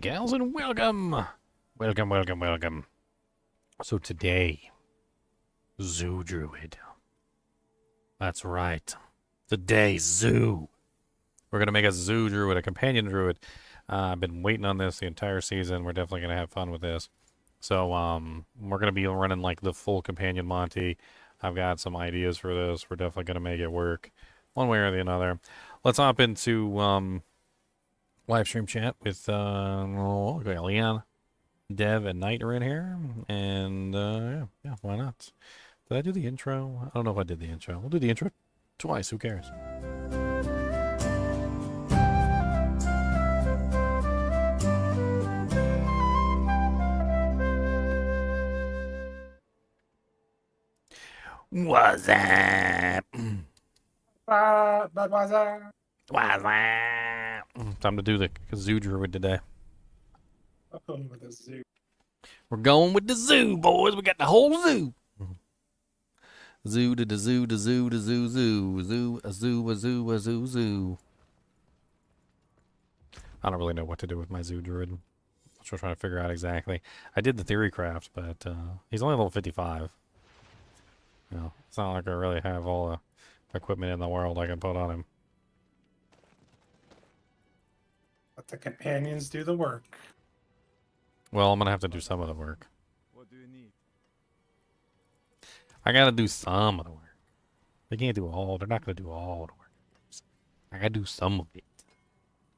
Gals, and welcome! Welcome. So today, Zoo Druid. That's right. Today, Zoo. We're gonna make a Zoo Druid, a companion Druid. I've been waiting on this the entire season. We're definitely gonna have fun with this. So, we're gonna be running like the full companion Monty. I've got some ideas for this. We're definitely gonna make it work, one way or the other. Let's hop into live stream chat with okay, Leon, Dev, and Knight are in here, and yeah, why not? Did I do the intro? I don't know if I did the intro. We'll do the intro twice. Who cares? What's up? What's up? What's up? Time to do the Zoo Druid today. With a zoo. We're going with the zoo, boys. We got the whole zoo. Zoo to the zoo to zoo to zoo zoo zoo a zoo a zoo a zoo zoo. I don't really know what to do with my Zoo Druid. I'm still trying to figure out exactly. I did the theory craft, but he's only level 55. You know, it's not like I really have all the equipment in the world I can put on him. Let the companions do the work. Well, I'm gonna have to do some of the work. What do you need? I gotta do some of the work. They can't do all. They're not gonna do all the work. I gotta do some of it.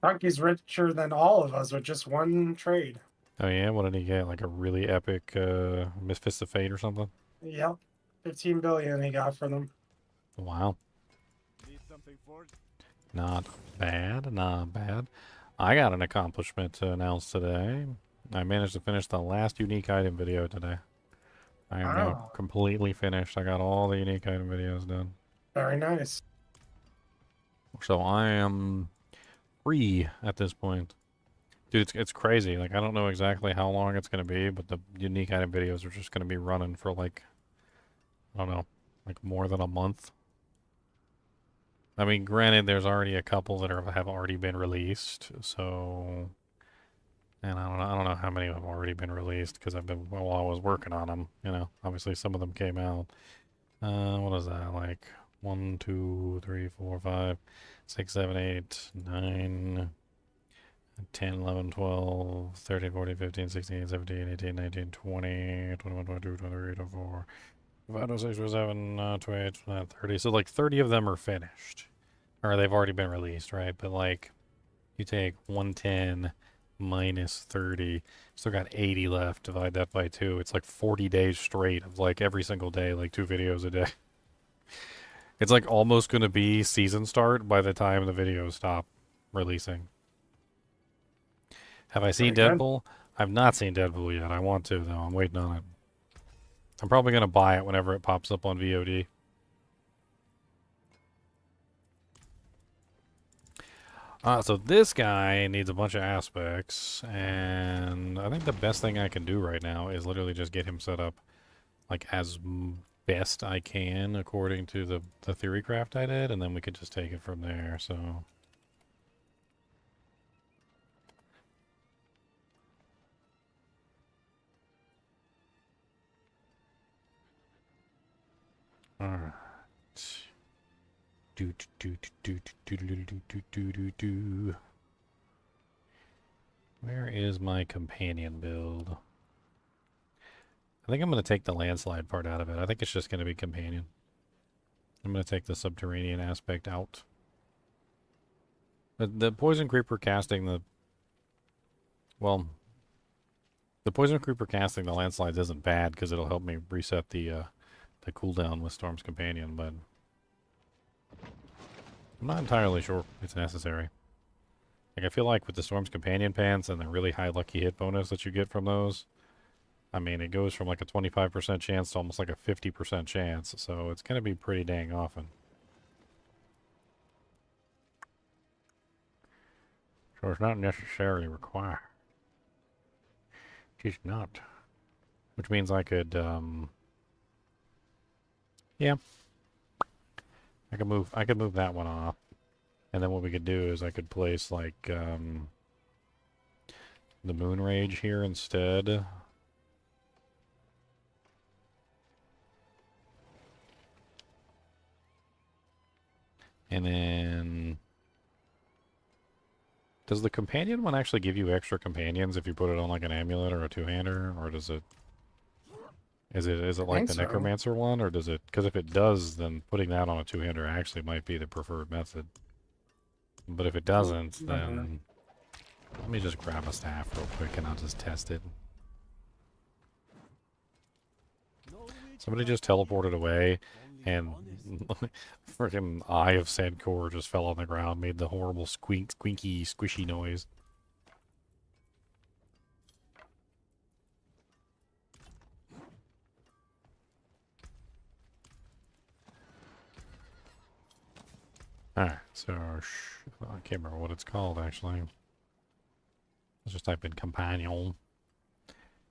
Donkey's richer than all of us with just one trade. Oh yeah, what did he get? Like a really epic Fist of Fate or something? Yep. 15 billion he got for them. Wow. Need something forged? Not bad, not bad. I got an accomplishment to announce today. I managed to finish the last unique item video today. I am now completely finished. I got all the unique item videos done. Very nice. So I am free at this point. Dude, it's crazy. Like, I don't know exactly how long it's going to be, but the unique item videos are just going to be running for like, I don't know, like more than a month. I mean, granted, there's already a couple that have already been released, so, and I don't know how many have already been released because I've been, well, I was working on them. You know, obviously some of them came out. What is that? Like 1, 2, 3, 4, 5, 6, 7, 8, 9, 10, 11, 12, 13, 14, 15, 16, 17, 18, 19, 20, 21, 22, 23, 24. 5, 6, 7, 28, 30. So like 30 of them are finished. Or they've already been released, right? But like, you take 110 minus 30, still got 80 left, divide that by 2. It's like 40 days straight of like every single day, like 2 videos a day. It's like almost going to be season start by the time the videos stop releasing. Have I seen Deadpool? I've not seen Deadpool yet. I want to, though. I'm waiting on it. I'm probably going to buy it whenever it pops up on VOD. So this guy needs a bunch of aspects, and I think the best thing I can do right now is literally just get him set up like as best I can according to the theory craft I did, and then we could just take it from there, so... Alright. Where is my companion build? I think I'm going to take the landslide part out of it. I think it's just going to be companion. I'm going to take the subterranean aspect out. The poison creeper casting the... Well, the poison creeper casting the landslides isn't bad because it'll help me reset the cooldown with Storm's Companion, but I'm not entirely sure it's necessary. Like, I feel like with the Storm's Companion pants and the really high lucky hit bonus that you get from those, I mean, it goes from like a 25% chance to almost like a 50% chance, so it's going to be pretty dang often. So it's not necessarily required. It's not. Which means I could, yeah. I could move that one off. And then what we could do is I could place like, the Moon Rage here instead. And then... Does the companion one actually give you extra companions if you put it on like an amulet or a two-hander? Or does it... Is it I like think the so. Necromancer one? Or does it... Because if it does, then putting that on a two-hander actually might be the preferred method. But if it doesn't, then... Let me just grab a staff real quick and I'll just test it. Somebody just teleported away and freaking Eye of Sandcore just fell on the ground, made the horrible squinky, squishy noise. Alright, so I can't remember what it's called actually. Let's just type in companion.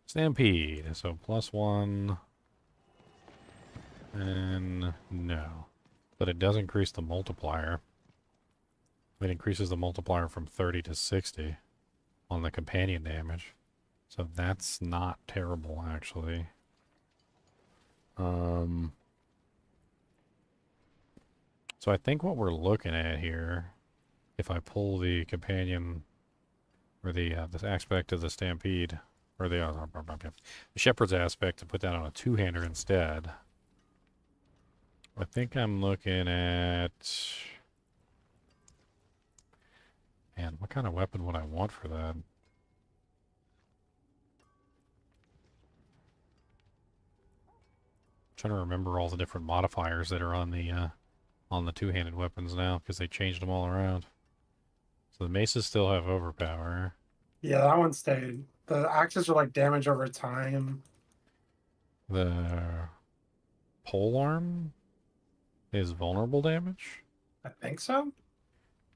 Stampede, so +1. And no. But it does increase the multiplier. It increases the multiplier from 30 to 60 on the companion damage. So that's not terrible, actually. So I think what we're looking at here, if I pull the companion, or the this aspect of the stampede, or the shepherd's aspect, and put that on a two-hander instead, I think I'm looking at... Man, what kind of weapon would I want for that? Trying to remember all the different modifiers that are on the two-handed weapons now, because they changed them all around. So the maces still have overpower. Yeah, that one stayed. The axes are like damage over time. The polearm is vulnerable damage? I think so.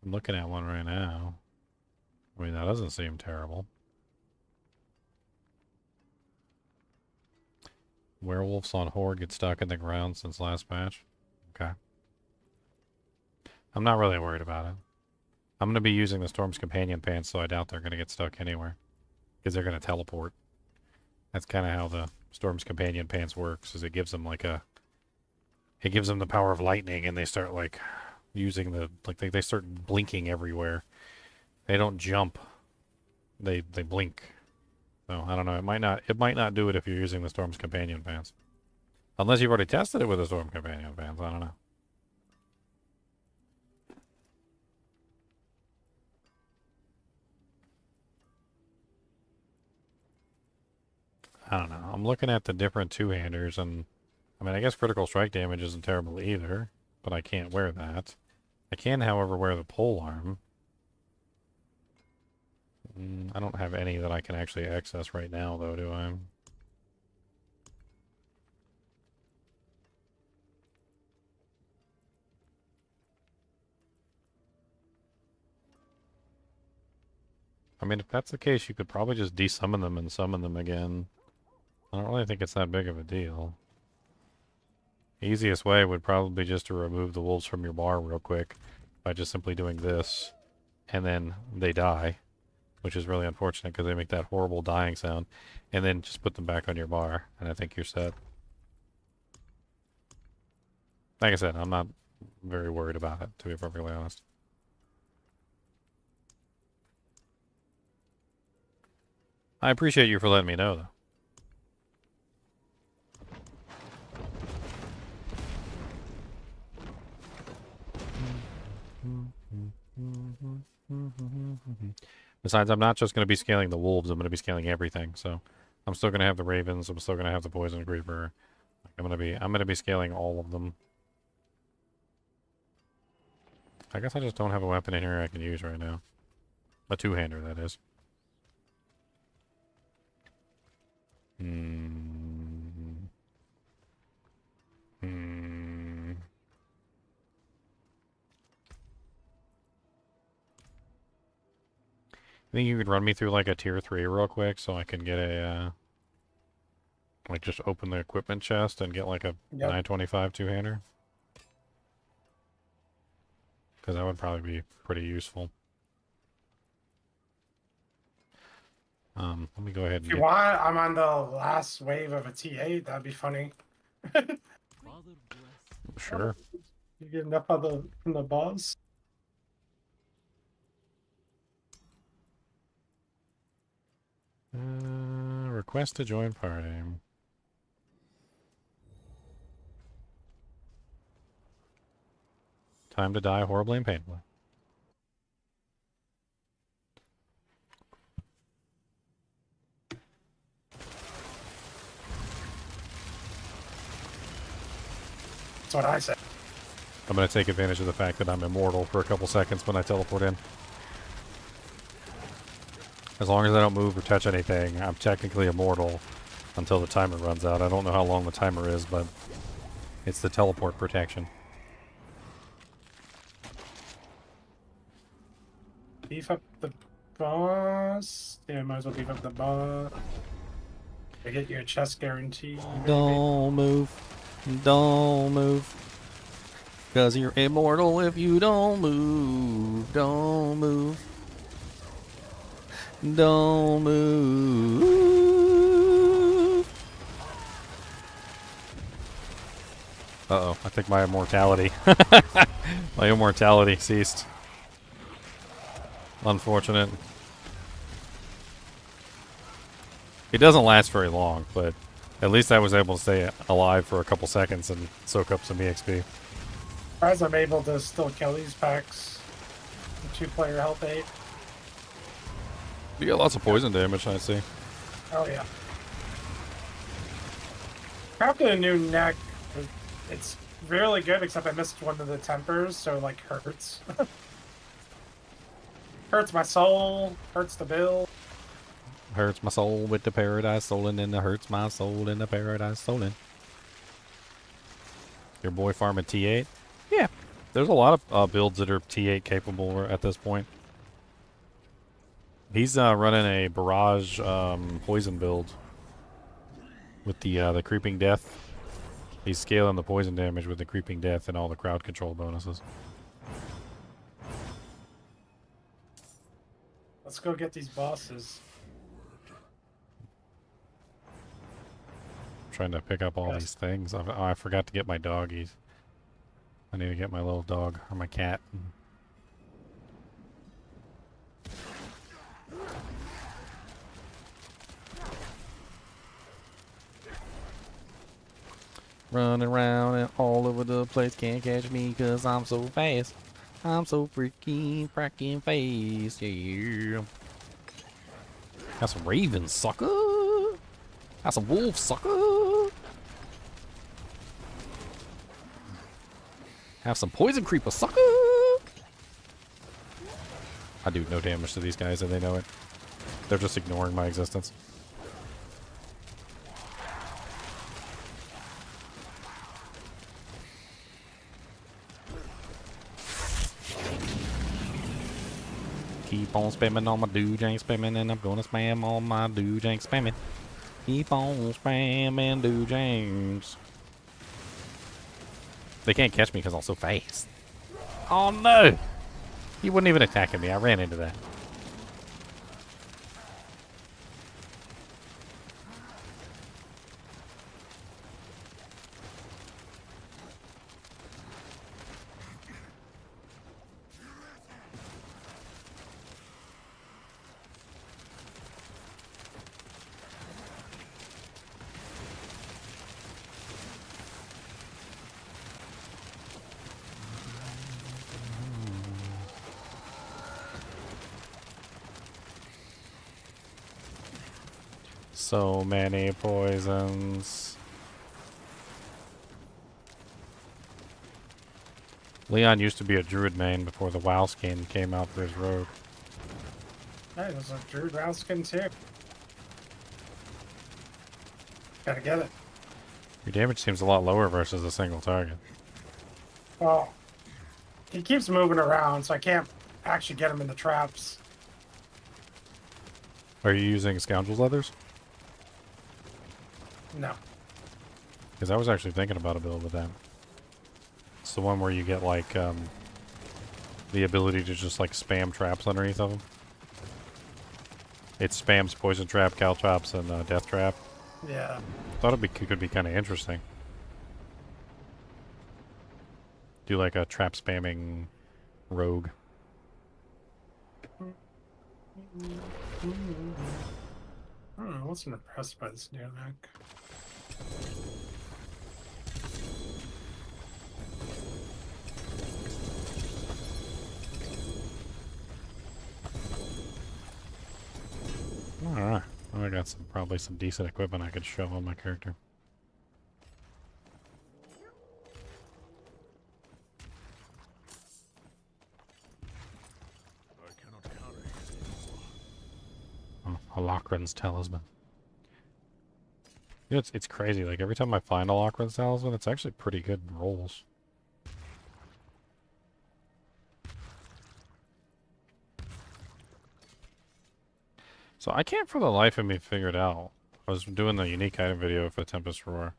I'm looking at one right now. I mean, that doesn't seem terrible. Werewolves on Horde get stuck in the ground since last patch. Okay. I'm not really worried about it. I'm going to be using the Storm's Companion Pants, so I doubt they're going to get stuck anywhere. Because they're going to teleport. That's kind of how the Storm's Companion Pants works, is it gives them like a... It gives them the power of lightning, and they start like using the... Like they start blinking everywhere. They don't jump. They blink. So, I don't know. It might not do it if you're using the Storm's Companion Pants. Unless you've already tested it with the Storm Companion Pants. I don't know. I don't know. I'm looking at the different two-handers, and I mean, I guess critical strike damage isn't terrible either, but I can't wear that. I can, however, wear the polearm. I don't have any that I can actually access right now, though, do I? I mean, if that's the case, you could probably just desummon them and summon them again. I don't really think it's that big of a deal. Easiest way would probably be just to remove the wolves from your bar real quick by just simply doing this, and then they die, which is really unfortunate because they make that horrible dying sound, and then just put them back on your bar, and I think you're set. Like I said, I'm not very worried about it, to be perfectly honest. I appreciate you for letting me know, though. Besides, I'm not just going to be scaling the wolves, I'm going to be scaling everything, so I'm still going to have the ravens, I'm still going to have the poison creeper. I'm going to be scaling all of them. I guess I just don't have a weapon in here I can use right now. A two-hander, that is. I think you could run me through like a tier 3 real quick so I can get a, like just open the equipment chest and get like a 925 two-hander. Because that would probably be pretty useful. Let me go ahead and If you get... want, I'm on the last wave of a T8. That'd be funny. Sure. You get enough of the from the boss. Request to join party. Time to die horribly and painfully. That's what I said. I'm going to take advantage of the fact that I'm immortal for a couple seconds when I teleport in. As long as I don't move or touch anything, I'm technically immortal until the timer runs out. I don't know how long the timer is, but it's the teleport protection. Beef up the boss. Yeah, might as well beef up the boss. You get your chest guarantee. Don't move. Don't move. Because you're immortal if you don't move. Don't move. Don't move. Uh-oh, I think my immortality. My immortality ceased. Unfortunate. It doesn't last very long, but at least I was able to stay alive for a couple seconds and soak up some EXP. As I'm able to still kill these packs. The 2-player health 8. You get lots of poison damage, I see. Oh yeah. Crafted a new neck. It's really good, except I missed one of the tempers, so it like hurts. Hurts my soul, hurts the build. Hurts my soul with the paradise stolen, and it hurts my soul in the paradise stolen. Your boy farming T8? Yeah, there's a lot of builds that are T8 capable at this point. He's running a barrage poison build with the creeping death. He's scaling the poison damage with the creeping death and all the crowd control bonuses. Let's go get these bosses. I'm trying to pick up all these things. I forgot to get my doggies. I need to get my little dog or my cat. Running around and all over the place, can't catch me cause I'm so fast. I'm so freaking fast, yeah. Got some ravens, sucker. Got some wolves, sucker. Have some poison creeper, sucker. I do no damage to these guys and they know it. They're just ignoring my existence. Keep on spamming on my doojang spamming, and I'm gonna spam on my doojang spamming. Keep on spamming doojangs. They can't catch me because I'm so fast. Oh no! He wasn't even attacking me. I ran into that. So many poisons. Leon used to be a Druid main before the WoW skin came out for his rogue. Hey, there's a Druid round skin too. Gotta get it. Your damage seems a lot lower versus a single target. Well, he keeps moving around, so I can't actually get him in the traps. Are you using Scoundrel's Leathers? No. Because I was actually thinking about a build with that. It's the one where you get like the ability to just like spam traps underneath of them. It spams poison trap, caltrops, and death trap. Yeah. Thought could be kind of interesting. Do like a trap spamming rogue. I don't know. I wasn't impressed by this new neck. Alright. I got probably some decent equipment I could show on my character. I cannot carry anymore. Oh, Holocron's Talisman. You know, it's crazy. Like, every time I find a Holocron's Talisman, it's actually pretty good rolls. So I can't for the life of me figure it out. I was doing the unique item video for Tempest Roar,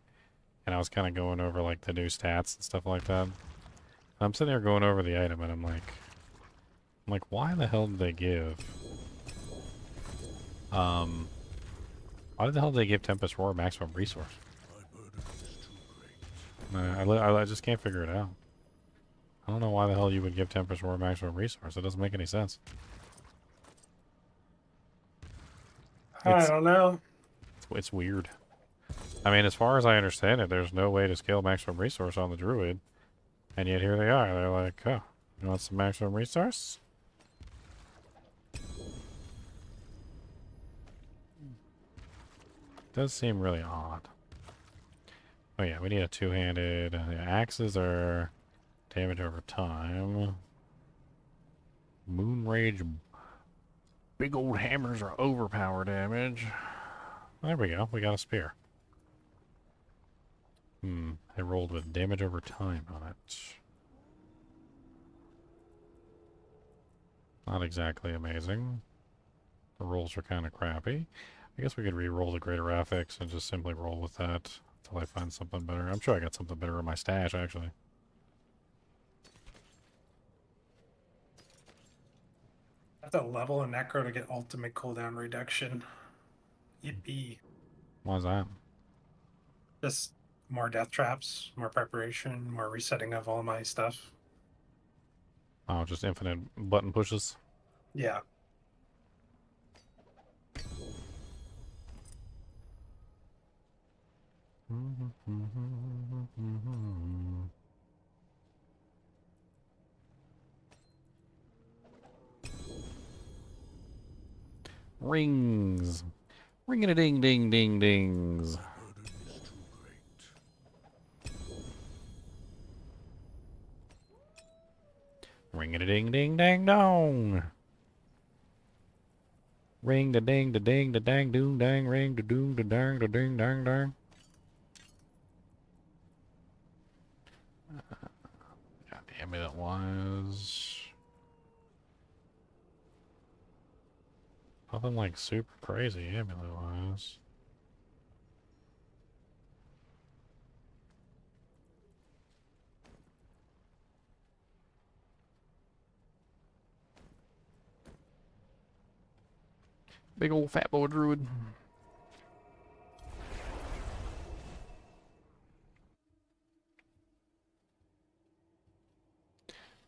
and I was kind of going over, like, the new stats and stuff like that. I'm sitting here going over the item, and I'm like, why the hell did they give... Why the hell did they give Tempest Roar maximum resource? I just can't figure it out. I don't know why the hell you would give Tempest Roar maximum resource. It doesn't make any sense. I don't know. It's weird. I mean, as far as I understand it, there's no way to scale maximum resource on the Druid. And yet here they are. They're like, oh, you want some maximum resource? Does seem really odd. Oh yeah, we need a two-handed. The axes are damage over time. Moonrage. Big old hammers are overpower damage. There we go. We got a spear. I rolled with damage over time on it. Not exactly amazing. The rolls are kind of crappy. I guess we could re-roll the Greater Affix and just simply roll with that until I find something better. I'm sure I got something better in my stash, actually. I have to level a Necro to get ultimate cooldown reduction. Yippee. Why's that? Just more death traps, more preparation, more resetting of all my stuff. Oh, just infinite button pushes? Yeah. Rings. Ring-a-ding-ding-ding-dings. Ring-a-ding-ding-dang-dong. Ring-da-ding-da-ding-da-dang-doong-dang. Ring-da-doong-da-dang-da-ding-dang-dang. God damn it, it was... Nothing like super crazy amulet-wise. Big old fat boy druid.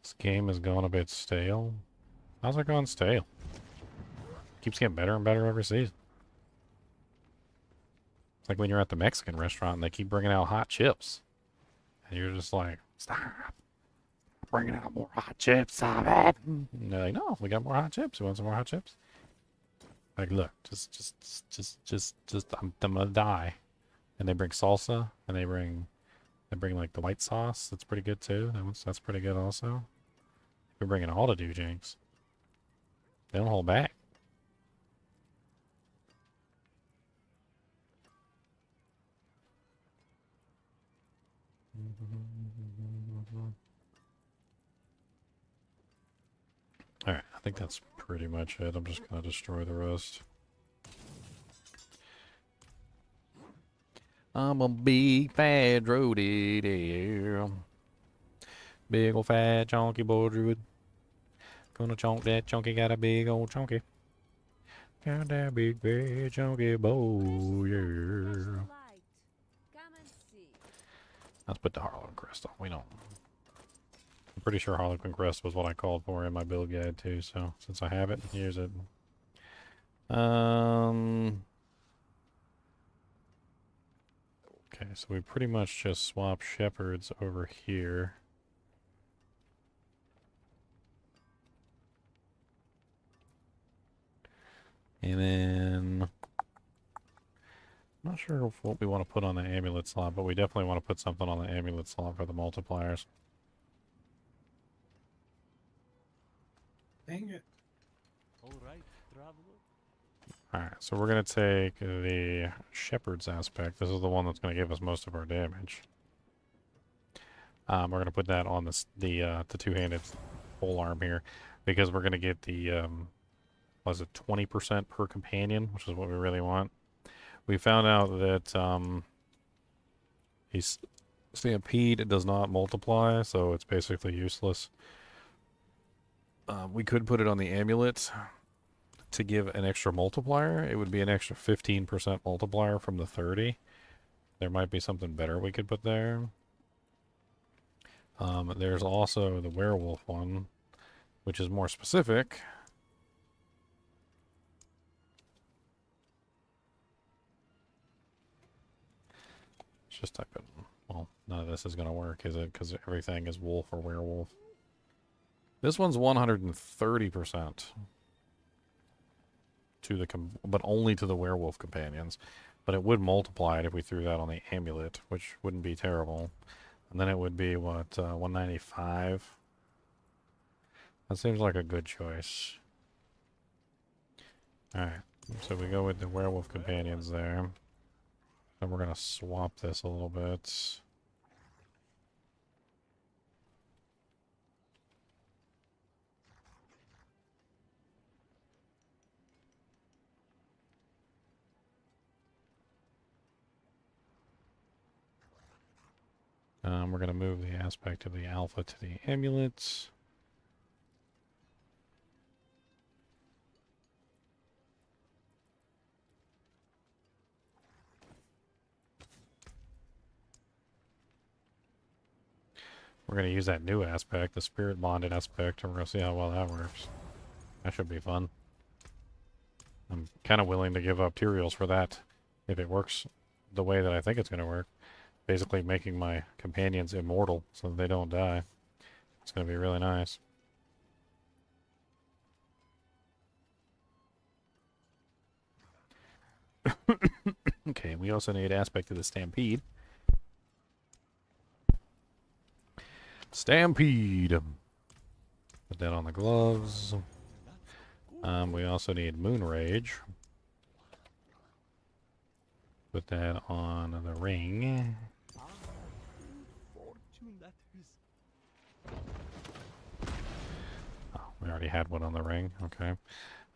This game has gone a bit stale. How's it gone stale? Keeps getting better and better every season. It's like when you're at the Mexican restaurant and they keep bringing out hot chips. And you're just like, stop bringing out more hot chips, stop it. And they're like, no, we got more hot chips. You want some more hot chips? Like, look, just, I'm gonna die. And they bring salsa, and they bring like the white sauce. That's pretty good too. That's pretty good also. We're bringing all the dujinks. They don't hold back. Alright, I think that's pretty much it. I'm just gonna destroy the rest. I'm a big fat druid, yeah. Big old fat chunky boy druid. Gonna chonk that chunky, got a big old chunky. Got that big red chunky bow, yeah. Let's put the Harlequin Crystal. We don't. I'm pretty sure Harlequin Crest was what I called for in my build guide too, so since I have it, use it. Okay, so we pretty much just swap shepherds over here. And then I'm not sure what we want to put on the amulet slot, but we definitely want to put something on the amulet slot for the multipliers. Dang it. All right, traveler. Alright, so we're going to take the shepherd's aspect. This is the one that's going to give us most of our damage. We're going to put that on the two-handed pole arm here, because we're going to get the, what is it, 20% per companion, which is what we really want. We found out that Stampede does not multiply, so it's basically useless. We could put it on the amulet to give an extra multiplier. It would be an extra 15% multiplier from the 30. There might be something better we could put there. There's also the werewolf one, which is more specific. Let's just type in, well, none of this is going to work, is it? Because everything is wolf or werewolf. This one's 130% to the, but only to the werewolf companions. But it would multiply it if we threw that on the amulet, which wouldn't be terrible. And then it would be, what, 195? That seems like a good choice. Alright, so we go with the werewolf companions there. And we're going to swap this a little bit. We're going to move the aspect of the alpha to the amulets. We're going to use that new aspect, the spirit bonded aspect, and we're going to see how well that works. That should be fun. I'm kind of willing to give up Tyrials for that if it works the way that I think it's going to work. Basically making my companions immortal so that they don't die. It's going to be really nice. Okay, we also need aspect of the Stampede. Stampede! Put that on the gloves. We also need Moon Rage. Put that on the ring. Oh, we already had one on the ring. Okay.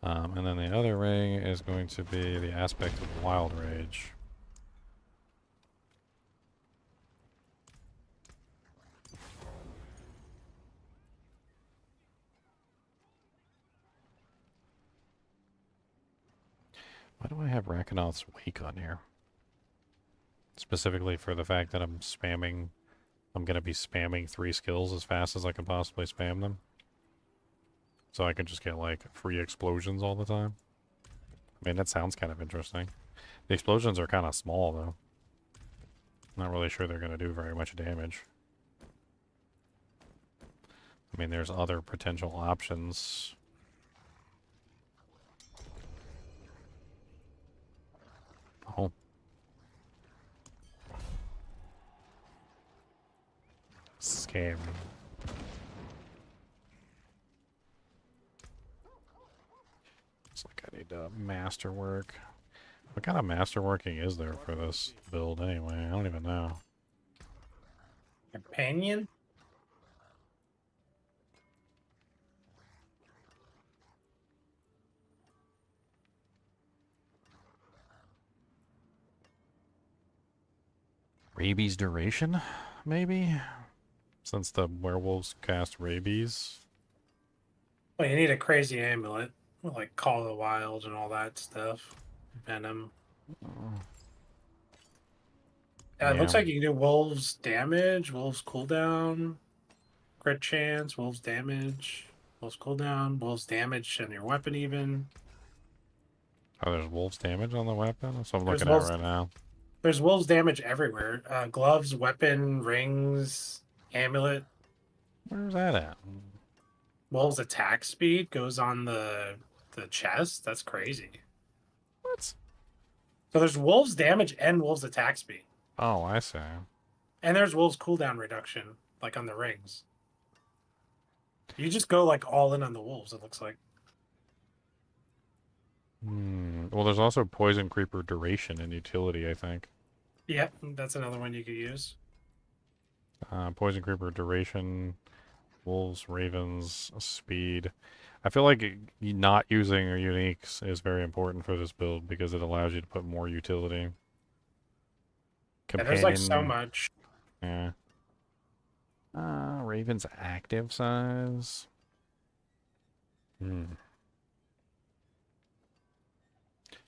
And then the other ring is going to be the aspect of Wild Rage. Why do I have Rakanoth's Wake on here? Specifically for the fact that I'm going to be spamming 3 skills as fast as I can possibly spam them. So I can just get, like, free explosions all the time. I mean, that sounds kind of interesting. The explosions are kind of small, though. Not really sure they're going to do very much damage. I mean, there's other potential options. Oh. Scary. It's like I need masterwork. What kind of masterworking is there for this build anyway? I don't even know. Companion? Rabies duration, maybe? Since the werewolves cast rabies. Well, you need a crazy amulet. like Call of the Wild and all that stuff. Venom. Oh, It looks yeah. like you can do wolves damage, wolves cooldown, crit chance, wolves damage, wolves cooldown, wolves damage on your weapon even. Oh, there's wolves damage on the weapon? That's what I'm There's looking at wolves right now. there's wolves damage everywhere. Gloves, weapon, rings, amulet. Where's that at? Wolves attack speed goes on the chest. That's crazy. What? So there's wolves damage and wolves attack speed. Oh, I see. And there's wolves cooldown reduction, like on the rings. You just go like all in on the wolves, it looks like. Well, there's also poison creeper duration and utility, I think. Yep, that's another one you could use. Poison creeper duration, wolves, ravens, speed. I feel like not using uniques is very important for this build because it allows you to put more utility. Yeah, there's like so Companion, much. yeah. Raven's active size. Hmm.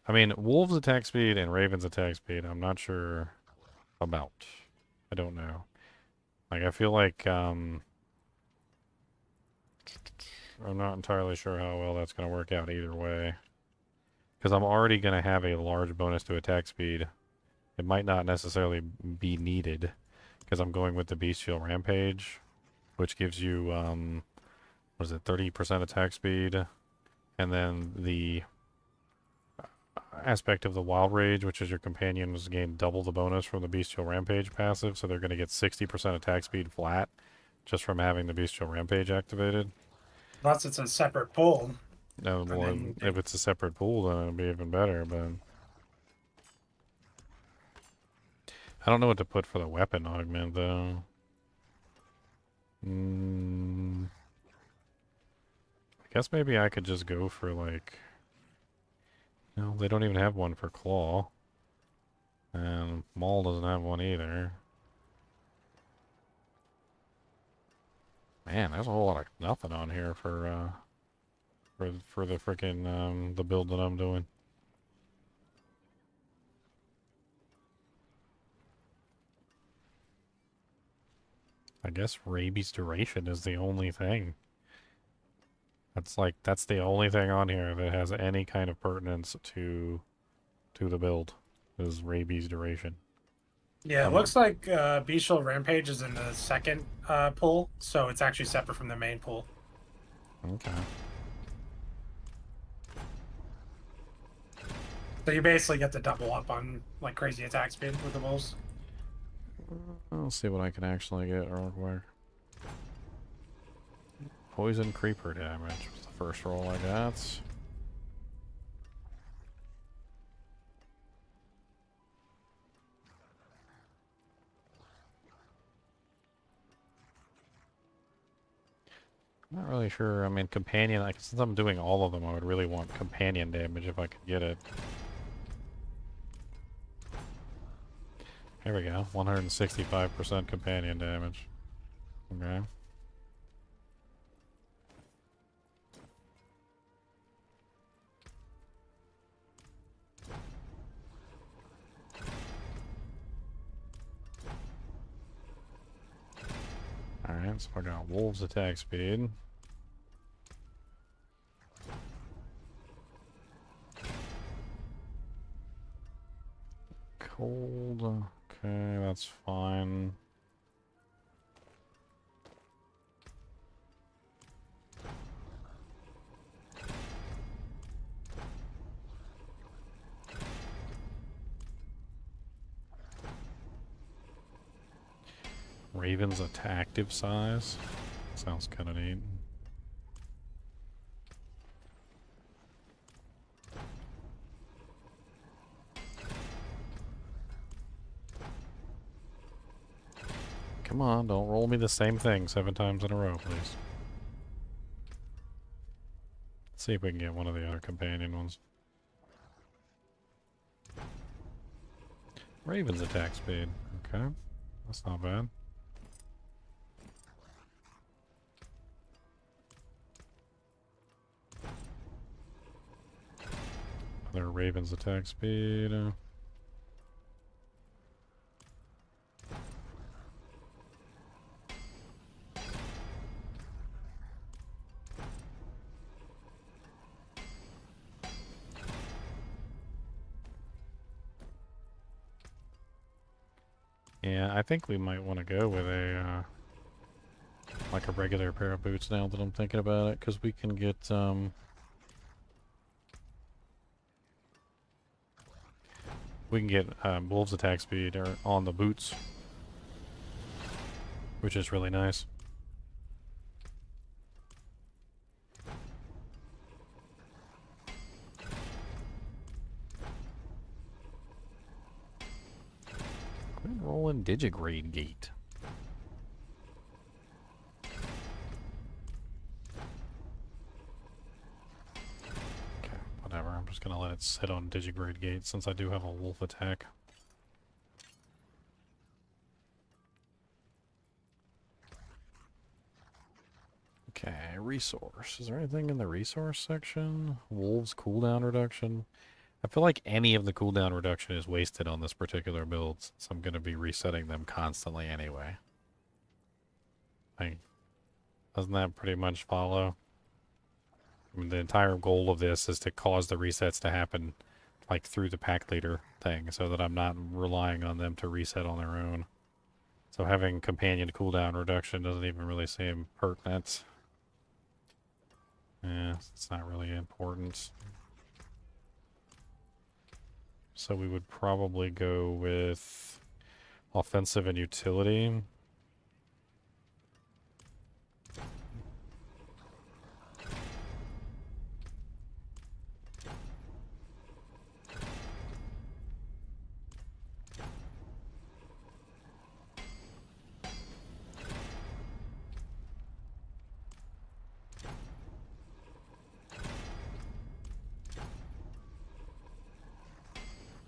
I mean, wolves attack speed and ravens attack speed, I'm not sure about. I don't know. Like, I feel like, I'm not entirely sure how well that's going to work out either way. Because I'm already going to have a large bonus to attack speed. It might not necessarily be needed, because I'm going with the Bestial Rampage, which gives you, what is it, 30% attack speed, and then the aspect of the Wild Rage, which is your companions gain double the bonus from the Bestial Rampage passive, so they're going to get 60% attack speed flat just from having the Bestial Rampage activated. Unless it's a separate pull. No, And well, then if it's a separate pool, then it'd be even better, but I don't know what to put for the weapon augment, though. I guess maybe I could just go for, like... No, they don't even have one for Claw. And Maul doesn't have one either. Man, there's a whole lot of nothing on here for the freaking the build that I'm doing. I guess rabies duration is the only thing. That's the only thing on here that has any kind of pertinence to the build is rabies duration. yeah, it looks like Bestial Rampage is in the second pull, so it's actually separate from the main pull. Okay. So you basically get to double up on like crazy attack speed with the wolves. I'll see what I can actually get real quick. Poison creeper damage was the first roll I got. Not really sure. I mean, companion, like, since I'm doing all of them, I would really want companion damage if I could get it. Here we go. 165% companion damage. Okay. Alright, so I got wolves attack speed. Cold. Okay, that's fine. Raven's active size. Sounds kind of neat. Come on, don't roll me the same thing 7 times in a row, please. Let's see if we can get one of the other companion ones. Raven's attack speed. Okay, that's not bad. Their Raven's attack speed. Yeah, I think we might want to go with a like a regular pair of boots now that I'm thinking about it, because we can get Wolves attack speed on the boots, which is really nice. Quit rolling Digigrade Gate. Okay, whatever. I'm just gonna let it sit on Digigrade Gate since I do have a wolf attack. Okay, resource. Is there anything in the resource section? Wolves cooldown reduction. I feel like any of the cooldown reduction is wasted on this particular build, so I'm going to be resetting them constantly anyway. Like, doesn't that pretty much follow? I mean, the entire goal of this is to cause the resets to happen, like, through the pack leader thing, so that I'm not relying on them to reset on their own. So having companion cooldown reduction doesn't even really seem pertinent. Yeah, it's not really important. So we would probably go with offensive and utility.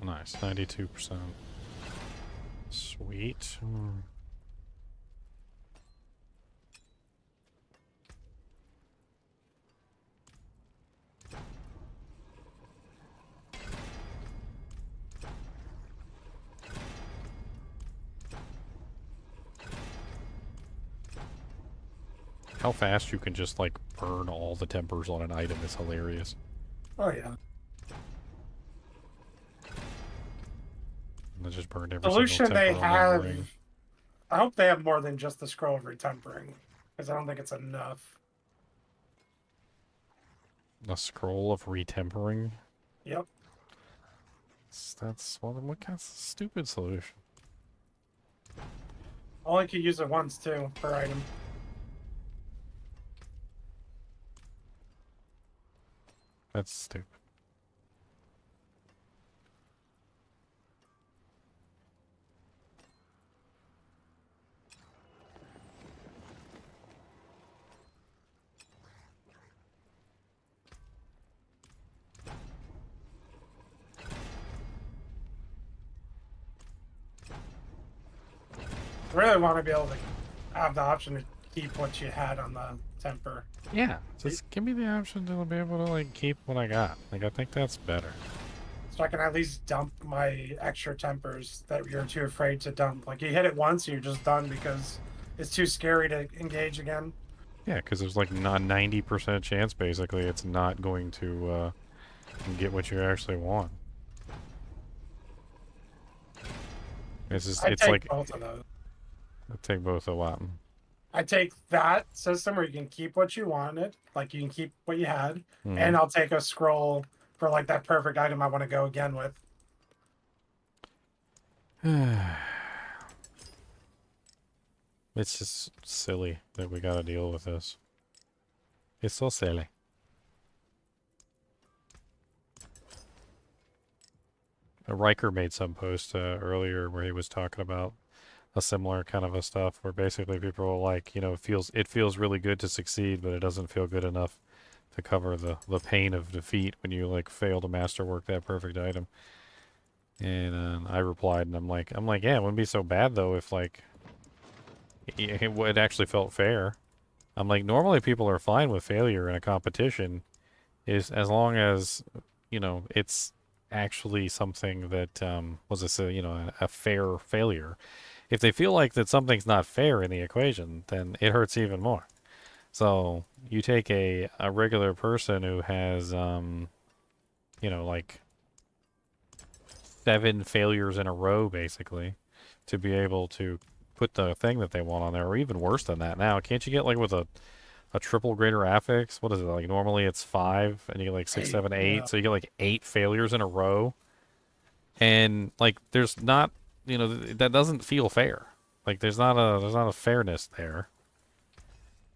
Nice, 92%. Sweet. How fast you can just, like, burn all the tempers on an item is hilarious. Oh yeah. And I just burned every Solution single they temper on that have. ring. I hope they have more than just the scroll of retempering, because I don't think it's enough. A scroll of retempering? Yep. That's what kind of stupid solution? Only could use it once too per item. That's stupid. I really want to be able to have the option to keep what you had on the temper. Yeah, just give me the option to be able to, like, keep what I got. Like, I think that's better. So I can at least dump my extra tempers that you're too afraid to dump. Like you hit it once, you're just done because it's too scary to engage again. Yeah, because there's like a 90% chance, basically, it's not going to get what you actually want. It's take like both of those. I take both a lot. I take that system where you can keep what you wanted, like you can keep what you had, Mhm. and I'll take a scroll for like that perfect item I want to go again with. It's just silly that we gotta deal with this. It's so silly. Riker made some post earlier where he was talking about a similar kind of a stuff where basically people are like, you know, it feels really good to succeed, but it doesn't feel good enough to cover the pain of defeat when you like fail to masterwork that perfect item. And I replied, and I'm like, yeah, it wouldn't be so bad though if like it actually felt fair. I'm like, normally people are fine with failure in a competition, is as long as, you know, it's actually something that was this a, you know, a fair failure. If they feel like that something's not fair in the equation, then it hurts even more. So you take a regular person who has you know, like 7 failures in a row basically to be able to put the thing that they want on there, or even worse than that now. Can't you get like with a triple greater affix? What is it? Like normally it's 5 and you get like 6, 7, 8. Yeah. So you get like 8 failures in a row. And like there's not, you know, that doesn't feel fair. Like there's not a fairness there.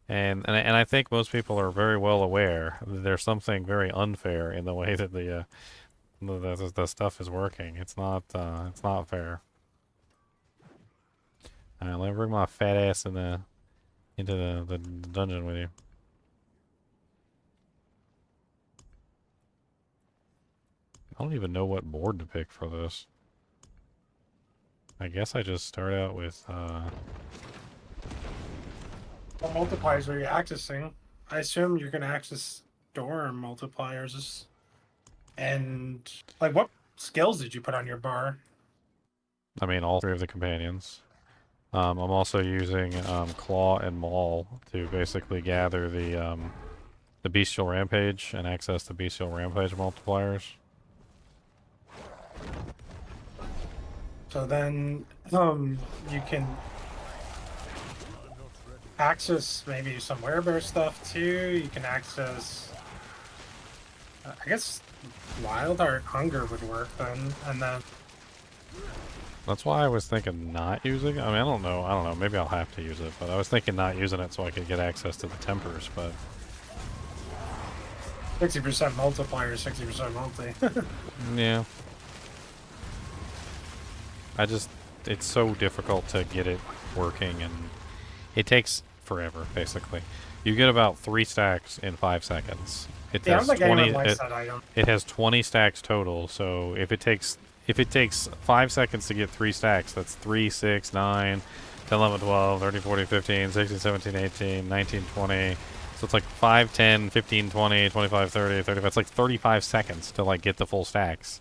And I think most people are very well aware that there's something very unfair in the way that the stuff is working. It's not fair. Alright, let me bring my fat ass into the dungeon with you. I don't even know what board to pick for this. I guess I just start out with What multipliers are you accessing? I assume you're going to access dorm multipliers. And, like, what skills did you put on your bar? I mean all 3 of the companions. I'm also using Claw and Maul to basically gather the Bestial Rampage and access the Bestial Rampage multipliers. So then, you can access maybe some werebear stuff too. You can access, I guess, Wild Art Hunger would work then, and then That's why I was thinking not using it. I mean, I don't know. Maybe I'll have to use it, but I was thinking not using it so I could get access to the tempers, but 60% multiplier, 60% multi. yeah. It's so difficult to get it working, and it takes forever, basically. You get about 3 stacks in 5 seconds. It Yeah, I has don't think 20, anyone likes that item. it has 20 stacks total, so if it takes 5 seconds to get 3 stacks, that's 3, 6, 9, 10, 11, 12, 13, 14, 15, 16, 17, 18, 19, 20. So it's like 5, 10, 15, 20, 25, 30, 35. It's like 35 seconds to like get the full stacks.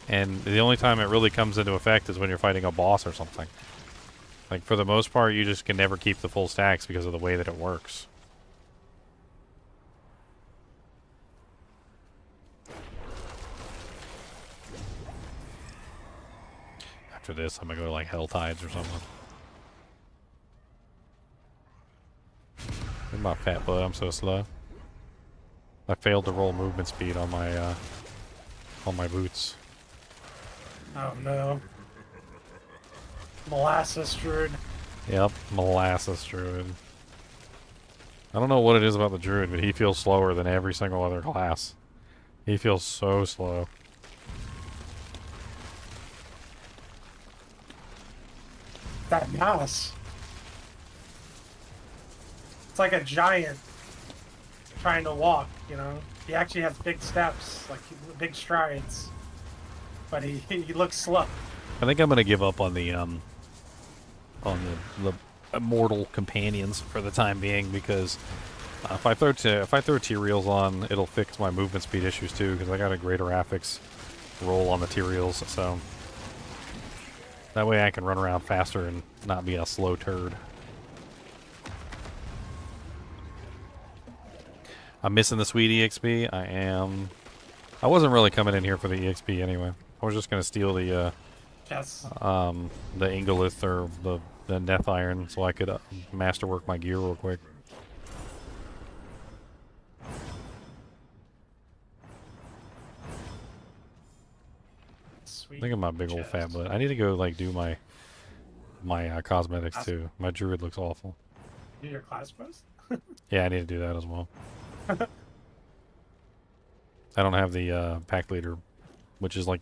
And the only time it really comes into effect is when you're fighting a boss or something. Like, for the most part, you just can never keep the full stacks because of the way that it works. After this, I'm gonna go to, like, HellTides or something. Look at my fat butt, I'm so slow. I failed to roll movement speed on my boots. Oh no. Molasses Druid. Yep, molasses druid. I don't know what it is about the druid, but he feels slower than every single other class. He feels so slow. That mouse. It's like a giant trying to walk, you know? He actually has big steps, like big strides. But he looks slow. I think I'm gonna give up on the immortal companions for the time being, because if I throw Tyraels on, it'll fix my movement speed issues too, because I got a greater affix roll on the Tyraels, so that way I can run around faster and not be a slow turd. I'm missing the sweet EXP. I am. I wasn't really coming in here for the EXP anyway. I was just gonna steal the Yes. the Ingolith or the Neth Iron so I could masterwork my gear real quick. Sweet. Look at my big old chest. fat butt. I need to go like do my cosmetics too. My druid looks awful. Do your class post? Yeah, I need to do that as well. I don't have the pack leader, which is like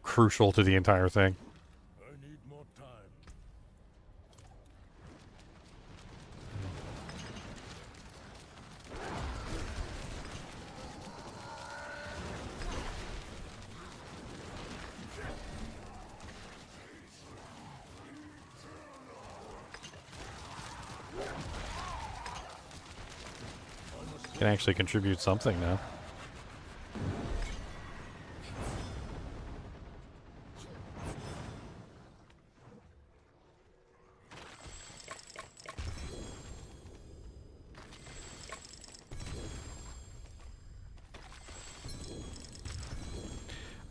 crucial to the entire thing. I need more time. Can actually contribute something now.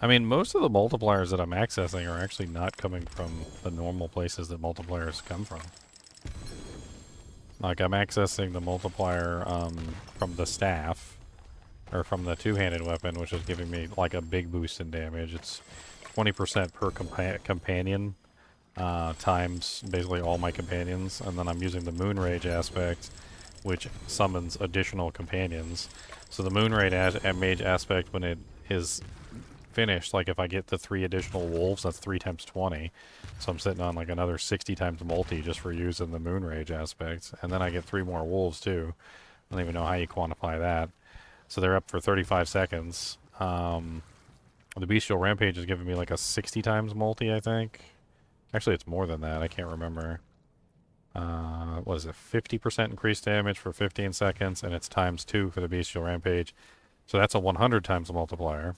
I mean, most of the multipliers that I'm accessing are actually not coming from the normal places that multipliers come from. Like, I'm accessing the multiplier from the staff, or from the two-handed weapon, which is giving me, like, a big boost in damage. It's 20% per companion, times basically all my companions, and then I'm using the Moon Rage aspect, which summons additional companions. So the Moon Rage mage aspect, when it is finished, like if I get the 3 additional wolves, that's 3 times 20. So I'm sitting on like another 60 times multi just for using the Moon Rage aspect. And then I get 3 more wolves too. I don't even know how you quantify that. So they're up for 35 seconds. The Bestial Rampage is giving me like a 60 times multi, I think. Actually, it's more than that. I can't remember. What is it? 50% increased damage for 15 seconds, and it's times 2 for the Bestial Rampage. So that's a 100 times multiplier.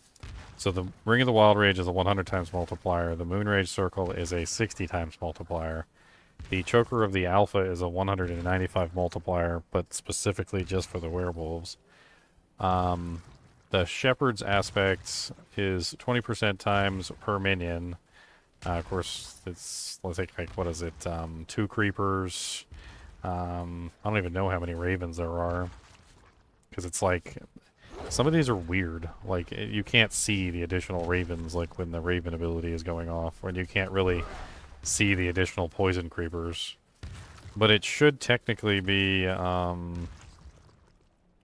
So the Ring of the Wild Rage is a 100 times multiplier. The Moon Rage Circle is a 60 times multiplier. The Choker of the Alpha is a 195 multiplier, but specifically just for the werewolves. The Shepherd's aspect is 20% times per minion. Of course, it's, let's take, like, what is it? 2 creepers. I don't even know how many ravens there are. Because it's like, some of these are weird. Like, you can't see the additional ravens, like, when the raven ability is going off. When you can't really see the additional poison creepers. But it should technically be,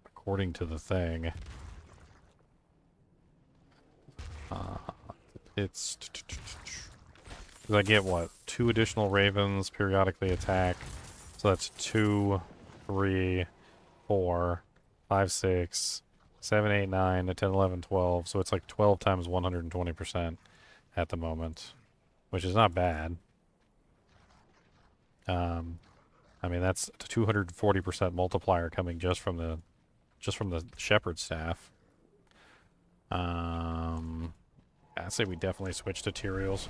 according to the thing. It's... I get, what, 2 additional ravens periodically attack. So that's 2, 3, 4, 5, 6, 7, 8, 9, 10, 11, 12. So it's like 12 times 120% at the moment, which is not bad. I mean, that's a 240% multiplier coming just from the shepherd staff. I'd say we definitely switch to Tyraels.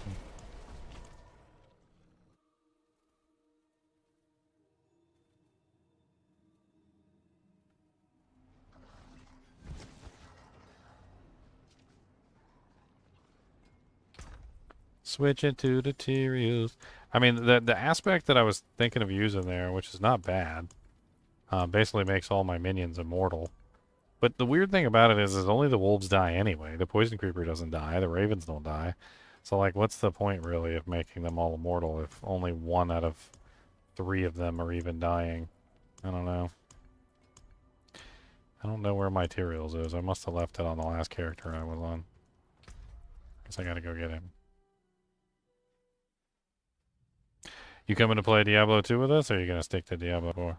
Switch it to the Tyraels. I mean, the aspect that I was thinking of using there, which is not bad, basically makes all my minions immortal. But the weird thing about it is only the wolves die anyway. The poison creeper doesn't die. The ravens don't die. So, like, what's the point, really, of making them all immortal if only 1 out of 3 of them are even dying? I don't know. I don't know where my Tyraels is. I must have left it on the last character I was on. Guess I gotta go get him. You coming to play Diablo 2 with us, or are you gonna stick to Diablo 4?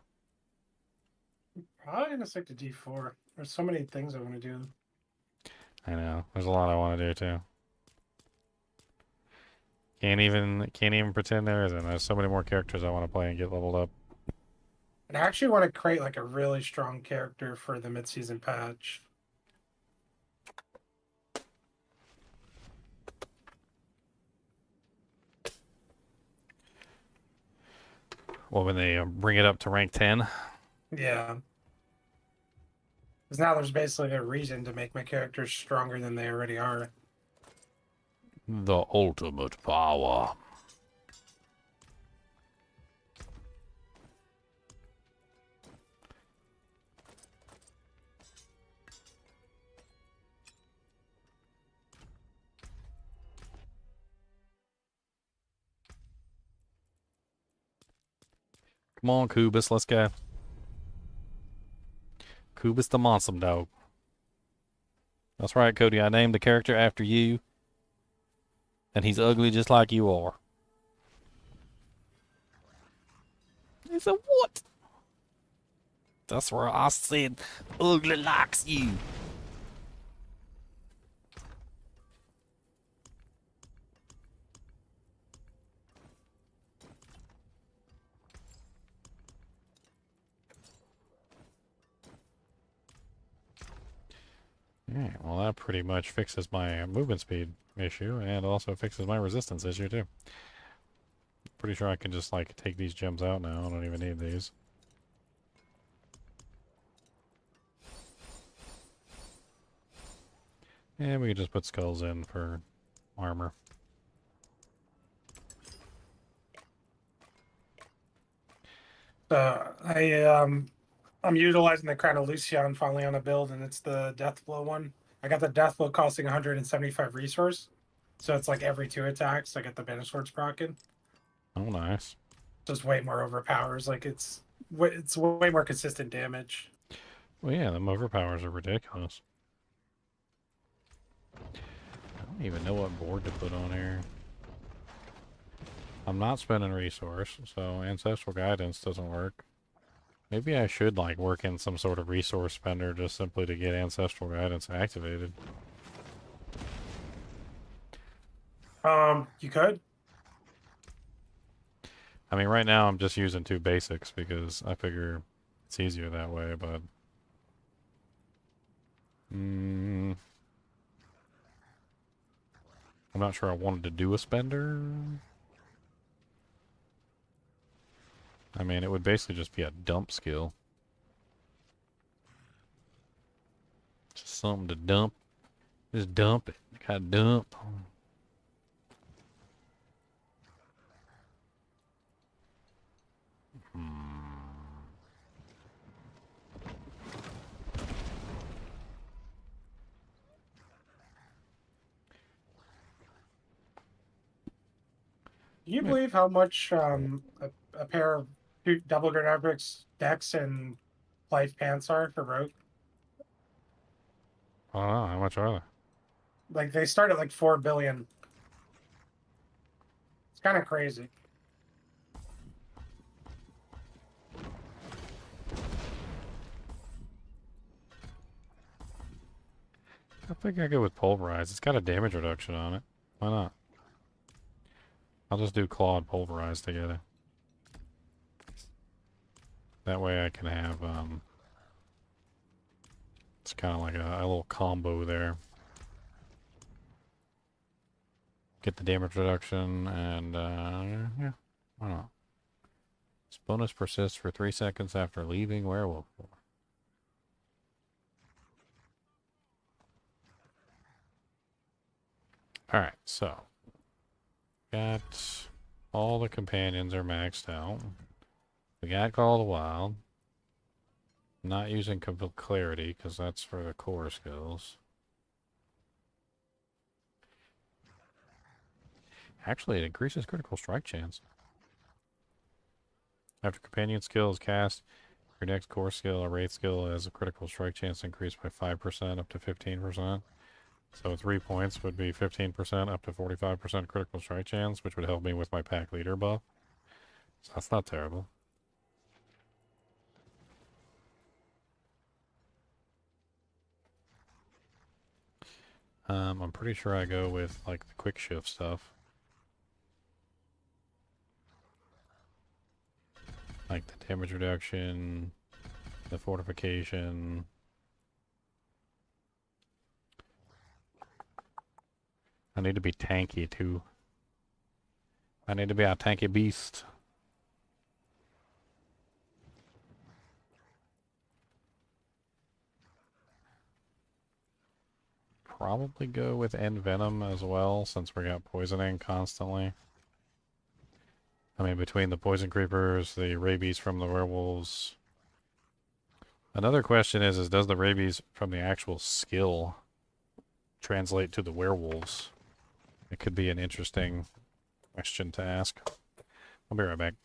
Probably gonna stick to D4. There's so many things I want to do. I know. There's a lot I want to do too. Can't even pretend there isn't. There's so many more characters I want to play and get leveled up. And I actually want to create like a really strong character for the mid-season patch. Well, when they bring it up to rank 10? Yeah. Because now there's basically a reason to make my characters stronger than they already are. The ultimate power. Come on, Kubus, let's go. Kubus the Monster Dog. That's right, Cody. I named the character after you. And he's ugly just like you are. He said, what? That's where I said ugly likes you. Alright, well that pretty much fixes my movement speed issue and also fixes my resistance issue too. Pretty sure I can just like take these gems out now. I don't even need these. And we can just put skulls in for armor. I'm utilizing the Crown of Lucian finally on a build, and it's the Death Blow one. I got the Death Blow costing 175 resource, so it's like every 2 attacks I get the Banish Swords proccing. Oh, nice. Just way more overpowers. Like it's way more consistent damage. Well, yeah, them overpowers are ridiculous. I don't even know what board to put on here. I'm not spending resource, so Ancestral Guidance doesn't work. Maybe I should, like, work in some sort of resource spender just simply to get Ancestral Guidance activated. You could. I mean, right now I'm just using 2 basics because I figure it's easier that way, but... I'm not sure I wanted to do a spender. I mean, it would basically just be a dump skill. Just something to dump. Just dump it. Gotta dump. Can you believe how much a pair of 2 double Granabrix decks and life pants are for Rogue? I don't know. How much are they? Like they start at like 4 billion. It's kind of crazy. I think I go with Pulverize. It's got a damage reduction on it. Why not? I'll just do Claw and Pulverize together. That way I can have, it's kind of like a little combo there. Get the damage reduction, and, yeah, why not? This bonus persists for 3 seconds after leaving Werewolf Form. Alright, so. Got all the companions are maxed out. We got Call of the Wild. Not using Clarity, because that's for the core skills. Actually, it increases critical strike chance. After companion skill is cast, your next core skill or wraith skill has a critical strike chance increased by 5% up to 15%. So 3 points would be 15% up to 45% critical strike chance, which would help me with my pack leader buff. So that's not terrible. I'm pretty sure I go with like the quick shift stuff. Like the damage reduction, the fortification. I need to be tanky too. I need to be a tanky beast. Probably go with Envenom as well, since we got poisoning constantly. I mean, between the poison creepers, the rabies from the werewolves. Another question is does the rabies from the actual skill translate to the werewolves? It could be an interesting question to ask. I'll be right back.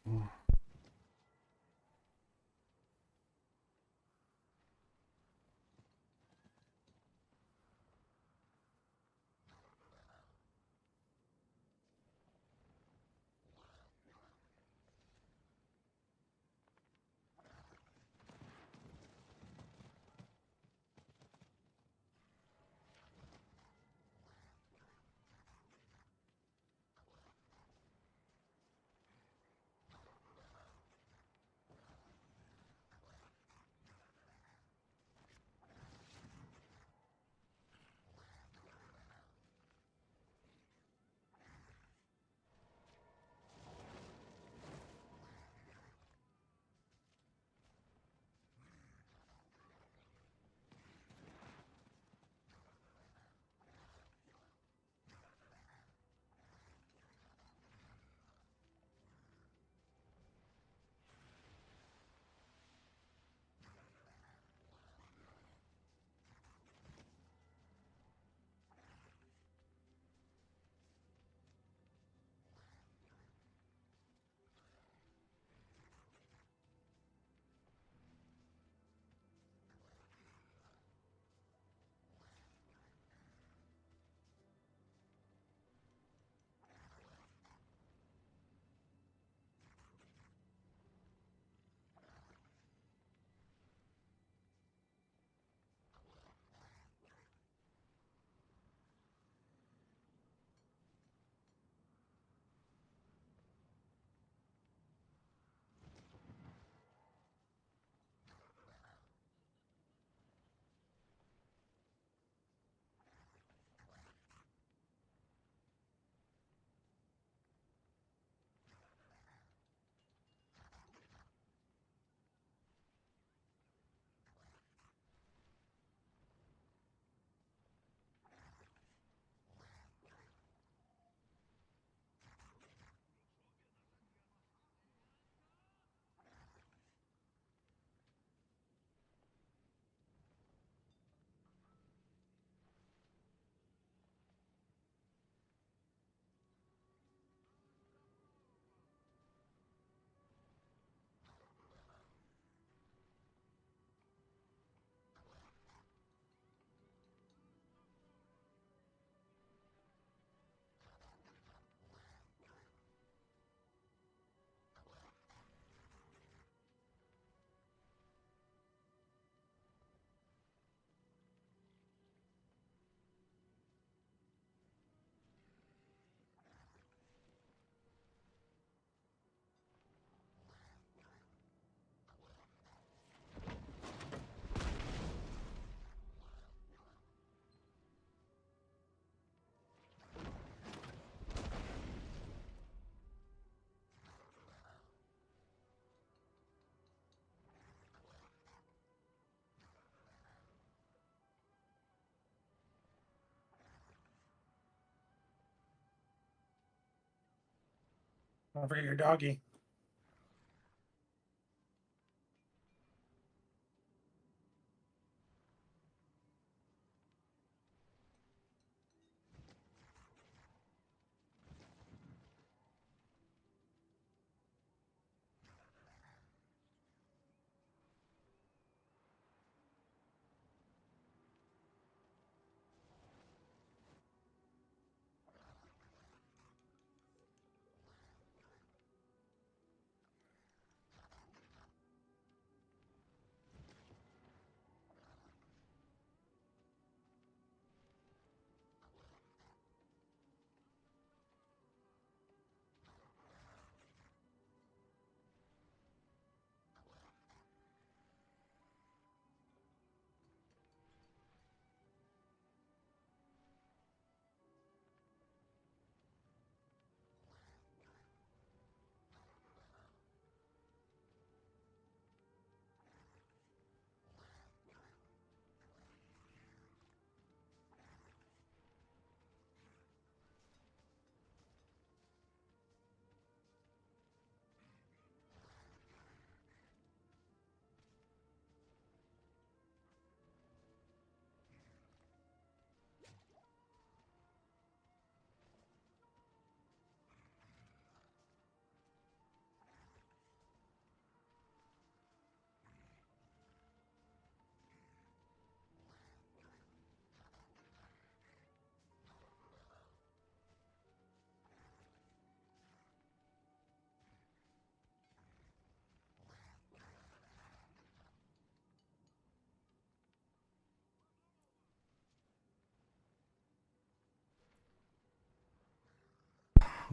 Don't forget your doggy.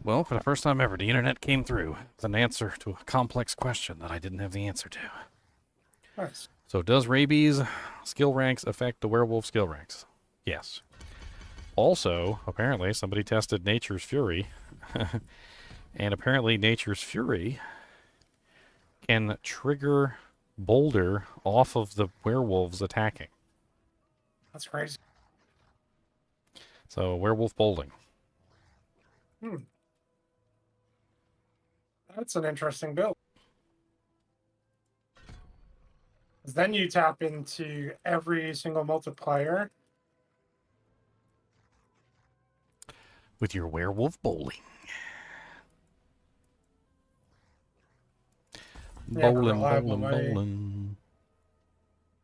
Well, for the first time ever, the internet came through with an answer to a complex question that I didn't have the answer to. Nice. So, does rabies skill ranks affect the werewolf skill ranks? Yes. Also, apparently, somebody tested Nature's Fury, and apparently Nature's Fury can trigger Boulder off of the werewolves attacking. That's crazy. So, werewolf bowling. Hmm. That's an interesting build. 'Cause then you tap into every single multiplier. With your werewolf bowling. They have a Bowling, reliable bowling, way. bowling.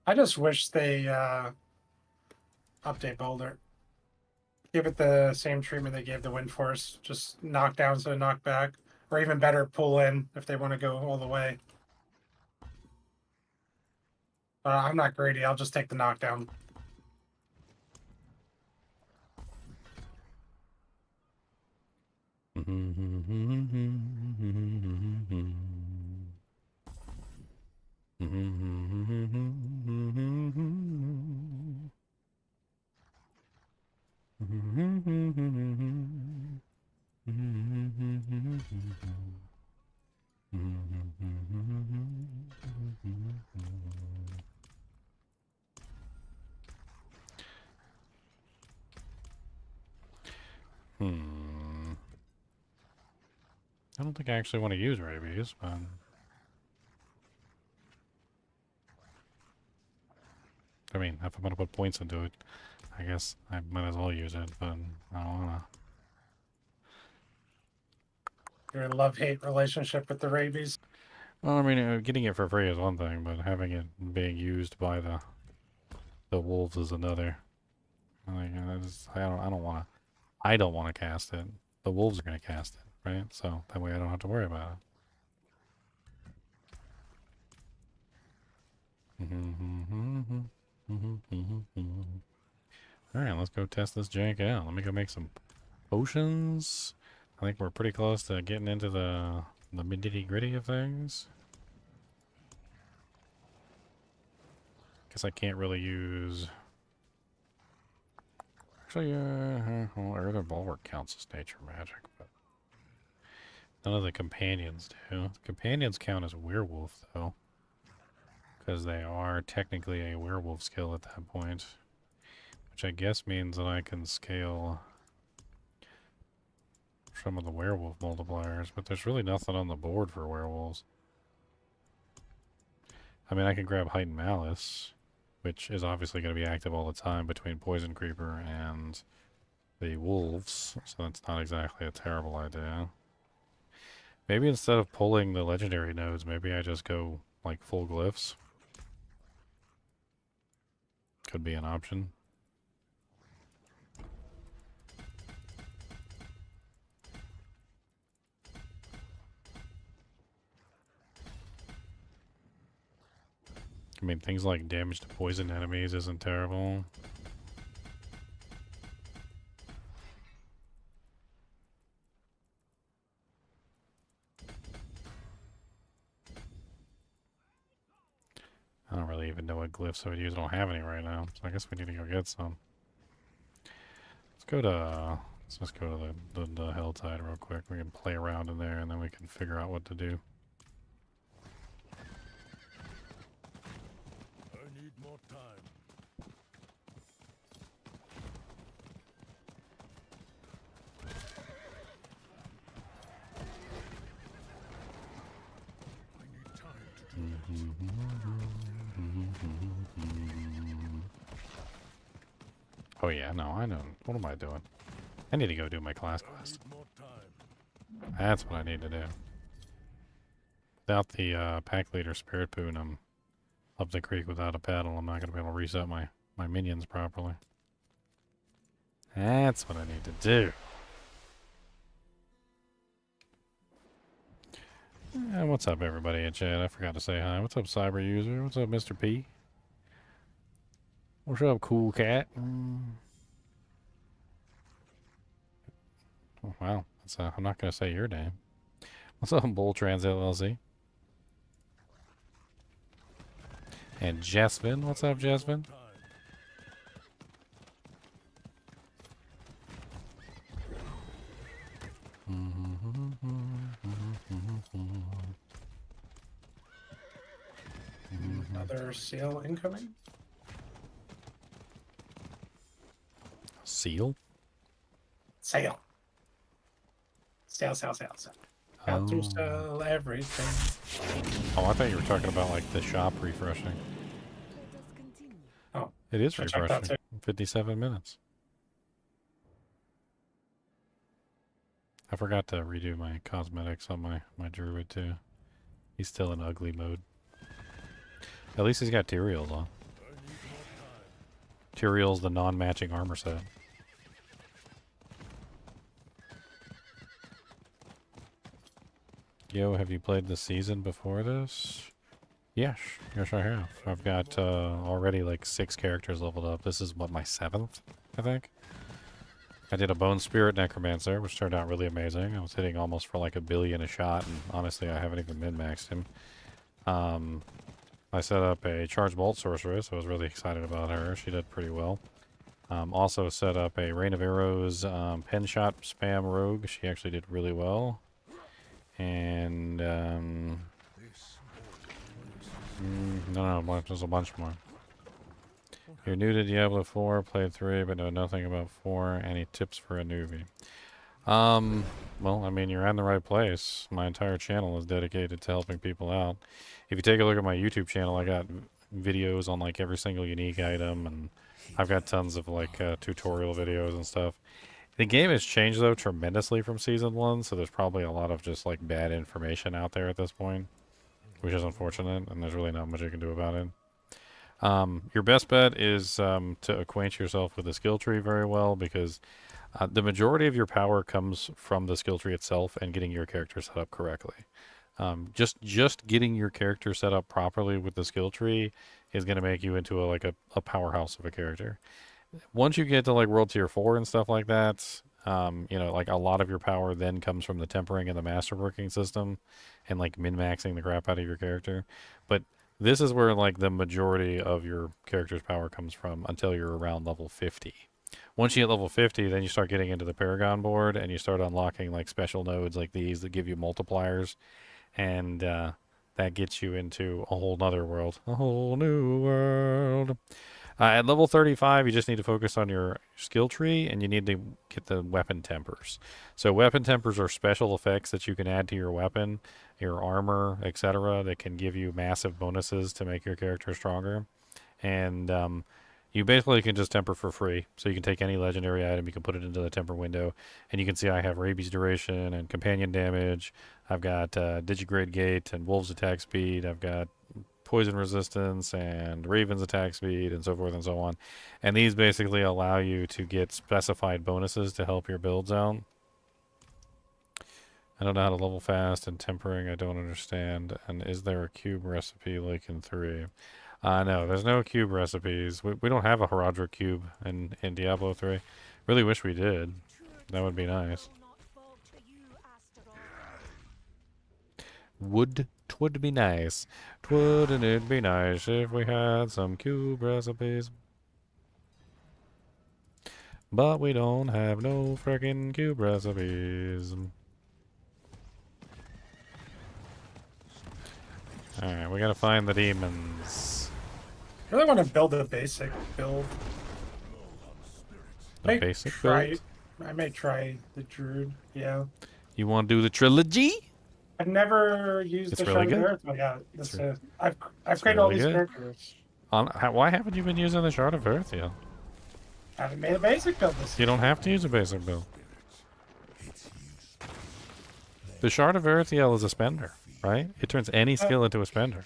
I just wish they update Boulder. Give it the same treatment they gave the Wind Force. Just knock down instead of knock back. Or even better, pull in if they want to go all the way. I'm not greedy. I'll just take the knockdown. I don't think I actually want to use rabies, but I mean, if I'm gonna put points into it, I guess I might as well use it, but I don't wanna. Your love-hate relationship with the rabies. Well, I mean, getting it for free is one thing, but having it being used by the wolves is another. Like, I don't want to. I don't want to cast it. The wolves are gonna cast it, right? So that way I don't have to worry about it. Alright, let's go test this jank out. Let me go make some potions. I think we're pretty close to getting into the nitty gritty of things. Guess I can't really use. Actually, well, Earthen Bulwark counts as nature magic, but none of the companions do. The companions count as werewolf, though, because they are technically a werewolf skill at that point, which I guess means that I can scale some of the werewolf multipliers, but there's really nothing on the board for werewolves. I mean, I can grab Heightened Malice, which is obviously going to be active all the time between Poison Creeper and the wolves, so that's not exactly a terrible idea. Maybe instead of pulling the legendary nodes, maybe I just go like full glyphs. Could be an option. I mean, things like damage to poison enemies isn't terrible. I don't really even know what glyphs I would use. I don't have any right now, so I guess we need to go get some. Let's just go to the HellTide real quick. We can play around in there, and then we can figure out what to do. I need more time. I need time to do Oh yeah, no, I know. What am I doing? I need to go do my class I quest. need more time. That's what I need to do. Without the pack leader spirit boon, I'm up the creek without a paddle. I'm not going to be able to reset my minions properly. That's what I need to do. What's up, everybody in chat? I forgot to say hi. What's up, Cyber User? What's up, Mr. P? What's up, Cool Cat? Oh, wow. That's, I'm not going to say your name. What's up, Bull Trans LLC? And Jasmine. What's up, Jasmine? Time. Another seal incoming. Seal? Sail. Sail. Got to sell everything. Oh, I thought you were talking about like the shop refreshing. Oh, It is should check that refreshing. 57 minutes. I forgot to redo my cosmetics on my Druid too. He's still in ugly mode. At least he's got Tyrael's on. I need more time. Tyrael's the non-matching armor set. Yo, have you played the season before this? Yes, yes I have. I've got already like 6 characters leveled up. This is what, my 7th, I think? I did a Bone Spirit Necromancer, which turned out really amazing. I was hitting almost for like 1 billion a shot, and honestly I haven't even min-maxed him. I set up a Charged Bolt Sorceress. I was really excited about her. She did pretty well. Also set up a Rain of Arrows Pen Shot Spam Rogue. She actually did really well. And This no, there's a bunch more. You're new to Diablo 4, played 3, but know nothing about 4. Any tips for a newbie? Well, I mean, you're in the right place. My entire channel is dedicated to helping people out. If you take a look at my YouTube channel, I got videos on like every single unique item, and I've got tons of like tutorial videos and stuff. The game has changed though tremendously from season 1, so there's probably a lot of just like bad information out there at this point, which is unfortunate, and there's really not much you can do about it. Your best bet is to acquaint yourself with the skill tree very well, because the majority of your power comes from the skill tree itself and getting your character set up correctly. Just getting your character set up properly with the skill tree is going to make you into a powerhouse of a character. Once you get to like World Tier 4 and stuff like that, you know, like a lot of your power then comes from the tempering and the masterworking system and like min-maxing the crap out of your character. But this is where like the majority of your character's power comes from until you're around level 50. Once you hit level 50, then you start getting into the Paragon board and you start unlocking like special nodes like these that give you multipliers, and that gets you into a whole nother world, a whole new world. At level 35, you just need to focus on your skill tree, and you need to get the weapon tempers. So weapon tempers are special effects that you can add to your weapon, your armor, etc., that can give you massive bonuses to make your character stronger. And you basically can just temper for free. So you can take any legendary item, you can put it into the temper window, and you can see I have rabies duration and companion damage. I've got digigrade gate and wolves attack speed. I've got poison resistance and Raven's attack speed and so forth and so on. And these basically allow you to get specified bonuses to help your builds out. I don't know how to level fast and tempering. I don't understand. And is there a cube recipe like in 3? No, there's no cube recipes. We don't have a Herodric cube in Diablo 3. Really wish we did. That would be nice. Twould be nice. Wouldn't it be nice if we had some cube recipes? But we don't have no frickin' cube recipes. Alright, we gotta find the demons. I really want to build a basic build. The basic build? I may try the Druid, yeah. You want to do the trilogy? I've never used It's the really Shard good. of Earth, but yeah, I've created really all these good. characters. Why haven't you been using the Shard of Earth yet? I haven't made a basic build this You don't have to use a basic build. The Shard of Earthiel is a spender, right? It turns any skill into a spender.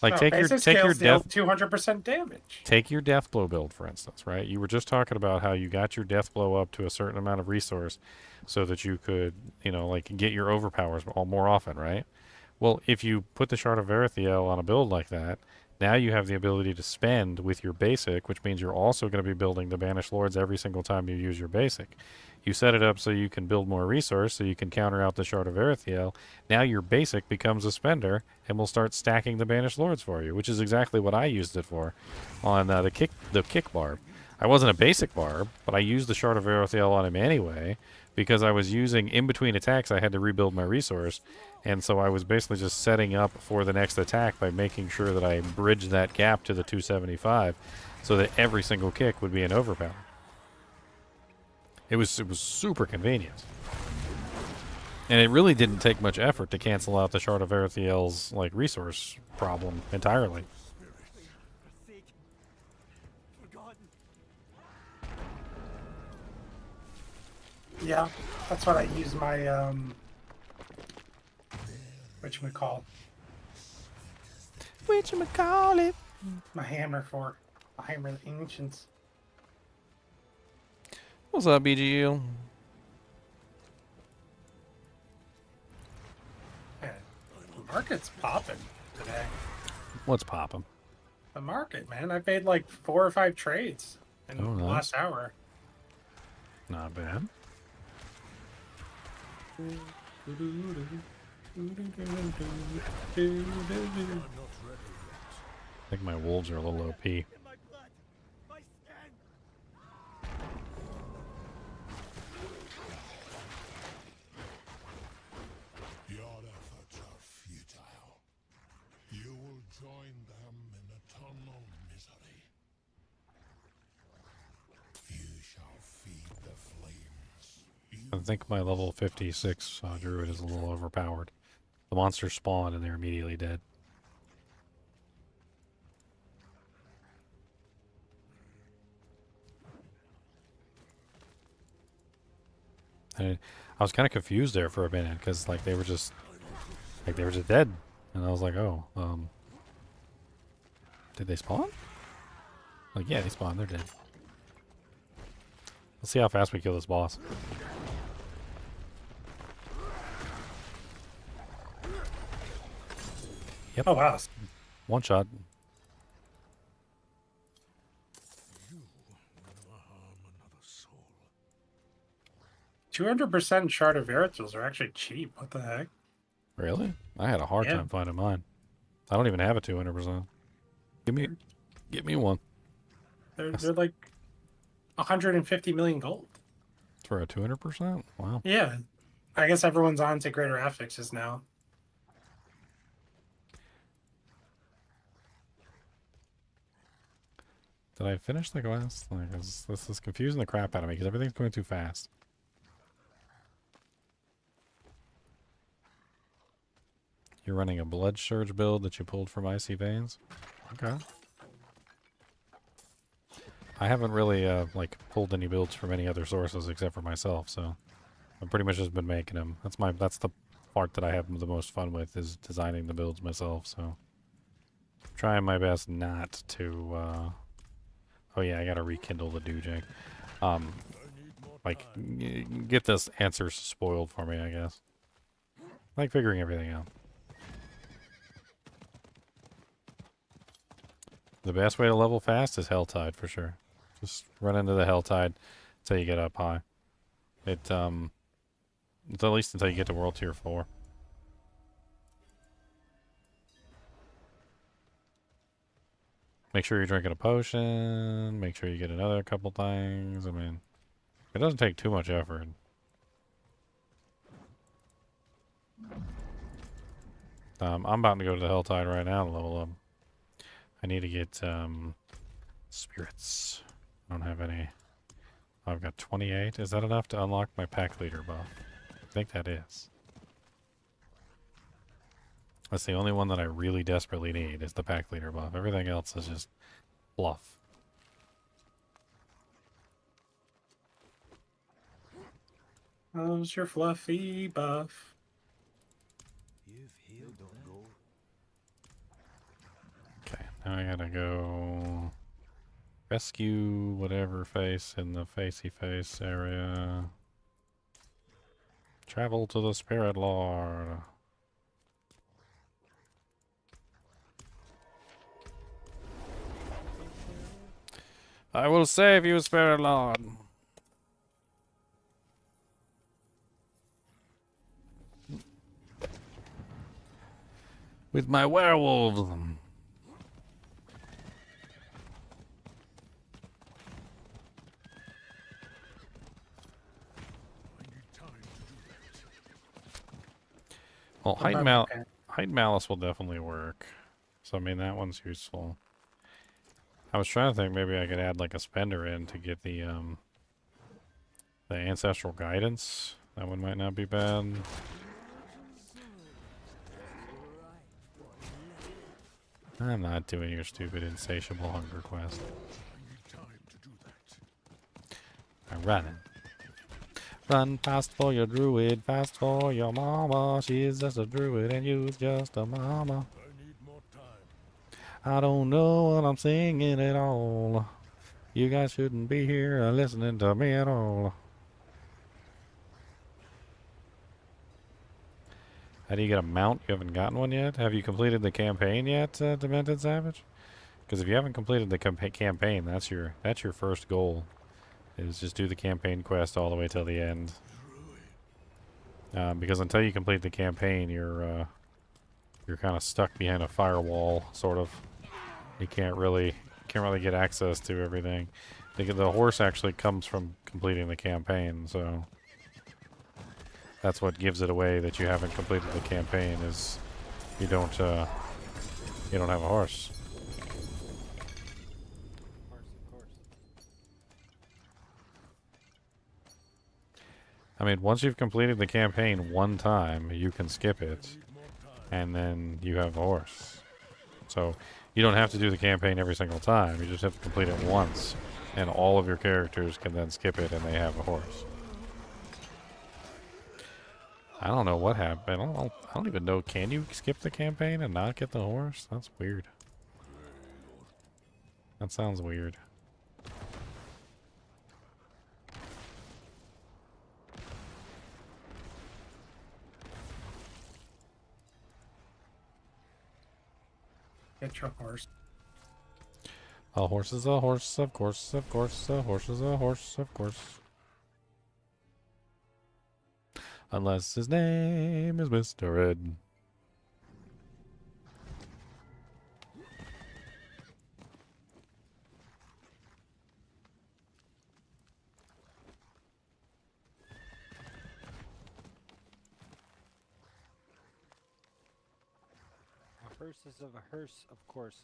Like take your death 200% damage. Take your death blow build, for instance, right? You were just talking about how you got your death blow up to a certain amount of resource so that you could, like get your overpowers more often, right? Well, if you put the Shard of Erethiel on a build like that, now you have the ability to spend with your basic, which means you're also going to be building the Banished Lords every single time you use your basic. You set it up so you can build more resource, so you can counter out the Shard of Erethiel. Now your basic becomes a spender, and will start stacking the Banished Lords for you, which is exactly what I used it for on the kick barb. I wasn't a basic barb, but I used the Shard of Erethiel on him anyway, because I was using, in between attacks, I had to rebuild my resource, and so I was basically just setting up for the next attack by making sure that I bridged that gap to the 275, so that every single kick would be an overpower. It was super convenient. And it really didn't take much effort to cancel out the Shard of Erethiel's resource problem entirely. Yeah, that's what I use my whatchamacallit, my hammer for. My hammer of the ancients. What's up, BGU? Man, the market's popping today. What's poppin'? The market, man. I made like 4 or 5 trades in Oh, the nice. last hour. Not bad. I think my wolves are a little OP. Your efforts are futile. You will join them in eternal misery. You shall feed the flames. I think my level 56 druid is a little overpowered. The monsters spawn and they're immediately dead. And I was kind of confused there for a minute because they were just dead, and I was like, oh, did they spawn? Like, yeah, they spawned. They're dead. Let's see how fast we kill this boss. Yep. Oh wow. One shot. You will never harm another soul. 200% Shard of Erethiels are actually cheap. What the heck? Really? I had a hard Yeah. time finding mine. I don't even have a 200%. Give me one. They're like 150 million gold. For a 200%? Wow. Yeah. I guess everyone's on to greater affixes now. Did I finish the quest? Like, this is confusing the crap out of me because everything's going too fast. You're running a blood surge build that you pulled from Icy Veins? Okay. I haven't really, like, pulled any builds from any other sources except for myself, so I've pretty much just been making them. That's the part that I have the most fun with, is designing the builds myself, so trying my best not to, oh yeah, I gotta rekindle the Dujek. Like, get this answers spoiled for me, I guess. Like figuring everything out. The best way to level fast is HellTide, for sure. Just run into the HellTide until you get up high. It's at least until you get to World Tier 4. Make sure you're drinking a potion. Make sure you get another couple things. I mean, it doesn't take too much effort. I'm about to go to the HellTide right now to level up. I need to get spirits. I don't have any. I've got 28. Is that enough to unlock my pack leader buff? I think that is. That's the only one that I really desperately need, is the pack leader buff. Everything else is just fluff. How's your fluffy buff? You've healed them. Okay, now I gotta go rescue whatever face in the facey face area. Travel to the Spirit Lord. I will save you, Spirit Lord. With my werewolves. Well, Hide Malice will definitely work. So, I mean, that one's useful. I was trying to think maybe I could add, like, a spender in to get the Ancestral Guidance. That one might not be bad. I'm not doing your stupid insatiable hunger quest. I'm running. Run fast for your druid, fast for your mama. She's just a druid and you's just a mama. I don't know what I'm singing at all. You guys shouldn't be here listening to me at all. How do you get a mount? You haven't gotten one yet? Have you completed the campaign yet, Demented Savage? Because if you haven't completed the campaign, that's your first goal. Is just do the campaign quest all the way till the end. Because until you complete the campaign, you're kind of stuck behind a firewall, sort of. You can't really get access to everything. The horse actually comes from completing the campaign, so that's what gives it away that you haven't completed the campaign, is you don't have a horse. Of course. I mean, once you've completed the campaign one time, you can skip it, and then you have a horse. So you don't have to do the campaign every single time. You just have to complete it once, and all of your characters can then skip it, and they have a horse. I don't know what happened. I don't even know. Can you skip the campaign and not get the horse? That's weird. That sounds weird. Get your horse. A horse is a horse, of course, of course. A horse is a horse, of course. Unless his name is Mr. Ed. A hearse is of a hearse, of course.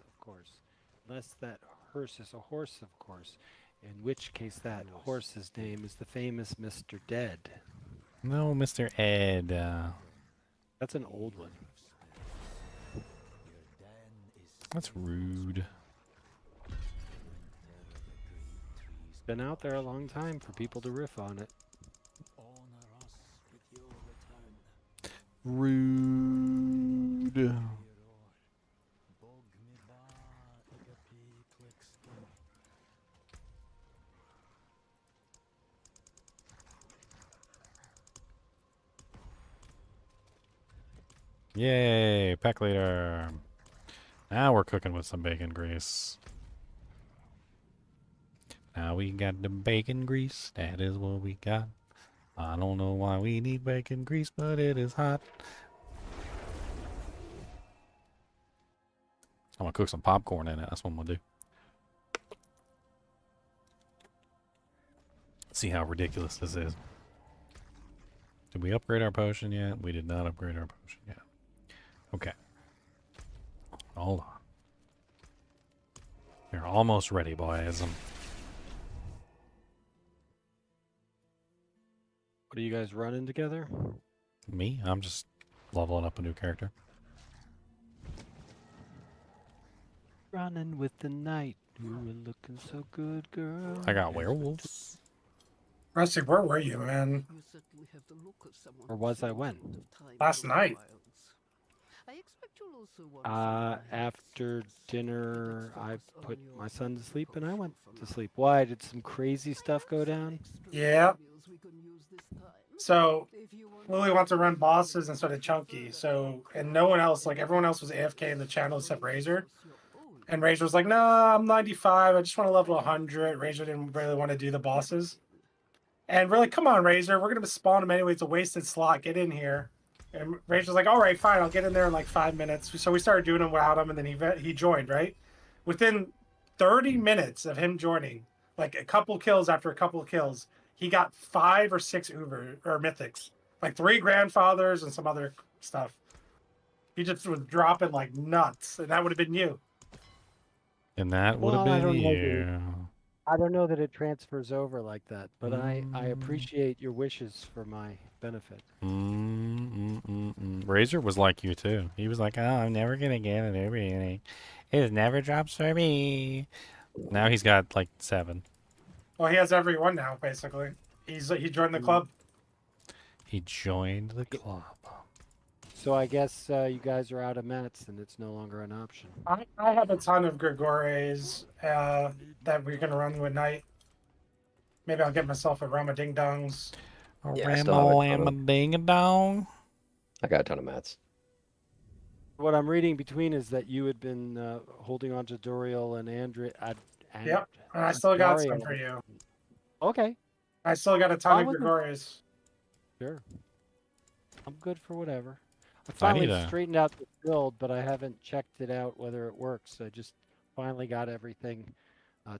Unless that hearse is a horse, of course. In which case, that horse's name is the famous Mr. Dead. No, Mr. Ed. That's an old one. That's rude. It's been out there a long time for people to riff on it. Rude. Yay, pack leader. Now we're cooking with some bacon grease. Now we got the bacon grease. That is what we got. I don't know why we need bacon grease, but it is hot. I'm gonna cook some popcorn in it. That's what I'm gonna do. Let's see how ridiculous this is. Did we upgrade our potion yet? We did not upgrade our potion yet. Okay. Hold on. You're almost ready, boys. What are you guys running together? Me? I'm just leveling up a new character. Running with the night. You were looking so good, girl. I got werewolves. Rusty, where were you, man? You certainly have the look of someone Or was I when? fond of time Last in the night. wilds. I expect you'll also want some After nice dinner, but I it's focused put on my your son to sleep and I went potion to for sleep. Why? Did some crazy now. stuff go down? Yeah. We can use this time. So If you want Lily wants to run bosses instead of Chunky. So, and no one else, like everyone else was AFK in the channel except Razor. And Razor was like, nah, I'm 95. I just want to level 100. Razor didn't really want to do the bosses. And we're like, come on, Razor. We're going to spawn him anyway. It's a wasted slot. Get in here. And Razor's like, all right, fine. I'll get in there in like 5 minutes. So we started doing him without him. And then he joined, right? Within 30 minutes of him joining, like a couple kills after a couple of kills, he got 5 or 6 Uber or mythics. Like 3 grandfathers and some other stuff. He just was dropping like nuts. And that would have been you. And that would have Well, I been don't know, you. I don't know that it transfers over like that, but I appreciate your wishes for my benefit. Razor was like you too. He was like, "Oh, I'm never gonna get an Uber Uni. It never drops for me." Now he's got like 7. Well, he has every one now, basically. He joined the club. He joined the club. So I guess you guys are out of mats and it's no longer an option. I have a ton of Gregores that we're gonna run with night. Maybe I'll get myself a Rama Ding Dongs. Yeah, I still have a ton Ram-a-lam-a of- ding-a-dong. I got a ton of mats. What I'm reading between is that you had been holding on to Doriel and Andrea. Yep, and I still got some Dario. for you. Okay, I still got a ton I of wasn't- Gregores. sure. I'm good for whatever. I I finally need a- straightened out the build, but I haven't checked it out whether it works. I just finally got everything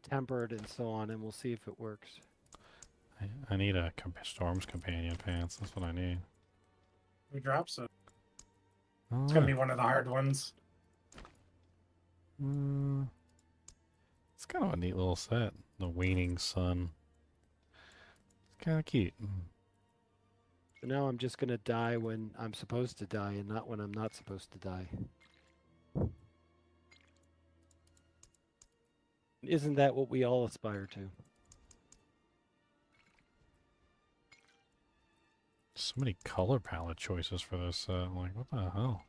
tempered and so on, and we'll see if it works. I need a Storm's Companion pants. That's what I need. Who drops it? Oh, It's gonna be one of the hard ones. It's kind of a neat little set. The waning sun. It's kind of cute. So now I'm just gonna die when I'm supposed to die and not when I'm not supposed to die. Isn't that what we all aspire to? So many color palette choices for this set. Like, what the hell?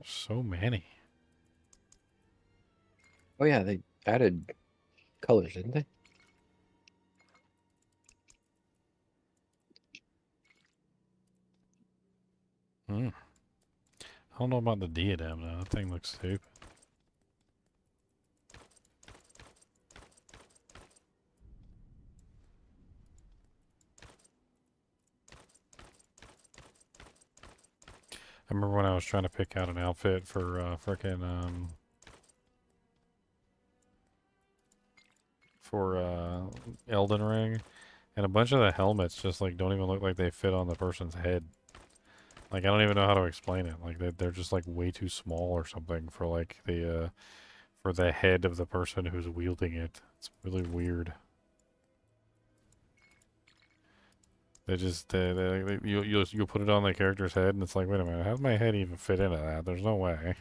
So many. Oh yeah, they added colors, didn't they? I don't know about the diadem though. That thing looks stupid. I remember when I was trying to pick out an outfit for Elden Ring, and a bunch of the helmets just like don't even look like they fit on the person's head. Like, I don't even know how to explain it. Like, they're just like way too small or something for like the for the head of the person who's wielding it. It's really weird. They just you'll put it on the character's head, and it's like, wait a minute, how does my head even fit into that? There's no way.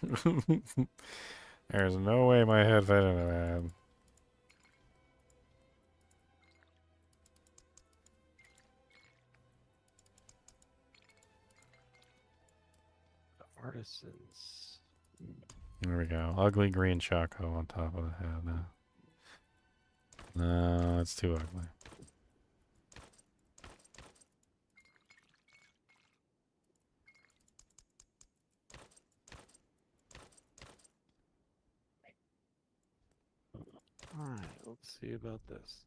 There's no way my head fit into that. Artisans. There we go. Ugly green Choco on top of the head. No, it's too ugly. Alright, let's see about this.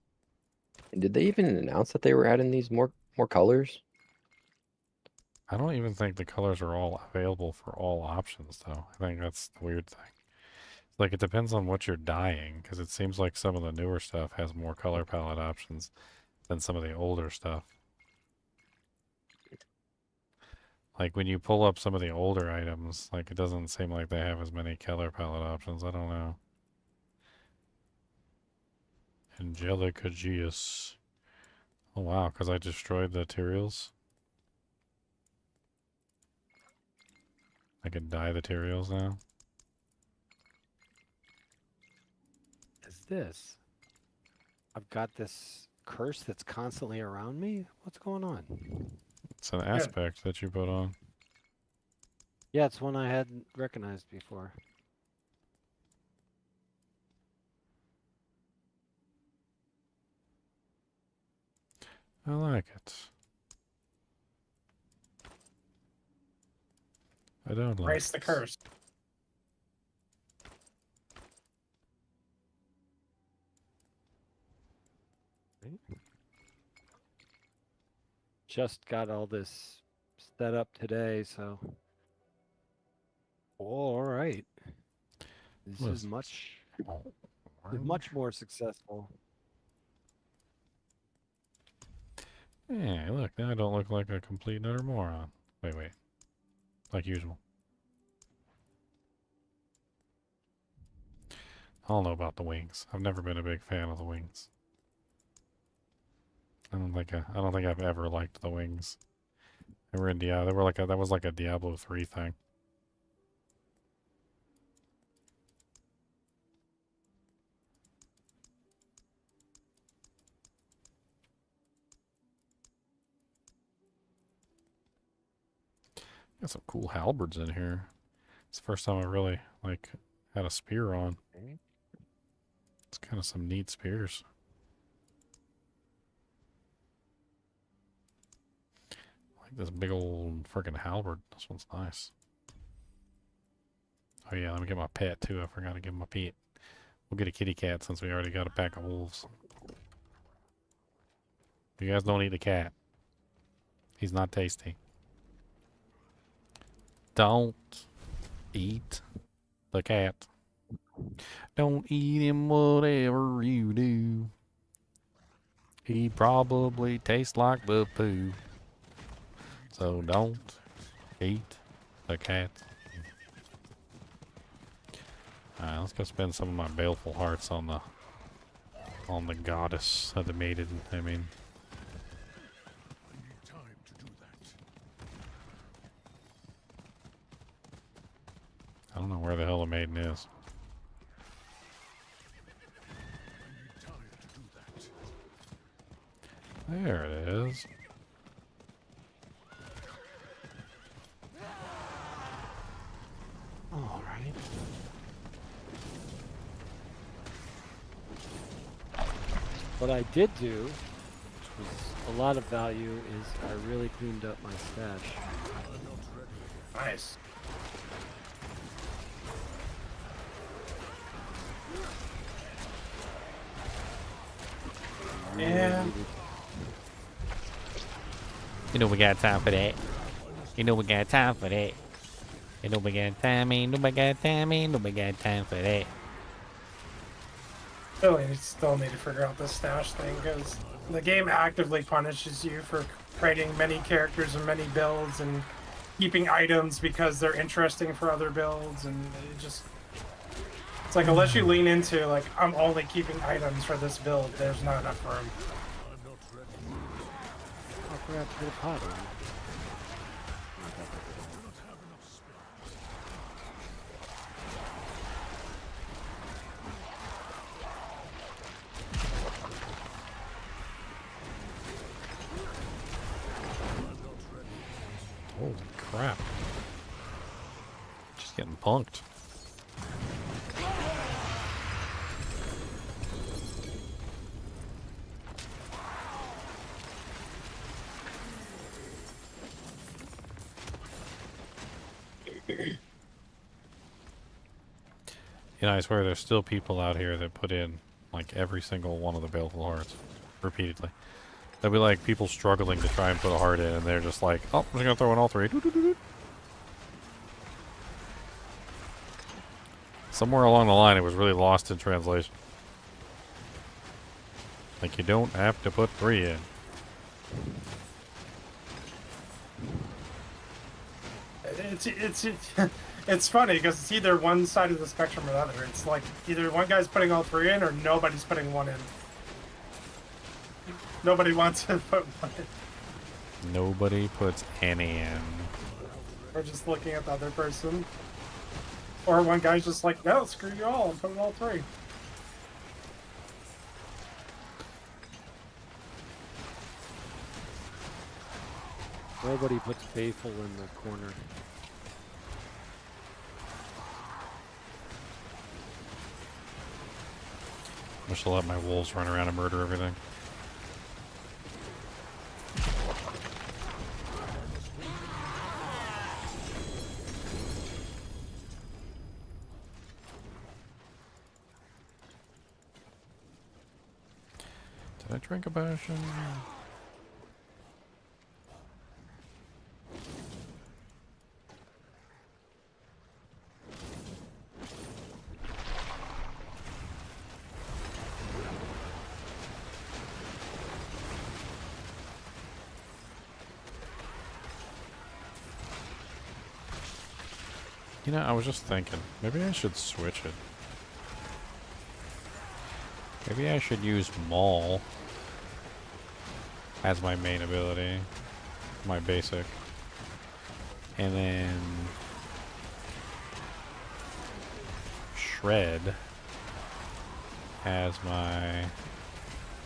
Did they even announce that they were adding these more colors? I don't even think the colors are all available for all options, though. I think that's the weird thing. Like, it depends on what you're dyeing, because it seems like some of the newer stuff has more color palette options than some of the older stuff. Like, when you pull up some of the older items, like, it doesn't seem like they have as many color palette options. I don't know. Angelic Aegeus. Oh, wow, because I destroyed the Tyraels. I can dye the Tyraels now. Is this? I've got this curse that's constantly around me? What's going on? It's an aspect that you put on. Yeah, it's one I hadn't recognized before. I like it. I don't like Erase the it. curse. Just got all this set up today, so. All right. This What is is much Orange? more successful. Hey, look, now I don't look like a complete and utter moron. Wait. Like usual. I don't know about the wings. I've never been a big fan of the wings. I don't think I've ever liked the wings. They were in Diablo. They were like that was like a Diablo 3 thing. Got some cool halberds in here. It's the first time I really like had a spear on. It's kind of some neat spears. Like this big old freaking halberd. This one's nice. Oh yeah, let me get my pet too. I forgot to give him a pet. We'll get a kitty cat since we already got a pack of wolves. You guys don't eat the cat. He's not tasty. Don't eat the cat. Don't eat him whatever you do. He probably tastes like the poo. So don't eat the cat. Alright, let's go spend some of my baleful hearts on the goddess of the maiden, I mean. I need time to do that. I don't know where the hell the maiden is. I need time to do that. There it is. All right. What I did do, which was a lot of value, is I really cleaned up my stash. Nice. Yeah. You know we got time for that. You know we got time for that. You know we got time, ain't nobody got time, ain't nobody got time for that. Really, still need to figure out this stash thing because the game actively punishes you for creating many characters and many builds and keeping items because they're interesting for other builds, and it just It's like unless you lean into like I'm only keeping items for this build, there's not enough room. Oh, crap, get a pot on. Holy crap. Just getting punked. You know, I swear there's still people out here that put in like every single one of the baleful hearts repeatedly. There'll be like people struggling to try and put a heart in, and they're just like, oh, I'm just gonna throw in all three. Somewhere along the line, it was really lost in translation. Like, you don't have to put 3 in. It's funny because it's either one side of the spectrum or the other. It's like either one guy's putting all 3 in or nobody's putting 1 in. Nobody wants to put 1 in. Nobody puts any in. Or just looking at the other person. Or one guy's just like, no, screw you all, I'm putting all 3. Nobody puts Faithful in the corner. I should let my wolves run around and murder everything. Did I drink a potion? You know, I was just thinking, maybe I should switch it. Maybe I should use Maul as my main ability, my basic. And then Shred as my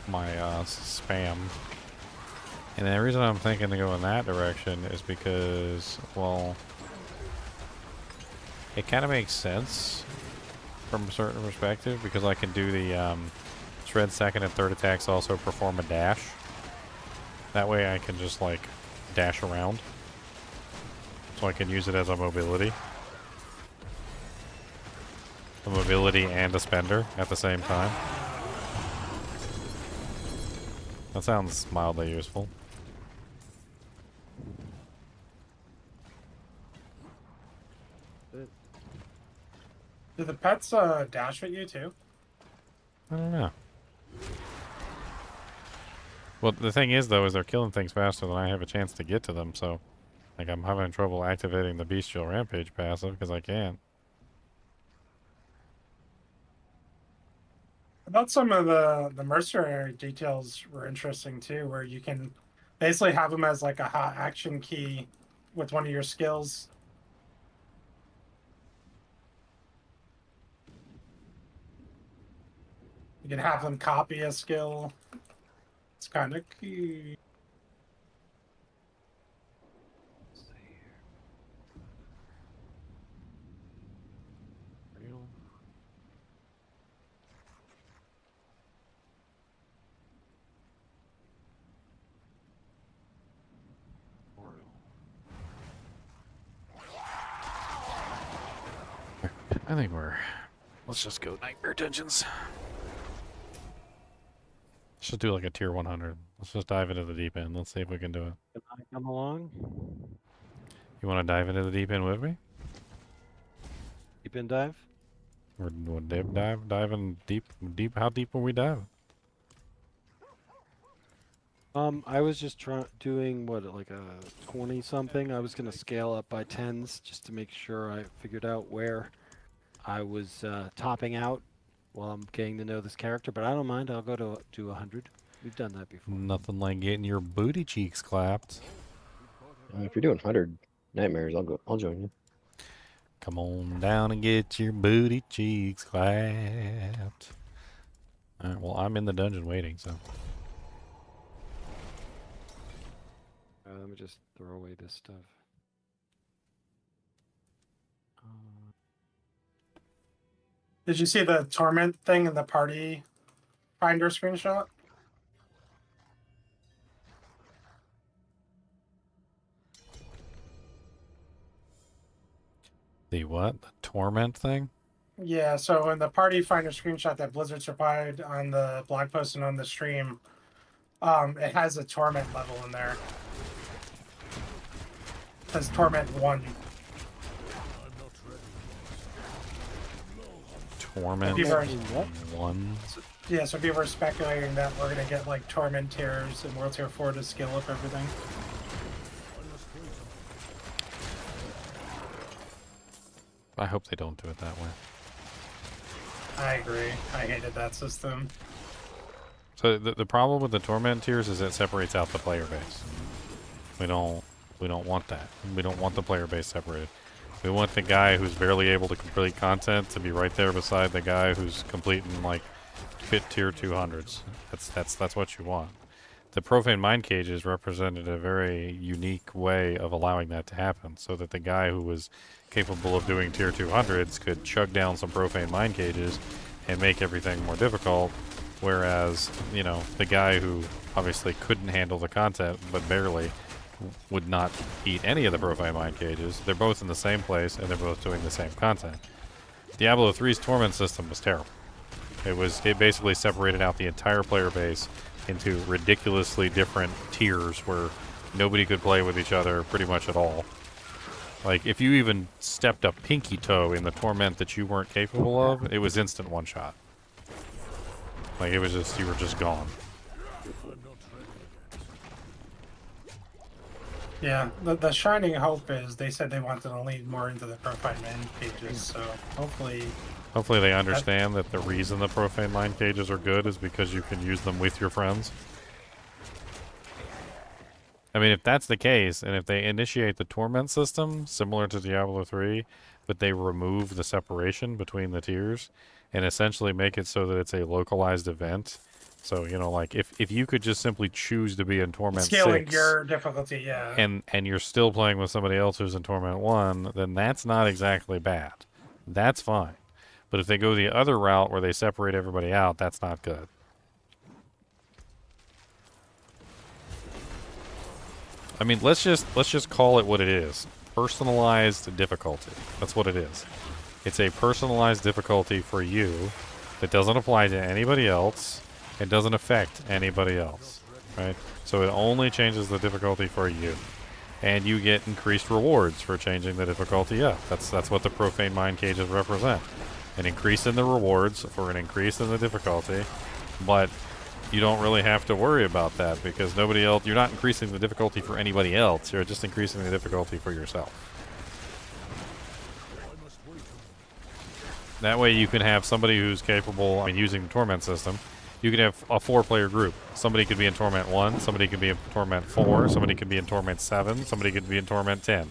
spam. And the reason I'm thinking to go in that direction is because, well, it kind of makes sense from a certain perspective because I can do the Shred second and third attacks also perform a dash. That way I can just like dash around. So I can use it as a mobility. A mobility and a spender at the same time. That sounds mildly useful. Do the pets dash at you too? I don't know. Well, the thing is, though, is they're killing things faster than I have a chance to get to them, so like I'm having trouble activating the Bestial Rampage passive because I can't. I thought some of the mercenary details were interesting too, where you can basically have them as like a hot action key with one of your skills. You can have them copy a skill. It's kind of key. I think let's just go Nightmare Dungeons. Let's just do like a tier 100. Let's just dive into the deep end. Let's see if we can do it. Can I come along? You want to dive into the deep end with me? Deep in dive? Or diving deep? How deep will we dive? I was just doing what, like a 20 something. I was gonna scale up by 10s just to make sure I figured out where I was topping out while I'm getting to know this character, but I don't mind. I'll go to 100. We've done that before. Nothing like getting your booty cheeks clapped. If you're doing 100 nightmares, I'll join you. Come on down and get your booty cheeks clapped. Alright, well, I'm in the dungeon waiting, so. Let me just throw away this stuff. Did you see the torment thing in the party finder screenshot? The what? The torment thing? Yeah, so in the party finder screenshot that Blizzard supplied on the blog post and on the stream, it has a torment level in there. It says torment 1. Torment People are- 1? Yeah, so people are speculating that we're gonna get like torment tiers in World Tier 4 to skill up everything. I hope they don't do it that way. I agree. I hated that system. So the problem with the torment tiers is it separates out the player base. We don't want that. We don't want the player base separated. We want the guy who's barely able to complete content to be right there beside the guy who's completing like fit tier 200s. That's what you want. The profane mind cages represented a very unique way of allowing that to happen, so that the guy who was capable of doing tier 200s could chug down some profane mind cages and make everything more difficult, whereas, you know, the guy who obviously couldn't handle the content, but barely, would not eat any of the profane mind cages. They're both in the same place, and they're both doing the same content. Diablo 3's torment system was terrible. It basically separated out the entire player base into ridiculously different tiers where nobody could play with each other pretty much at all. Like, if you even stepped a pinky toe in the torment that you weren't capable of, it was instant one-shot. Like, it was just, you were just gone. Yeah, the shining hope is they said they wanted to lean more into the profile man pages, so hopefully... Hopefully they understand that the reason the profane mind cages are good is because you can use them with your friends. I mean, if that's the case, and if they initiate the torment system, similar to Diablo 3, but they remove the separation between the tiers, and essentially make it so that it's a localized event. So, you know, like, if you could just simply choose to be in Torment Scaling 6... your difficulty, yeah. And you're still playing with somebody else who's in Torment 1, then that's not exactly bad. That's fine. But if they go the other route where they separate everybody out, that's not good. I mean, let's just call it what it is. Personalized difficulty. That's what it is. It's a personalized difficulty for you that doesn't apply to anybody else. It doesn't affect anybody else, right? So it only changes the difficulty for you. And you get increased rewards for changing the difficulty up. That's what the profane mind cages represent. An increase in the rewards for an increase in the difficulty, but you don't really have to worry about that because nobody else, you're not increasing the difficulty for anybody else, you're just increasing the difficulty for yourself. That way you can have somebody who's capable, I mean, using the torment system, you could have a 4-player group. Somebody could be in Torment 1, somebody could be in Torment 4, somebody could be in Torment 7, somebody could be in Torment 10.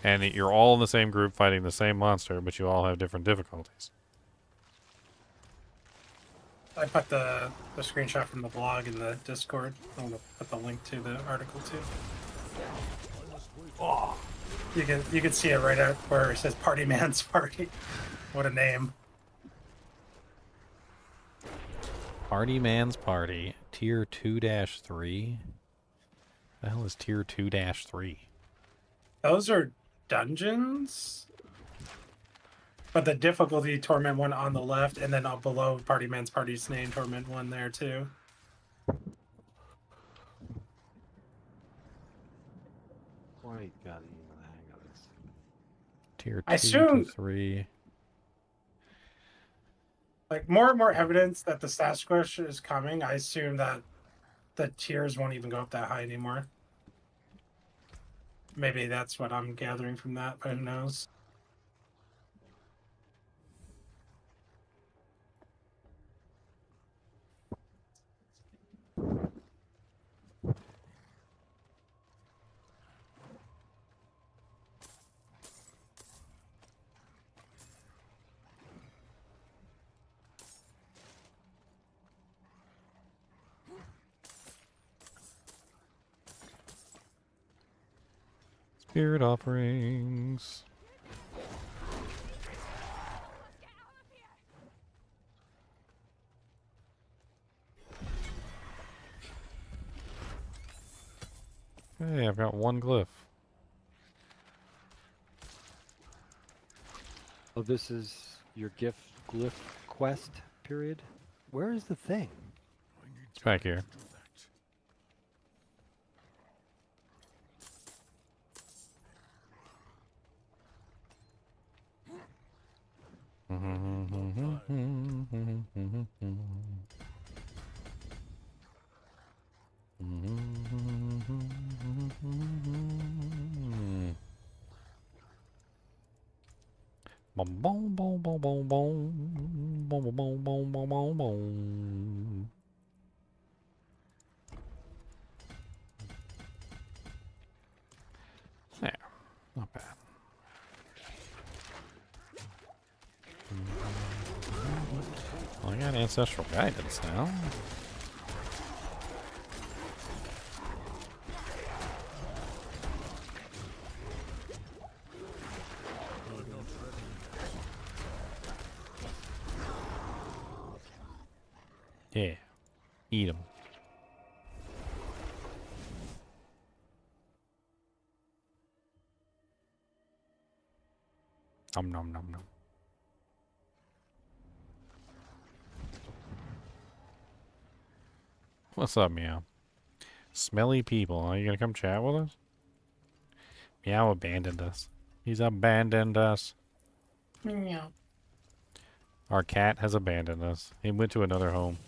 And you're all in the same group fighting the same monster, but you all have different difficulties. I put the screenshot from the blog in the Discord. I'm gonna put the link to the article too. Oh, you can see it right out where it says Party Man's Party. What a name. Party Man's Party, Tier 2-3. The hell is Tier 2-3? Those are dungeons? But the difficulty, Torment 1 on the left, and then up below Party Man's Party's name, Torment 1 there too. Quite gotten the hang of this. Tier 2 I assume- to 3. Like, more and more evidence that the stat squish is coming, I assume that the tiers won't even go up that high anymore. Maybe that's what I'm gathering from that, but who knows? Spirit offerings. Hey, I've got one glyph. Oh, this is your gift glyph quest period. Where is the thing? It's back here. Boom, boom, boom, boom, boom, boom, boom, boom, boom, boom, boom, boom. There, not bad. Well, I got ancestral guidance now. Yeah, eat them. Nom nom nom nom. What's up, Meow? Smelly people. Are you gonna come chat with us? Meow abandoned us. He's abandoned us. Meow. Our cat has abandoned us. He went to another home.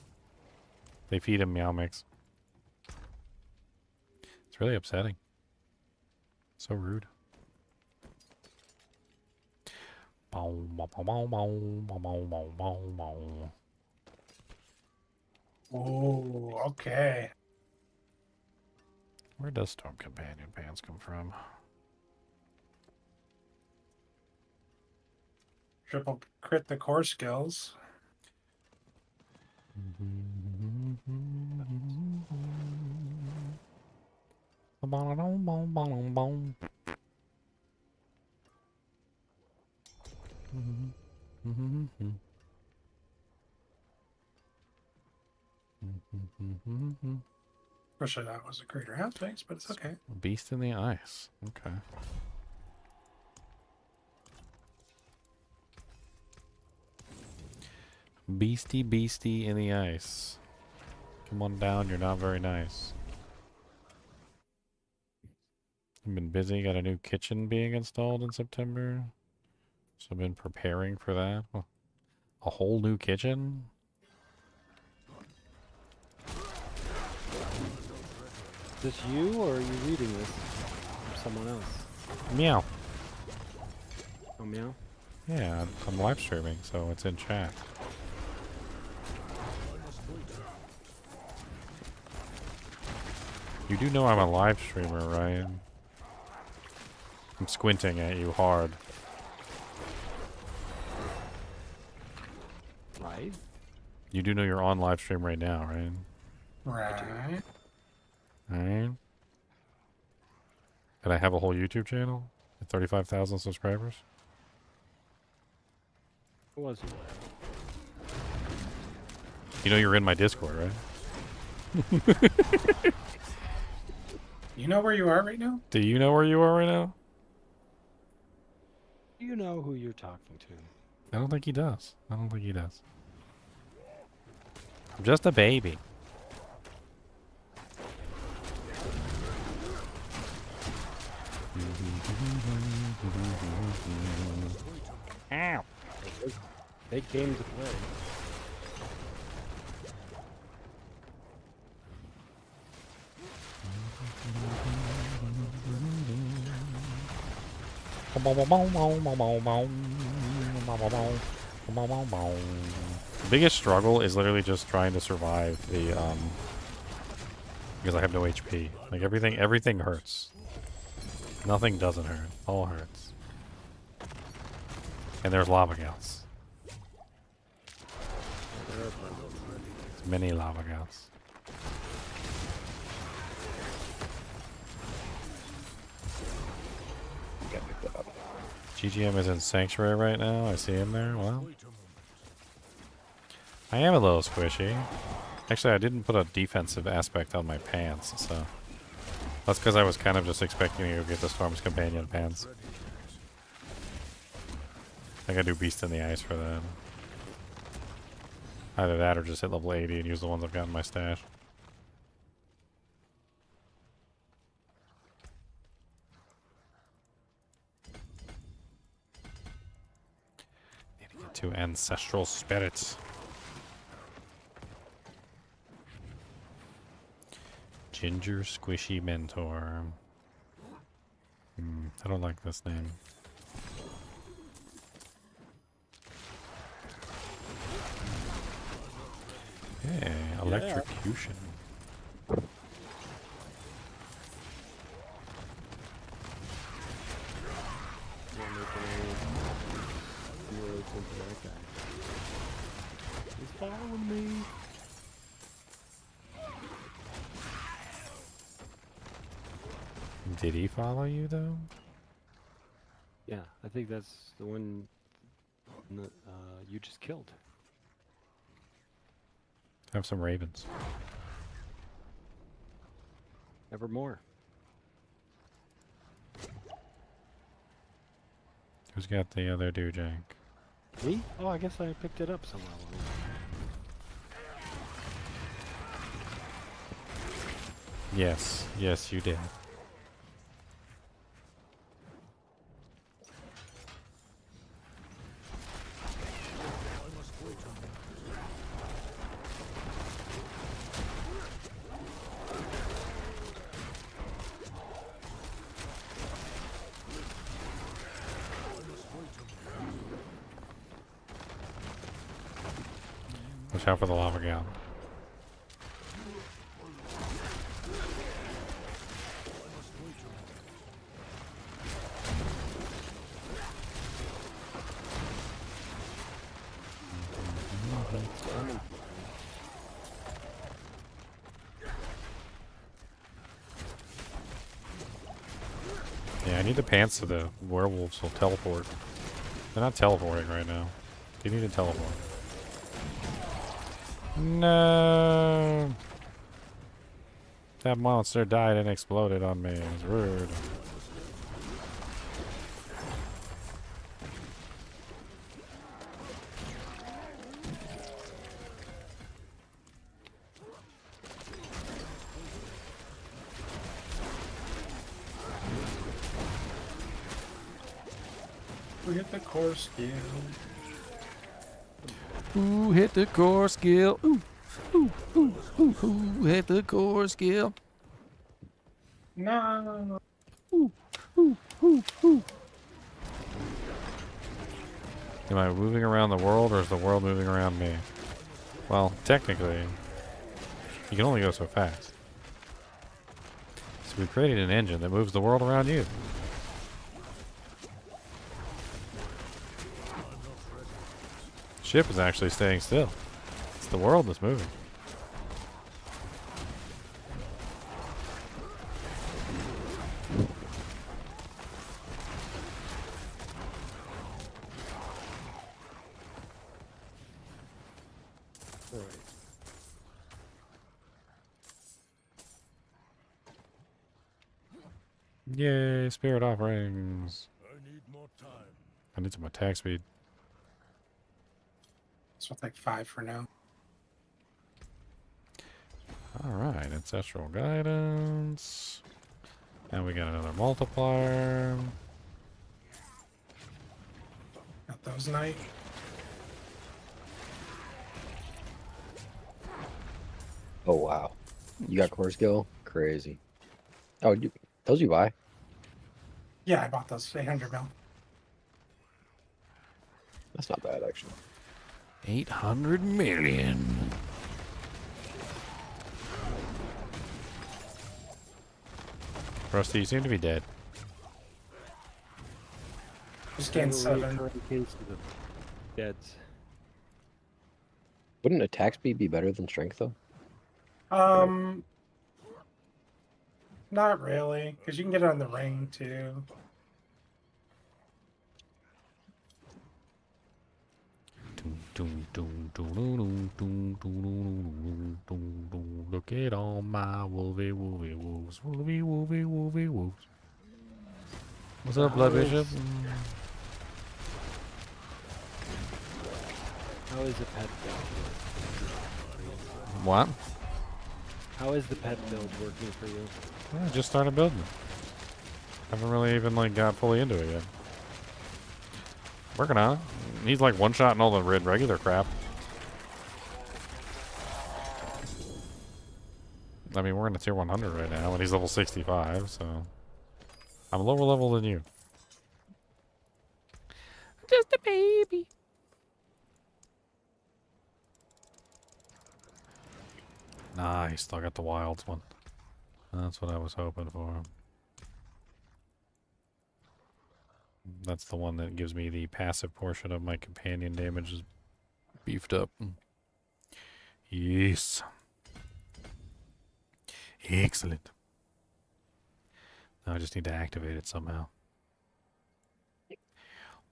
They feed him Meow Mix. It's really upsetting. So rude. Bow, bow, bow, bow, bow, bow, bow, bow, bow. Oh, okay. Where does Storm Companion Pants come from? Triple crit the core skills. Wish I thought it was a greater aspects, but it's okay. Beast in the ice. Okay. Beastie in the ice. Come on down, you're not very nice. I've been busy, got a new kitchen being installed in September. So I've been preparing for that. A whole new kitchen? Is this you, or are you reading this from someone else? Meow. Oh, meow? Yeah, I'm live streaming, so it's in chat. You do know I'm a live streamer, right? I'm squinting at you hard. Right? You do know you're on live stream right now, right? Right. Alright. And I have a whole YouTube channel with 35,000 subscribers. Who was it? You know you're in my Discord, right? You know where you are right now? Do you know where you are right now? Do you know who you're talking to? I don't think he does. I don't think he does. I'm just a baby. Ow. Big game to play. The biggest struggle is literally just trying to survive the because I have no HP. Like everything hurts. Nothing doesn't hurt. All hurts. And there's lava gals. There's many lava gals. GGM is in Sanctuary right now. I see him there. Well, I am a little squishy. Actually, I didn't put a defensive aspect on my pants, so that's because I was kind of just expecting to go get the Storm's Companion pants. I gotta do Beast in the Ice for that. Either that or just hit level 80 and use the ones I've got in my stash. Need to get to Ancestral Spirits. Ginger Squishy Mentor. I don't like this name. Hey, electrocution. He's following me. Did he follow you though? Yeah, I think that's the one that, you just killed. Have some ravens. Evermore. Who's got the other doojank? Me? Oh, I guess I picked it up somewhere. Yes, yes, you did. Watch out for the lava gal. Yeah, I need the pants so the werewolves will teleport. They're not teleporting right now. They need to teleport. No! That monster died and exploded on me. It's rude. We hit the core skill. Ooh, hit the core skill. Ooh, ooh, ooh, ooh, ooh, hit the core skill. No. Ooh, ooh, ooh, ooh. Am I moving around the world or is the world moving around me? Well, technically, you can only go so fast. So we created an engine that moves the world around you. Ship is actually staying still. It's the world that's moving. Alright. Yay, spirit offerings. I need more time. I need some attack speed. So it's like 5 for now. Alright, ancestral guidance. And we got another multiplier. Got those night. Oh wow, you got core skill? Crazy. Oh, those you buy? Yeah, I bought those 800 mil. That's not bad actually. 800 million. Rusty, you seem to be dead. Just gained 7. Current case of deads. Wouldn't attack speed be better than strength though? Not really, because you can get it on the ring too. Look at all my woolly wolves. Woolly wolves. What's up, Blood Bishop? How is the pet build? What? How is the pet build working for you? I just started building it. Haven't really even like got fully into it yet. Working on it. He's like one-shotting all the regular crap. I mean, we're in a tier 100 right now, and he's level 65, so I'm lower level than you. Just a baby. Nice, still got the wilds one. That's what I was hoping for. That's the one that gives me the passive portion of my companion damage is beefed up. Yes. Excellent. Now I just need to activate it somehow.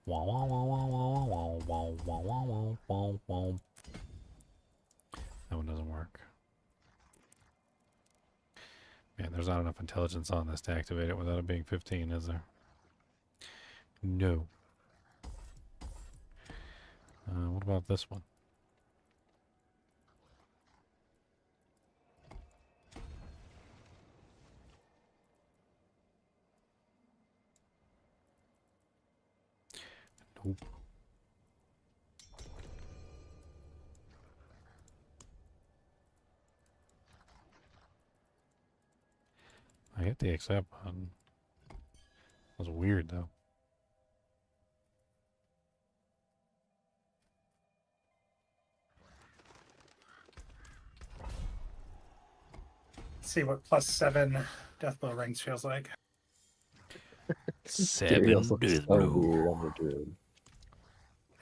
Wow, wow, wow, wow, wow, wow, wow, wow, wow, wow, wow. That one doesn't work. Man, there's not enough intelligence on this to activate it without it being 15, is there? No. What about this one? Nope. I hit the accept button. That was weird, though. Let's see what +7 Deathblow rings feels like. Materials look so weird on the Druid.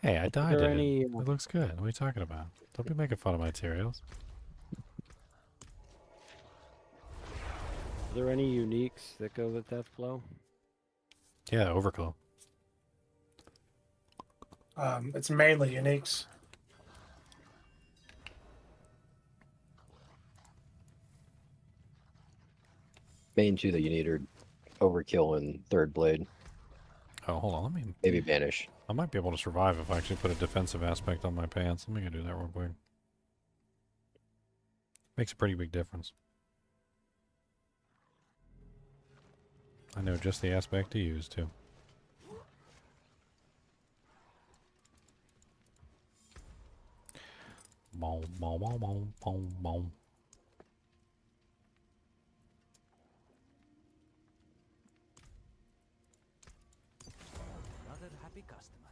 Hey, I died there in any, it. It looks good. What are you talking about? Don't be making fun of my materials. Are there any uniques that go with Deathblow? Yeah, overclock. It's mainly uniques. Main two that you need are Overkill and Third Blade. Oh, hold on. Let me. Maybe Banish. I might be able to survive if I actually put a defensive aspect on my pants. Let me go do that real quick. Makes a pretty big difference. I know just the aspect to use, too. Boom, boom, boom, boom, boom, boom. Another happy customer.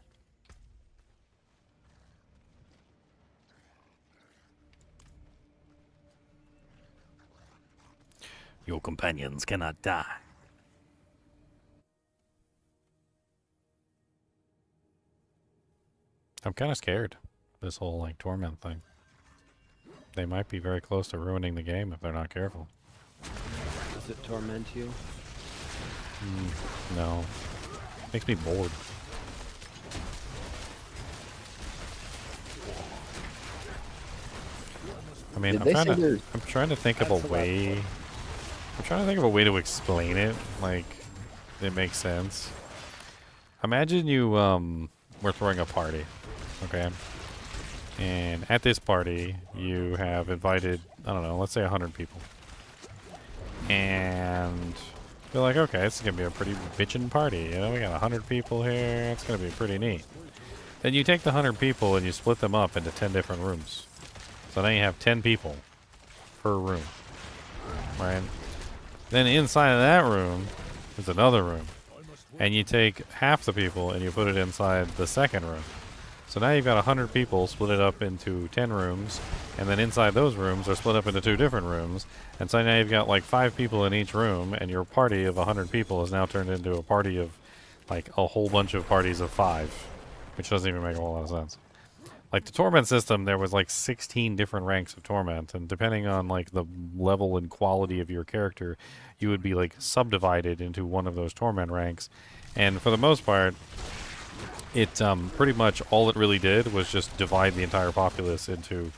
Your companions cannot die. I'm kind of scared. This whole, like, torment thing. They might be very close to ruining the game if they're not careful. Does it torment you? No. Makes me bored. I mean, Did they say there's- I'm trying to think of a That's the way. I'm trying to think of a way to explain it, like it makes sense. Imagine you were throwing a party, okay? And at this party, you have invited, I don't know, let's say 100 people. And you're like, okay, this is going to be a pretty bitchin' party. You know, we got 100 people here. It's going to be pretty neat. Then you take the 100 people and you split them up into 10 different rooms. So now you have 10 people per room, right? Then inside of that room is another room. And you take half the people and you put it inside the second room. So now you've got 100 people split it up into 10 rooms, and then inside those rooms are split up into 2 different rooms. And so now you've got like 5 people in each room, and your party of 100 people is now turned into a party of like a whole bunch of parties of 5, which doesn't even make a whole lot of sense. Like the torment system, there was like 16 different ranks of torment, and depending on like the level and quality of your character, you would be like subdivided into one of those torment ranks. And for the most part, it pretty much all it really did was just divide the entire populace into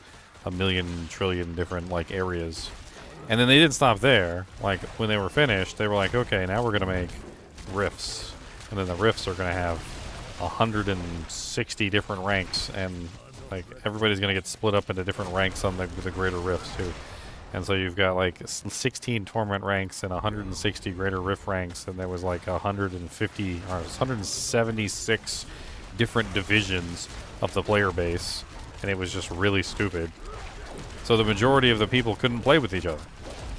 a million trillion different like areas. And then they didn't stop there. Like when they were finished, they were like, okay, now we're gonna make rifts, and then the rifts are gonna have 160 different ranks, and like everybody's gonna get split up into different ranks on the greater rifts too. And so you've got like 16 torment ranks and 160 greater rift ranks, and there was like 150 or 176 different divisions of the player base, and it was just really stupid. So the majority of the people couldn't play with each other.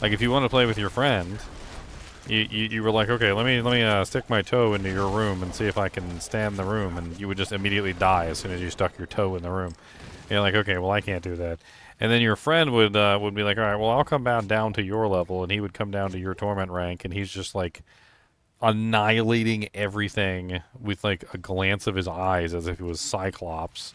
Like if you want to play with your friend, you were like, okay, let me stick my toe into your room and see if I can stand the room, and you would just immediately die as soon as you stuck your toe in the room. And you're like, okay, well I can't do that. And then your friend would be like, all right, well I'll come down to your level, and he would come down to your torment rank, and he's just like annihilating everything with like a glance of his eyes as if it was Cyclops.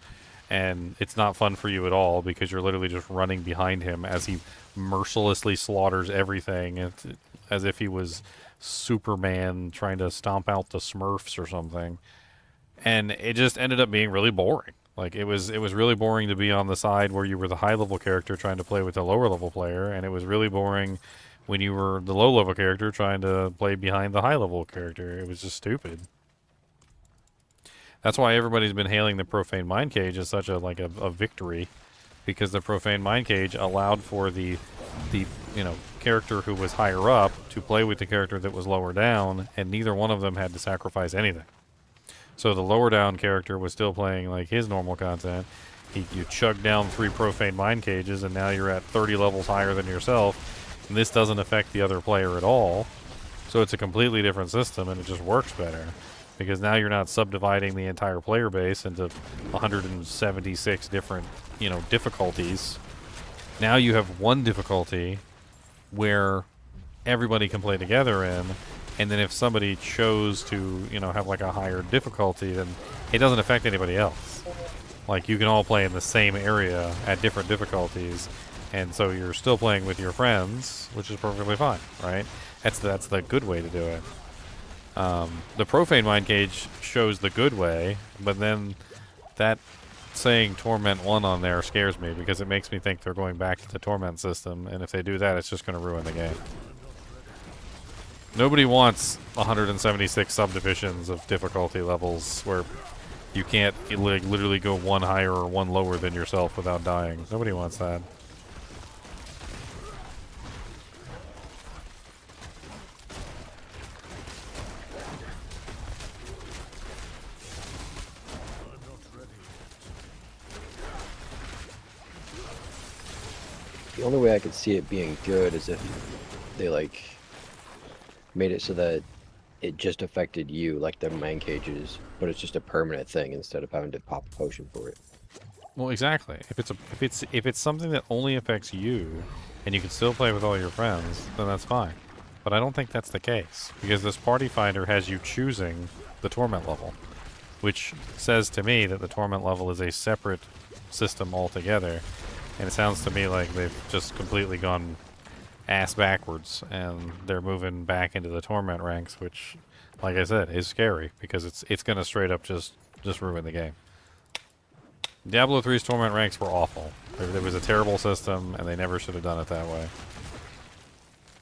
And it's not fun for you at all because you're literally just running behind him as he mercilessly slaughters everything. It's as if he was Superman trying to stomp out the Smurfs or something. And it just ended up being really boring. Like it was really boring to be on the side where you were the high level character trying to play with a lower level player, and it was really boring when you were the low level character trying to play behind the high level character. It was just stupid. That's why everybody's been hailing the Profane Mind Cage as such a victory, because the Profane Mind Cage allowed for the character who was higher up to play with the character that was lower down, and neither one of them had to sacrifice anything. So the lower down character was still playing like his normal content. You chug down 3 Profane Mind Cages, and now you're at 30 levels higher than yourself, and this doesn't affect the other player at all. So it's a completely different system, and it just works better. Because now you're not subdividing the entire player base into 176 different, difficulties. Now you have one difficulty where everybody can play together in, and then if somebody chose to, have like a higher difficulty, then it doesn't affect anybody else. Like you can all play in the same area at different difficulties, and so you're still playing with your friends, which is perfectly fine, right? That's the good way to do it. The Profane Mind Cage shows the good way, but then that saying Torment 1 on there scares me because it makes me think they're going back to the Torment system, and if they do that, it's just going to ruin the game. Nobody wants 176 subdivisions of difficulty levels where you can't literally go one higher or one lower than yourself without dying. Nobody wants that. The only way I could see it being good is if they made it so that it just affected you, like the mind cages, but it's just a permanent thing instead of having to pop a potion for it. Well, exactly. If it's something that only affects you, and you can still play with all your friends, then that's fine. But I don't think that's the case because this party finder has you choosing the torment level, which says to me that the torment level is a separate system altogether. And it sounds to me like they've just completely gone ass backwards, and they're moving back into the torment ranks, which, like I said, is scary because it's going to straight up just ruin the game. Diablo 3's torment ranks were awful. There was a terrible system, and they never should have done it that way.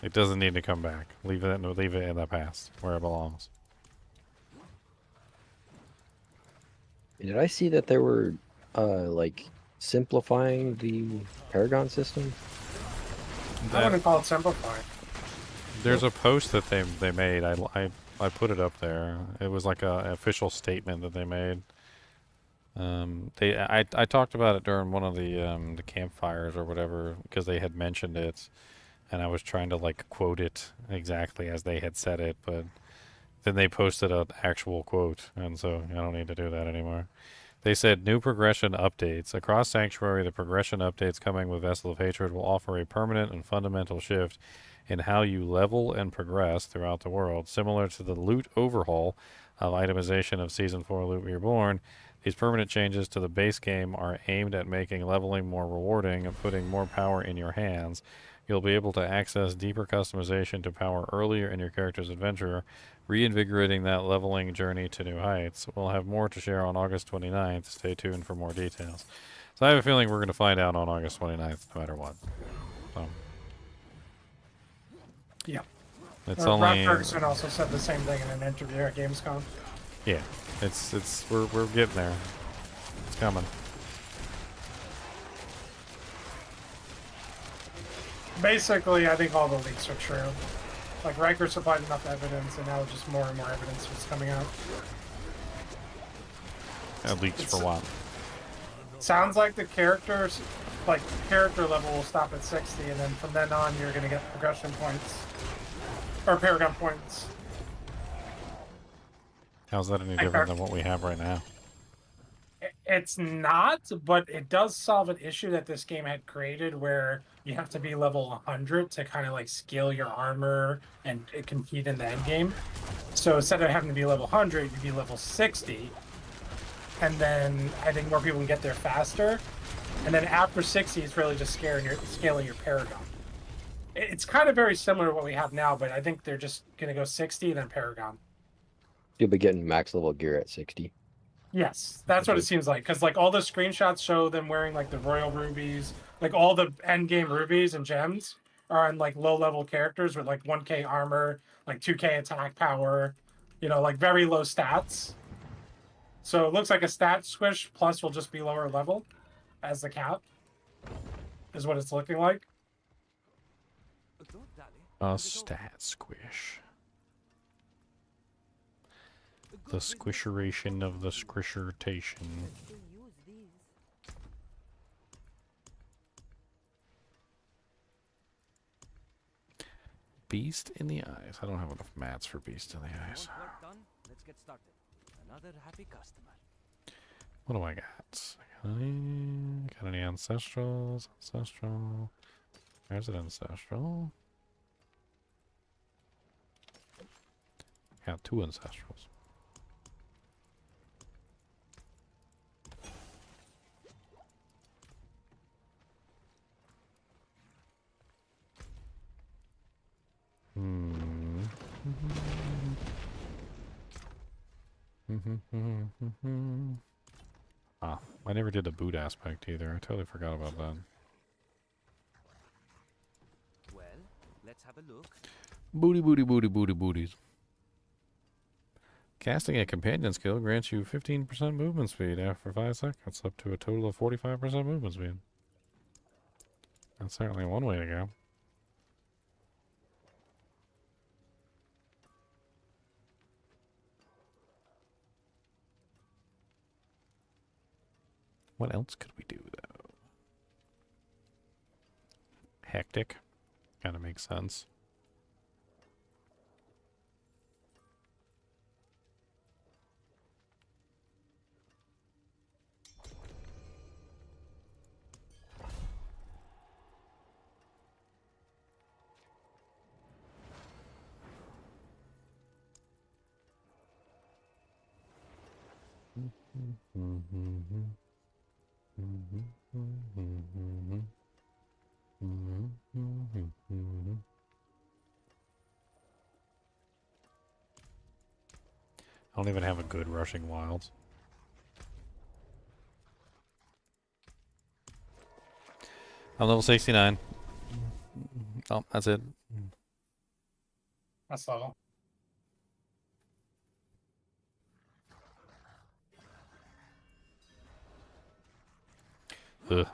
It doesn't need to come back. Leave it in the past where it belongs. Did I see that they were simplifying the Paragon system? I wouldn't call it simplified. There's a post that they made. I put it up there. It was like an official statement that they made. I talked about it during one of the campfires or whatever because they had mentioned it, and I was trying to quote it exactly as they had said it, but then they posted an actual quote, and so I don't need to do that anymore. They said, new progression updates. Across Sanctuary, the progression updates coming with Vessel of Hatred will offer a permanent and fundamental shift in how you level and progress throughout the world. Similar to the loot overhaul of itemization of Season 4 Loot Reborn, these permanent changes to the base game are aimed at making leveling more rewarding and putting more power in your hands. You'll be able to access deeper customization to power earlier in your character's adventure, reinvigorating that leveling journey to new heights. We'll have more to share on August 29th. Stay tuned for more details. So I have a feeling we're going to find out on August 29th, no matter what. So. Yeah. It's Ralph only. Ferguson also said the same thing in an interview at Gamescom. Yeah, we're getting there. It's coming. Basically, I think all the leaks are true. Like, Riker supplied enough evidence, and now just more and more evidence was coming out. Leaks for what? Sounds like the characters, like, character level will stop at 60, and then from then on, you're going to get progression points. Or Paragon points. How's that any different than what we have right now? It's not, but it does solve an issue that this game had created where you have to be level 100 to kind of like scale your armor and compete in the end game. So instead of having to be level 100, you'd be level 60. And then I think more people can get there faster. And then after 60, it's really just scaling your Paragon. It's kind of very similar to what we have now, but I think they're just going to go 60 and then Paragon. You'll be getting max level gear at 60. Yes, that's what it seems like. Because like all the screenshots show them wearing like the royal rubies, like all the end game rubies and gems are on like low level characters with like 1k armor, like 2k attack power, you know, like very low stats. So it looks like a stat squish plus will just be lower level as the cap is what it's looking like. A stat squish. The squisheration of the squishertation. Beast in the eyes. I don't have enough mats for beast in the eyes. Let's get started. Another happy customer. What do I got? Got any ancestrals? Ancestral. There's an ancestral. Got 2 ancestrals. Ah, I never did the boot aspect either. I totally forgot about that. Well, let's have a look. Booty, booty, booty, booty, booties. Casting a companion skill grants you 15% movement speed after 5 seconds, up to a total of 45% movement speed. That's certainly one way to go. What else could we do, though? Hectic. Kind of makes sense. I don't even have a good rushing wilds. I'm level 69. Oh, that's it. That's level. Ugh.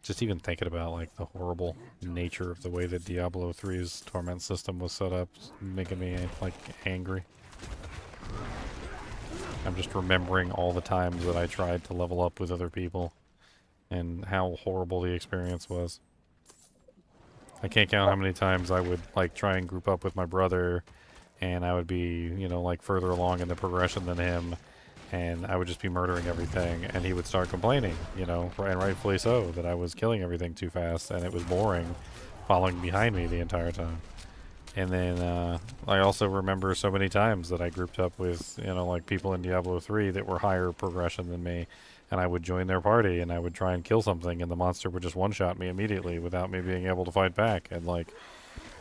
Just even thinking about like the horrible nature of the way that Diablo 3's torment system was set up, making me like angry. I'm just remembering all the times that I tried to level up with other people and how horrible the experience was. I can't count how many times I would like try and group up with my brother and I would be, you know, like further along in the progression than him, and I would just be murdering everything, and he would start complaining, you know, and rightfully so, that I was killing everything too fast and it was boring following behind me the entire time. And then I also remember so many times that I grouped up with, you know, like people in Diablo 3 that were higher progression than me, and I would join their party and I would try and kill something, and the monster would just one-shot me immediately without me being able to fight back. And like,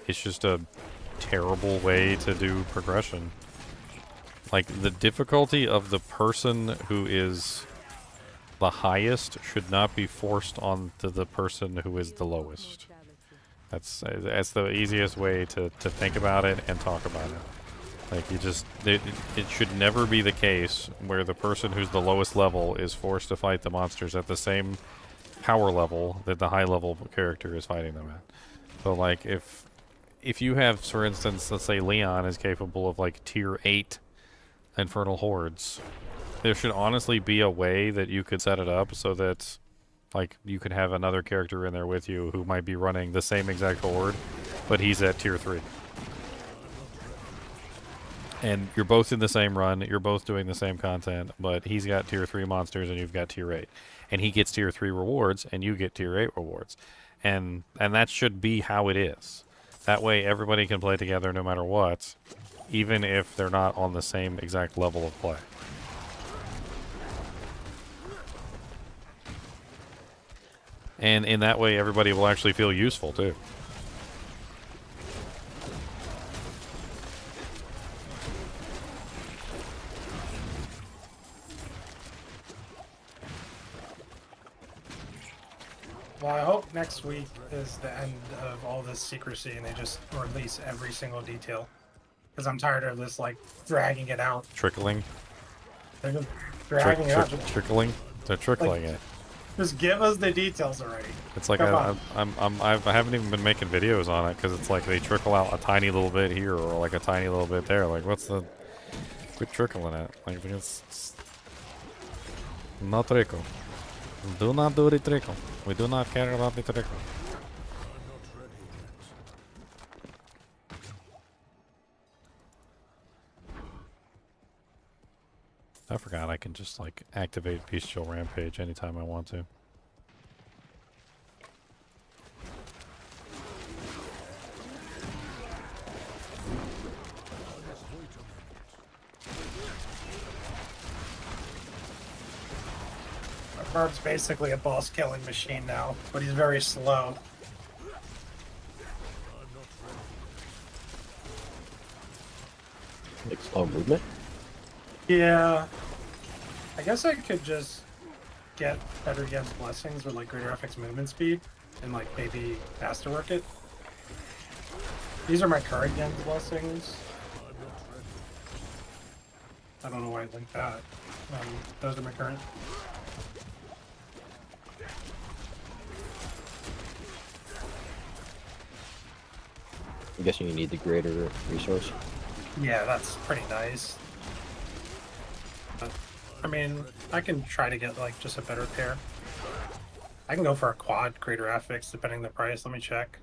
it's just a terrible way to do progression. Like, the difficulty of the person who is the highest should not be forced onto the person who is the lowest. That's the easiest way to think about it and talk about it. Like, you just, it should never be the case where the person who's the lowest level is forced to fight the monsters at the same power level that the high level character is fighting them at. So like, if you have, for instance, let's say Leon is capable of like tier 8 Infernal Hordes, there should honestly be a way that you could set it up so that like you could have another character in there with you who might be running the same exact horde, but he's at tier 3. And you're both in the same run, you're both doing the same content, but he's got tier 3 monsters and you've got tier 8. And he gets tier 3 rewards and you get tier 8 rewards. And that should be how it is. That way everybody can play together no matter what, even if they're not on the same exact level of play. And in that way, everybody will actually feel useful, too. Well, I hope next week is the end of all this secrecy and they just release every single detail. Because I'm tired of this, like, dragging it out. Trickling? They're just dragging it out. Trickling? They're trickling Like, it. Just give us the details already. It's like Come I haven't even been making videos on it because it's like they trickle out a tiny little bit here or like a tiny little bit there. Like, what's the... Quit trickling it. Like, it's not trickle. Do not do the trickle. We do not care about the trickle. I forgot I can just like activate Bestial Rampage anytime I want to. Barb's basically a boss killing machine now, but he's very slow. Like slow movement? Yeah. I guess I could just get better against blessings with like greater FX movement speed and like maybe masterwork it. These are my current Gen's blessings. I don't know why I linked that. Those are my current. I'm guessing you need the greater resource. Yeah, that's pretty nice. But, I mean, I can try to get like just a better pair. I can go for a quad greater affix depending on the price. Let me check.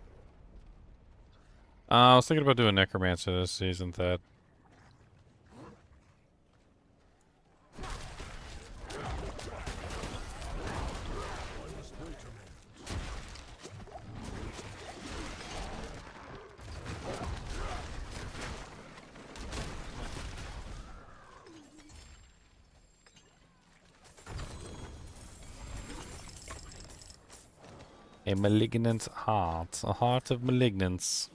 I was thinking about doing Necromancer this season, Thad. A malignant heart. A heart of malignance.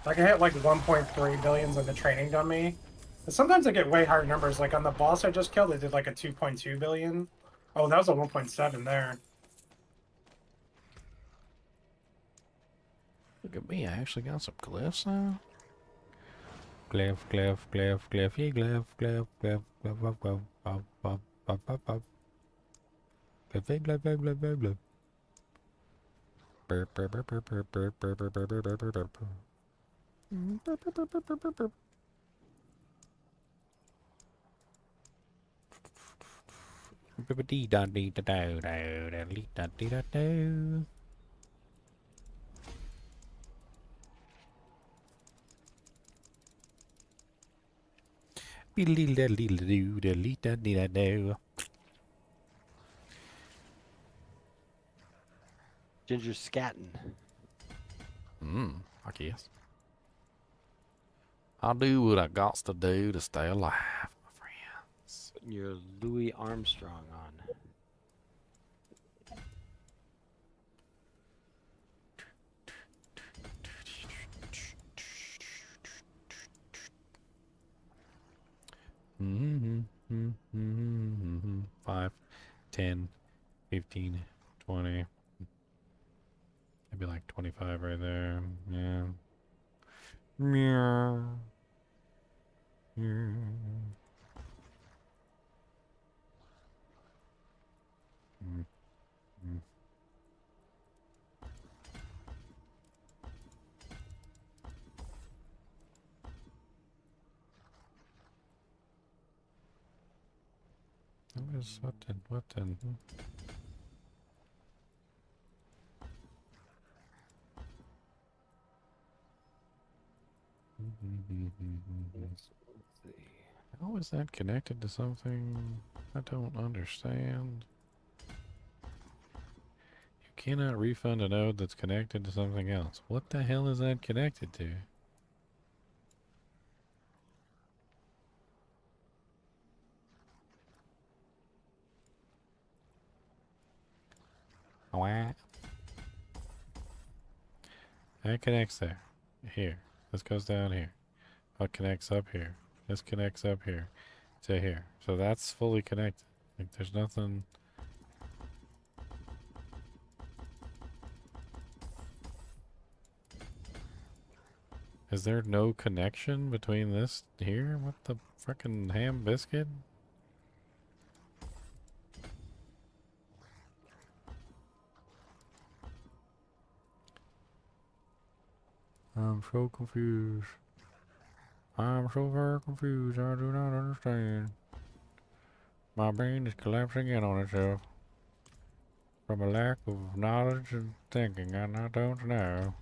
Like I hit like 1.3 billions on the training dummy. But sometimes I get way higher numbers. Like on the boss I just killed, I did like a 2.2 billion. Oh, that was a 1.7 there. Look at me, I actually got some glyphs now. Glyph, glyph, glyph, glyphy, glyph, glyph, glyph, glyph, glyph, glyph, glyph, glyph, glyph, glyph, glyph. Glyphy, glyph, glyph, glyph, glyph, glyph. Burp, burp, burp, burp, burp, burp, burp, burp, burp, burp, burp, burp, burp. Ginger scatting. Fuck yes. I'll do what I got to do to stay alive, my friends. Putting your Louis Armstrong on. Mm-hmm. 5, 10, 15, 20. Maybe like 25 right there. Yeah. Meow. Mm. What then? Let's see. How is that connected to something I don't understand? You cannot refund a node that's connected to something else. What the hell is that connected to? What? That connects there. Here. This goes down here. What connects up here? This connects up here to here. So that's fully connected. Like there's nothing. Is there no connection between this here? What the frickin' ham biscuit? I'm so confused. I'm so very confused. I do not understand. My brain is collapsing in on itself from a lack of knowledge and thinking, and I don't know.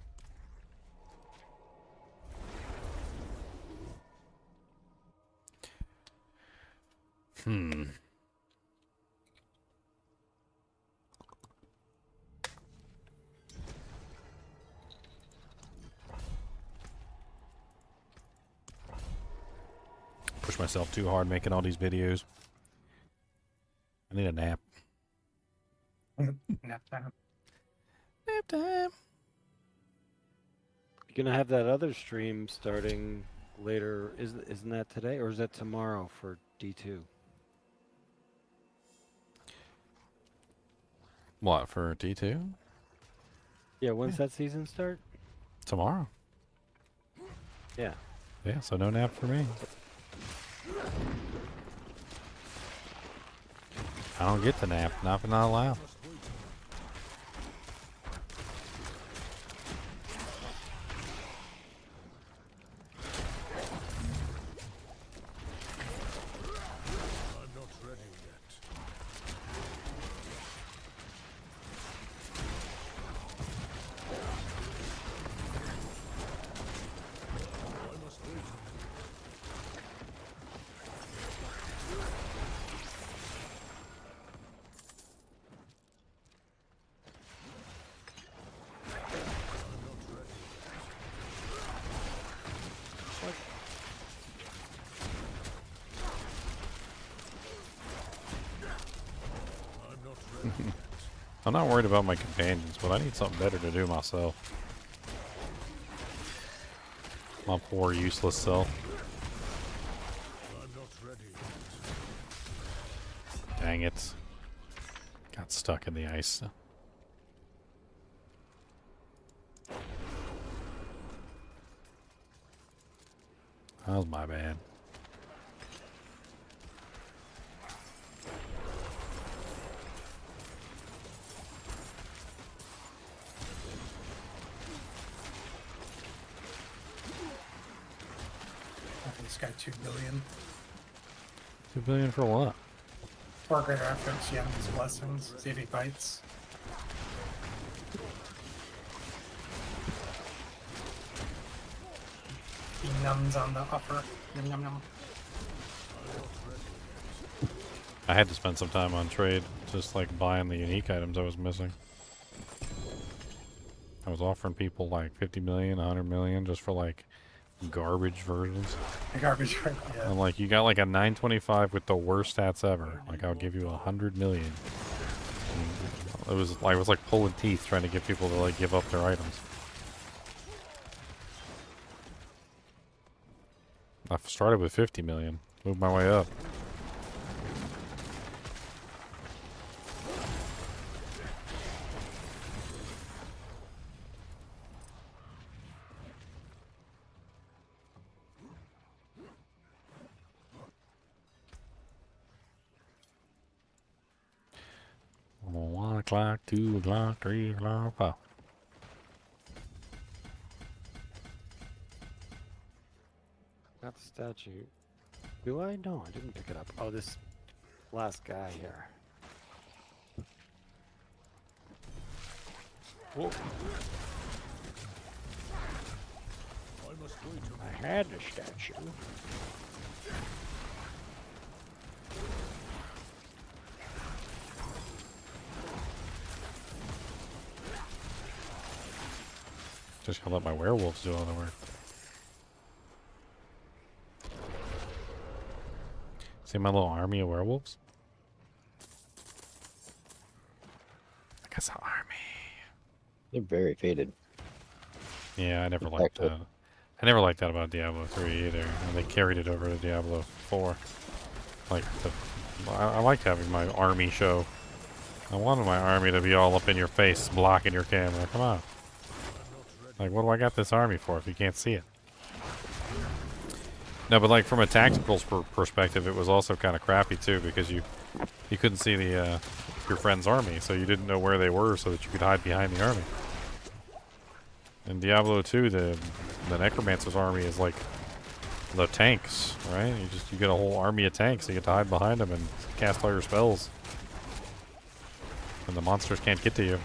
Push myself too hard making all these videos. I need a nap. Nap time. Nap time. You're gonna have that other stream starting later. Isn't that today or is that tomorrow for D2? What, for D2? Yeah, when's that season start? Tomorrow. Yeah. Yeah, so no nap for me. I don't get the nap. Not allowed. I'm not ready yet. I must wait. I'm not worried about my companions, but I need something better to do myself. My poor useless self. I'm not ready. Dang it. Got stuck in the ice. That was my bad. This guy 2 billion. 2 billion for what? 4 greater efforts, yeah, these blessings. See if he bites. He numbs on the upper. Yum, yum, yum. I had to spend some time on trade, just like buying the unique items I was missing. I was offering people like 50 million, 100 million just for like garbage versions. The garbage, yeah. I'm like, you got like a 925 with the worst stats ever. Like, I'll give you 100 million. And it was like pulling teeth trying to get people to like give up their items. I started with 50 million, moved my way up. Oh, 1 o'clock, 2 o'clock, 3 o'clock, 4. Got the statue. Do I? No, I didn't pick it up. Oh, this last guy here. Whoa. I had the statue. Just gonna let my werewolves do all the work. See my little army of werewolves? I got an army. They're very faded. Yeah, I never liked that. I never liked that about Diablo 3 either. And they carried it over to Diablo 4. Like, I liked having my army show. I wanted my army to be all up in your face, blocking your camera. Come on. Like, what do I got this army for if you can't see it? No, but like from a tactical perspective, it was also kind of crappy too because you couldn't see the your friend's army, so you didn't know where they were, so that you could hide behind the army. In Diablo 2, the Necromancer's army is like the tanks, right? You get a whole army of tanks, so you get to hide behind them and cast all your spells, and the monsters can't get to you.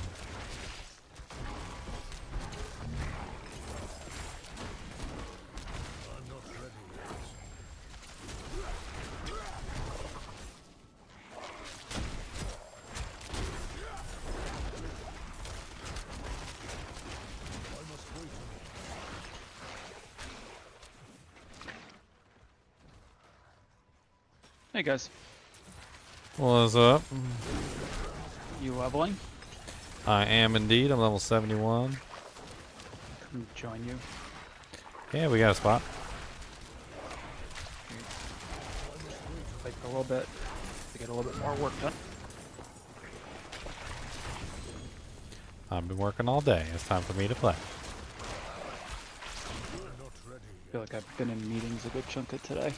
Hey guys, What's up? you leveling? I am indeed. I'm level 71. Come join you. Yeah, we got a spot. Like a little bit to get a little bit more work done. I've been working all day. It's time for me to play. I feel like I've been in meetings a good chunk of today.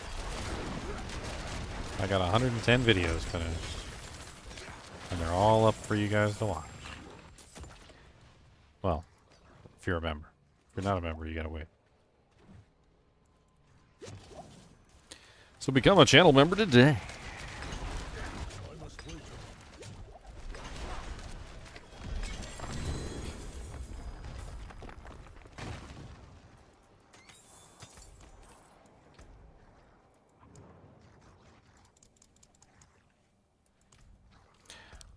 I got 110 videos finished. And they're all up for you guys to watch. Well, if you're a member. If you're not a member, you gotta wait. So become a channel member today.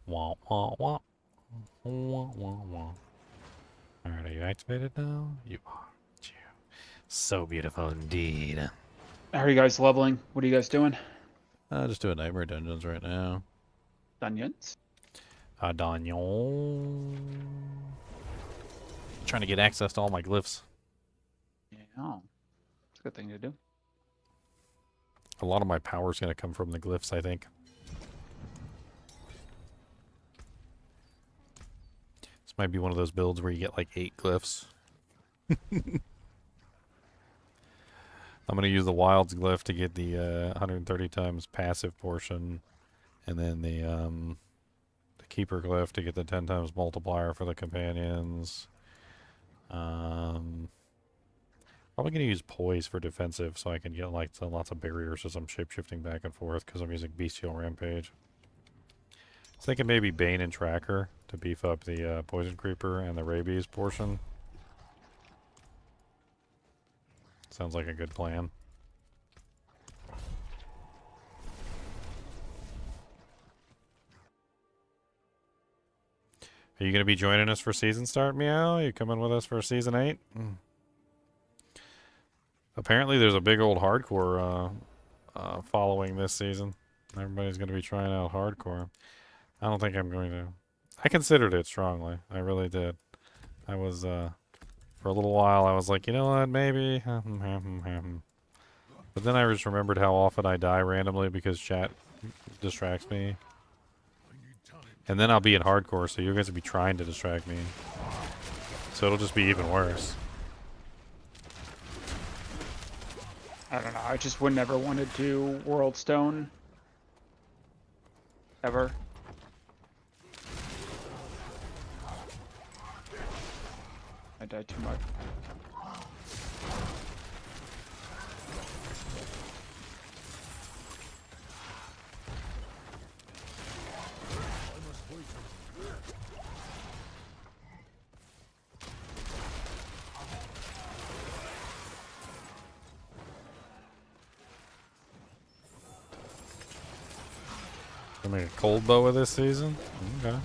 Wah, wah, wah. Wah, wah, wah. Alright, are you activated now? You are. aren't you? So beautiful indeed. How are you guys leveling? What are you guys doing? Just doing nightmare dungeons right now. Dungeons? Dungeon. Trying to get access to all my glyphs. Yeah, it's a good thing to do. A lot of my power is going to come from the glyphs, I think. This might be one of those builds where you get like 8 glyphs. I'm going to use the Wilds glyph to get the 130 times passive portion, and then the Keeper glyph to get the 10 times multiplier for the companions. Probably going to use Poise for defensive so I can get like lots of barriers as I'm shapeshifting back and forth because I'm using Bestial Rampage. was thinking maybe Bane and Tracker to beef up the Poison Creeper and the Rabies portion. Sounds like a good plan. Are you going to be joining us for season start, Meow? You coming with us for season 8? Apparently there's a big old hardcore following this season. Everybody's going to be trying out hardcore. I don't think I'm going to. I considered it strongly. I really did. I was, for a little while, I was like, you know what, maybe. But then I just remembered how often I die randomly because chat distracts me. And then I'll be in hardcore, so you guys will be trying to distract me. So it'll just be even worse. I don't know. I just would never want to do World Stone. Ever. I died too much. Gonna make a cold bow of this season? Okay.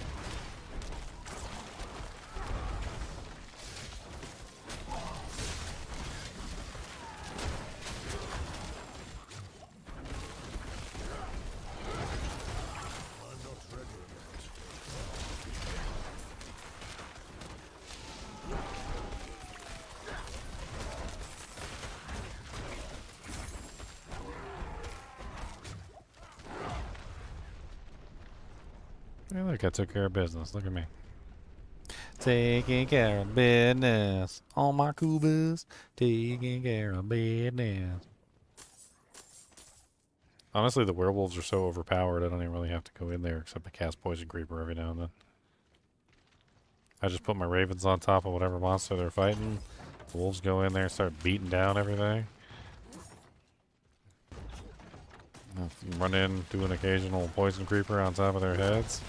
Hey, look, I took care of business. Look at me. Taking care of business. All my Kubas. Taking care of business. Honestly, the werewolves are so overpowered, I don't even really have to go in there except to cast Poison Creeper every now and then. I just put my ravens on top of whatever monster they're fighting. The wolves go in there, start beating down everything. Run in, do an occasional Poison Creeper on top of their heads.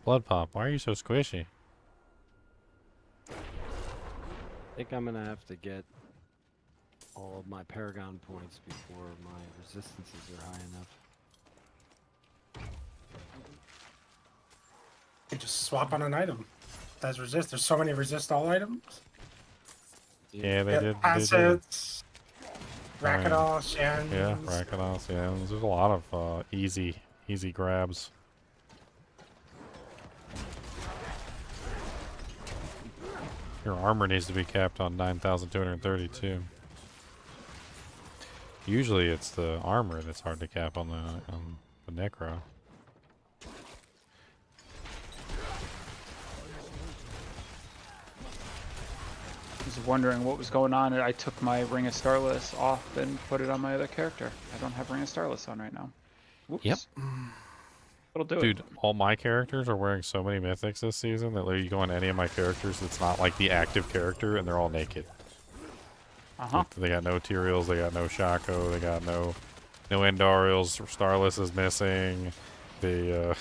Blood Pop, why are you so squishy? I think I'm gonna have to get all of my Paragon points before my resistances are high enough. You just swap on an item. That's resist. There's so many resist all items. Yeah, they did. Assets, Rakdos, and Yeah, Rakdos, yeah. There's a lot of easy grabs. Your armor needs to be capped on 9,232. Usually it's the armor that's hard to cap on the Necro. I was wondering what was going on, and I took my Ring of Starless off and put it on my other character. I don't have Ring of Starless on right now. Whoops. Yep. It'll do Dude, it. all my characters are wearing so many mythics this season that like, you go on any of my characters that's not like the active character and they're all naked. Uh-huh. Like, they got no Tyraels, they got no Shaco, they got no Endariels, Starless is missing. The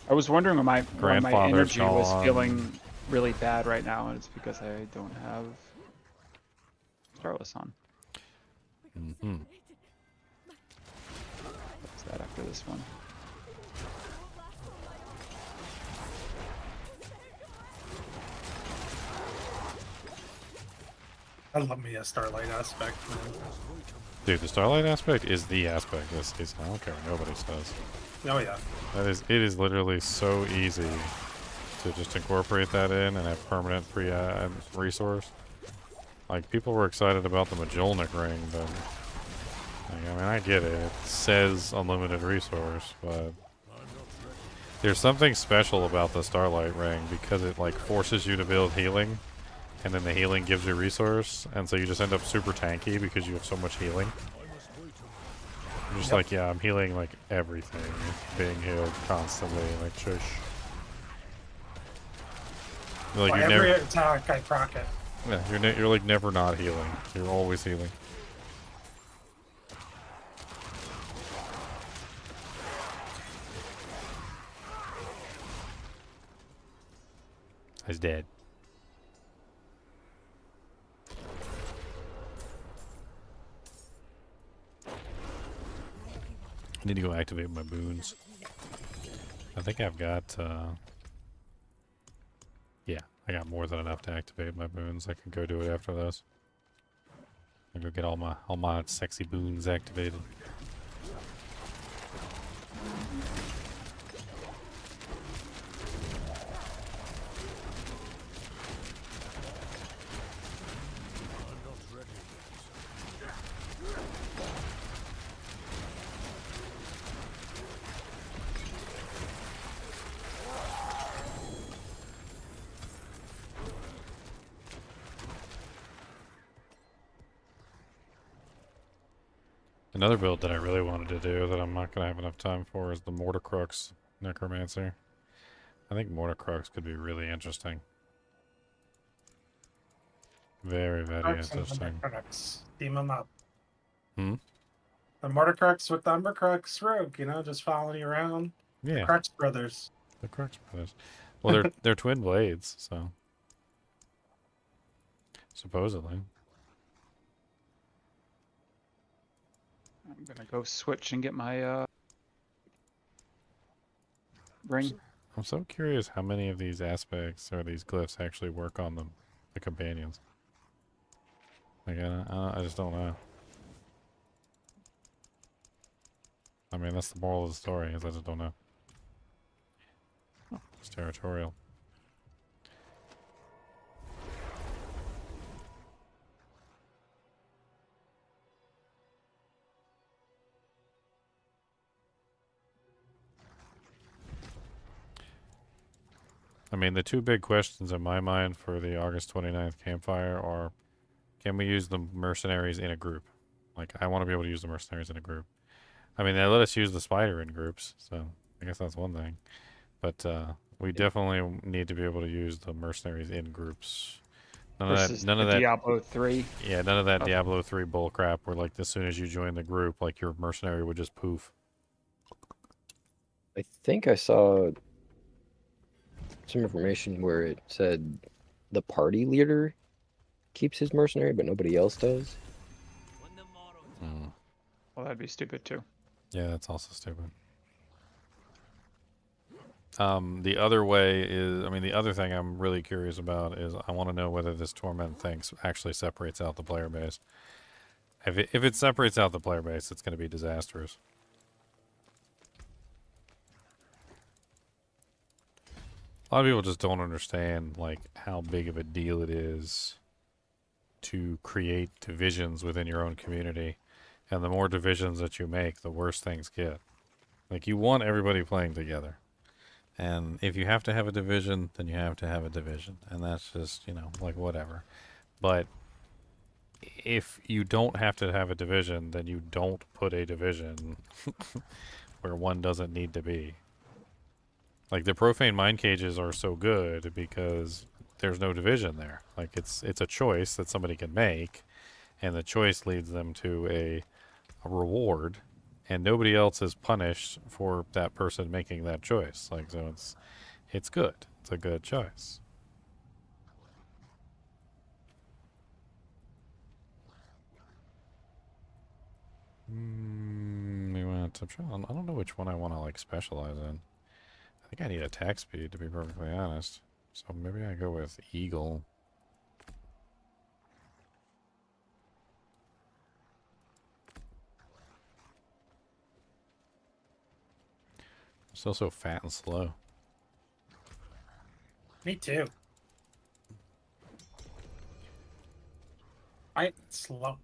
I was wondering when my Grandfather's energy was gone. feeling really bad right now, and it's because I don't have Starless on. mm-hmm. What's that after this one? I love me a Starlight aspect, man. Dude, the Starlight aspect is the aspect this season. I don't care what nobody says. Oh yeah. It is literally so easy to just incorporate that in and have permanent free resource. Like, people were excited about the Majolnik ring, but like, I mean, I get it. It says unlimited resource, but there's something special about the Starlight ring because it like forces you to build healing and then the healing gives you resource, and so you just end up super tanky because you have so much healing. I'm just like, yeah, I'm healing like everything, being healed constantly, like shush. Like Well, you're every never, attack I proc it. yeah, you're like never not healing. You're always healing. He's dead. I need to go activate my boons. I think I've got, yeah, I got more than enough to activate my boons. I can go do it after this. I go get all my sexy boons activated. Another build that I really wanted to do that I'm not going to have enough time for is the Mortarcrux Necromancer. I think Mortarcrux could be really interesting. Very, very Crux and interesting. Umbercrux. Team them up. Hmm? The Mortarcrux with the Umbercrux rogue, you know, just following you around. Yeah, Crux brothers. the Crux brothers. Well, they're twin blades, so supposedly. I'm gonna go switch and get my ring. I'm so curious how many of these aspects or these glyphs actually work on the companions. Like, I just don't know. I mean, that's the moral of the story, is I just don't know. Oh, it's territorial. I mean, the two big questions in my mind for the August 29th campfire are, can we use the mercenaries in a group? Like, I want to be able to use the mercenaries in a group. I mean, they let us use the spider in groups, so I guess that's one thing. But we definitely need to be able to use the mercenaries in groups. Versus the Diablo 3. Yeah, none of that Diablo 3 bullcrap where, like, as soon as you join the group, like, your mercenary would just poof. I think I saw some information where it said the party leader keeps his mercenary, but nobody else does. Mm. Well, that'd be stupid too. Yeah, that's also stupid. The other way is, I mean, the other thing I'm really curious about is I want to know whether this Torment thing actually separates out the player base. If it separates out the player base, it's going to be disastrous. A lot of people just don't understand, like, how big of a deal it is to create divisions within your own community. And the more divisions that you make, the worse things get. Like, you want everybody playing together. And if you have to have a division, then you have to have a division. And that's just, you know, like, whatever. But if you don't have to have a division, then you don't put a division where one doesn't need to be. Like, the profane mind cages are so good because there's no division there. Like, it's a choice that somebody can make, and the choice leads them to a reward, and nobody else is punished for that person making that choice. Like, so it's good. It's a good choice. We went to try. I don't know which one I want to, like, specialize in. I think I need attack speed, to be perfectly honest. So maybe I go with Eagle. Still so fat and slow. Me too. I slow.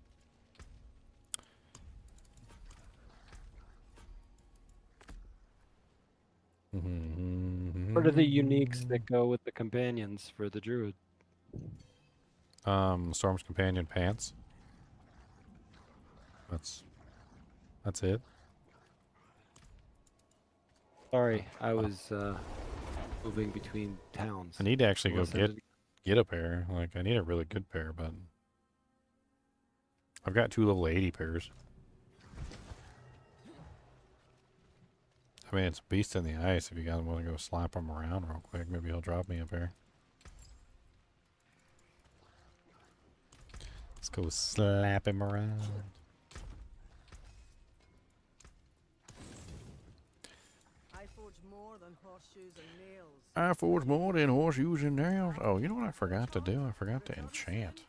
What are the uniques that go with the companions for the Druid? Storm's Companion pants. That's it. Sorry, I was moving between towns. I need to actually go Unless I get a pair. Like, I need a really good pair, but I've got 2 level 80 pairs. I mean, it's a beast in the ice. If you guys want to go slap him around real quick, maybe he'll drop me a pair. Let's go slap him around. I forge more than horseshoes and nails. I forge more than horseshoes and nails. Oh, you know what I forgot to do? I forgot to enchant.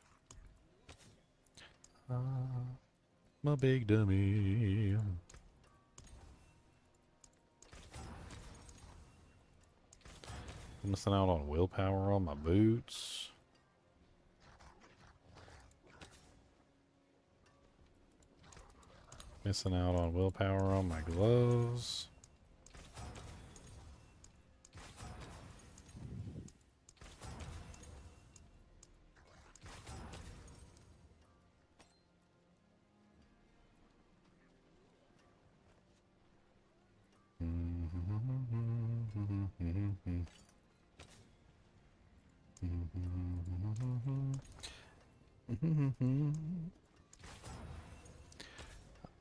I'm a big dummy. I'm missing out on willpower on my boots. Missing out on willpower on my gloves.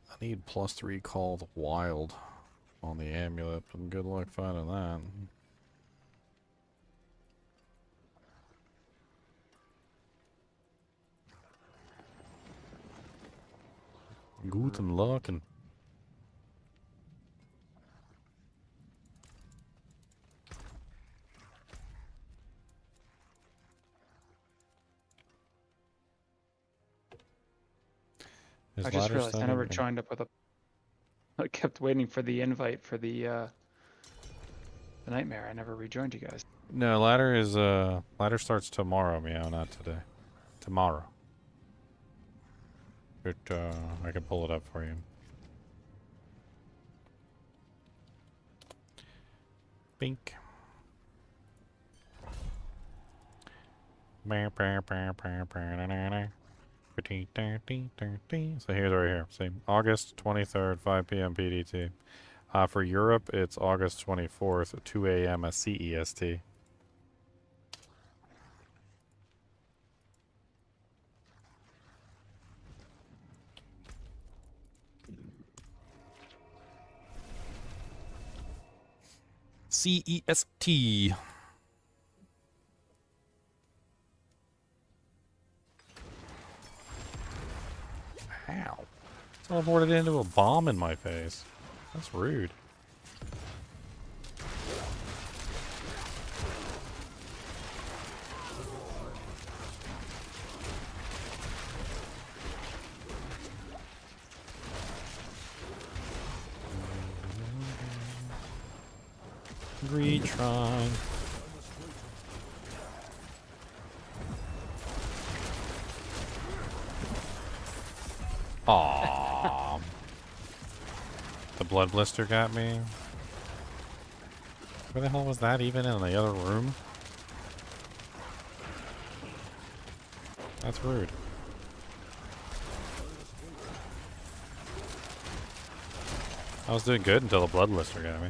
I need +3 called wild on the amulet, and good luck finding that. Guten Luck and I just realized I never joined up with a. I kept waiting for the invite for the nightmare. I never rejoined you guys. No, ladder starts tomorrow, Meow, not today. Tomorrow. But I can pull it up for you. Bink. So here's right here. See, August 23rd, 5 p.m. PDT. For Europe, it's August 24th, 2 a.m. CEST. CEST. Ow. Teleported into a bomb in my face. That's rude. Retron. Aww. The blood blister got me. Where the hell was that even in the other room? That's rude. I was doing good until the blood blister got me.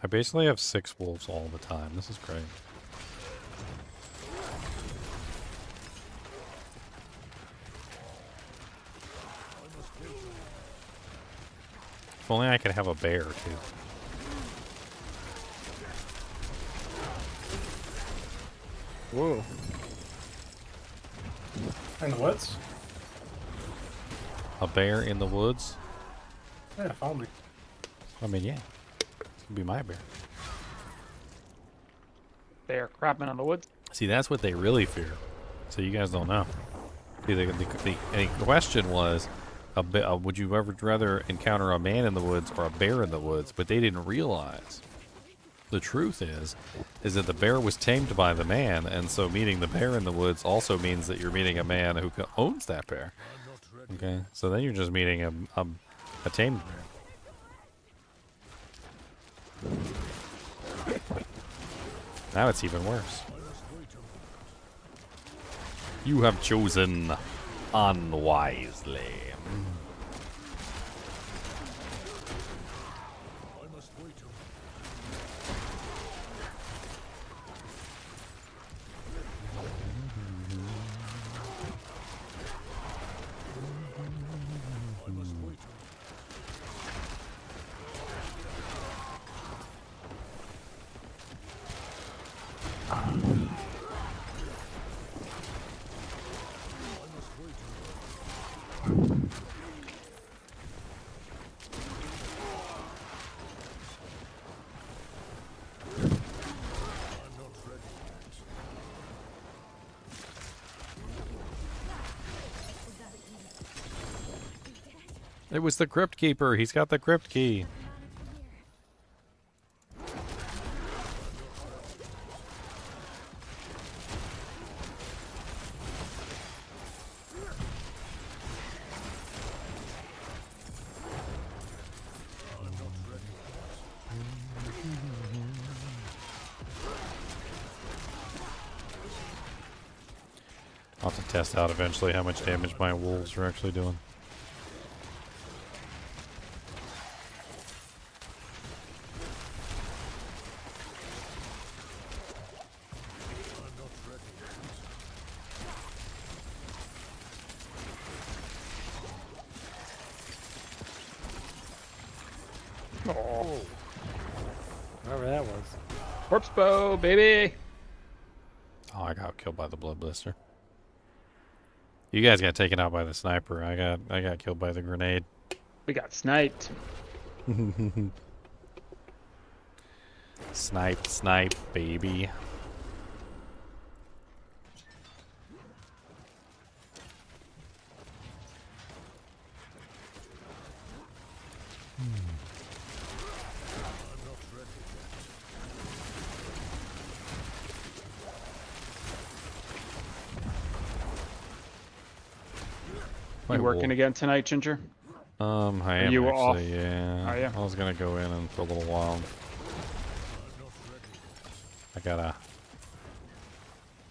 I basically have 6 wolves all the time. This is great. If only I could have a bear, too. Whoa. In the woods? A bear in the woods? Yeah, follow me. I mean, yeah. Be my bear. They're crapping on the woods. See, that's what they really fear. So you guys don't know. See, the question was, would you ever rather encounter a man in the woods or a bear in the woods? But they didn't realize the truth is that the bear was tamed by the man, and so meeting the bear in the woods also means that you're meeting a man who owns that bear. Okay, so then you're just meeting a tamed bear. Now it's even worse. You have chosen unwisely. It was the Crypt Keeper. He's got the Crypt Key. I'll have to test out eventually how much damage my wolves are actually doing. Oh, Whatever that was. corpse bow, baby. Oh, I got killed by the blood blister. You guys got taken out by the sniper. I got killed by the grenade. We got sniped. Snipe, snipe, baby. You working again tonight, Ginger? I am you actually, off? yeah. Are you? I was gonna go in and for a little while. I gotta,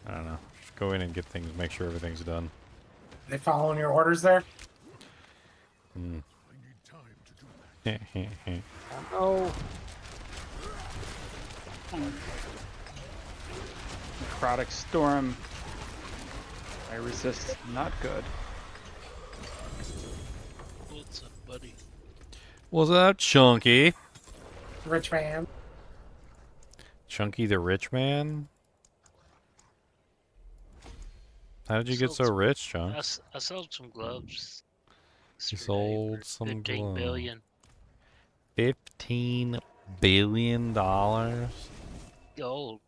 I don't know, just go in and get things, make sure everything's done. They following your orders there? Hmm. Oh. Necrotic storm. I resist. Not good. What's up, buddy? What's up, Chunky? Rich man. Chunky the rich man? How did you get so rich, Chunk? I sold some gloves. You sold some 15 gloves. billion. $15 billion? Gold.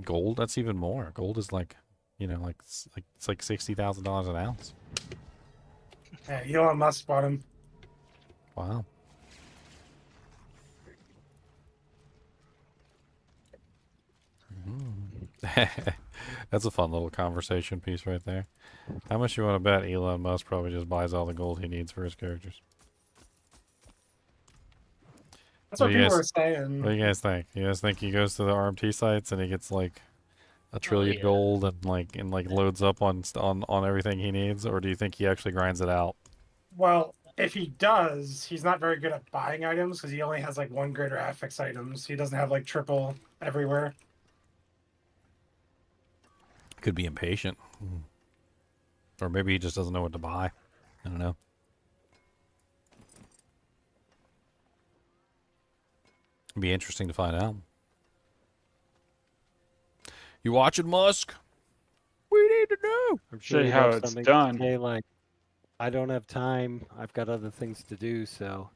Gold? That's even more. Gold is like, you know, it's like $60,000 an ounce. Yeah, Elon Musk bought him. Wow. That's a fun little conversation piece right there. How much you want to bet Elon Musk probably just buys all the gold he needs for his characters? That's what people guys, were saying. what do you guys think? You guys think he goes to the RMT sites and he gets like a trillion gold and like loads up on everything he needs, or do you think he actually grinds it out? Well, if he does, he's not very good at buying items because he only has like one greater affix items. He doesn't have like triple everywhere. Could be impatient. Or maybe he just doesn't know what to buy. I don't know. It'd be interesting to find out. You watching, Musk? We need to know. I'm Show you you how have it's something to done. say, like, I don't have time. I've got other things to do, so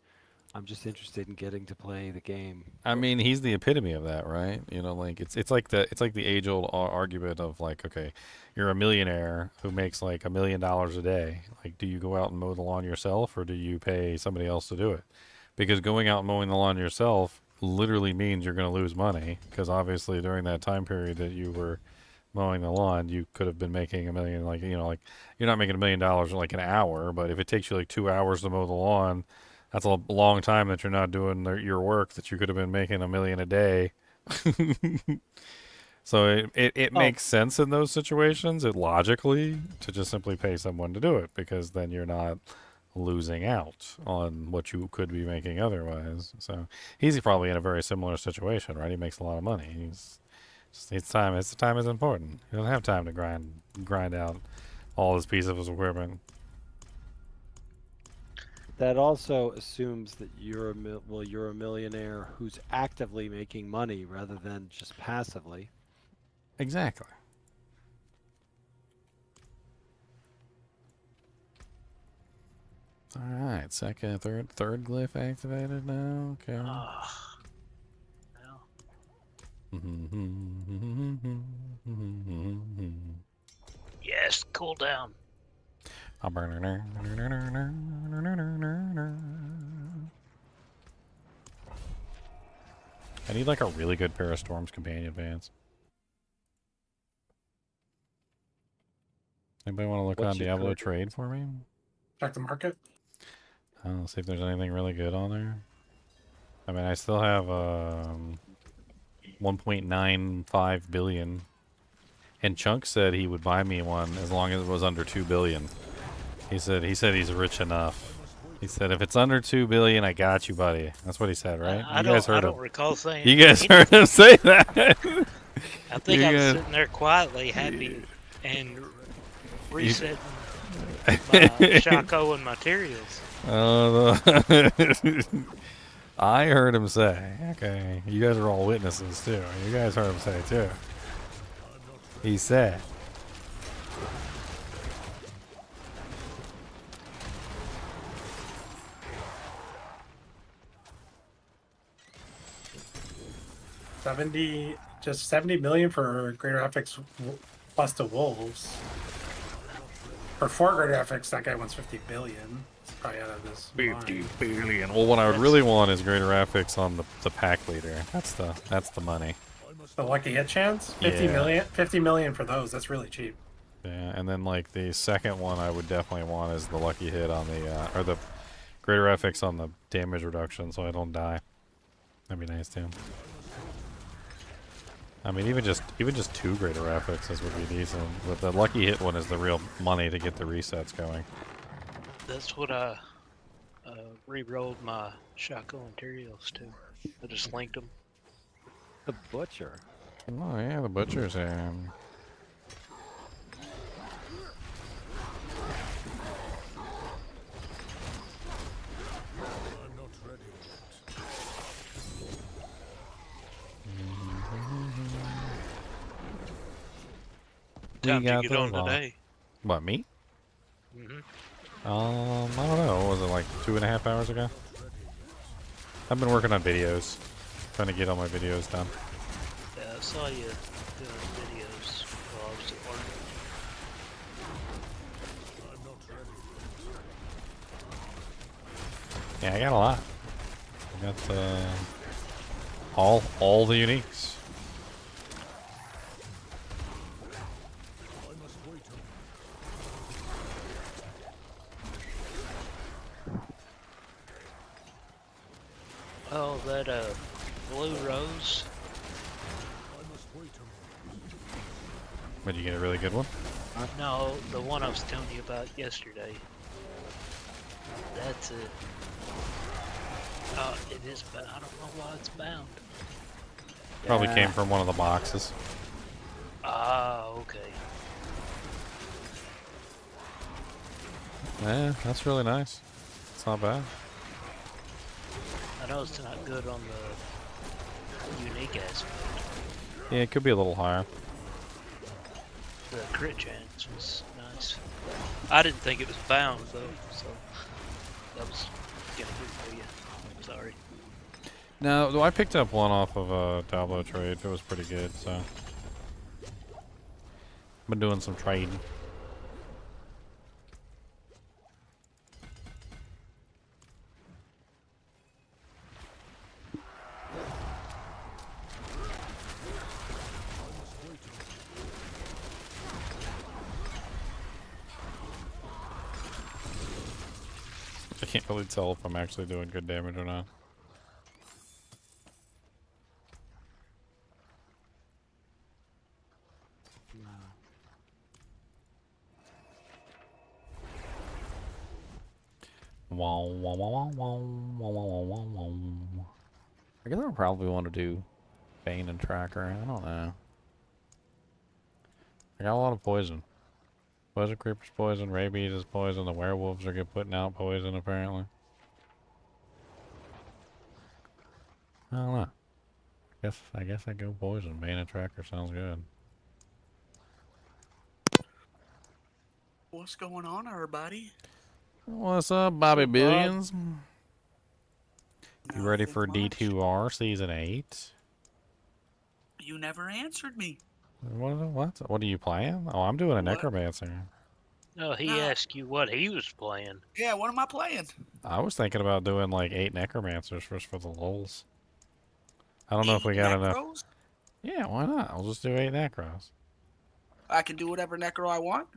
I'm just interested in getting to play the game. I mean, he's the epitome of that, right? You know, like it's like the age-old argument of like, okay, you're a millionaire who makes like $1 million a day. Like, do you go out and mow the lawn yourself, or do you pay somebody else to do it? Because going out and mowing the lawn yourself literally means you're going to lose money, because obviously during that time period that you were mowing the lawn, you could have been making $1 million. Like, you know, like you're not making $1 million in like an hour, but if it takes you like 2 hours to mow the lawn, that's a long time that you're not doing your work that you could have been making $1 million a day. So it makes sense in those situations, logically, to just simply pay someone to do it, because then you're not losing out on what you could be making otherwise. So he's probably in a very similar situation, right? He makes a lot of money. His time is important. He doesn't have time to grind out all this piece of his equipment. That also assumes that you're a millionaire who's actively making money rather than just passively. Exactly. All right, third glyph activated now. Okay. Well, yes, cool down. I need like a really good pair of Storm's Companion pants. Anybody want to look on Diablo trade for me? Check the market. I don't know, see if there's anything really good on there. I mean, I still have 1.95 billion. And Chunk said he would buy me one as long as it was under 2 billion. He said he's rich enough. He said if it's under 2 billion, I got you, buddy. That's what he said, right? I don't recall saying. You guys heard him say that. I think I was sitting there quietly, happy, and resetting my Shaco and materials. I heard him say, okay, you guys are all witnesses too. You guys heard him say too. He said. Just 70 million for greater FX plus the wolves. For 4 greater FX, that guy wants 50 billion. It's probably out of this. 50 billion. Well, what I would really want is greater affix on the pack leader. That's the money. The lucky hit chance? 50 million for those. That's really cheap. Yeah, and then like the second one I would definitely want is the lucky hit on the or the greater FX on the damage reduction, so I don't die. That'd be nice too. I mean, even just 2 greater affixes would be decent. But the lucky hit one is the real money to get the resets going. That's what I re-rolled my Shaco materials to. I just linked them. The butcher. Oh yeah, the butcher's Time to get on today. What, me? Mm-hmm. I don't know. What was it, like 2.5 hours ago? I've been working on videos. Trying to get all my videos done. Yeah, I saw you doing videos while I was at work. Yeah, I got a lot. I got all the uniques. Oh, that blue rose. Did you get a really good one? No, the one I was telling you about yesterday. That's it. Oh, it is bound. I don't know why it's bound. Probably came from one of the boxes. Ah, okay. Yeah, that's really nice. It's not bad. I know it's not good on the unique aspect. Yeah, it could be a little higher. The crit chance was nice. I didn't think it was bound though, so that was gonna be for you. Sorry. No, though I picked up one off of a Diablo trade. It was pretty good, so. Been doing some trading. I can't really tell if I'm actually doing good damage or not. Wow, wow, wow, wow, wow, wow, wow, wow, wow. I guess I probably want to do Bane and Tracker. I don't know. I got a lot of poison. Poison Creeper's poison, Rabies is poison, the werewolves are putting out poison apparently. I don't know. I guess I go poison. Bane and Tracker sounds good. What's going on, everybody? What's up, Bobby What's up, Billions? You ready Nothing for much. D2R Season 8? You never answered me. What are you playing? Oh, I'm doing a What? Necromancer. No, he No. asked you what he was playing. Yeah, what am I playing? I was thinking about doing like 8 Necromancers just for the lulz. I don't know if we got enough. Necros? Yeah, why not? I'll just do 8 Necros. I can do whatever necro I want.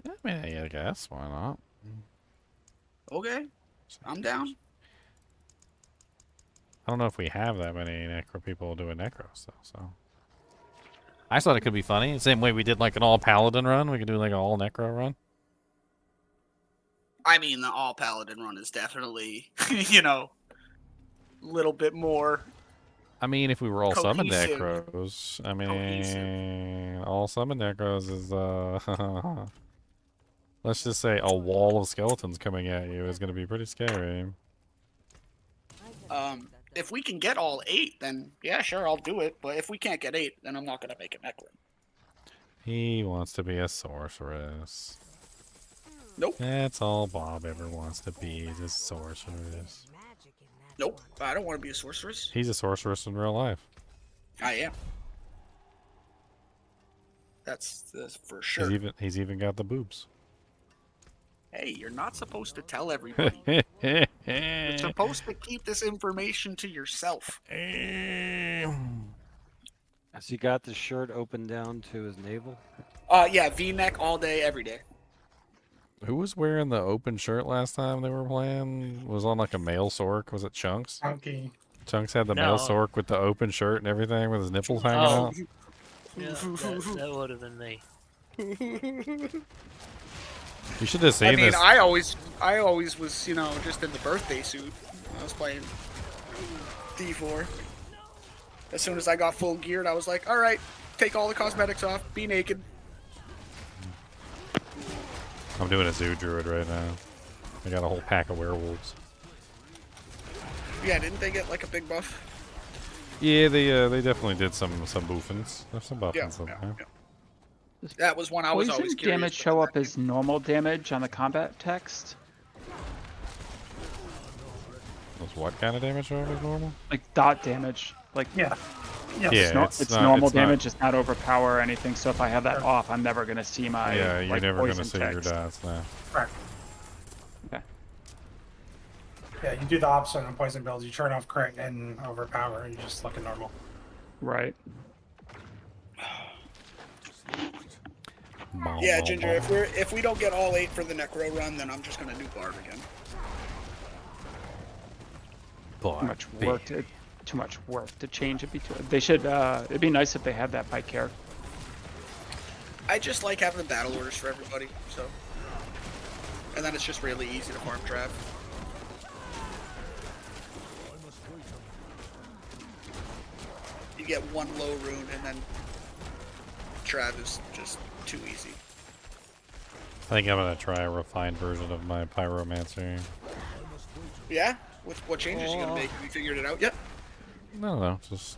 I mean, I guess. Why not? Okay, I'm down. I don't know if we have that many Necro people doing Necros, though, so. I just thought it could be funny. Same way we did like an all Paladin run. We could do like an all Necro run. I mean, the all paladin run is definitely, you know, a little bit more. I mean, if we were all summon Cohesive. Necros, I mean, all summon Necros is, let's just say a wall of skeletons coming at you is going to be pretty scary. If we can get all 8, then yeah, sure, I'll do it. But if we can't get 8, then I'm not gonna make a necro. He wants to be a sorceress. Nope. That's all Bob ever wants to be, is a sorceress. Nope, I don't want to be a sorceress. He's a sorceress in real life. I am. That's for sure. He's even got the boobs. Hey, you're not supposed to tell everybody. You're supposed to keep this information to yourself. Has he got the shirt open down to his navel? Yeah, V-neck all day, every day. Who was wearing the open shirt last time they were playing? Was on like a male sork? Was it Chunks? Chunky. Chunks had the No. male sork with the open shirt and everything with his nipples hanging out. Yeah, that would have been me. You should have seen I mean, this. I always was, you know, just in the birthday suit when I was playing D4. As soon as I got full geared, I was like, all right, take all the cosmetics off, be naked. I'm doing a zoo druid right now. I got a whole pack of werewolves. Yeah, didn't they get like a big buff? Yeah, they definitely did some boofins. There's some buffins in there. That was one I was Poison always curious. damage show up as normal damage on the combat text? Was what kind of damage was normal? Like dot damage. Like Yeah. Yeah. Yeah, it's normal damage, it's not overpower or anything, so if I have that off, I'm never gonna see my Yeah, you're like, never gonna poison see your text. dots now. Right. Okay. Yeah, you do the opposite on poison builds. You turn off crit and overpower, and you just look at normal. Right. Yeah, Ginger, if we don't get all 8 for the Necro run, then I'm just gonna do Barb again. Too much work to change it between. They should. It'd be nice if they had that by character. I just like having the battle orders for everybody, so. And then it's just really easy to farm trap. You get one low rune and then Trav is just too easy. I think I'm gonna try a refined version of my pyromancer. Yeah? What changes you gonna make? Have you figured it out yet? No, just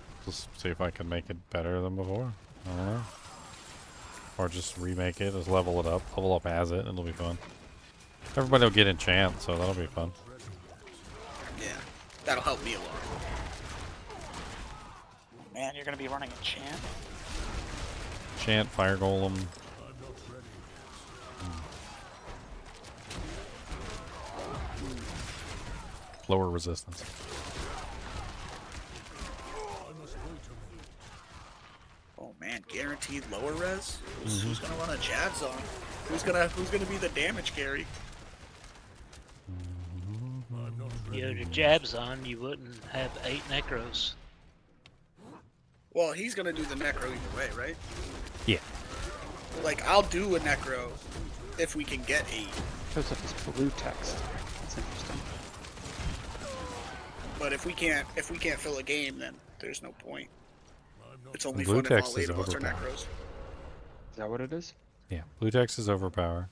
see if I can make it better than before. I don't know. Or just remake it, just level it up, level up as it, and it'll be fun. Everybody will get enchant, so that'll be fun. Yeah. That'll help me a lot. Man, you're gonna be running a chant? Chant, fire golem. Lower resistance. Oh man, guaranteed lower res? Who's gonna run a Jabs on? Who's gonna be the damage carry? You know, the jabs on, you wouldn't have 8 necros. Well, he's gonna do the necro either way, right? Yeah. Like, I'll do a necro if we can get 8. Shows up as blue text. That's interesting. But if we can't fill a game, then there's no point. It's only Blue fun if text all 8 is of us are overpowered. necros. Is that what it is? Yeah. Blue text is overpower.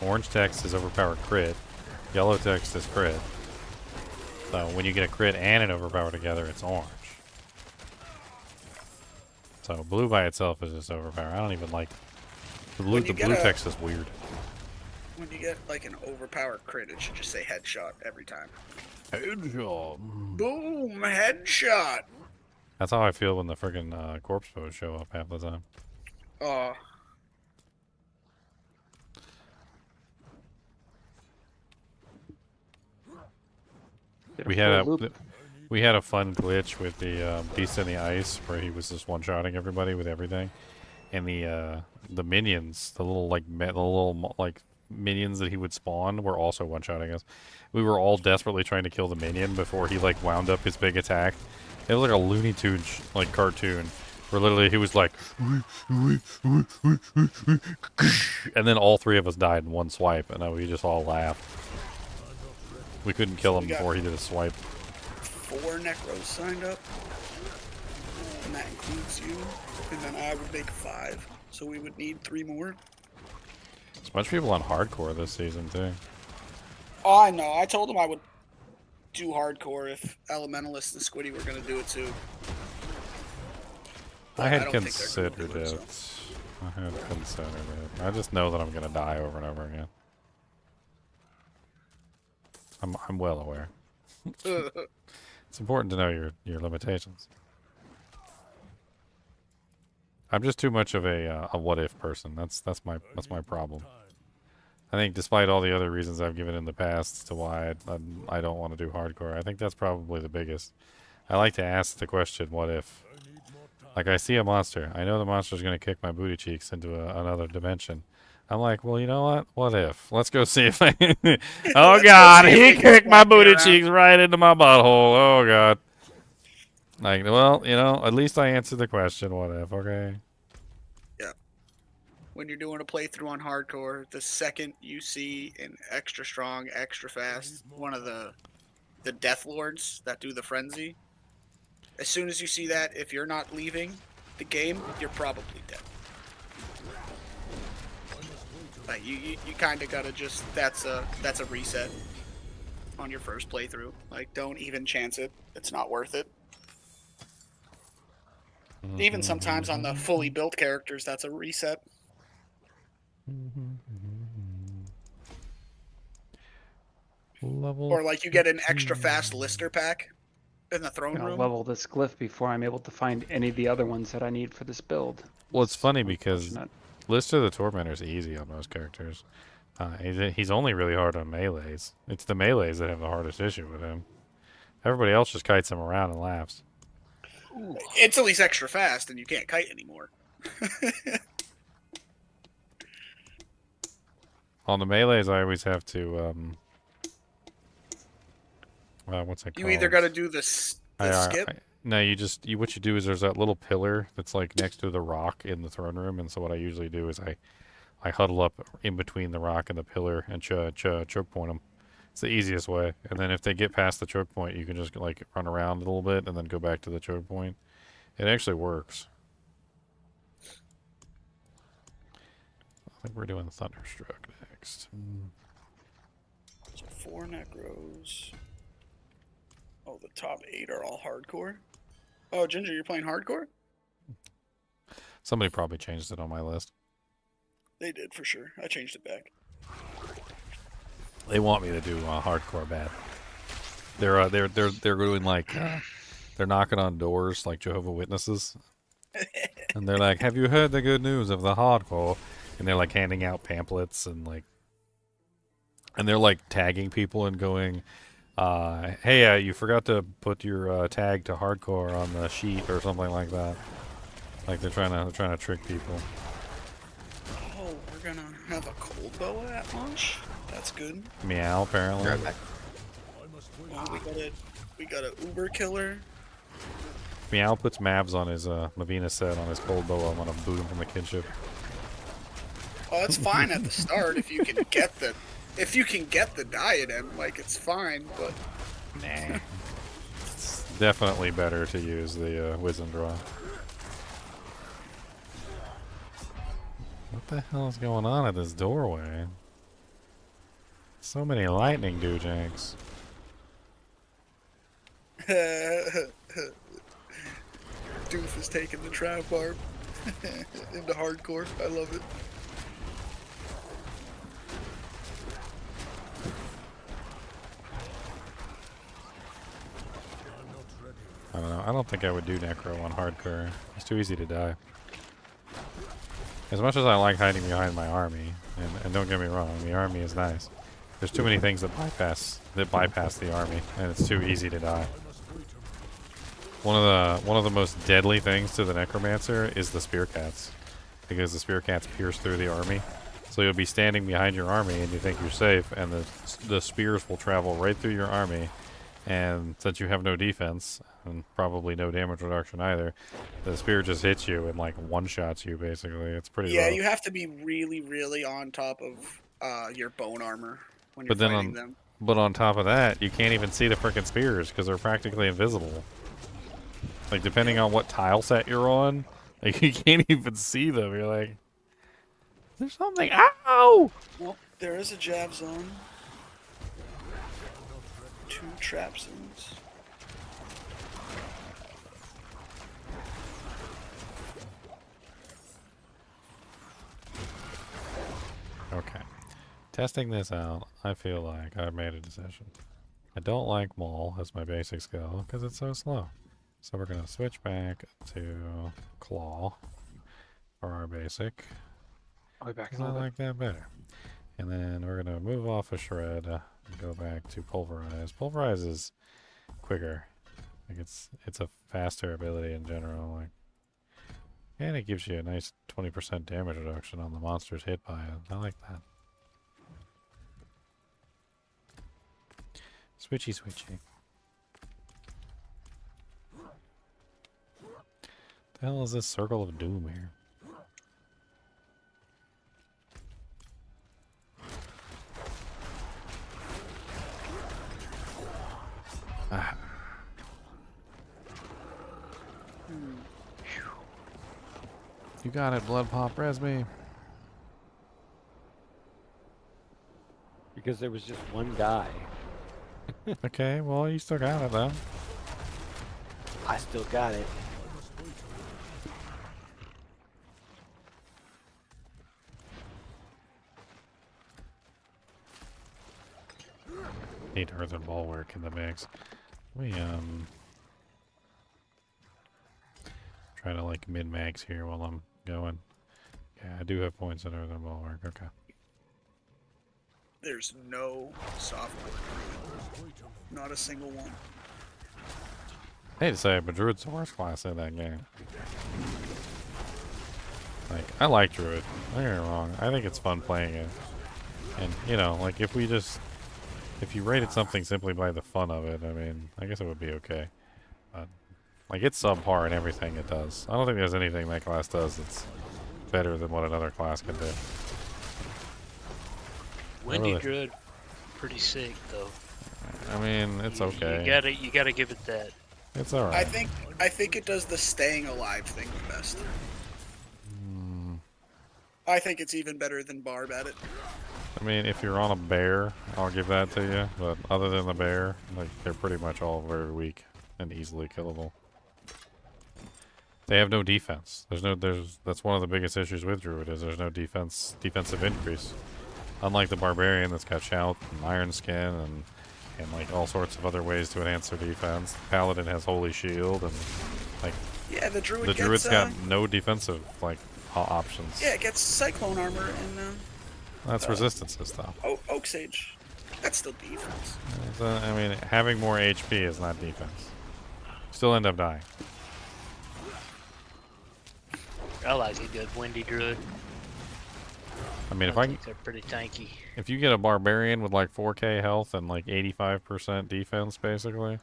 Orange text is overpower crit. Yellow text is crit. So when you get a crit and an overpower together, it's orange. So blue by itself is just overpower. I don't even like the blue. The blue text is weird. When you get like an overpowered crit, it should just say headshot every time. Headshot. Boom! Headshot. That's how I feel when the friggin' corpse foes show up half the time. Oh. We had a fun glitch with the Beast in the Ice where he was just one-shotting everybody with everything, and the minions, the little minions that he would spawn were also one-shotting us. We were all desperately trying to kill the minion before he like wound up his big attack. It was like a Looney Tunes like cartoon where literally he was like, and then all 3 of us died in one swipe, and we just all laughed. We couldn't kill him before he did a swipe. 4 necros signed up, and that includes you, and then I would make 5, so we would need 3 more. There's a bunch of people on hardcore this season too. Oh, I know. I told him I would do hardcore if Elementalist and Squiddy were going to do it too. But I had don't think they're considered gonna do it. so. I had considered it. I just know that I'm gonna die over and over again. I'm well aware. It's important to know your limitations. I'm just too much of a what if person. That's my problem. I think despite all the other reasons I've given in the past to why I don't want to do hardcore, I think that's probably the biggest. I like to ask the question, what if? Like, I see a monster. I know the monster's going to kick my booty cheeks into another dimension. I'm like, well, you know what? What if? Let's go see if I can... Oh, God, he kicked my booty cheeks right into my butthole. Oh, God. Like, well, you know, at least I answered the question, what if, okay? Yeah. When you're doing a playthrough on hardcore, the second you see an extra strong, extra fast, one of the Death Lords that do the frenzy, as soon as you see that, if you're not leaving the game, you're probably dead. Like you kind of gotta just that's a reset on your first playthrough. Like, don't even chance it. It's not worth it. Even sometimes on the fully built characters, that's a reset. Or like you get an extra fast lister pack in the throne room. Level this glyph before I'm able to find any of the other ones that I need for this build. Well, it's funny because Lister the Tormentor is easy on most characters. He's only really hard on melees. It's the melees that have the hardest issue with him. Everybody else just kites him around and laughs. It's at least extra fast, and you can't kite anymore. On the melees, I always have to what's that called? You either got to do the skip. No, what you do is there's that little pillar that's like next to the rock in the throne room, and so what I usually do is I huddle up in between the rock and the pillar and choke point them. It's the easiest way. And then if they get past the choke point, you can just like run around a little bit and then go back to the choke point. It actually works. I think we're doing Thunderstruck next. So 4 necros. Oh, the top 8 are all hardcore? Oh, Ginger, you're playing hardcore? Somebody probably changed it on my list. They did, for sure. I changed it back. They want me to do hardcore bad. They're doing like they're knocking on doors like Jehovah's Witnesses, and they're like, "Have you heard the good news of the hardcore?" And they're like handing out pamphlets and they're like tagging people and going, "Hey, you forgot to put your tag to hardcore on the sheet or something like that." Like they're trying to trick people. Oh, we're gonna have a cold boa at launch. That's good. Meow, apparently. Oh, we got a Uber killer. Meow puts Mavs on his Mavina set on his cold boa. I'm gonna boot him from the kinship. Oh, it's fine at the start if you can get the diadem. Like it's fine, but nah. It's definitely better to use the Wisdom Draw. What the hell is going on at this doorway? So many lightning doojanks. Doof is taking the trap barb into hardcore. I love it. I don't know. I don't think I would do Necro on hardcore. It's too easy to die. As much as I like hiding behind my army, and don't get me wrong, the army is nice. There's too many things that bypass the army, and it's too easy to die. One of the most deadly things to the Necromancer is the Spear Cats, because the Spear Cats pierce through the army. So you'll be standing behind your army and you think you're safe, and the spears will travel right through your army. And since you have no defense and probably no damage reduction either, the spear just hits you and like one-shots you basically. It's pretty rough. You have to be really, really on top of your bone armor when you're fighting them. But on top of that, you can't even see the frickin' spears because they're practically invisible. Like depending on what tile set you're on, like you can't even see them. You're like, there's something. Ow! Well, there is a jab zone. 2 trap zones. Okay. Testing this out, I feel like I've made a decision. I don't like Maul as my basic skill because it's so slow. So we're going to switch back to Claw for our basic. I'll be back. I like that better. And then we're going to move off of Shred and go back to Pulverize. Pulverize is quicker. Like it's a faster ability in general. Like, and it gives you a nice 20% damage reduction on the monsters hit by it. I like that. Switchy, switchy. The hell is this Circle of Doom here? Ah. You got it, Blood Pop, res me. Because there was just one guy. Okay, well, you still got it, though. I still got it. Need Earthen Bulwark in the mix. We, try to, like, min-max here while I'm going. Yeah, I do have points in Earthen Bulwark, okay. There's no software. Not a single one. I hate to say it, but Druid's the worst class in that game. Like, I like Druid. Don't get me wrong. I think it's fun playing it. And, you know, like, if you rated something simply by the fun of it, I mean, I guess it would be okay. But, like, it's subpar in everything it does. I don't think there's anything that class does that's better than what another class can do. Windy Druid, pretty sick though. I mean, it's okay. You gotta give it that. It's alright. I think it does the staying alive thing the best. I think it's even better than Barb at it. I mean, if you're on a bear, I'll give that to you. But other than the bear, like, they're pretty much all very weak and easily killable. They have no defense. That's one of the biggest issues with Druid is there's no defensive increase. Unlike the Barbarian that's got Shout and Iron Skin and and like all sorts of other ways to enhance their defense. Paladin has Holy Shield, and like Yeah, the Druid Druid's gets, got no defensive like options. Yeah, it gets Cyclone Armor and... That's resistances though. Oak Sage. That's still defense. I mean, having more HP is not defense. Still end up dying. I like a good Windy Druid. I mean, They're pretty tanky. if you get a barbarian with like 4k health and like 85% defense, basically,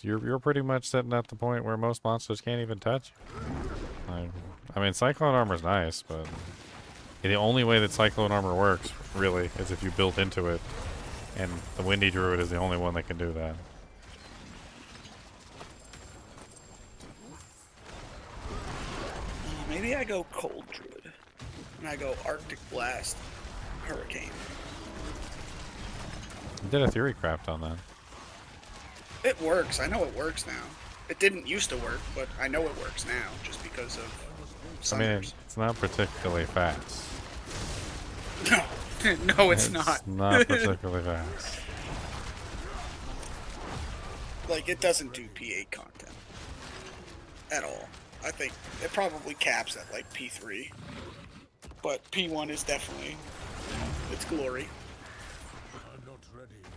you're pretty much sitting at the point where most monsters can't even touch you. I mean, Cyclone Armor's nice, but the only way that Cyclone Armor works, really, is if you build into it, and the Windy Druid is the only one that can do that. Maybe I go Cold Druid, and I go Arctic Blast, Hurricane. I did a theory craft on that. It works. I know it works now. It didn't used to work, but I know it works now, just because of I mean, it's not particularly fast. No, no, it's not. It's not particularly fast. Like, it doesn't do P8 content at all. I think it probably caps at like P3, but P1 is definitely its glory. I'm not ready yet.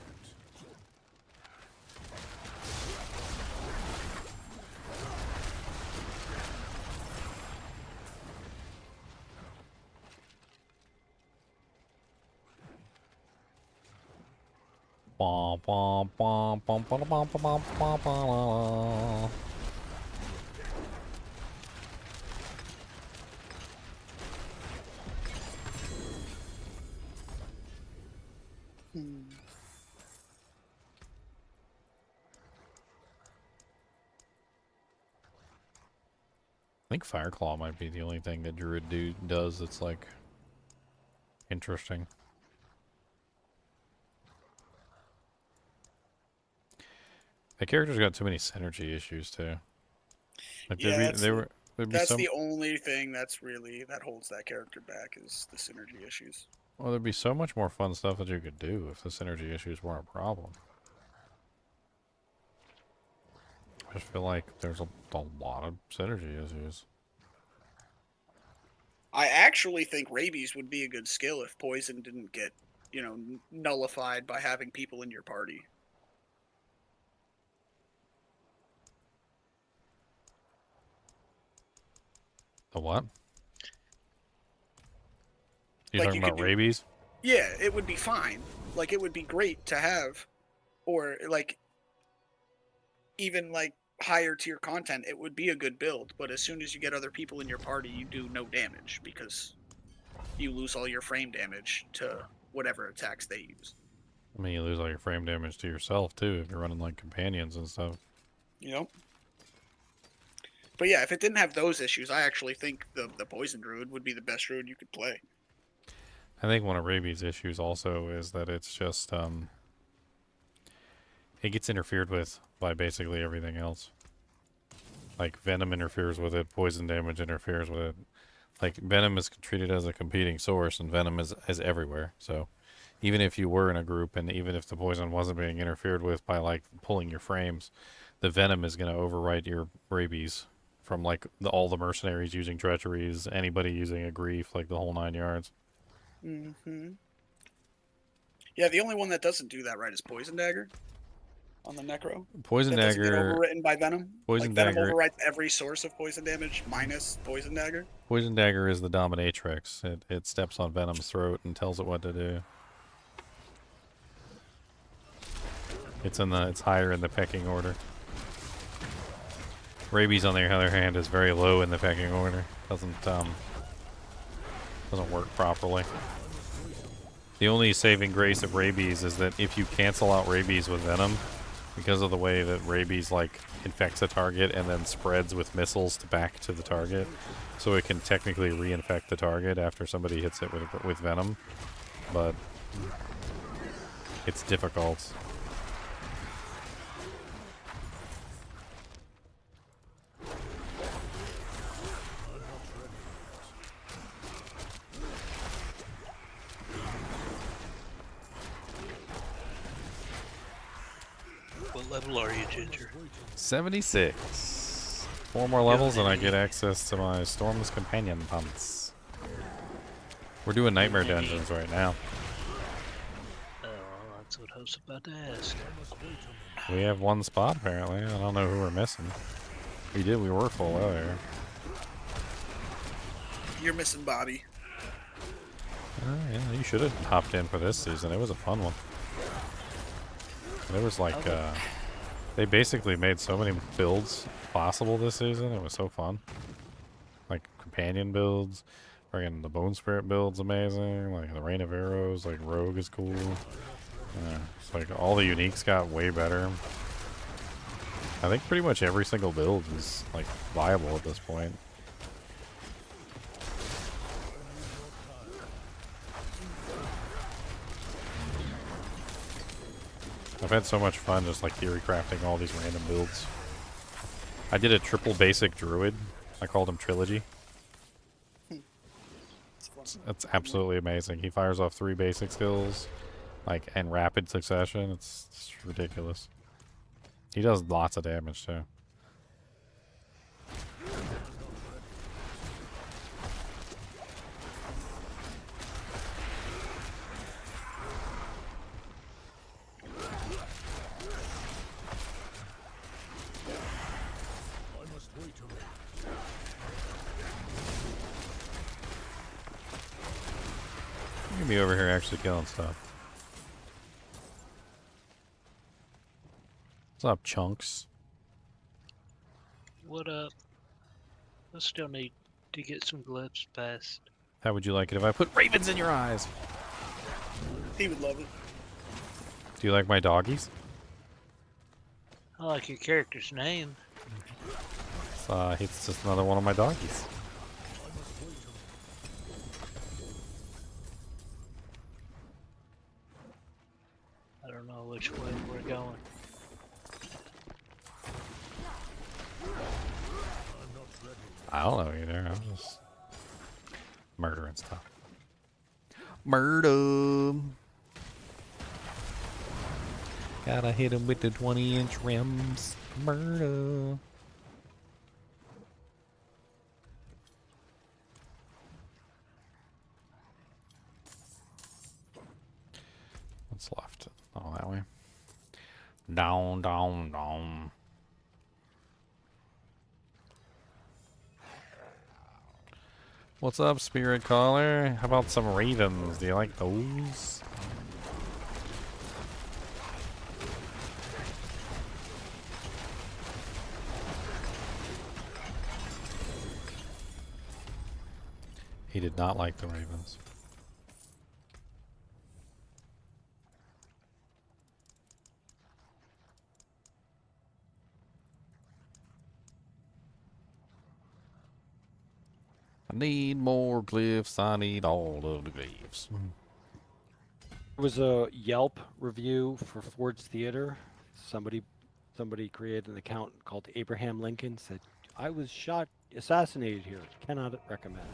Bum, bum, bum, bum, bum, bum, bum, bum, bum. I think Fireclaw might be the only thing that Druid does that's like interesting. The character's got too many synergy issues too. Like Yeah, that's some, the only thing that holds that character back is the synergy issues. well, there'd be so much more fun stuff that you could do if the synergy issues weren't a problem. I just feel like there's a lot of synergy issues. I actually think Rabies would be a good skill if Poison didn't get, nullified by having people in your party. The what? You're Like, talking you about could do- rabies? Yeah, it would be fine. Like, it would be great to have, or like, even like higher tier content, it would be a good build. But as soon as you get other people in your party, you do no damage because you lose all your frame damage to whatever attacks they use. I mean, you lose all your frame damage to yourself too if you're running like companions and stuff. But yeah, if it didn't have those issues, I actually think the Poison Druid would be the best druid you could play. I think one of rabies' issues also is that it's just it gets interfered with by basically everything else. Like venom interferes with it, poison damage interferes with it. Like venom is treated as a competing source, and venom is everywhere. So even if you were in a group, and even if the poison wasn't being interfered with by like pulling your frames, the venom is going to overwrite your rabies from like all the mercenaries using treacheries, anybody using a grief, like the whole 9 yards. Yeah, the only one that doesn't do that right is Poison Dagger on the Necro. Poison that doesn't get Dagger overwritten by Venom. Poison Venom Dagger overwrites every source of poison damage minus Poison Dagger. Poison Dagger is the dominatrix. It steps on Venom's throat and tells it what to do. It's higher in the pecking order. Rabies, on the other hand, is very low in the pecking order. Doesn't work properly. The only saving grace of Rabies is that if you cancel out Rabies with Venom, because of the way that Rabies like infects a target and then spreads with missiles back to the target, so it can technically reinfect the target after somebody hits it with Venom, but it's difficult. What level are you, Ginger? 76. 4 more levels and I get access to my Storm's Companion Pants. We're doing Nightmare Dungeons right now. Oh, that's what I was about to ask. We have one spot apparently. I don't know who we're missing. We were full earlier. You're missing Bobby. Yeah, you should have hopped in for this season. It was a fun one. There was like, they basically made so many builds possible this season. It was so fun. Like companion builds, friggin' the Bone Spirit build's amazing. Like the Rain of Arrows, like Rogue is cool. It's like all the uniques got way better. I think pretty much every single build is like viable at this point. I've had so much fun just like theory crafting all these random builds. I did a triple basic Druid. I called him Trilogy. That's absolutely amazing. He fires off 3 basic skills, like in rapid succession. It's ridiculous. He does lots of damage too. You can be over here actually killing stuff. What's up, Chunks? What up? I still need to get some glyphs passed. How would you like it if I put ravens in your eyes? He would love it. Do you like my doggies? I like your character's name. It's just another one of my doggies. I don't know which way we're going. I don't know either. I'm just murdering stuff. Murder. Gotta hit him with the 20-inch rims. Murder. What's left? Oh, that way. Down, down, down. What's up, Spirit Caller? How about some ravens? Do you like those? He did not like the ravens. I need more glyphs. I need all of the glyphs. There was a Yelp review for Ford's Theater. Somebody created an account called Abraham Lincoln. Said, "I was assassinated here. Cannot recommend."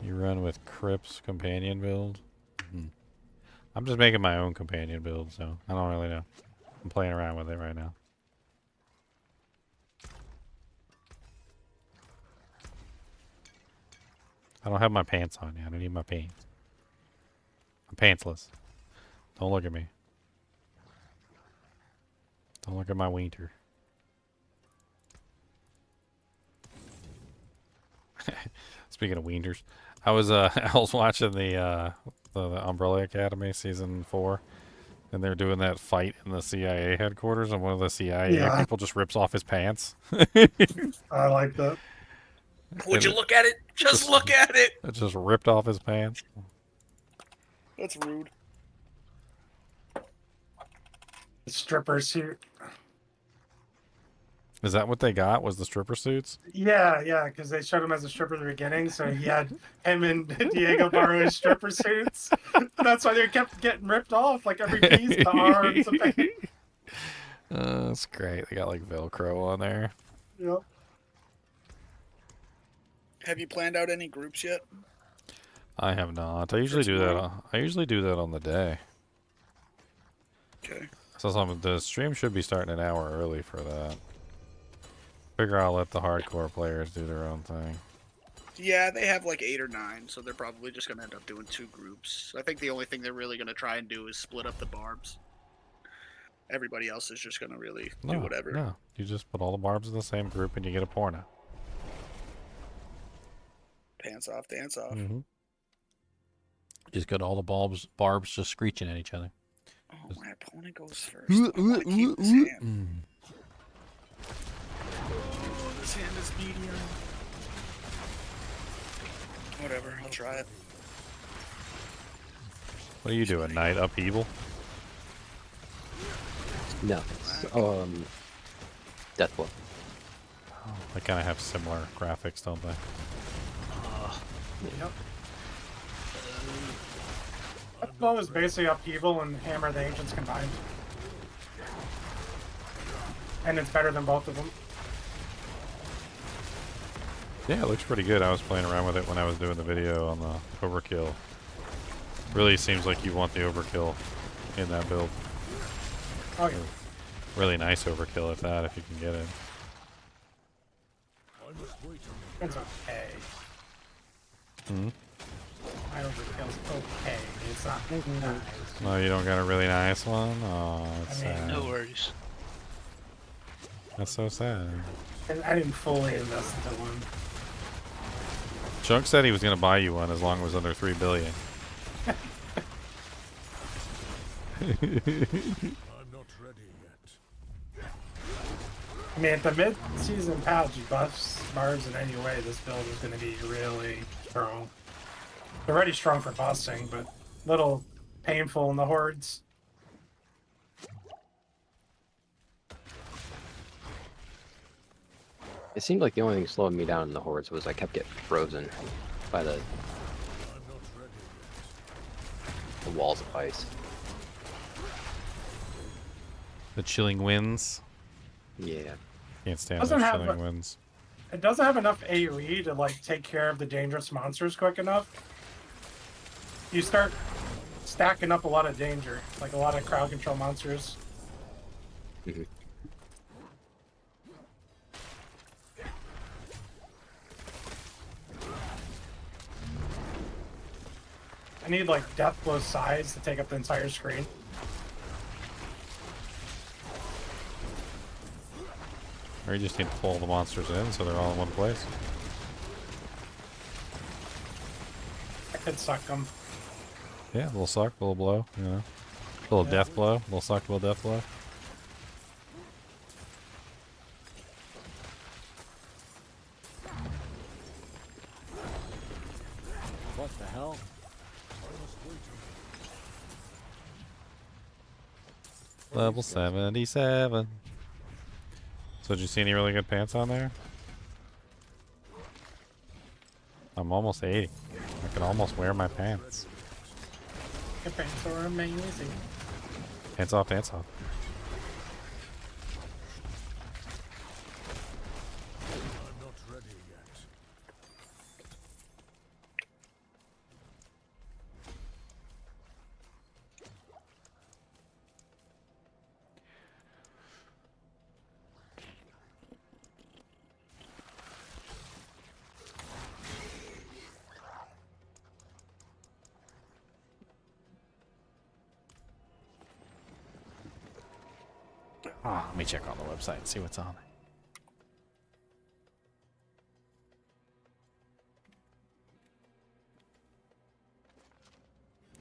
You run with Crip's companion build? I'm just making my own companion build, so I don't really know. I'm playing around with it right now. I don't have my pants on yet. I need my pants. I'm pantsless. Don't look at me. Don't look at my wiener. Speaking of wieners, I was watching the Umbrella Academy season 4, and they're doing that fight in the CIA headquarters, and one of the CIA people just rips off his pants. I like that. Would you look at it? Just look at it. It just ripped off his pants. That's rude. Stripper suit. Is that what they got? Was the stripper suits? Yeah, because they showed him as a stripper in the beginning, so he had him and Diego borrow his stripper suits. That's why they kept getting ripped off, like every piece, the arms, the face. That's great. They got like Velcro on there. Yep. Have you planned out any groups yet? I have not. I usually do that. I usually do that on the day. Okay. So the stream should be starting an hour early for that. Figure I'll let the hardcore players do their own thing. Yeah, they have like 8 or 9, so they're probably just gonna end up doing 2 groups. I think the only thing they're really gonna try and do is split up the barbs. Everybody else is just gonna really do whatever. No, you just put all the barbs in the same group and you get a porno. Pants off, dance off. Mm-hmm. Just got all the barbs just screeching at each other. Oh, my opponent goes first. I wanna keep this hand. This hand is medium. Whatever, I'll try it. What are you doing, Knight Upheaval? No. Deathblow. Oh, they kind of have similar graphics, don't they? Yep. Deathblow is basically Upheaval and Hammer of the Ancients combined. And it's better than both of them. Yeah, it looks pretty good. I was playing around with it when I was doing the video on the overkill. Really seems like you want the overkill in that build. Oh yeah. Really nice overkill at that, if you can get it. It's okay. Hmm? My overkill's okay. It's not nice. No, you don't got a really nice one? Oh, that's sad. No worries. That's so sad. I didn't fully invest into one. Chunk said he was going to buy you one as long as it was under 3 billion. I'm not ready yet. I mean, if the mid-season patch buffs barbs in any way, this build is going to be really strong. It's already strong for busting, but a little painful in the hordes. It seemed like the only thing slowing me down in the hordes was I kept getting frozen by the walls of ice. The chilling winds. Yeah. Can't stand Doesn't those have chilling winds. It doesn't have enough AoE to like take care of the dangerous monsters quick enough. You start stacking up a lot of danger, like a lot of crowd control monsters. Mm-hmm. I need like Deathblow size to take up the entire screen. Or you just need to pull the monsters in so they're all in one place. I could suck them. Yeah, a little suck, a little blow, you know. A little death blow, a little suck, a little death blow. What the hell? Level 77. So did you see any really good pants on there? I'm almost 80. I can almost wear my pants. Your pants are amazing. Pants off, dance off. I'm not ready yet. Ah, let me check on the website and see what's on it.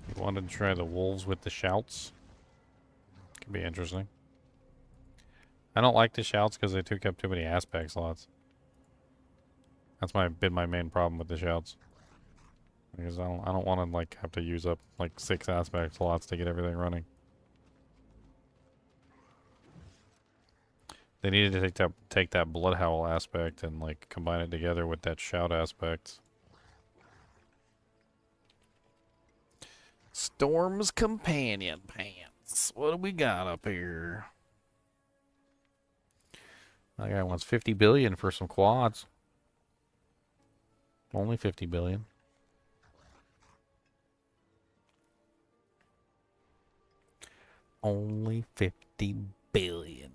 You wanted to try the wolves with the shouts? Could be interesting. I don't like the shouts because they took up too many aspect slots. That's been my main problem with the shouts. Because I don't want to like have to use up like 6 aspect slots to get everything running. They needed to take that blood howl aspect and like combine it together with that shout aspect. Storm's companion pants. What do we got up here? That guy wants 50 billion for some quads. Only 50 billion. Only 50 billion.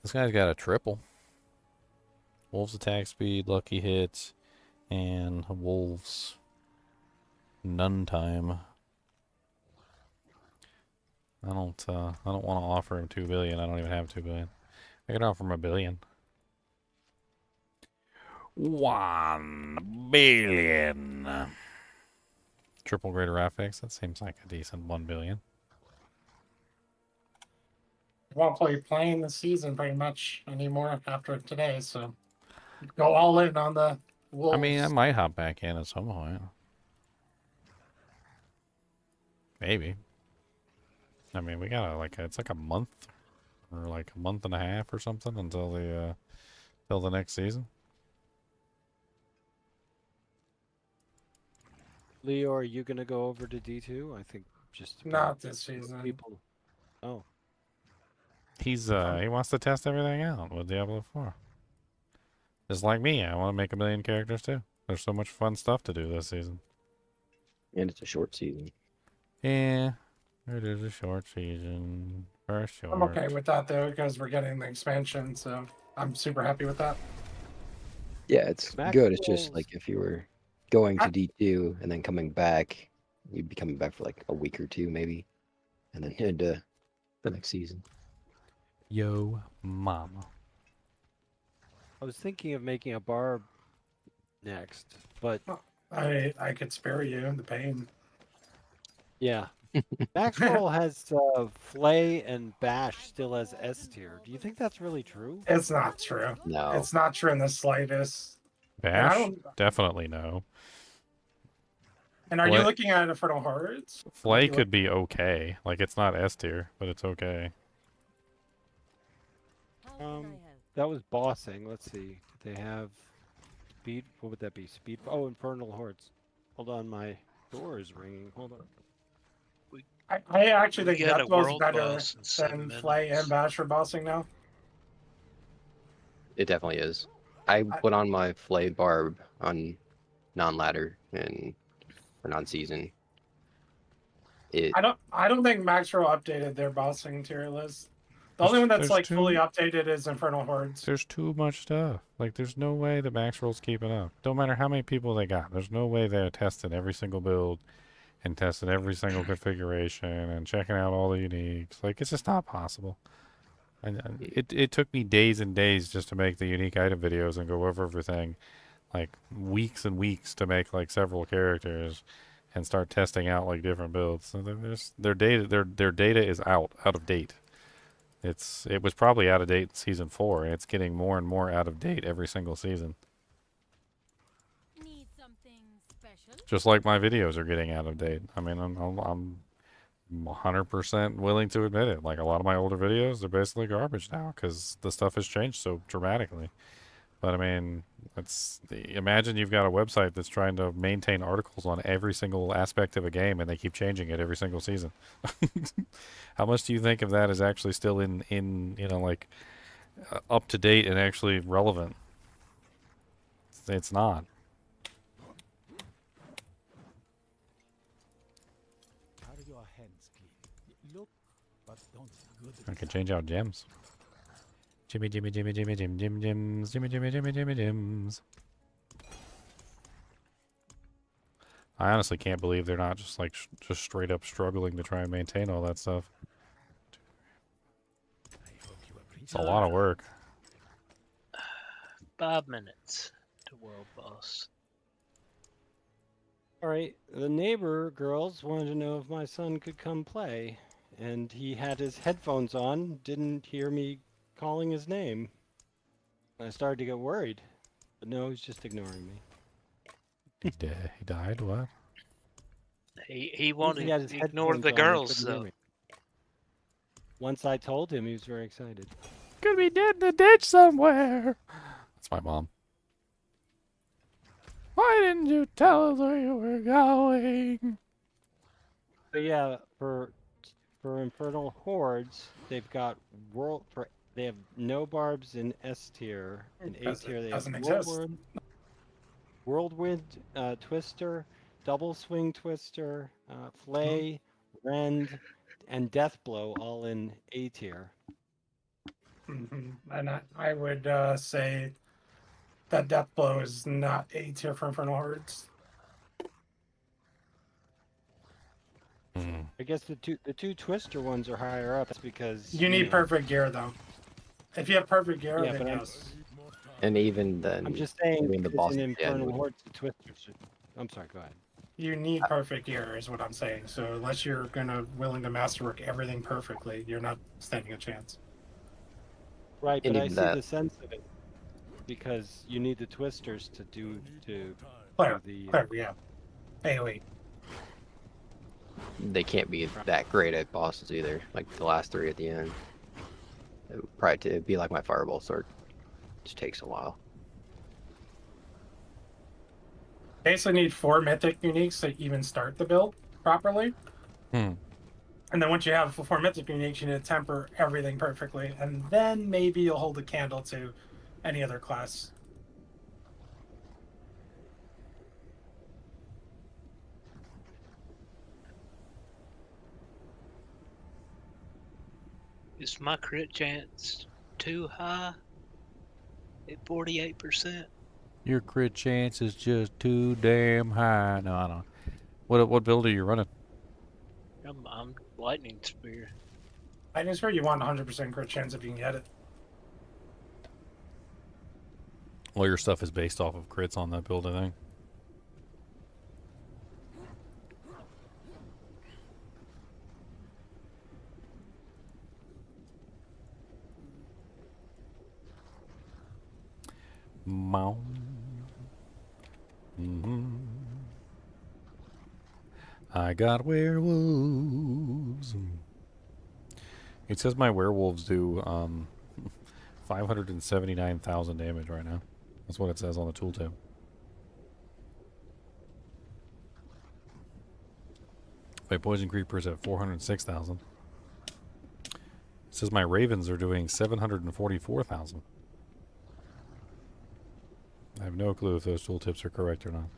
This guy's got a triple. Wolves attack speed, lucky hits, and wolves none time. I don't want to offer him 2 billion. I don't even have 2 billion. I could offer him 1 billion. 1 billion. Triple greater affix. That seems like a decent 1 billion. I won't play playing the season very much anymore after today, so go all in on the wolves. I mean, I might hop back in at some point. Maybe. I mean, we got it's like a month or like a month and a half or something until the next season. Leo, are you gonna go over to D2? I think just not this season. People. Oh. He wants to test everything out with Diablo 4. Just like me, I want to make 1 million characters too. There's so much fun stuff to do this season. And it's a short season. Yeah, it is a short season. For sure. I'm okay with that though, because we're getting the expansion, so I'm super happy with that. Yeah, it's good. It's just like if you were going to D2 and then coming back, you'd be coming back for like a week or two maybe, and then head to the next season. Yo, mama. I was thinking of making a barb next, but I could spare you the pain. Yeah. Maxwell has Flay and Bash still as S tier. Do you think that's really true? It's not true. No. It's not true in the slightest. Bash? Definitely no. And are you looking at Infernal Hordes? Flay could be okay. Like, it's not S tier, but it's okay. That was bossing. Let's see. Did they have speed? What would that be? Speed? Oh, Infernal Hordes. Hold on, my door is ringing. Hold on. I actually think get a Deathbow's world better boss in 7 than Flay and Bash for bossing now. It definitely is. I put on my Flay Barb on non-ladder and or non-season. I don't think Maxwell updated their bossing tier list. The only one that's like fully updated is Infernal Hordes. There's too much stuff. Like, there's no way the Maxwell's keeping up. Don't matter how many people they got. There's no way they're testing every single build and testing every single configuration and checking out all the uniques. Like, it's just not possible. And it took me days and days just to make the unique item videos and go over everything. Like, weeks and weeks to make like several characters and start testing out like different builds. So their data is out of date. It was probably out of date in season 4, and it's getting more and more out of date every single season. Need something special? Just like my videos are getting out of date. I mean, I'm 100% willing to admit it. Like, a lot of my older videos, they're basically garbage now because the stuff has changed so dramatically. But I mean, imagine you've got a website that's trying to maintain articles on every single aspect of a game, and they keep changing it every single season. How much do you think of that is actually still in like up to date and actually relevant? It's not. Your hands clean. Look, but don't good. I can change out gems. Jimmy, Jimmy, Jimmy, Jimmy, Jim, Jim, Jims. Jimmy, Jimmy, Jimmy, Jimmy, Jims. I honestly can't believe they're not just like just straight up struggling to try and maintain all that stuff. It's a lot of work. 5 minutes to world boss. All right. The neighbor girls wanted to know if my son could come play, and he had his headphones on, didn't hear me calling his name. I started to get worried, but no, he's just ignoring me. He died? What? He wanted He had his to ignore headphones the on, he girls, couldn't hear so. me. Once I told him, he was very excited. Could be dead in the ditch somewhere. That's my mom. Why didn't you tell us where you were going? So yeah, for Infernal Hordes, they've got They have no barbs in S tier. In A Because tier, it they have doesn't exist. Whirlwind Twister, Double Swing Twister, Flay, Rend, and Deathblow all in A tier. And I would say that Deathblow is not A tier for Infernal Hordes. I guess the two Twister ones are higher up. That's because You need know, perfect gear, though. If you have perfect gear, Yeah, then but yes. And even then, I'm just saying I mean, the boss in at the end Infernal would- Hordes, the Twisters should... I'm sorry, go ahead. You need perfect gear, is what I'm saying. So unless you're willing to masterwork everything perfectly, you're not standing a chance. Right, And but I even see that- the sense of it because you need the Twisters to do Clear, the yeah. AoE. they can't be that great at bosses either. Like the last 3 at the end. It would probably it'd be like my fireball sword. Just takes a while. Basically need 4 mythic uniques to even start the build properly. And then once you have 4 mythic uniques, you need to temper everything perfectly. And then maybe you'll hold a candle to any other class. Is my crit chance too high? At 48%? Your crit chance is just too damn high. No, I don't. What build are you running? I'm lightning spear. I just heard you want 100% crit chance if you can get it. All your stuff is based off of crits on that build, I think. I got werewolves. It says my werewolves do 579,000 damage right now. That's what it says on the tooltip. My poison creepers at 406,000. It says my ravens are doing 744,000. I have no clue if those tooltips are correct or not.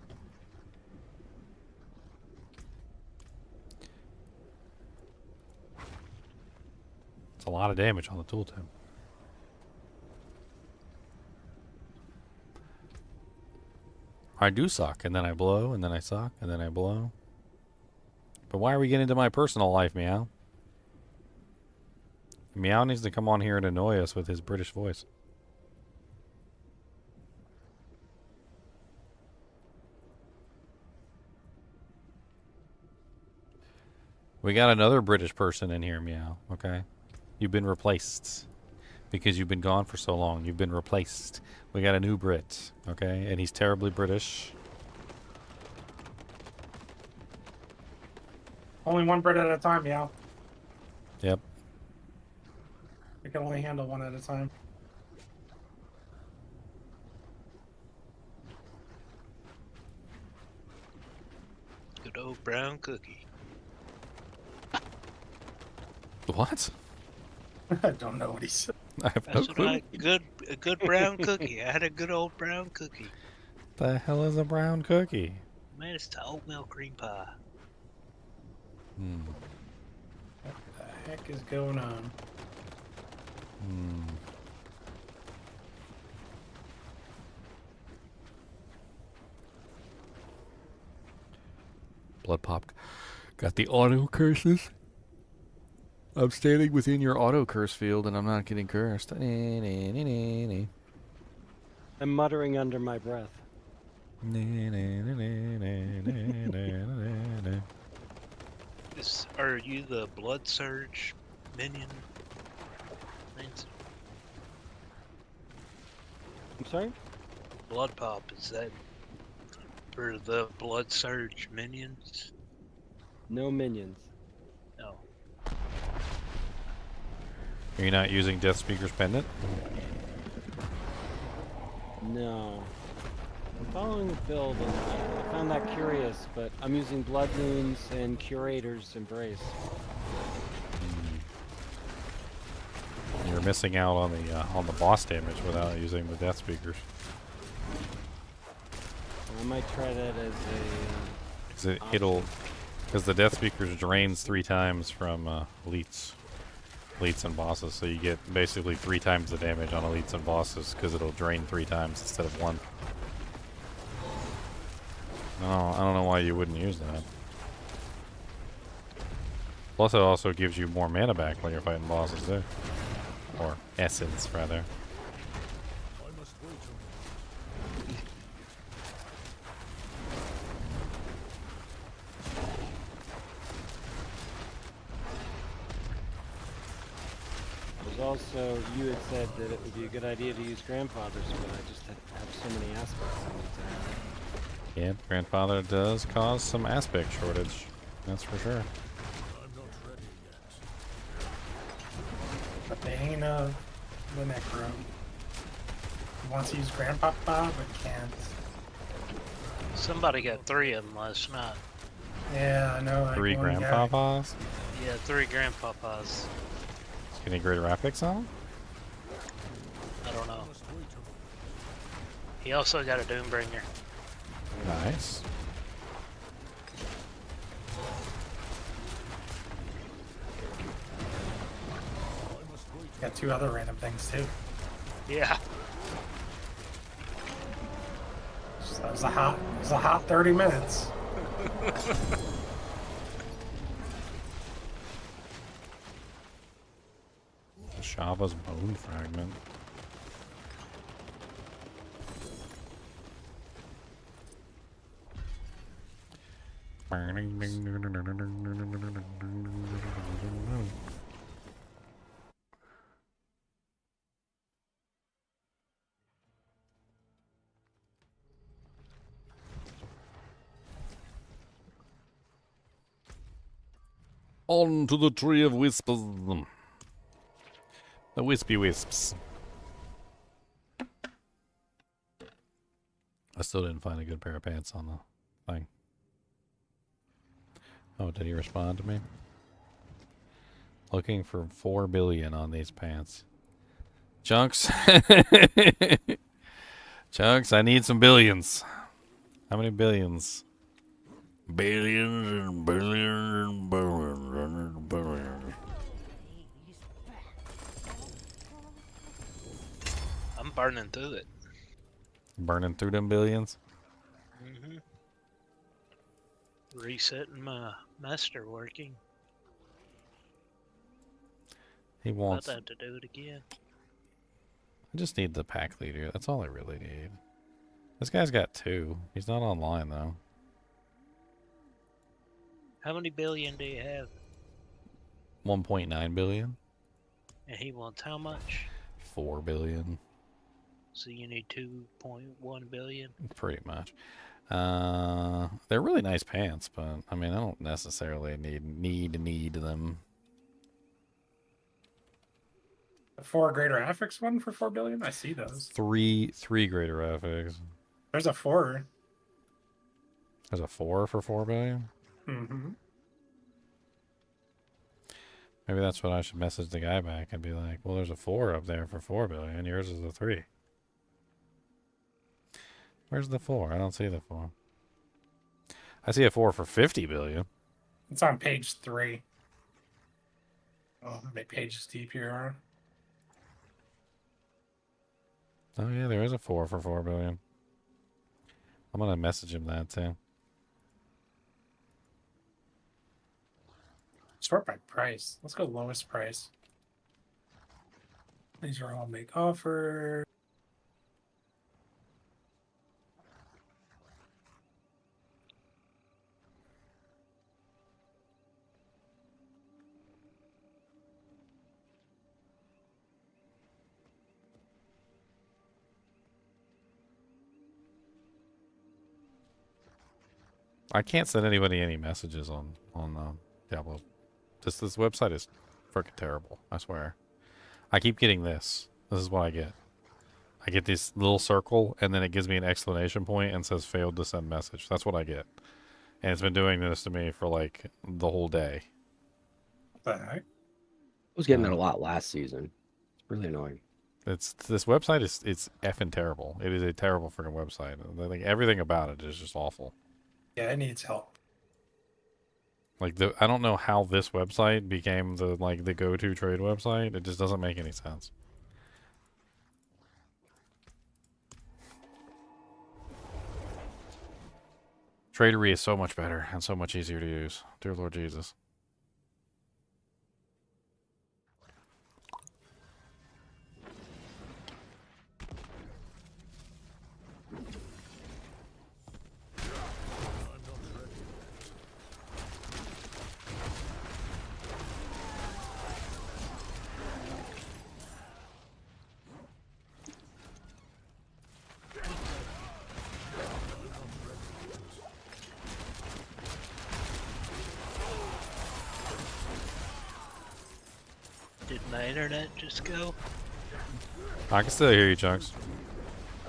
It's a lot of damage on the tooltip. I do suck, and then I blow, and then I suck, and then I blow. But why are we getting into my personal life, Meow? Meow needs to come on here and annoy us with his British voice. We got another British person in here, Meow, okay? You've been replaced. Because you've been gone for so long. You've been replaced. We got a new Brit, okay? And he's terribly British. Only one Brit at a time, yeah. Yep. We can only handle one at a time. Good old brown cookie. What? I don't know what he said. I have no That's what clue. a good brown cookie. I had a good old brown cookie. The hell is a brown cookie? Man, it's the oatmeal cream pie. What the heck is going on? Blood popped. Got the auto curses. I'm standing within your auto curse field and I'm not getting cursed. I'm muttering under my breath. Are you the blood surge minion? I'm sorry? Blood pop, is that for the blood surge minions? No minions. No. Are you not using Death Speaker's Pendant? No. I'm following the build and I found that curious, but I'm using Blood Moons and Curator's Embrace. You're you're missing out on the boss damage without using the death speakers. I might try that as a. Because the death speakers drains 3 times from elites and bosses, so you get basically 3 times the damage on elites and bosses because it'll drain 3 times instead of 1. No, I don't know why you wouldn't use that. Plus, it also gives you more mana back when you're fighting bosses too, or essence rather. Also, you had said that it would be a good idea to use grandfathers, but I just have so many aspects I need to have. Yeah, grandfather does cause some aspect shortage. That's for sure. The bane of the necro. He wants to use grandpapa, but can't. Somebody got 3 of them last night. Yeah, I know. Like 3 grandpapas? Yeah, 3 grandpapas. Any greater graphics on them? I don't know. He also got a Doombringer. Nice. Got 2 other random things too. Yeah. So it was a hot 30 minutes. Shava's bone fragment. On to the tree of wisps. The wispy wisps. I still didn't find a good pair of pants on the thing. Oh, did he respond to me? Looking for 4 billion on these pants. Chunks. Chunks, I need some billions. How many billions? Billions and billions and billions and billions. I'm burning through it. Burning through them billions? Mm-hmm. Resetting my Masterworking. He wants... I'd have to do it again. I just need the pack leader. That's all I really need. This guy's got 2. He's not online, though. How many billion do you have? 1.9 billion. And he wants how much? 4 billion. So you need 2.1 billion? Pretty much. They're really nice pants, but I mean, I don't necessarily need them. The 4 greater affix one for 4 billion? I see those. 3 greater affix. There's a 4. There's a 4 for 4 billion? Mm-hmm. Maybe that's what I should message the guy back and be like, well, there's a 4 up there for 4 billion. Yours is a 3. Where's the 4? I don't see the 4. I see a 4 for 50 billion. It's on page 3. Oh, how many pages deep here are? Oh, yeah, there is a 4 for 4 billion. I'm going to message him that, too. Sort by price. Let's go lowest price. These are all make offer. I can't send anybody any messages on Diablo. This website is freaking terrible, I swear. I keep getting this. This is what I get. I get this little circle, and then it gives me an exclamation point and says failed to send message. That's what I get. And it's been doing this to me for like the whole day. What the heck? I was getting that a lot last season. It's Really annoying. This website it's effing terrible. It is a terrible freaking website. Like everything about it is just awful. Yeah, it needs help. Like I don't know how this website became the go-to trade website. It just doesn't make any sense. Tradery is so much better and so much easier to use. Dear Lord Jesus. Did my internet just go? I can still hear you, Chunks.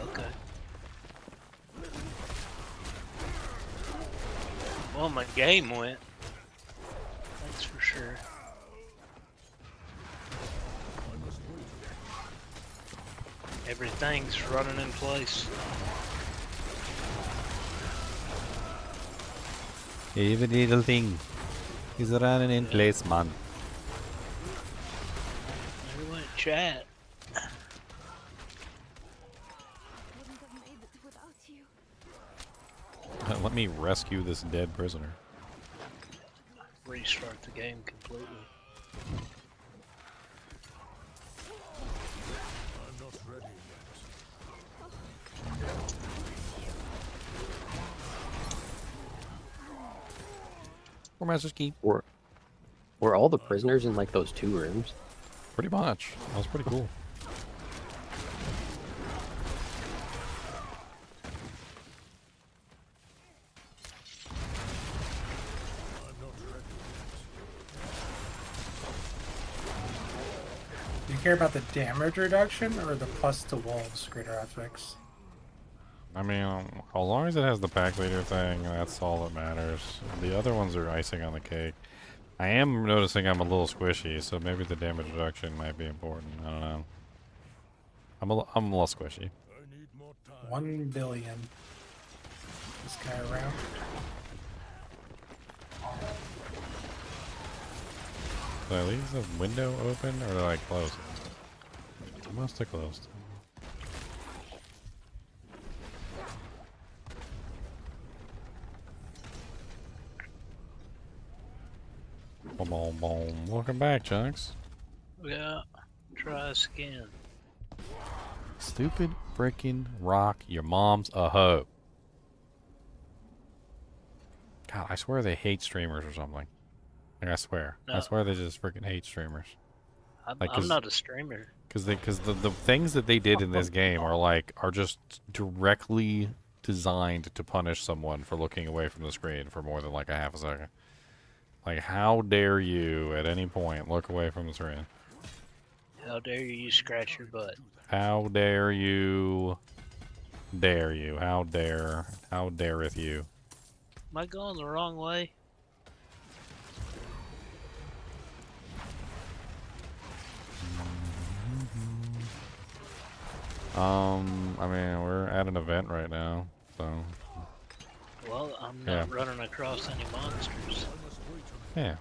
Okay. Well, my game went. That's for sure. Everything's running in place. Every little thing is running in place, man. There went chat. Wouldn't have made it without you. Let me rescue this dead prisoner. Restart the game completely. I'm not ready Or Master's Key. Were all the prisoners in like those 2 rooms? Pretty much. That was pretty cool. Do you care about the damage reduction or the plus to wolves greater ethics? I mean, as long as it has the pack leader thing, that's all that matters. The other ones are icing on the cake. I am noticing I'm a little squishy, so maybe the damage reduction might be important. I don't know. I'm a little squishy. 1 billion. This guy around. Did I leave the window open, or did I close it? I must have closed. Boom, boom, boom. Welcome back, Chunks. Yeah, try us again. Stupid freaking rock. Your mom's a hoe. God, I swear they hate streamers or something. Like, I swear. No. I swear they just freaking hate streamers. I'm not a streamer. Because the things that they did in this game are just directly designed to punish someone for looking away from the screen for more than like a half a second. Like, how dare you at any point look away from the screen? How dare you scratch your butt? How dare you? Dare you? How dareth you? Am I going the wrong way? I mean, we're at an event right now, so. Well, I'm not running across any monsters. Yeah.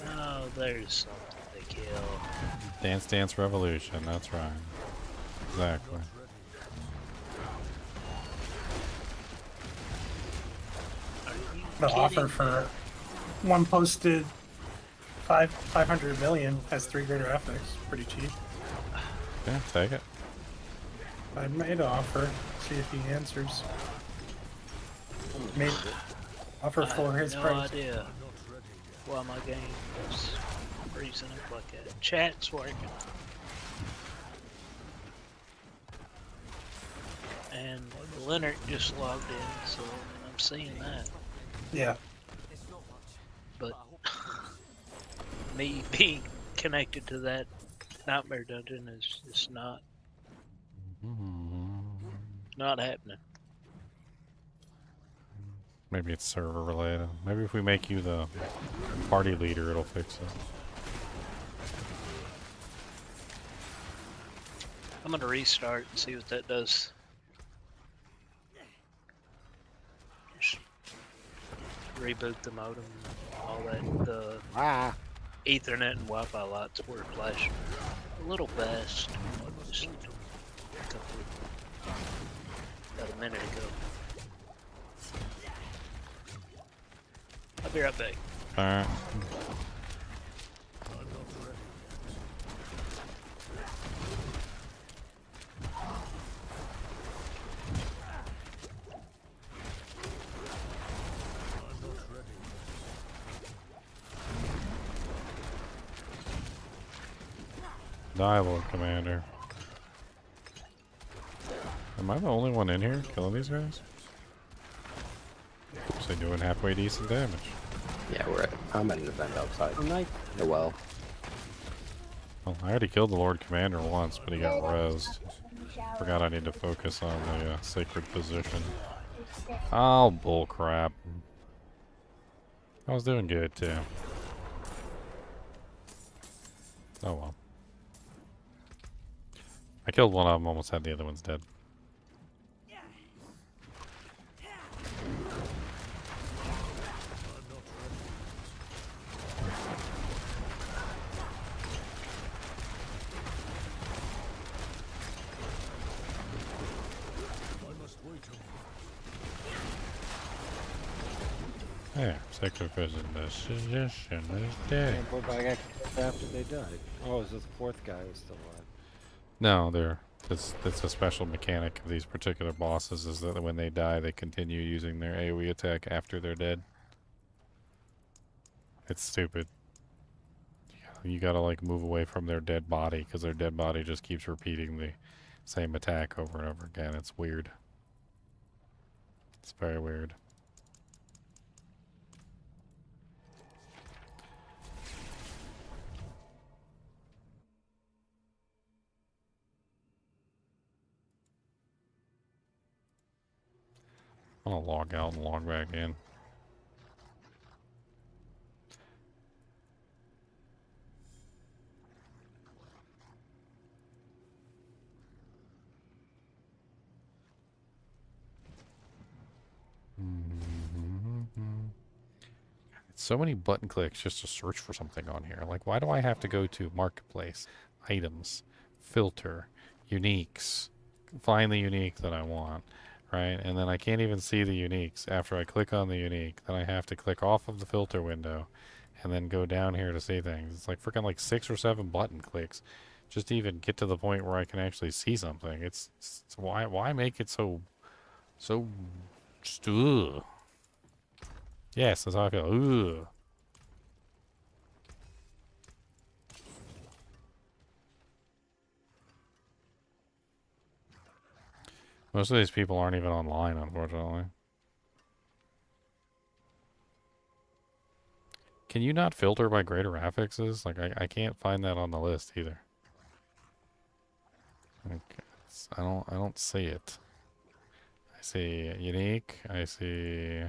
Oh, there's something to kill. Dance Dance Revolution, that's right. Exactly. The offer for one posted 500 million has 3 greater ethics. Pretty cheap. Yeah, take it. I made an offer. See if he answers. Made offer for his no price. idea why my game is freezing up like that. Chat's working. And Leonard just logged in, so I'm seeing that. Yeah. But me being connected to that Nightmare Dungeon is just not happening. Maybe it's server related. Maybe if we make you the party leader, it'll fix it. I'm gonna restart and see what that does. Just reboot the modem and all that. The Ethernet and Wi-Fi lights were flashing a little fast. Just about a minute ago. I'll be right back. Alright. Diablo Commander. Am I the only one in here killing these guys? Is they doing halfway decent damage? Yeah, I'm at an event outside. Oh, nice. Oh well. Well, I already killed the Lord Commander once, but he got rezzed. Forgot I need to focus on the sacred position. Oh, bullcrap. I was doing good, too. Oh well. I killed one of them, almost had the other ones dead. Yeah, sacred position is dead. Can't believe I got killed after they died. Oh, it was the fourth guy who was still alive. No, it's a special mechanic of these particular bosses is that when they die, they continue using their AoE attack after they're dead. It's stupid. You gotta like move away from their dead body because their dead body just keeps repeating the same attack over and over again. It's weird. It's very weird. I'm gonna log out and log back in. So many button clicks just to search for something on here. Like, why do I have to go to Marketplace, Items, Filter, Uniques, find the unique that I want, right? And then I can't even see the uniques after I click on the unique. Then I have to click off of the filter window and then go down here to see things. It's like freaking like 6 or 7 button clicks just to even get to the point where I can actually see something. It's why make it so just, ugh. Yes, that's how I feel. Ugh. Most of these people aren't even online, unfortunately. Can you not filter by greater affixes? Like, I can't find that on the list either. Like, I don't see it. I see unique. I see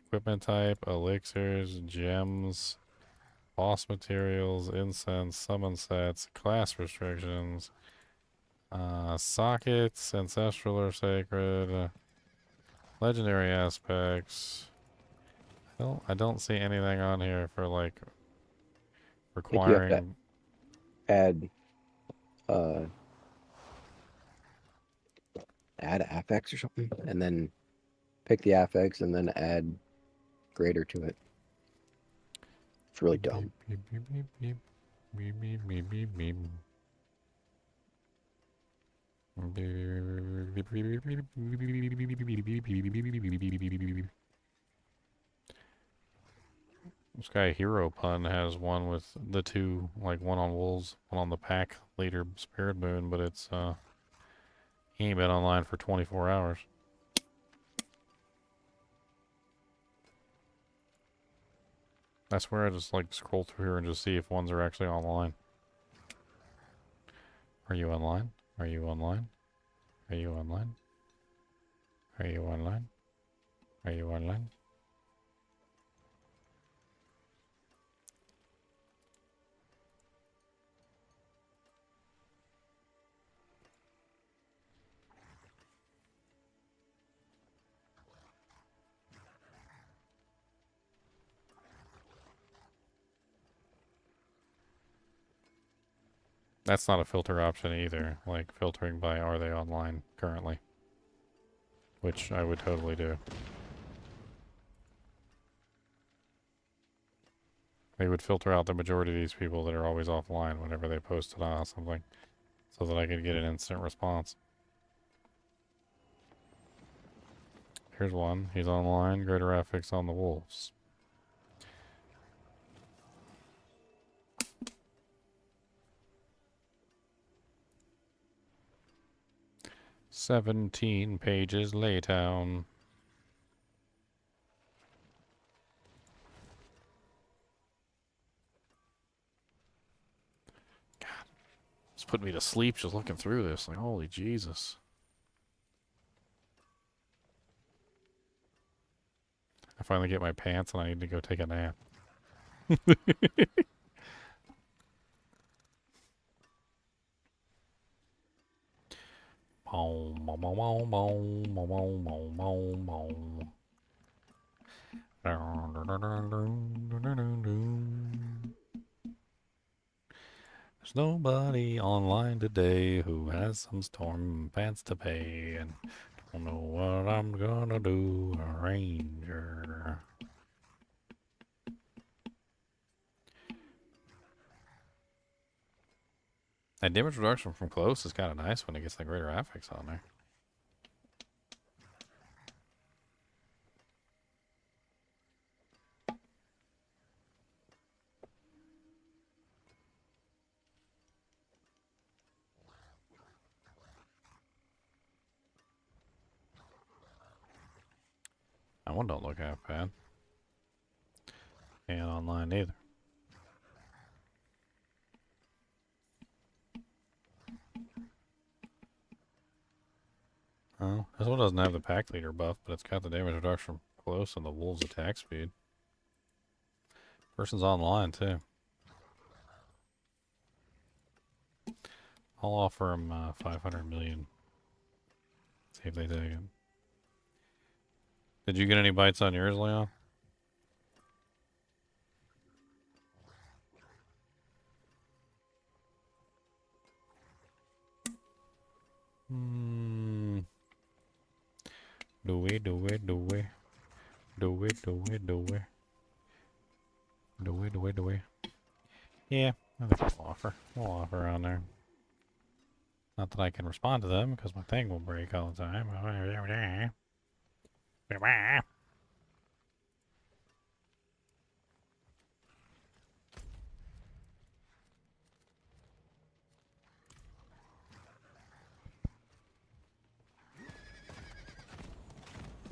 equipment type, elixirs, gems, boss materials, incense, summon sets, class restrictions, sockets, ancestral or sacred, legendary aspects. I don't see anything on here for like requiring. You have to add affix or something, and then pick the affix and then add greater to it. It's really dumb. This guy Hero Pun has one with the two, like one on Wolves, one on the pack leader Spirit Moon, but it's he ain't been online for 24 hours. I swear I just like scroll through here and just see if ones are actually online. Are you online? Are you online? Are you online? Are you online? Are you online? That's not a filter option either, like filtering by are they online currently, which I would totally do. They would filter out the majority of these people that are always offline whenever they posted on something, so that I could get an instant response. Here's one. He's online. Greater affix on the wolves. "17 pages later." God, it's putting me to sleep just looking through this. Like, holy Jesus. I finally get my pants and I need to go take a nap. There's nobody online today who has some storm pants to pay, and don't know what I'm gonna do, a ranger. That damage reduction from close is kind of nice when it gets the greater affix on there. That one don't look half bad. And online either. Oh, this one doesn't have the pack leader buff, but it's got the damage reduction from close and the wolves attack speed. Person's online too. I'll offer him 500 million. See if they take it. Did you get any bites on yours, Leon? Do we? Yeah, I think we'll offer. We'll offer on there. Not that I can respond to them because my thing will break all the time. I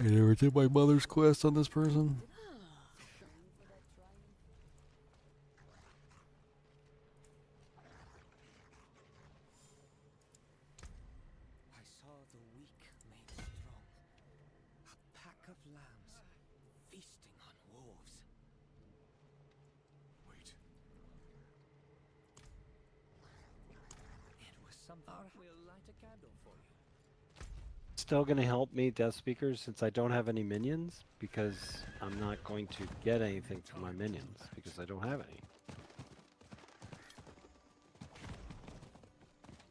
never did my mother's quest on this person. I saw the weak made strong. A pack of lambs feasting on wolves. Wait. It was something. We'll light a candle for you. Still going to help me, Death Speakers, since I don't have any minions, because I'm not going to get anything from my minions, because I don't have any.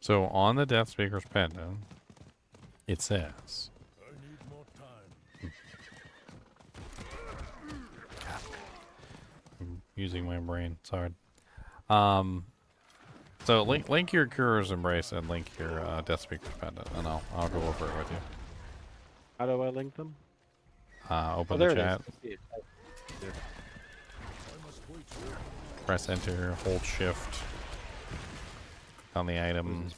So on the Death Speaker's pendant, it says, I need more time. I'm using my brain, sorry. So link your Cura's Embrace and link your Death Speaker's pendant, and I'll go over it with you. How do I link them? Open there the chat. it is. Yeah. Press enter, hold shift on the item.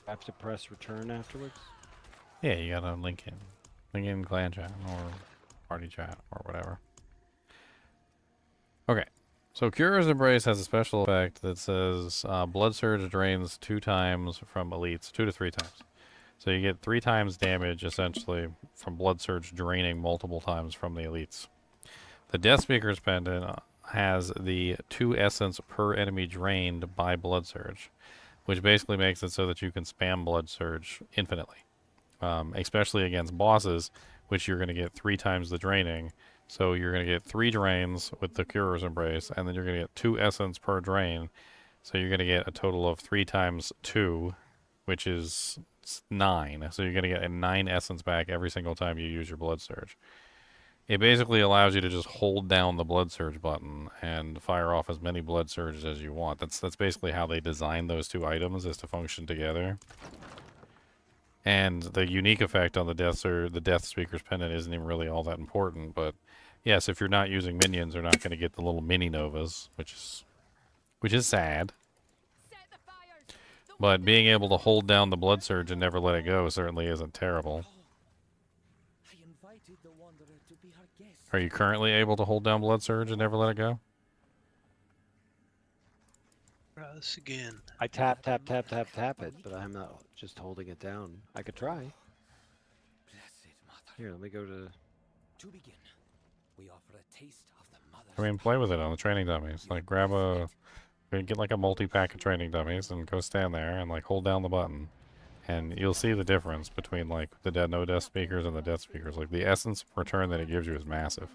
I have to press return afterwards? Yeah, you gotta link in clan chat or party chat or whatever. Okay, So Cura's Embrace has a special effect that says Blood Surge drains 2 times from elites, 2 to 3 times. So you get 3 times damage, essentially, from Blood Surge draining multiple times from the elites. The Death Speaker's Pendant has the 2 essence per enemy drained by Blood Surge, which basically makes it so that you can spam Blood Surge infinitely. Especially against bosses, which you're going to get 3 times the draining. So you're going to get 3 drains with the Cura's Embrace, and then you're going to get 2 essence per drain. So you're going to get a total of 3 times 2, which is 9. So you're going to get a 9 essence back every single time you use your Blood Surge. It basically allows you to just hold down the Blood Surge button and fire off as many Blood Surges as you want. That's basically how they designed those 2 items, is to function together. And the unique effect on the Death Speaker's Pendant isn't even really all that important, but yes, if you're not using minions, they're not going to get the little mini novas, which is sad. But being able to hold down the Blood Surge and never let it go certainly isn't terrible. Are you currently able to hold down Blood Surge and never let it go? Try this again. I tap it, but I'm not just holding it down. I could try. Here, let me go to begin, we offer a taste of the mother's I mean, play with it on the training dummies. Like, get like a multi-pack of training dummies and go stand there and like hold down the button. And you'll see the difference between like the no death speakers and the death speakers. Like the essence return that it gives you is massive.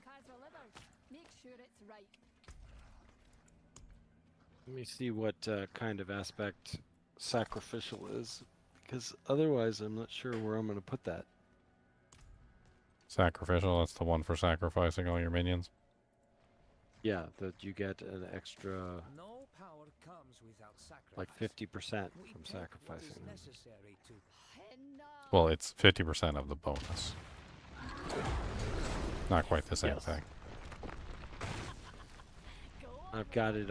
Let me see what kind of aspect sacrificial is, because otherwise I'm not sure where I'm going to put that. Sacrificial, that's the one for sacrificing all your minions. Yeah, that you get an extra, no power comes without sacrifice. like 50% from sacrificing them. Well, it's 50% of the bonus. Not quite the same thing. I've got it.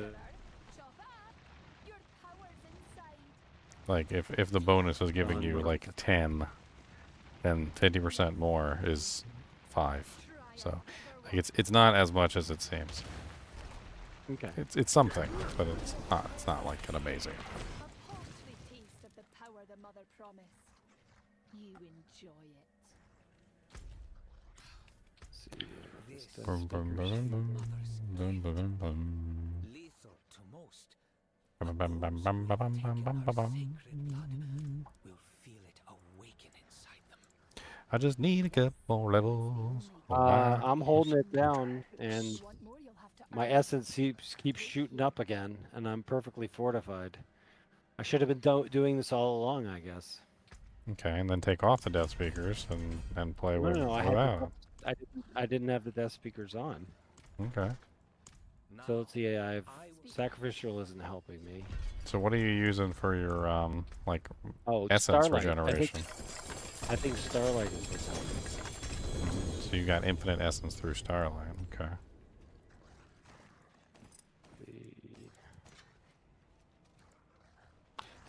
Like, if the bonus is giving you, like, 10, then 50% more is 5. So, like, it's not as much as it seems. Okay. It's something, but it's not like an amazing. You enjoy it. Bum, bum, bum, bum, bum, bum, bum. Lethal to most. Bum, bum, bum, bum, bum, bum, bum, bum, bum, bum. Will feel it awaken inside them. I just need a couple more levels. I'm holding it down, and my essence keeps shooting up again, and I'm perfectly fortified. I should have been doing this all along, I guess. Okay, and then take off the death speakers and play with without. I didn't have the death speakers on. Okay. So let's see, sacrificial isn't helping me. So what are you using for your like essence Starlight. regeneration? I think Starlight is what's helping. So you got infinite essence through Starlight. Okay.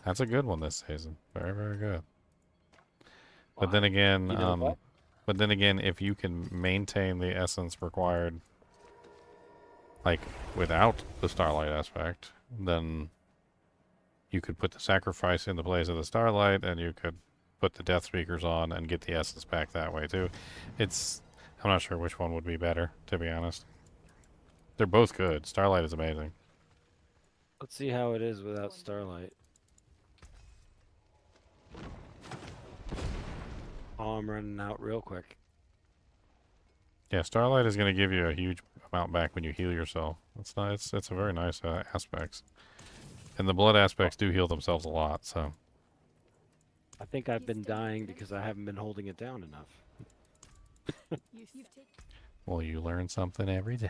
That's a good one this season. Very, very good. But then again, if you can maintain the essence required, like without the Starlight aspect, then you could put the sacrifice in the place of the Starlight, and you could put the death speakers on and get the essence back that way too. I'm not sure which one would be better, to be honest. They're both good. Starlight is amazing. Let's see how it is without Starlight. Oh, I'm running out real quick. Yeah, Starlight is going to give you a huge amount back when you heal yourself. It's nice. It's a very nice aspects. And the blood aspects do heal themselves a lot, so. I think I've been dying because I haven't been holding it down enough. Well, you learn something every day.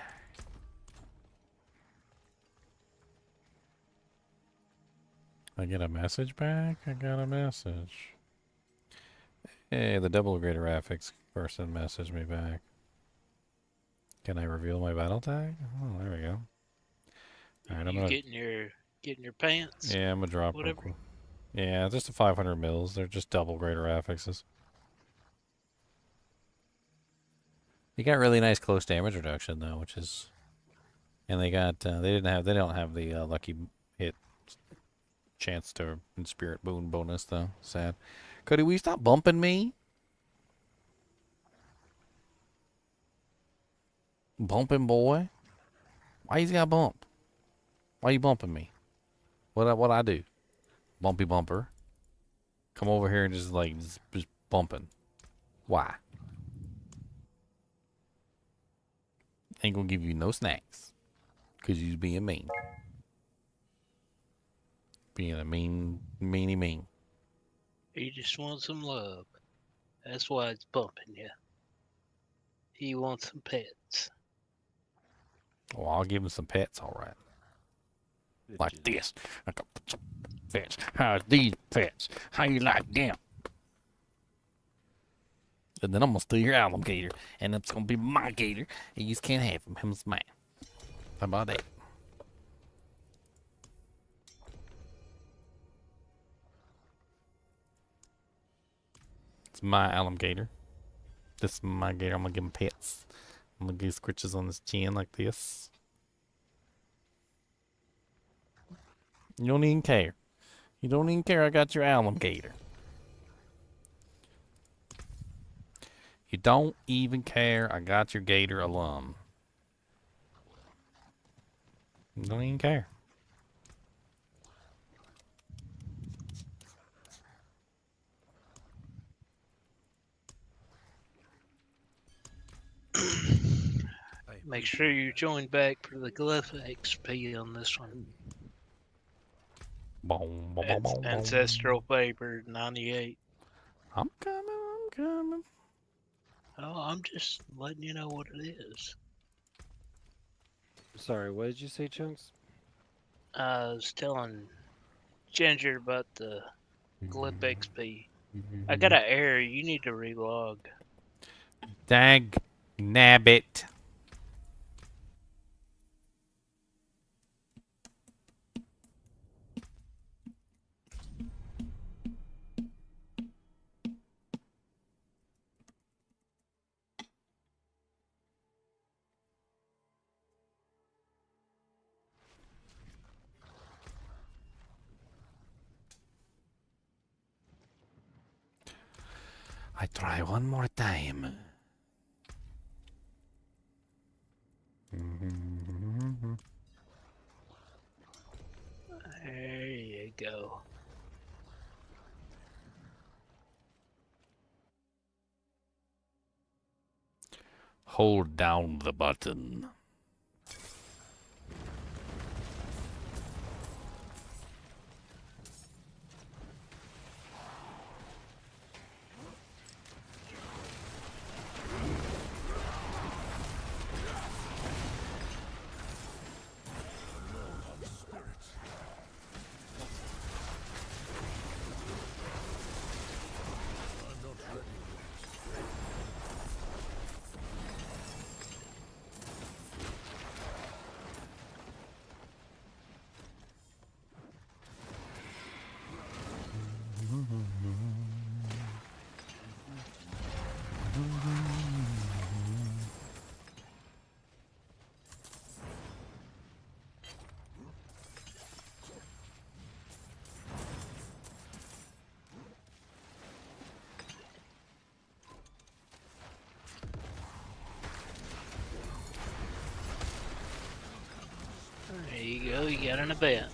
I get a message back? I got a message. Hey, the double greater affix person messaged me back. Can I reveal my battle tag? Oh, there we go. All right, I'm gonna getting your pants. Yeah, I'm gonna drop whatever. Yeah, just a 500 mils. They're just double greater affixes. You got really nice close damage reduction though, which is And they got they don't have the lucky hit chance to spirit boon bonus though. Sad. Cody, will you stop bumping me? Bumping boy. Why you got bump? Why you bumping me? What I do? Bumpy bumper. Come over here and just bumping. Why? Ain't gonna give you no snacks. Cause you being mean. Being a meanie. He just wants some love. That's why it's bumping you. He wants some pets. Oh, I'll give him some pets, all right. Like this. I got some pets. How's these pets? How you like them? And then I'm gonna steal your alligator, and it's gonna be my gator, and you just can't have him. Him's mine. How about that? It's my alligator. This is my gator. I'm gonna give him pets. I'm gonna give scritches on his chin like this. You don't even care. You don't even care I got your alligator. You don't even care I got your gator alum. You don't even care. Make sure you join back for the glyph XP on this one. Boom, boom, boom, boom, Ancestral Paper 98. I'm coming. Oh, I'm just letting you know what it is. Sorry, what did you say, Chunks? I was telling Ginger about the glyph XP. I got an error. You need to relog. Dag nabbit. I try one more time. There you go. Hold down the button. There you go. You got an event.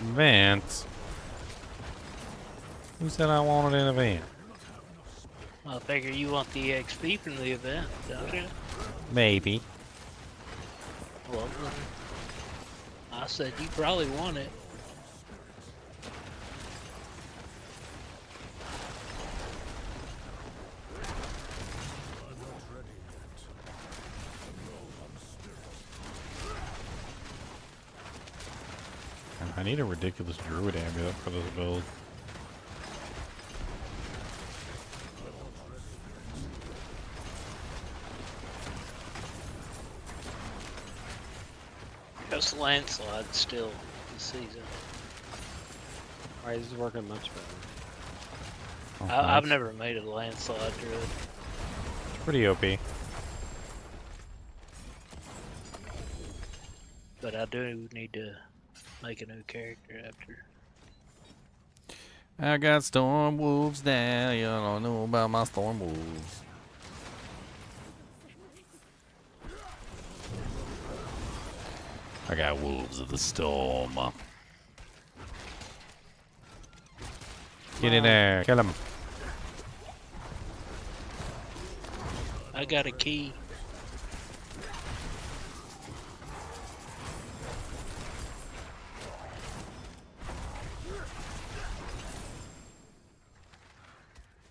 Event? Who said I wanted an event? I figure you want the XP from the event, don't you? Maybe. Well, then, I said you probably want it. I need a ridiculous Druid amulet for this build. Just landslide still this season. Alright, this is working much better. Oh, I've nice. never made a landslide druid. It's pretty OP. But I do need to make a new character after. I got storm wolves now. You don't know about my storm wolves. I got wolves of the storm. Get in there. Kill him. I got a key.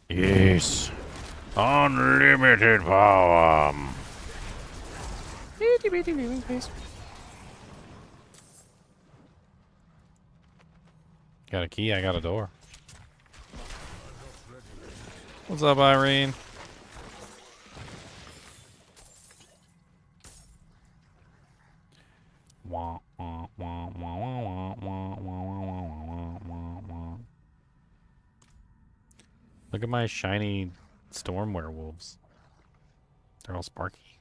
Yes. Unlimited power. Got a key, I got a door. What's up, Irene? Wah, wah, wah, wah, wah, wah, wah, wah, wah, wah. Look at my shiny storm werewolves. They're all sparky.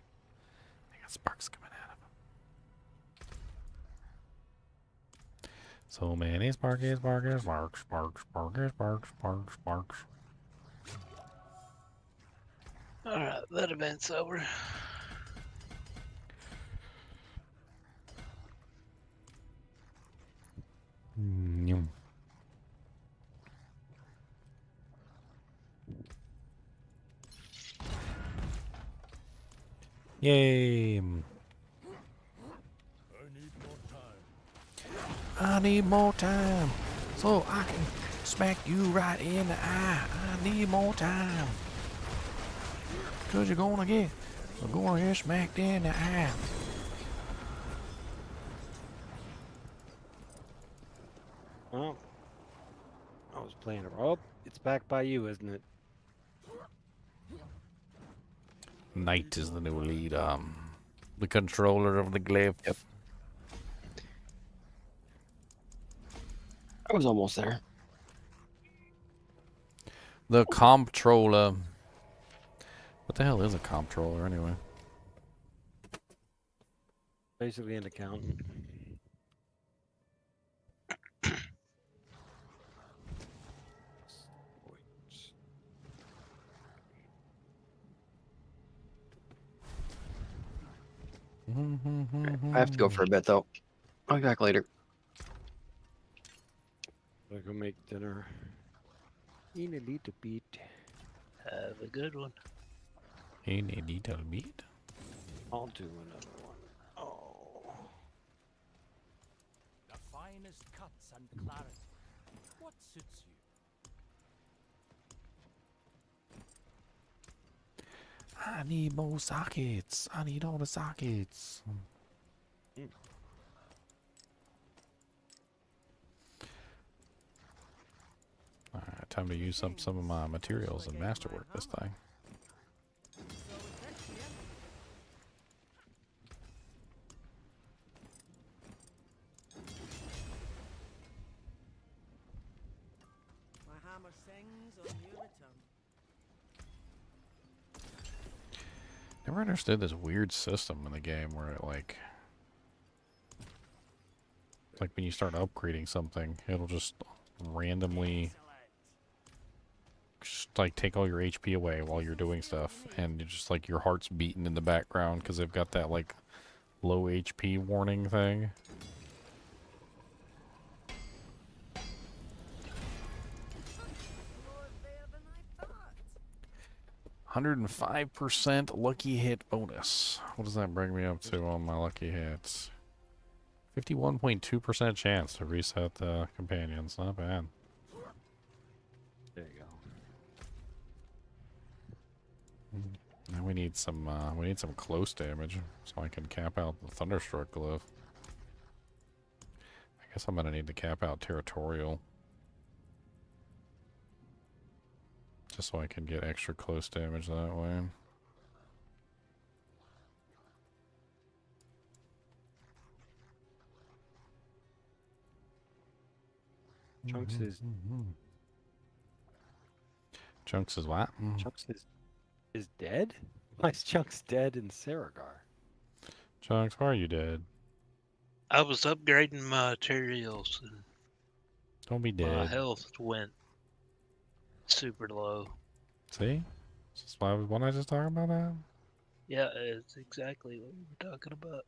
They got sparks coming out of them. So many sparky, sparky, sparks, sparks, sparky, sparks, sparks, sparks. Alright, that event's over. Nyum. Yay. I need more time so I can smack you right in the eye. I need more time. Cause you're gonna get smacked in the eye. Well, I was playing. Oh, it's back by you, isn't it? Knight is the new lead. The controller of the glyph. Yep. I was almost there. The comptroller. What the hell is a comptroller anyway? Basically an accountant. I have to go for a bit though. I'll be back later. I'll go make dinner. In a little bit. Have a good one. In a little bit. I'll do another one. Oh. The finest cuts and clarity. What suits you? I need more sockets. I need all the sockets. Alright, time to use up some of my materials in Masterwork this time. My hammer sings on your return. Never understood this weird system in the game where it like when you start upgrading something, it'll just randomly just like take all your HP away while you're doing stuff, and you just like your heart's beating in the background because they've got that like low HP warning thing. More there than I thought. 105% lucky hit bonus. What does that bring me up to on my lucky hits? 51.2% chance to reset the companions. Not bad. There you go. Now we need some close damage so I can cap out the Thunderstruck Glove. I guess I'm gonna need to cap out Territorial. Just so I can get extra close damage that way. Chunks is Chunks is what? Chunks is dead? Why is Chunks dead in Saragar? Chunks, why are you dead? I was upgrading my materials and Don't be my dead. health went super low. See? That's why I just talking about that. Yeah, it's exactly what we were talking about.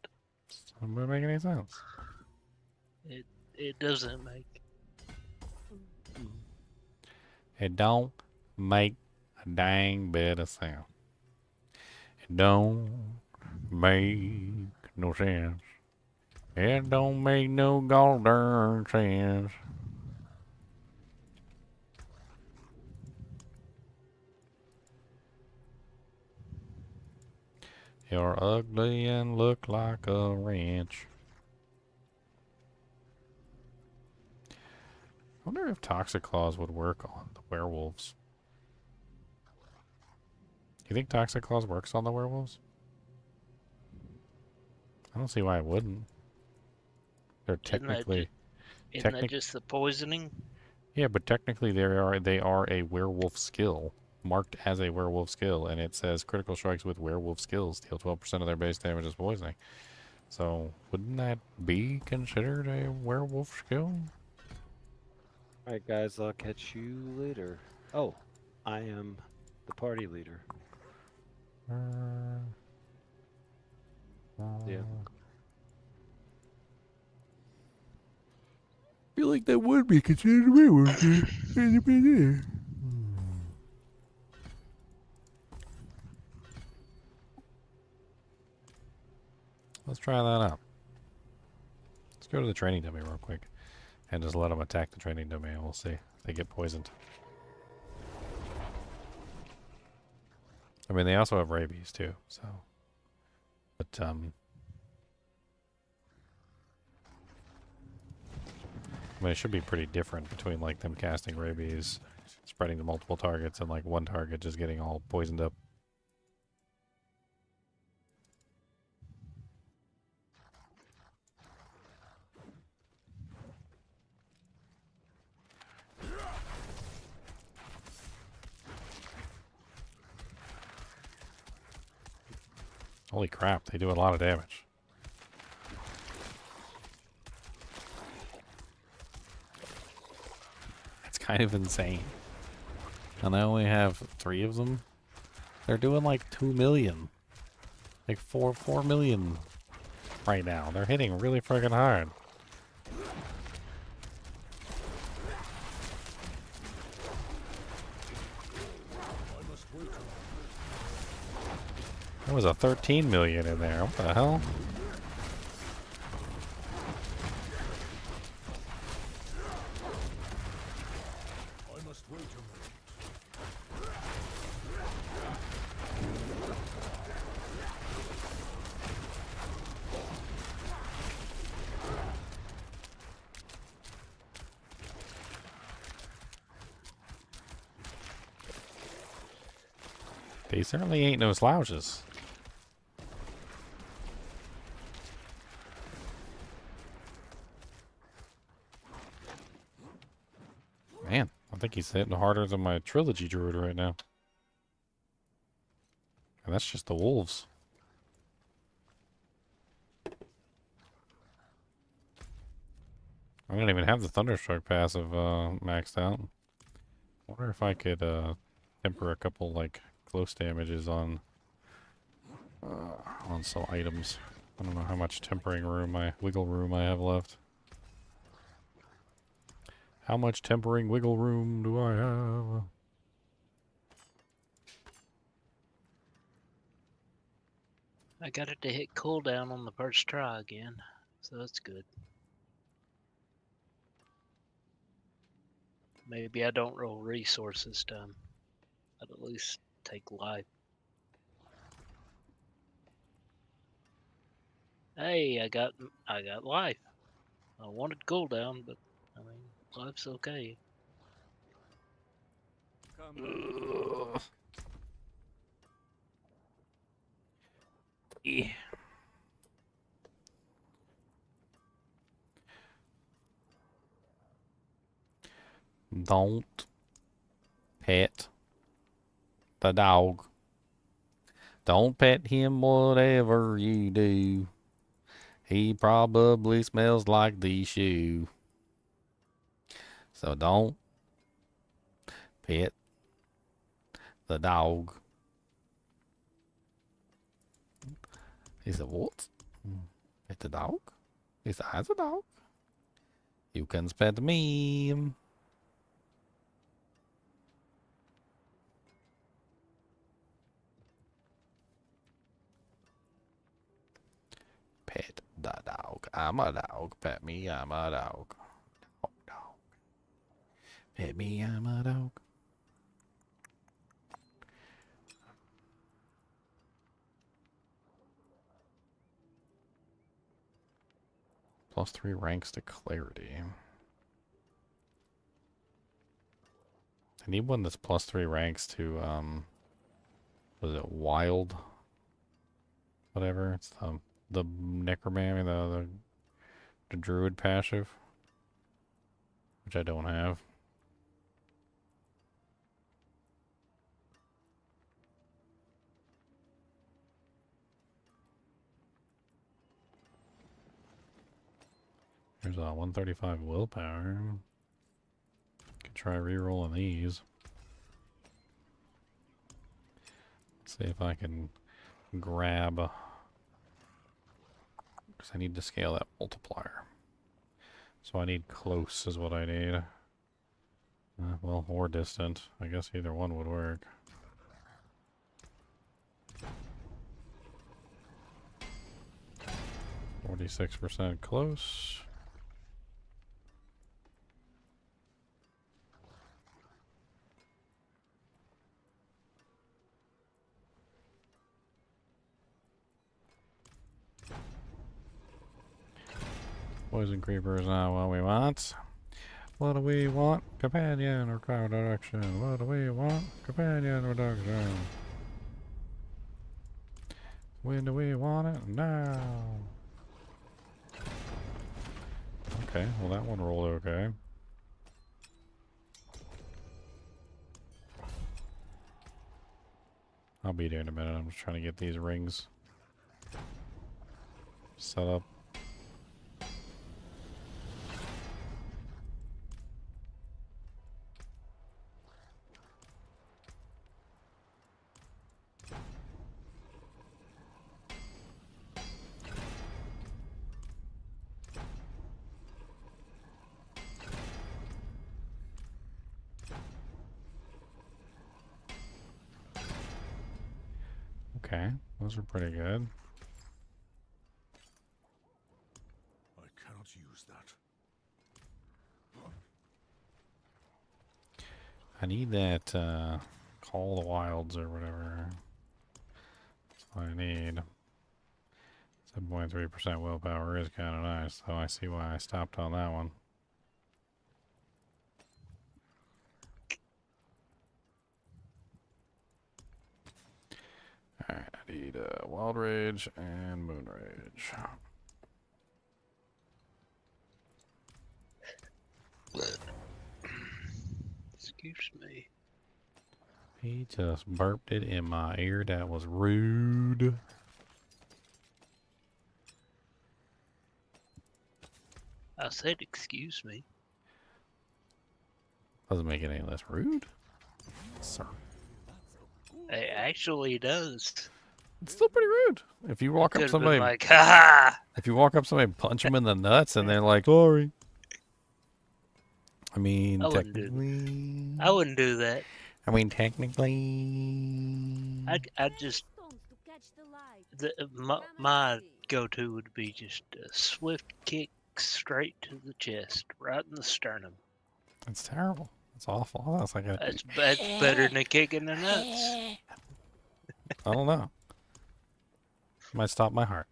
Doesn't make any sense. It doesn't make. It don't make a dang bit of sense. It don't make no sense. It don't make no golden sense. You're ugly and look like a wrench. I wonder if Toxic Claws would work on the werewolves. Do you think Toxic Claws works on the werewolves? I don't see why it wouldn't. They're technically... Isn't that just the poisoning? Yeah, but technically they are a werewolf skill. Marked as a werewolf skill, and it says critical strikes with werewolf skills deal 12% of their base damage as poisoning. So, wouldn't that be considered a werewolf skill? Alright guys, I'll catch you later. Oh, I am the party leader. Yeah. I feel like that would be considered a werewolf skill. Let's try that out. Let's go to the training dummy real quick and just let them attack the training dummy and we'll see if they get poisoned. I mean, they also have rabies too, so. But, I mean, it should be pretty different between, like, them casting rabies, spreading to multiple targets, and, like, one target just getting all poisoned up. Holy crap, they do a lot of damage. It's kind of insane. And I only have 3 of them. They're doing like 2 million. Like 4 million right now. They're hitting really freaking hard. There was a 13 million in there. What the hell? They certainly ain't no slouches. Man, I think he's hitting harder than my trilogy druid right now. And that's just the wolves. I don't even have the Thunderstruck passive maxed out. I wonder if I could temper a couple like close damages on some items. I don't know how much tempering room, wiggle room I have left. How much tempering wiggle room do I have? I got it to hit cooldown on the first try again, so that's good. Maybe I don't roll resource this time. I'd at least take life. Hey, I got life. I wanted cooldown, but I mean, life's okay. Yeah. Don't pet the dog. Don't pet him whatever you do. He probably smells like the shoe. So don't pet the dog. He said, what? Pet the dog? He said, as a dog. You can pet me. Pet the dog. I'm a dog. Pet me, I'm a dog. Dog. Pet me, I'm a dog. +3 ranks to clarity. I need one that's +3 ranks to, was it wild? Whatever. It's the necromancy, the druid passive, which I don't have. There's a 135 willpower. Could try re-rolling these. See if I can grab, because I need to scale that multiplier. So I need close is what I need. Well, or distant. I guess either one would work. %, close. Poison creeper is not what we want. What do we want? Companion or crowd direction? What do we want? Companion reduction. When do we want it? Now. Okay, well that one rolled okay. I'll be there in a minute. I'm just trying to get these rings set up. Okay, those are pretty good. I cannot use that. I need that Call the Wilds or whatever. That's what I need. 7.3% willpower is kind of nice, so I see why I stopped on that one. Alright, I need Wild Rage and Moon Rage. Excuse me. He just burped it in my ear. That was rude. I said excuse me. Doesn't make it any less rude. Sir. It actually does. It's still pretty rude. If you walk up Could've somebody, been like, ha ha! if you walk up somebody, punch them in the nuts, and they're like, "Sorry." I mean, I wouldn't do that. I mean, technically. I just my go-to would be just a swift kick straight to the chest, right in the sternum. That's terrible. That's awful. That's like That's better than a kick in the nuts. I don't know. Might stop my heart.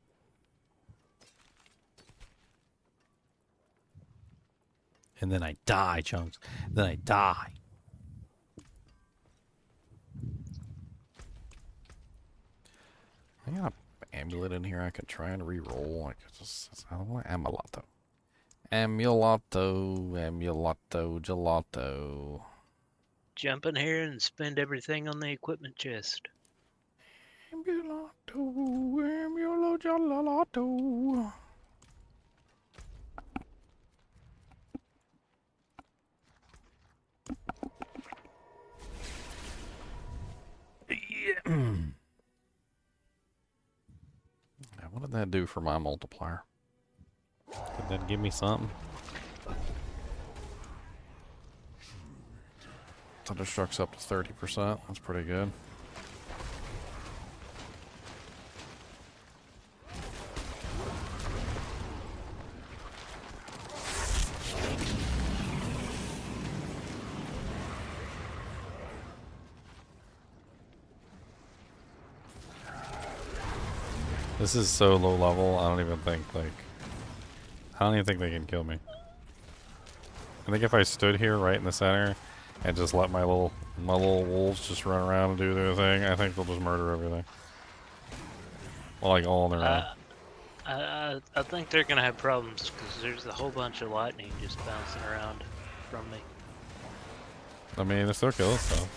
And then I die, Chunks. Then I die. I got an amulet in here I could try and re-roll. I don't want Amulato. Amulato, gelato. Jump in here and spend everything on the equipment chest. Amulato, gelato. What did that do for my multiplier? Did that give me something? Thunderstruck's up to 30%. That's pretty good. This is so low level, I don't even think they can kill me. I think if I stood here right in the center and just let my little wolves just run around and do their thing, I think they'll just murder everything. Well, like all on their own. I think they're gonna have problems because there's a whole bunch of lightning just bouncing around from me. I mean, they still kill us though.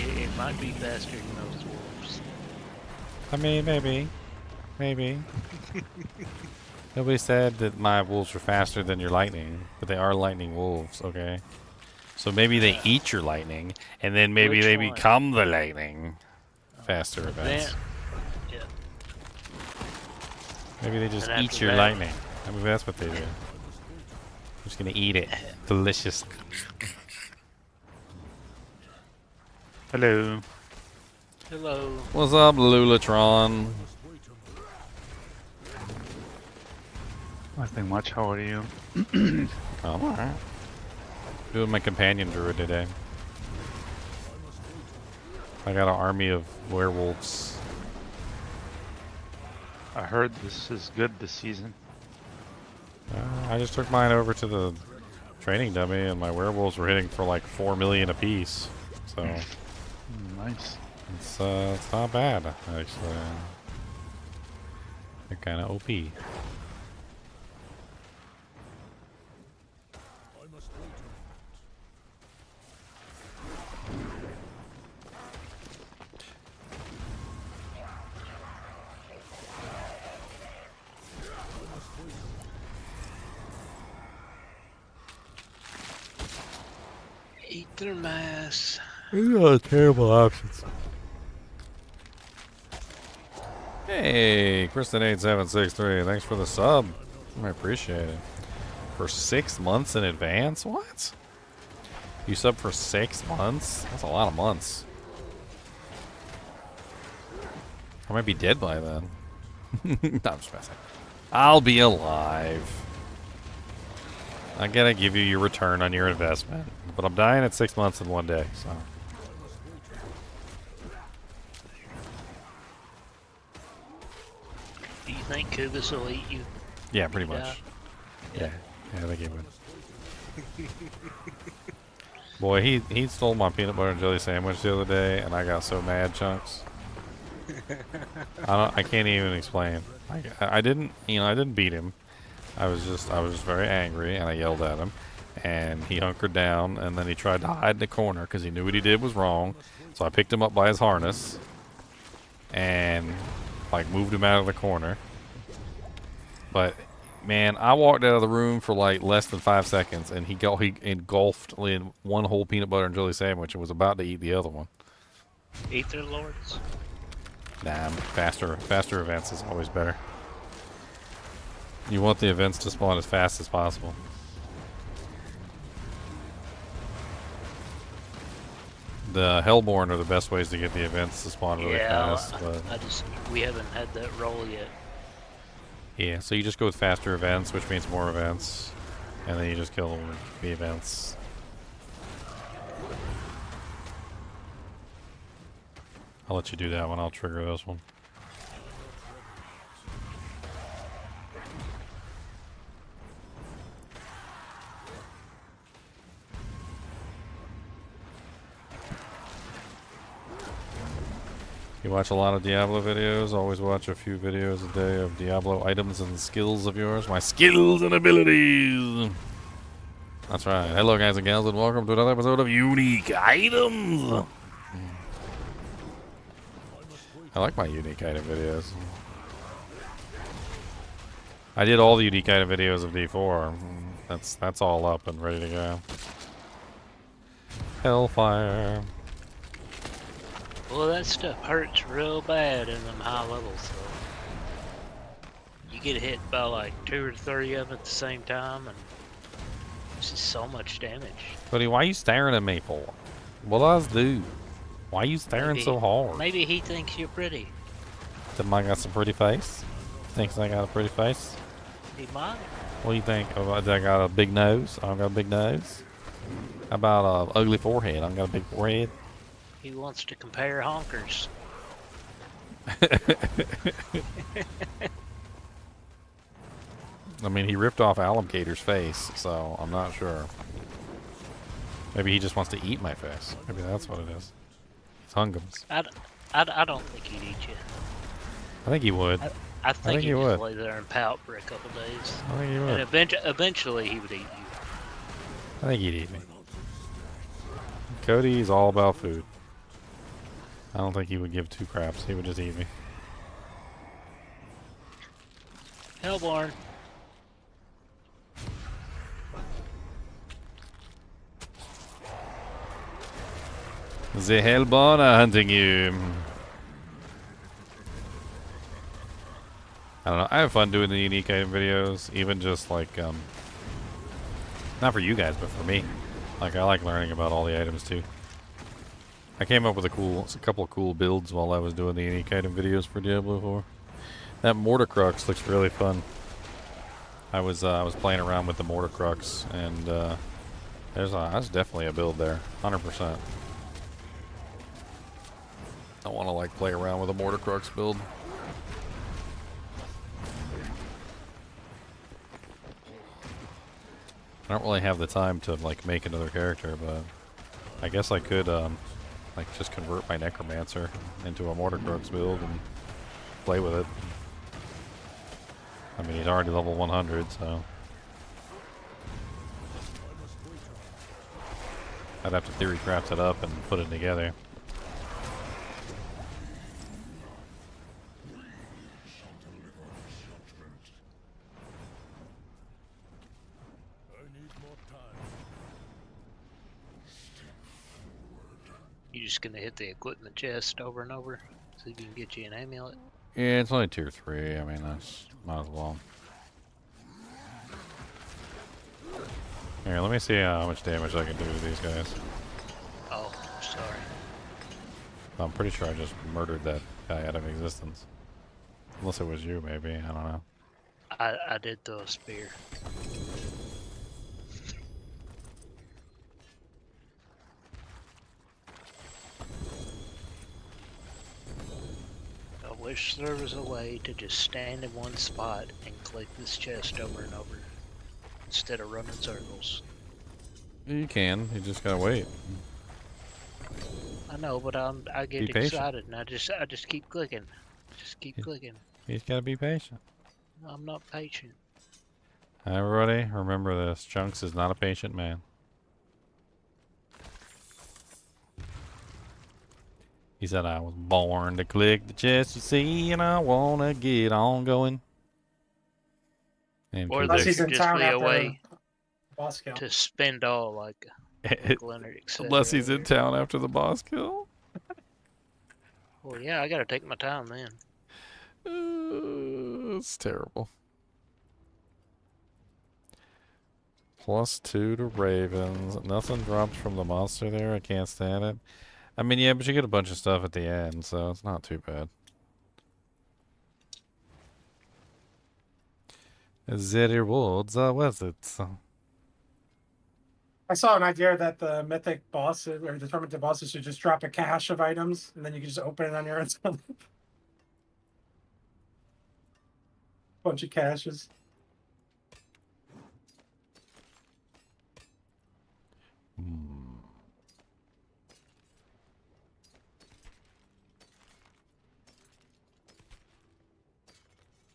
It might be faster than those wolves. I mean, maybe. Nobody said that my wolves are faster than your lightning, but they are lightning wolves, okay? So maybe they eat your lightning, and then maybe they become the lightning. Faster events. Yeah. Maybe they just eat your lightning. I mean, that's what they do. I'm just gonna eat it. Delicious. Hello. Hello. What's up, Lulatron? Nothing much. How are you? I'm alright. Doing my companion druid today. I got an army of werewolves. I heard this is good this season. I just took mine over to the training dummy, and my werewolves were hitting for like 4 million apiece. So nice. It's not bad actually. They're kind of OP. Ether mass. These are terrible options. Hey, Kristen8763, thanks for the sub. I appreciate it. For 6 months in advance? What? You sub for 6 months? That's a lot of months. I might be dead by then. No, I'm just messing. I'll be alive. I gotta give you your return on your investment. But I'm dying at 6 months in 1 day, so. Do you think Kubis will eat you? Yeah, pretty much. Yeah, I think he would. Boy, he stole my peanut butter and jelly sandwich the other day, and I got so mad, Chunks. I can't even explain. I didn't beat him. I was just very angry, and I yelled at him, and he hunkered down, and then he tried to hide in the corner because he knew what he did was wrong. So I picked him up by his harness, and like moved him out of the corner. But man, I walked out of the room for like less than 5 seconds, and he engulfed in one whole peanut butter and jelly sandwich and was about to eat the other one. Aether Lords? Nah, faster events is always better. You want the events to spawn as fast as possible. The Hellborn are the best ways to get the events to spawn really fast. But we haven't had that roll yet. Yeah, so you just go with faster events, which means more events, and then you just kill the events. I'll let you do that one. I'll trigger this one. You watch a lot of Diablo videos, always watch a few videos a day of Diablo items and skills of yours. My skills and abilities! That's right. Hello guys and gals and welcome to another episode of Unique Items! I like my unique item videos. I did all the unique item videos of D4. That's all up and ready to go. Hellfire. Well, that stuff hurts real bad in them high levels, so you get hit by like 2 or 3 of them at the same time, and it's just so much damage. Buddy, why are you staring at me for? What does do? Why are you staring so hard? Maybe he thinks you're pretty. Think I got some pretty face? Thinks I got a pretty face? He might. What do you think? I got a big nose. I don't got a big nose. How about a ugly forehead? I don't got a big forehead. He wants to compare honkers. I mean, he ripped off Alligator's face, so I'm not sure. Maybe he just wants to eat my face. Maybe that's what it is. It's hungums. I don't think he'd eat you. I think he would. I think he he'd would. just lay there and pout for a couple days. I think he would. And eventually he would eat you. I think he'd eat me. Cody's all about food. I don't think he would give 2 craps. He would just eat me. Hellborn. The Hellborn are hunting you. I don't know. I have fun doing the unique item videos, even just like, not for you guys, but for me. Like, I like learning about all the items too. I came up with a couple of cool builds while I was doing the unique item videos for Diablo 4. That Mortar Crux looks really fun. I was playing around with the Mortar Crux, and there's definitely a build there, 100%. I want to like play around with a Mortar Crux build. I don't really have the time to like make another character, but I guess I could like just convert my Necromancer into a Mortar Crux build and play with it. I mean, he's already level 100, so I'd have to theory craft it up and put it together. You just gonna hit the equipment chest over and over so you can get you an amulet? Yeah, it's only tier 3. I mean, that's might as well. Here, let me see how much damage I can do to these guys. Oh, sorry. I'm pretty sure I just murdered that guy out of existence. Unless it was you, maybe. I don't know. I did throw a spear. I wish there was a way to just stand in one spot and click this chest over and over instead of running circles. You can. You just gotta wait. I know, but I get excited and I just keep clicking. Just keep clicking. You just gotta be patient. I'm not patient. Everybody, remember this. Chunks is not a patient man. He said I was born to click the chest, you see, and I wanna get on going. And Or there's just be a way to spend all like Leonard, etc. Unless he's in town after the boss kill. Well, yeah, I gotta take my time then. It's terrible. +2 to Ravens. Nothing dropped from the monster there. I can't stand it. I mean, yeah, but you get a bunch of stuff at the end, so it's not too bad. The rewards are worth it. I saw an idea that the mythic boss or the tournament bosses should just drop a cache of items, and then you can just open it on your own. Bunch of caches.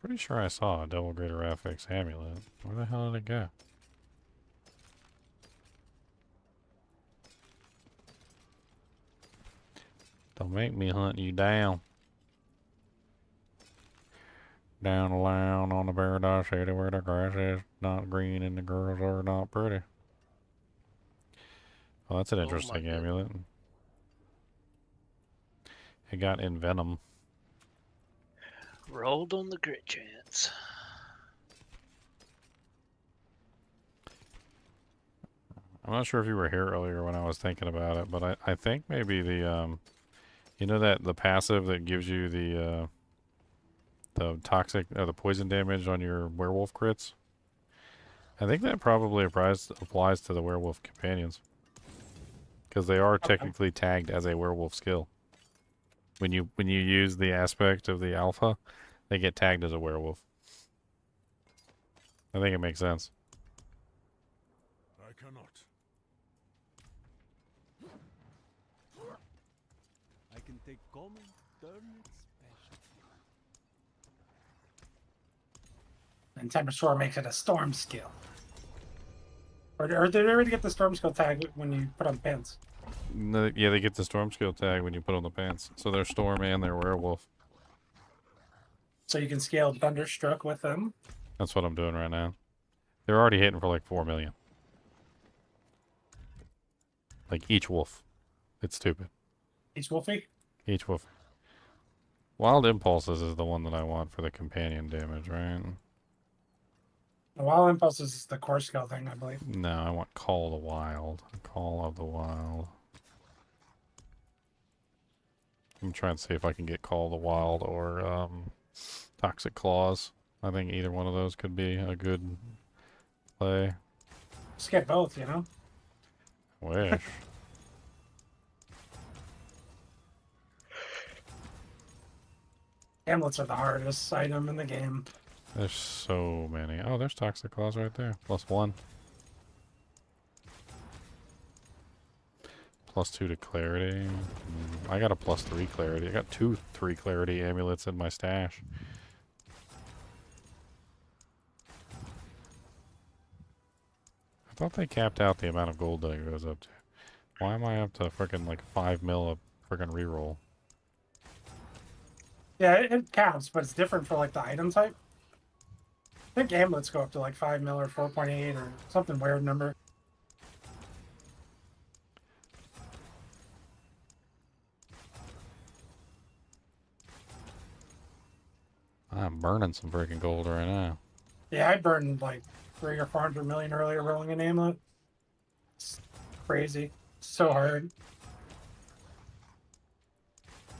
Pretty sure I saw a double greater affix amulet. Where the hell did it go? Don't make me hunt you down. Down the line on the paradise city where the grass is not green and the girls are not pretty. Oh, that's an interesting amulet. It got in Venom. Rolled on the grit chance. I'm not sure if you were here earlier when I was thinking about it, but I think maybe the you know that the passive that gives you the toxic or the poison damage on your werewolf crits. I think that probably applies to the werewolf companions, because they are technically tagged as a werewolf skill. When you use the aspect of the alpha, they get tagged as a werewolf. I think it makes sense. I cannot. I can take common, turn it special. And Temperature makes it a storm skill. Or did they already get the storm skill tag when you put on pants? No, yeah, they get the storm skill tag when you put on the pants. So they're storm and they're werewolf. So you can scale Thunderstruck with them. That's what I'm doing right now. They're already hitting for like 4 million. Like each wolf. It's stupid. Each Wolfie? Each wolf. Wild Impulses is the one that I want for the companion damage, right? The Wild Impulses is the core skill thing, I believe. No, I want Call of the Wild. Call of the Wild. I'm trying to see if I can get Call of the Wild or Toxic Claws. I think either one of those could be a good play. Just get both, you know? Wish. Amulets are the hardest item in the game. There's so many. Oh, there's Toxic Claws right there. +1. +2 to Clarity. I got a +3 Clarity. I got 2 3 Clarity amulets in my stash. I thought they capped out the amount of gold that it goes up to. Why am I up to freaking like 5 mil of freaking reroll? Yeah, it counts, but it's different for like the item type. I think amulets go up to like 5 mil or 4.8 or something weird number. I'm burning some freaking gold right now. Yeah, I burned like 300 or 400 million earlier rolling an amulet. It's crazy. So hard.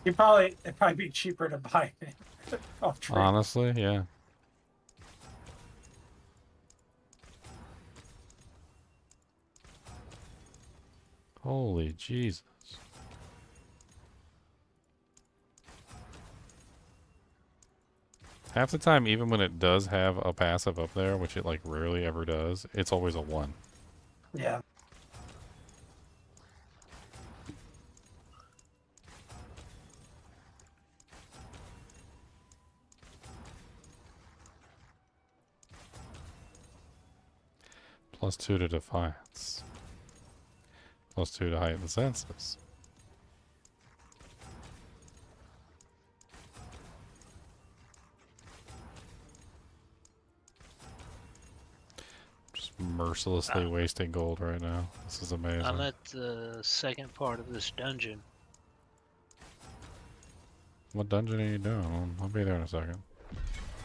It'd probably be cheaper to buy it off trade. Honestly, yeah. Holy Jesus. Half the time, even when it does have a passive up there, which it like rarely ever does, it's always a 1. Yeah. +2 to Defiance. +2 to Heighten Senses. Just mercilessly wasting gold right now. This is amazing. I'm at the second part of this dungeon. What dungeon are you doing? I'll be there in a second.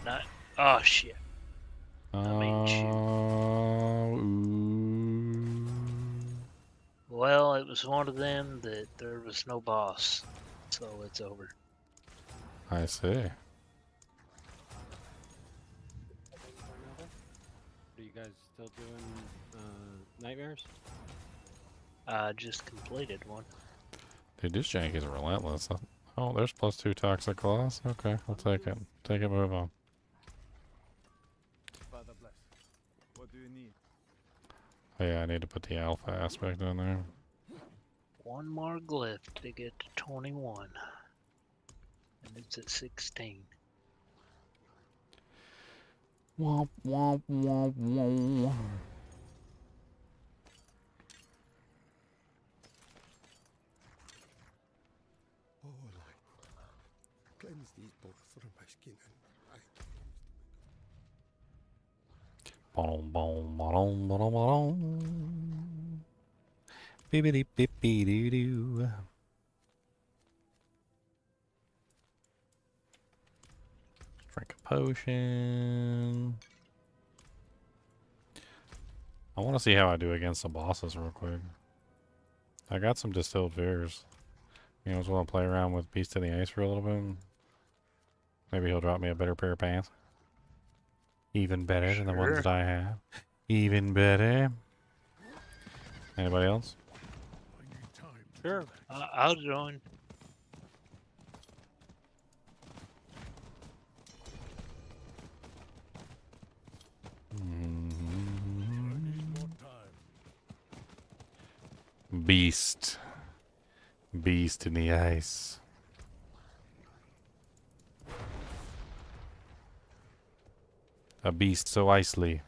Not. Oh shit. Well, it was one of them that there was no boss, so it's over. I see. Are you guys still doing nightmares? I just completed one. Dude, this jank is relentless. Oh, there's +2 Toxic Claws. Okay, I'll take it. Take it, move on. Father bless. What do you need? Oh yeah, I need to put the alpha aspect in there. One more glyph to get to 21. And it's at 16. Womp womp womp womp. Oh, light. Cleanse these both from my skin and I Boom, boom, boom, boom, boom. Bibbidi bibbidi doo. potion. I want to see how I do against the bosses real quick. I got some distilled fears. You know, just want to play around with Beast in the Ice for a little bit. Maybe he'll drop me a better pair of pants. Even better than the ones that I have. Even better. Anybody else? Sure. I'll join. Beast. Beast in the ice. A beast so icely.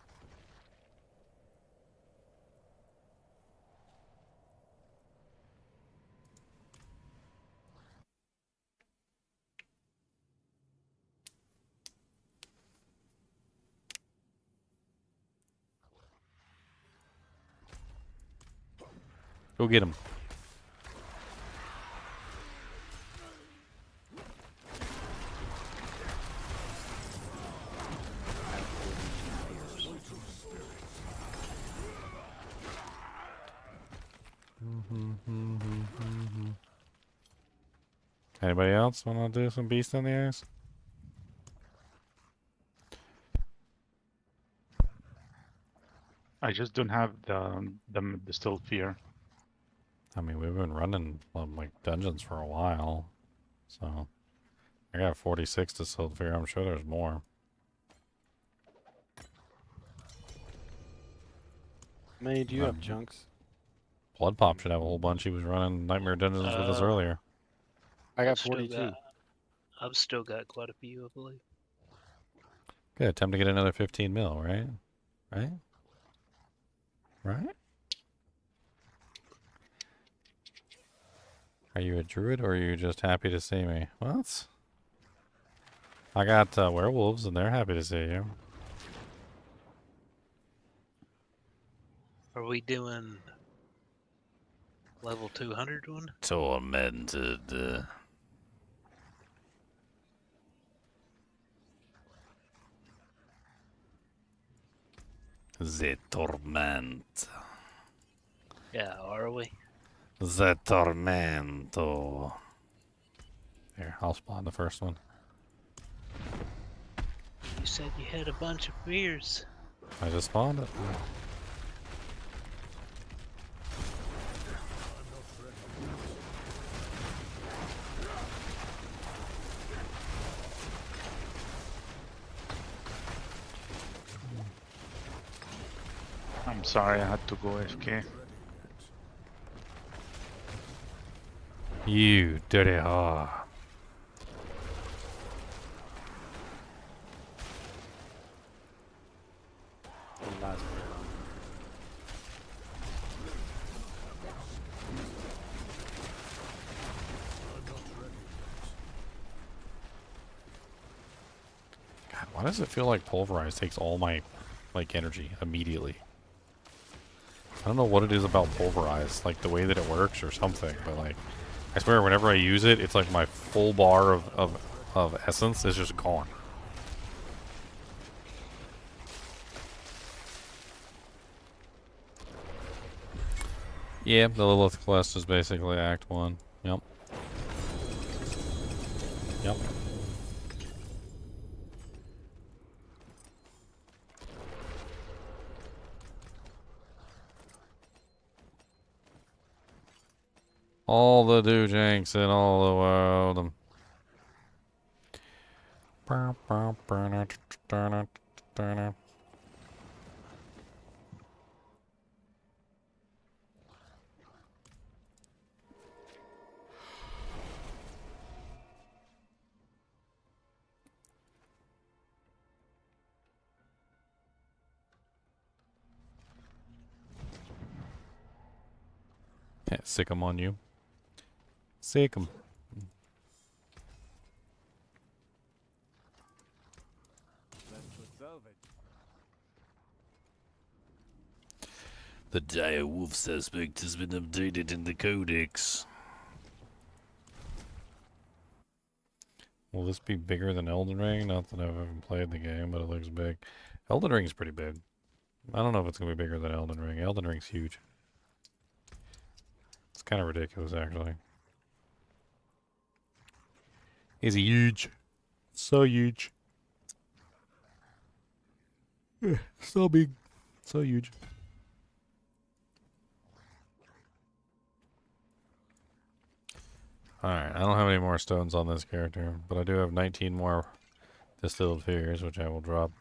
Go get him. Anybody else want to do some Beast on the Ice? I just don't have the distilled fear. I mean, we've been running like dungeons for a while, so I got 46 distilled fear. I'm sure there's more. How many do you have, Chunks? Blood Pop should have a whole bunch. He was running Nightmare Dungeons with us earlier. I got 42. I've still got quite a few, I believe. Good. Time to get another 15 mil, right? Right? Right? Are you a druid or are you just happy to see me? What? I got werewolves and they're happy to see you. Are we doing level 200 one? Tormented. The torment. Yeah, are we? The tormento. Here, I'll spawn the first one. You said you had a bunch of fears. I just spawned it. I'm sorry, I had to go AFK. You dirty whore. God, why does it feel like Pulverize takes all my energy immediately? I don't know what it is about Pulverize, like the way that it works or something, but like I swear whenever I use it, it's like my full bar of essence is just gone. Yeah, the Lilith quest is basically Act 1. Yep. Yep. All the doojanks in all the world. Yeah, sick 'em on you. Sick 'em. The dire wolf suspect has been updated in the codex. Will this be bigger than Elden Ring? Not that I've ever played the game, but it looks big. Elden Ring's pretty big. I don't know if it's going to be bigger than Elden Ring. Elden Ring's huge. It's kind of ridiculous, actually. It's huge. So huge. So big. So huge. Alright, I don't have any more stones on this character, but I do have 19 more distilled figures, which I will drop.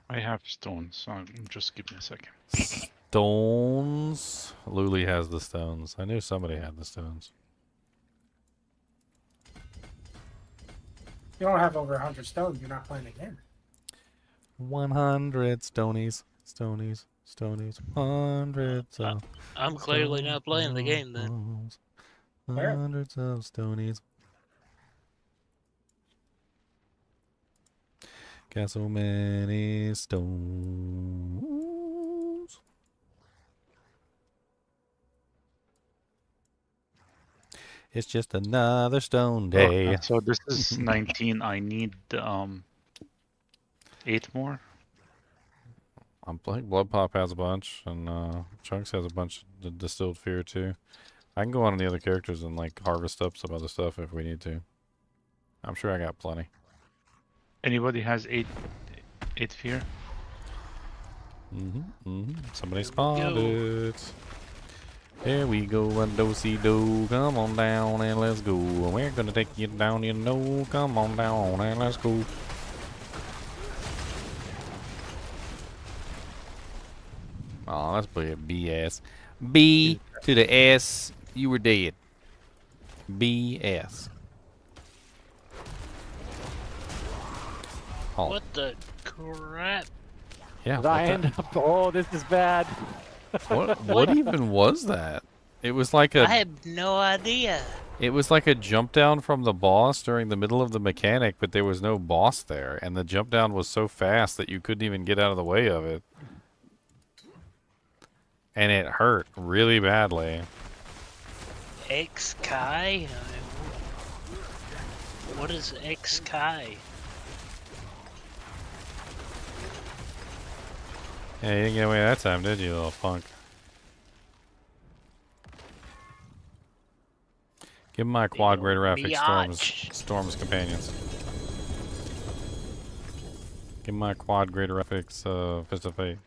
I have stones, so just give me a second. Stones? Luli has the stones. I knew somebody had the stones. You don't have over 100 stones, you're not playing the game. 100 stonies. Stonies. Stonies. Hundreds of... I'm clearly not playing the game then. Hundreds of stonies. Got so many stones. It's just another stone day. So this is 19. I need 8 more. I'm like Blood Pop has a bunch, and Chunks has a bunch of distilled fear too. I can go on the other characters and like harvest up some other stuff if we need to. I'm sure I got plenty. Anybody has 8 fear? Somebody spotted. Here we go, a do-si-do. Come on down and let's go. We're gonna take you down, you know. Come on down and let's go. Oh, let's play it BS. B to the S, you were dead. BS. Oh. What the crap? Yeah. Did I end up? Oh, this is bad. What even was that? It was like a... I have no idea. It was like a jump down from the boss during the middle of the mechanic, but there was no boss there, and the jump down was so fast that you couldn't even get out of the way of it. And it hurt really badly. X-Kai? What is X-Kai? Yeah, you didn't get away that time, did you, little punk? Give him my quad greater epic Storm's companions. Give him my quad greater epics Fist of Fate.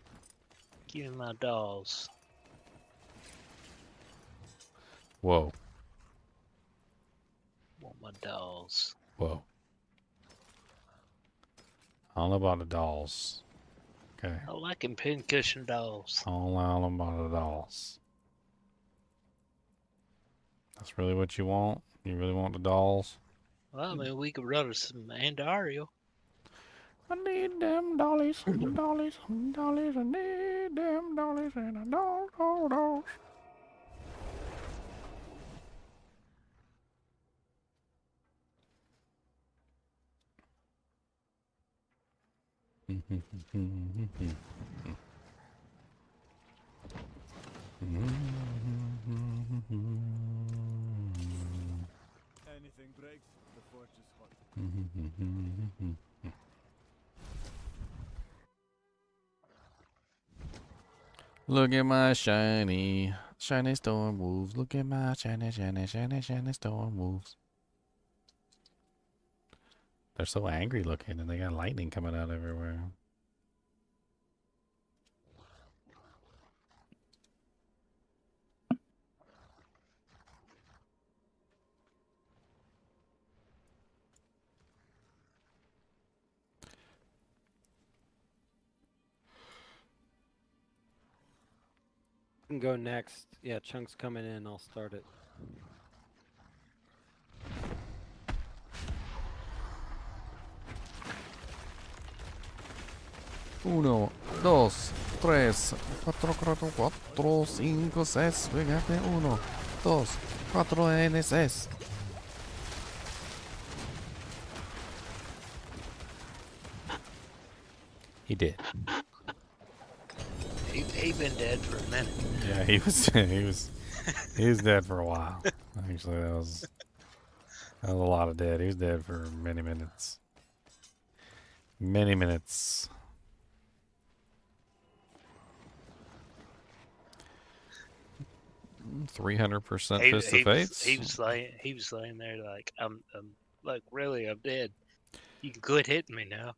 Give me my dolls. Whoa. Want my dolls. Whoa. I don't know about the dolls. Okay. I like them pincushion dolls. I don't know about the dolls. That's really what you want? You really want the dolls? Well, I mean, we could run some Andario. I need them dollies, dollies, dollies, I need them dollies and a dolls. Anything breaks, the forge is hot. Look at my shiny storm wolves. Look at my shiny storm wolves. They're so angry looking and they got lightning coming out everywhere. Can go next. Yeah, Chunk's coming in. I'll start it. Uno, dos, tres, cuatro, cuatro, cuatro, cinco, seis. Pégate. Uno, dos, cuatro, NSS. He did. He been dead for a minute. Yeah, he was dead for a while. Actually, that was a lot of dead. He was dead for many minutes. Many minutes. %300 fist of fates. He was laying there like I'm like really I'm dead. You can quit hitting me now.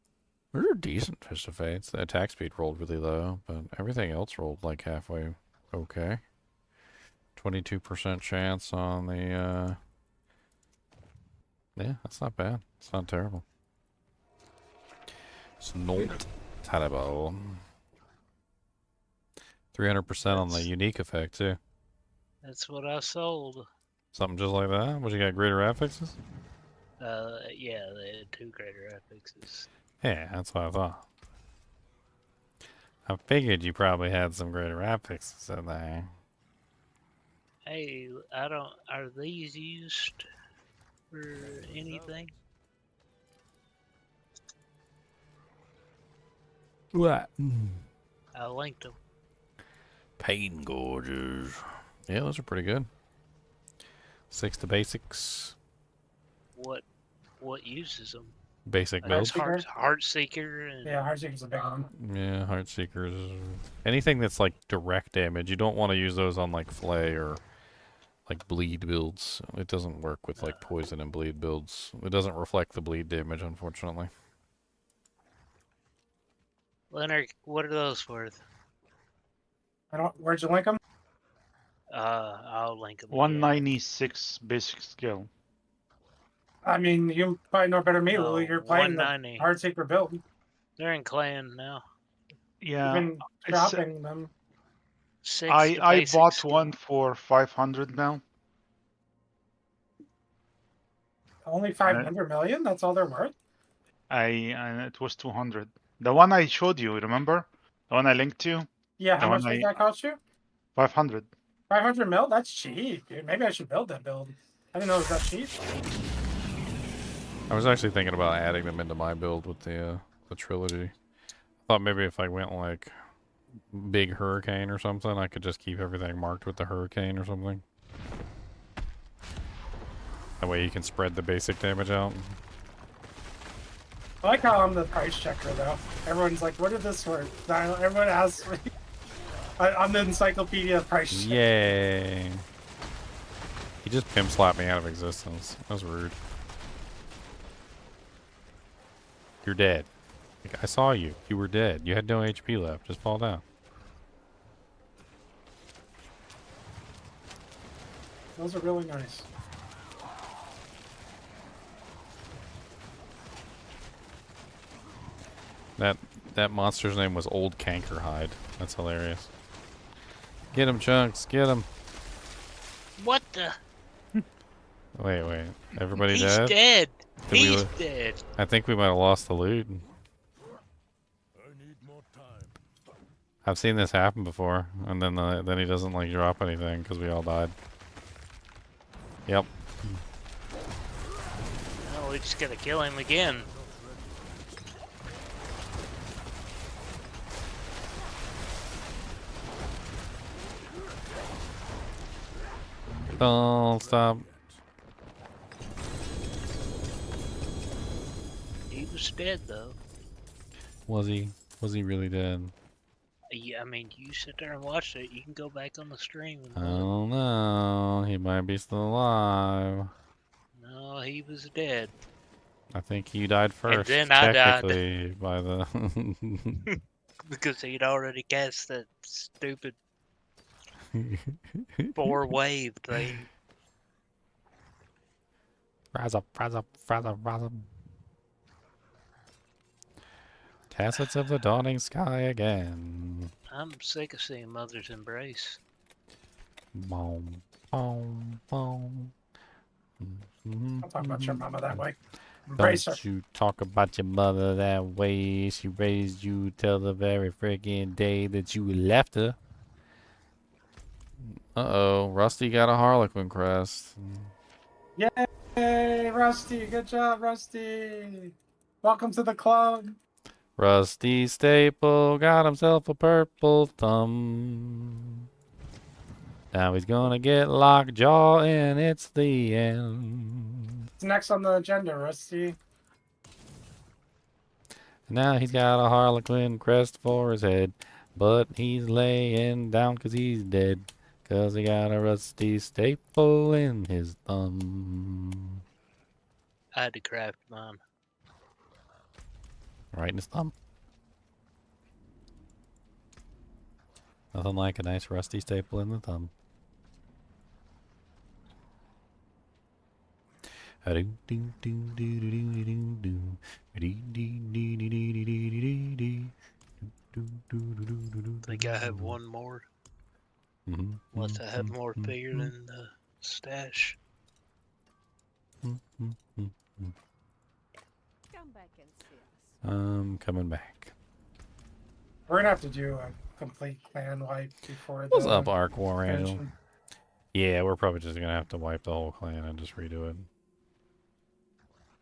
We were decent fist of fates. The attack speed rolled really low, but everything else rolled like halfway okay. 22% chance on the yeah, that's not bad. It's not terrible. It's not terrible. 300% on the unique effect too. That's what I sold. Something just like that? What, you got greater affixes? Yeah, they had 2 greater affixes. Yeah, that's what I thought. I figured you probably had some greater affixes in there. Hey, are these used for anything? What? I linked them. Pain Gorges. Yeah, those are pretty good. 6 to basics. What uses them? Basic build. Heartseeker and Yeah, Heartseeker's a big one. Yeah, Heartseekers. Anything that's like direct damage. You don't want to use those on like Flay or like bleed builds. It doesn't work with like poison and bleed builds. It doesn't reflect the bleed damage, unfortunately. Leonard, what are those worth? Where'd you link them? I'll link them. 196 basic skill. I mean, you probably know better than me, Lulu. You're playing the 190. Heartseeker build. They're in clan now. Yeah, You've been dropping them. I bought one for 500 now. Only 500 million? That's all they're worth? And it was 200. The one I showed you, remember? The one I linked to you? Yeah, how much does that cost you? 500. 500 mil? That's cheap, dude. Maybe I should build that build. I didn't know it was that cheap. I was actually thinking about adding them into my build with the trilogy. I thought maybe if I went like big hurricane or something, I could just keep everything marked with the hurricane or something. That way you can spread the basic damage out. I like how I'm the price checker, though. Everyone's like, what is this worth? Everyone asks me. I'm the encyclopedia price checker. Yay. He just pimp slapped me out of existence. That was rude. You're dead. Like, I saw you. You were dead. You had no HP left. Just fall down. Those are really nice. That monster's name was Old Cankerhide. That's hilarious. Get him, Chunks. Get him. What the? Wait. Everybody He's dead? dead. Did He's dead. I think we might have lost the loot. I've seen this happen before, and then he doesn't like drop anything because we all died. Yep. Oh, we just gotta kill him again. Don't stop. He was dead though. Was he? Was he really dead? Yeah, I mean, you sit there and watch it. You can go back on the stream. And Oh no, he might be still alive. No, he was dead. I think he died first. And then I died. Technically, by the because he'd already cast that stupid 4-wave thing. Rise up, rise up, rise up, rise up. Tassets of the dawning sky again. I'm sick of seeing Mother's Embrace. Boom, boom, boom. I'll talk about your mama that way. Embrace her. Don't you talk about your mother that way. She raised you till the very freaking day that you left her. Uh-oh, Rusty got a Harlequin crest. Yay, Rusty. Good job, Rusty. Welcome to the club. Rusty Staple got himself a purple thumb. Now he's gonna get lockjaw, and it's the end. What's next on the agenda, Rusty? Now he's got a Harlequin crest for his head, but he's laying down 'cause he's dead. 'Cause he got a rusty staple in his thumb. I had to craft mine. Right in his thumb. Nothing like a nice rusty staple in the thumb. I think I have one more. Unless I have more figured in the stash. Come back and see us. I'm coming back. We're gonna have to do a complete clan wipe before What's the up, Arc War Angel? expansion. Yeah, we're probably just gonna have to wipe the whole clan and just redo it.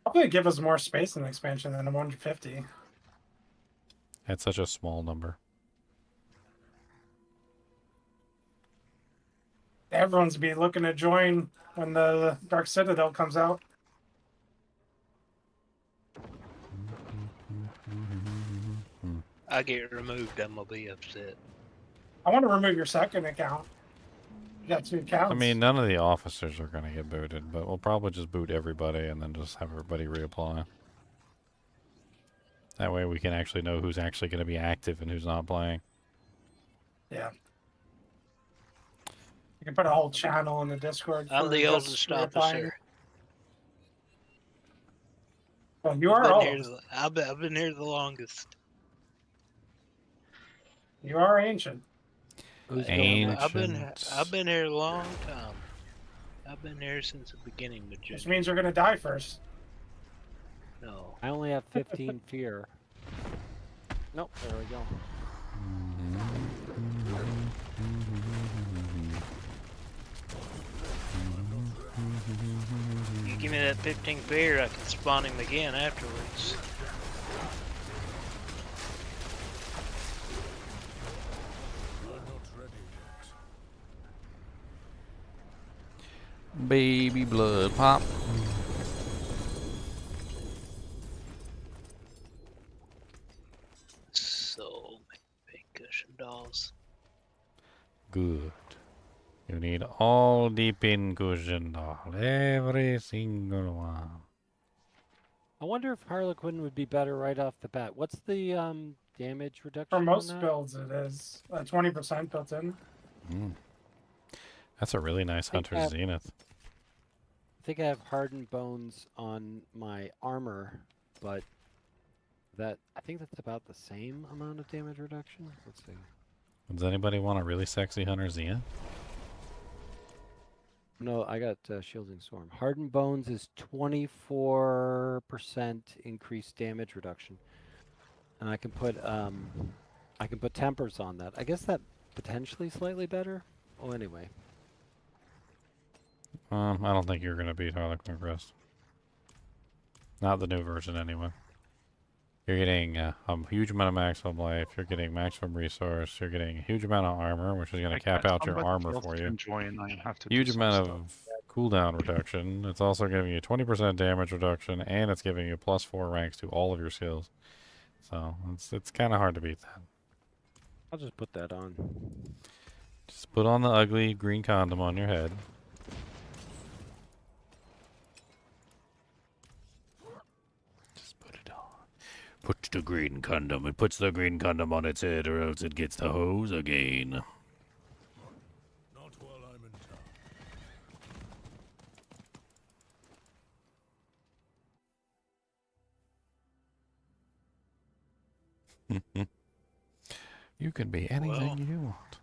Probably give us more space in the expansion than a 150. That's such a small number. Everyone's be looking to join when the Dark Citadel comes out. I get removed, I'm gonna be upset. I want to remove your second account. You got 2 accounts. I mean, none of the officers are gonna get booted, but we'll probably just boot everybody and then just have everybody reapply. That way we can actually know who's actually gonna be active and who's not playing. Yeah. You can put a whole channel in the Discord. I'm for the just oldest reapplying. officer. Well, you are old. I've been here the longest. You are ancient. Ancient. I've been here a long time. I've been here since the beginning, Which Magician. means you're going to die first. No. I only have 15 fear. Nope, there we go. You give me that 15 beer, I can spawn him again afterwards. Baby blood pop. So many cushion dolls. Good. You need all the pincushion doll, every single one. I wonder if Harlequin would be better right off the bat. What's the damage reduction? For on most that? builds, it is 20% built in. That's a really nice Hunter's Zenith. I think I have hardened bones on my armor, but I think that's about the same amount of damage reduction. Let's see. Does anybody want a really sexy Hunter's Zenith? No, I got Shielding Storm. Hardened Bones is 24% increased damage reduction, and I can put Tempers on that. I guess that potentially slightly better. Oh, anyway. I don't think you're gonna beat Harlequin Crest. Not the new version, anyway. You're getting a huge amount of maximum life. You're getting maximum resource. You're getting a huge amount of armor, which is gonna cap out your armor for you. Huge amount of cooldown reduction. It's also giving you 20% damage reduction, and it's giving you +4 ranks to all of your skills. So it's kind of hard to beat that. I'll just put that on. Just put on the ugly green condom on your head. Just put it on. Put the green condom. It puts the green condom on its head, or else it gets the hose again. Not while I'm in town. You can be anything Well, you want.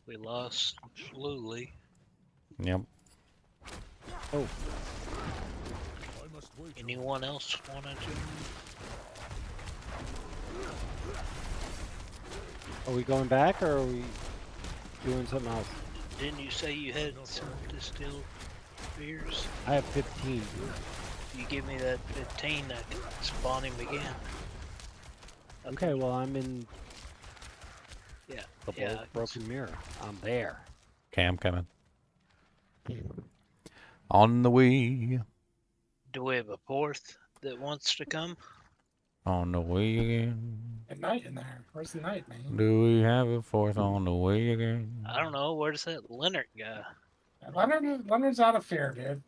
We lost slowly. Yep. Oh. Anyone else want to join? Are we going back, or are we doing something else? Didn't you say you had some distilled beers? I have 15. If you give me that 15, I can spawn him again. Okay, well, I'm in Yeah. the Yeah. Broken Mirror. I'm there. Okay, I'm coming. On the way. Do we have a fourth that wants to come? On the way again. At night in there. Where's the night, man? Do we have a fourth on the way again? I don't know. Where's that Leonard guy? Leonard's out of fear, dude.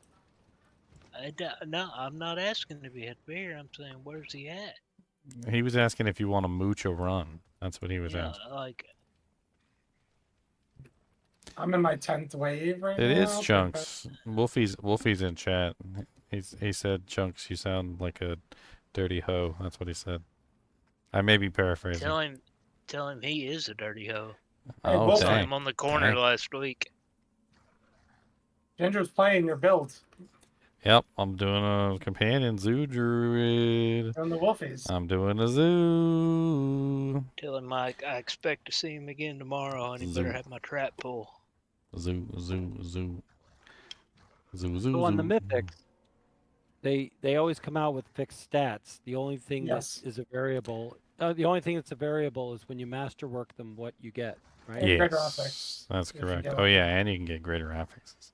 No, I'm not asking if he had beer. I'm saying, where's he at? He was asking if you want to mooch or run. That's what he was Yeah, asking. like, I'm in my 10th wave right now. It is Chunks. Wolfie's in chat. He said, Chunks, you sound like a dirty hoe. That's what he said. I may be paraphrasing. tell him he is a dirty hoe. Oh, I saw dang. him on the corner Dang. last week. Ginger's playing your build. Yep, I'm doing a companion zoo druid. On the Wolfies. I'm doing a zoo. Tell him I expect to see him again tomorrow, and he better have my trap pull. Zoo. So on the mythics, they always come out with fixed stats. The only thing that is a variable, the only thing that's a variable is when you masterwork them, what you get, right? Yes, that's correct. Oh yeah, and you can get greater affixes.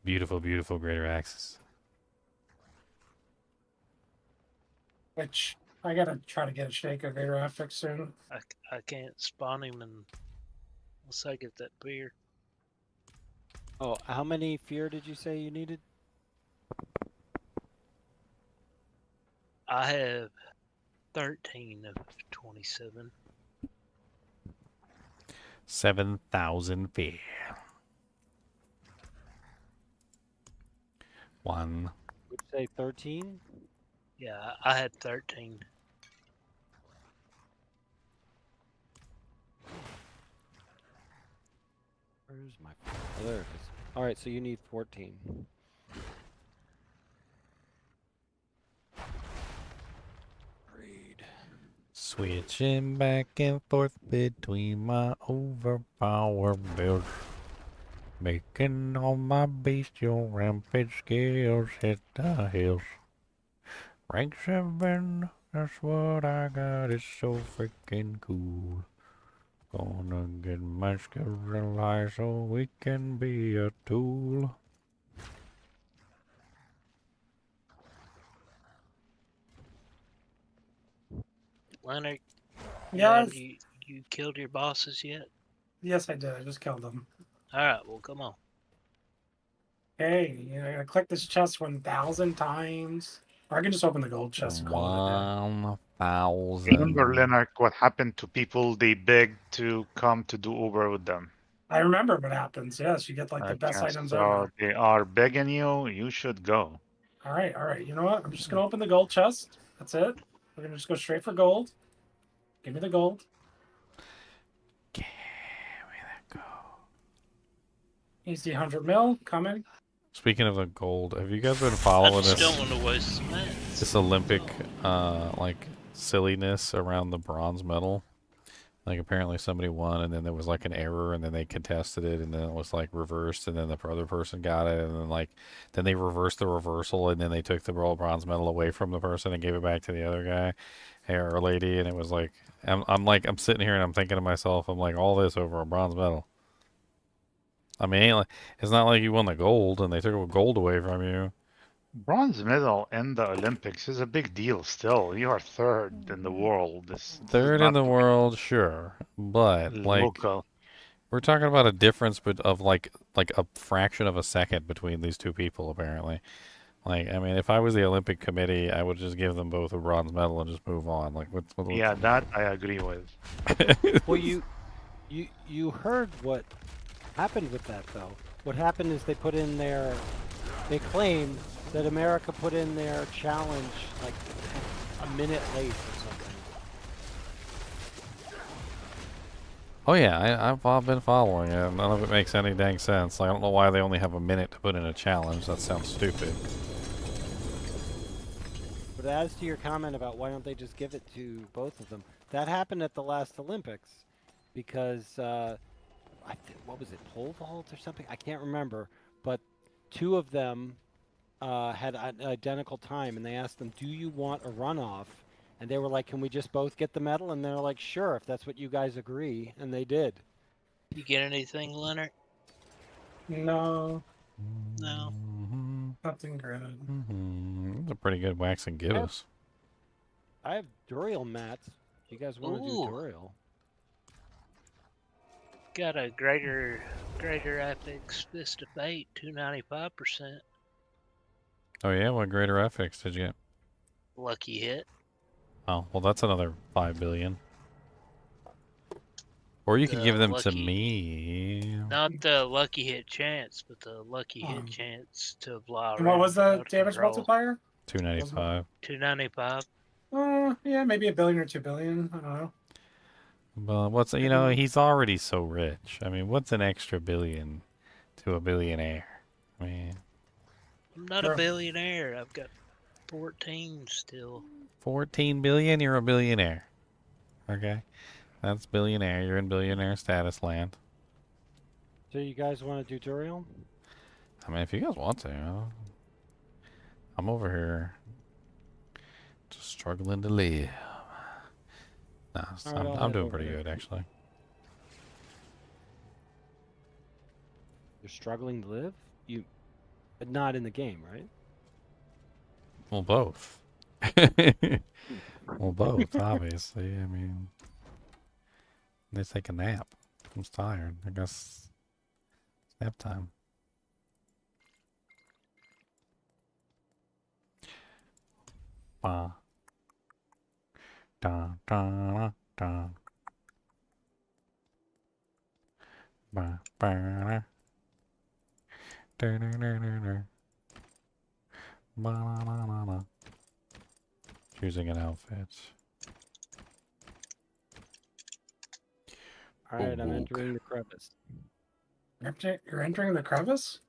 Beautiful, beautiful greater axes. Which I gotta try to get a shake of Vader affix soon. I can't spawn him unless I get that beer. Oh, how many fear did you say you needed? I have 13 of 27. 7,000 fear. 1. Would you say 13? Yeah, I had 13. Where's my... Oh, there it is. All right, so you need 14. Read. Switching back and forth between my overpowered builds. Making all my bestial rampage skills hit the hills. Rank 7, that's what I got, it's so freaking cool. Gonna get my skills realized so we can be a tool. Leonard, Yes. You killed your bosses yet? Yes, I did. I just killed them. Alright, well, come on. Hey, I gotta click this chest 1,000 times. Or I can just open the gold chest and call it a day. 1,000. Remember, Leonard, what happened to people they begged to come to do Uber with them? I remember what happens. Yes, you get like the best Okay, items so ever. they are begging you, you should go. All right. You know what? I'm just gonna open the gold chest. That's it. We're gonna just go straight for gold. Give me the gold. Give me that gold. Easy 100 mil coming. Speaking of the gold, have you guys been following I just this? don't want to waste mats. This Olympic, like silliness around the bronze medal. Like apparently somebody won, and then there was like an error, and then they contested it, and then it was like reversed, and then the other person got it, and then they reversed the reversal, and then they took the bronze medal away from the person and gave it back to the other guy or lady, and it was like I'm sitting here and I'm thinking to myself, I'm like, all this over a bronze medal. I mean, it's not like you won the gold and they took a gold away from you. Bronze medal in the Olympics is a big deal still. You are third in the world. Third in the world, sure. But, local. We're talking about a difference of like a fraction of a second between these two people, apparently. Like, I mean, if I was the Olympic Committee, I would just give them both a bronze medal and just move on. Like, what's Yeah, that I agree with. Well, you heard what happened with that, though. What happened is they claimed that America put in their challenge like a minute late or something. Oh yeah, I've been following it. None of it makes any dang sense. I don't know why they only have a minute to put in a challenge. That sounds stupid. But as to your comment about why don't they just give it to both of them, that happened at the last Olympics because what was it, pole vault or something? I can't remember. But two of them had an identical time, and they asked them, "Do you want a runoff?" And they were like, "Can we just both get the medal?" And they're like, "Sure, if that's what you guys agree." And they did. You get anything, Leonard? No, No. nothing good. That's a pretty good wax and give us. I have Duriel mats. If you guys want to do Ooh. Duriel. Got a greater affix fist of fate, 295%. Oh yeah, what greater FX did you get? Lucky hit. Oh, well that's another 5 billion. Or you could The give them to lucky- me. Not the lucky hit chance, but the lucky hit chance to fly And what was the around without damage control. multiplier? 295. 295. Yeah, maybe 1 billion or 2 billion. I don't know. Well, what's he's already so rich. I mean, what's an extra billion to a billionaire? I mean, I'm not a billionaire. I've got 14 still. 14 billion, you're a billionaire. Okay? That's billionaire. You're in billionaire status land. So you guys want to do Duriel? I mean, if you guys want to, I'm over here just struggling to live. Nah, Alright, I'm doing pretty good, actually. You're struggling to live? But not in the game, right? Well, both. Well, both, obviously. I mean, they take a nap. I'm tired. I guess it's nap time. Ba. Da da da. Ba ba. Da da da da da. Ba la la la la. Choosing an outfit. Alright, I'm entering the crevice. You're entering the crevice?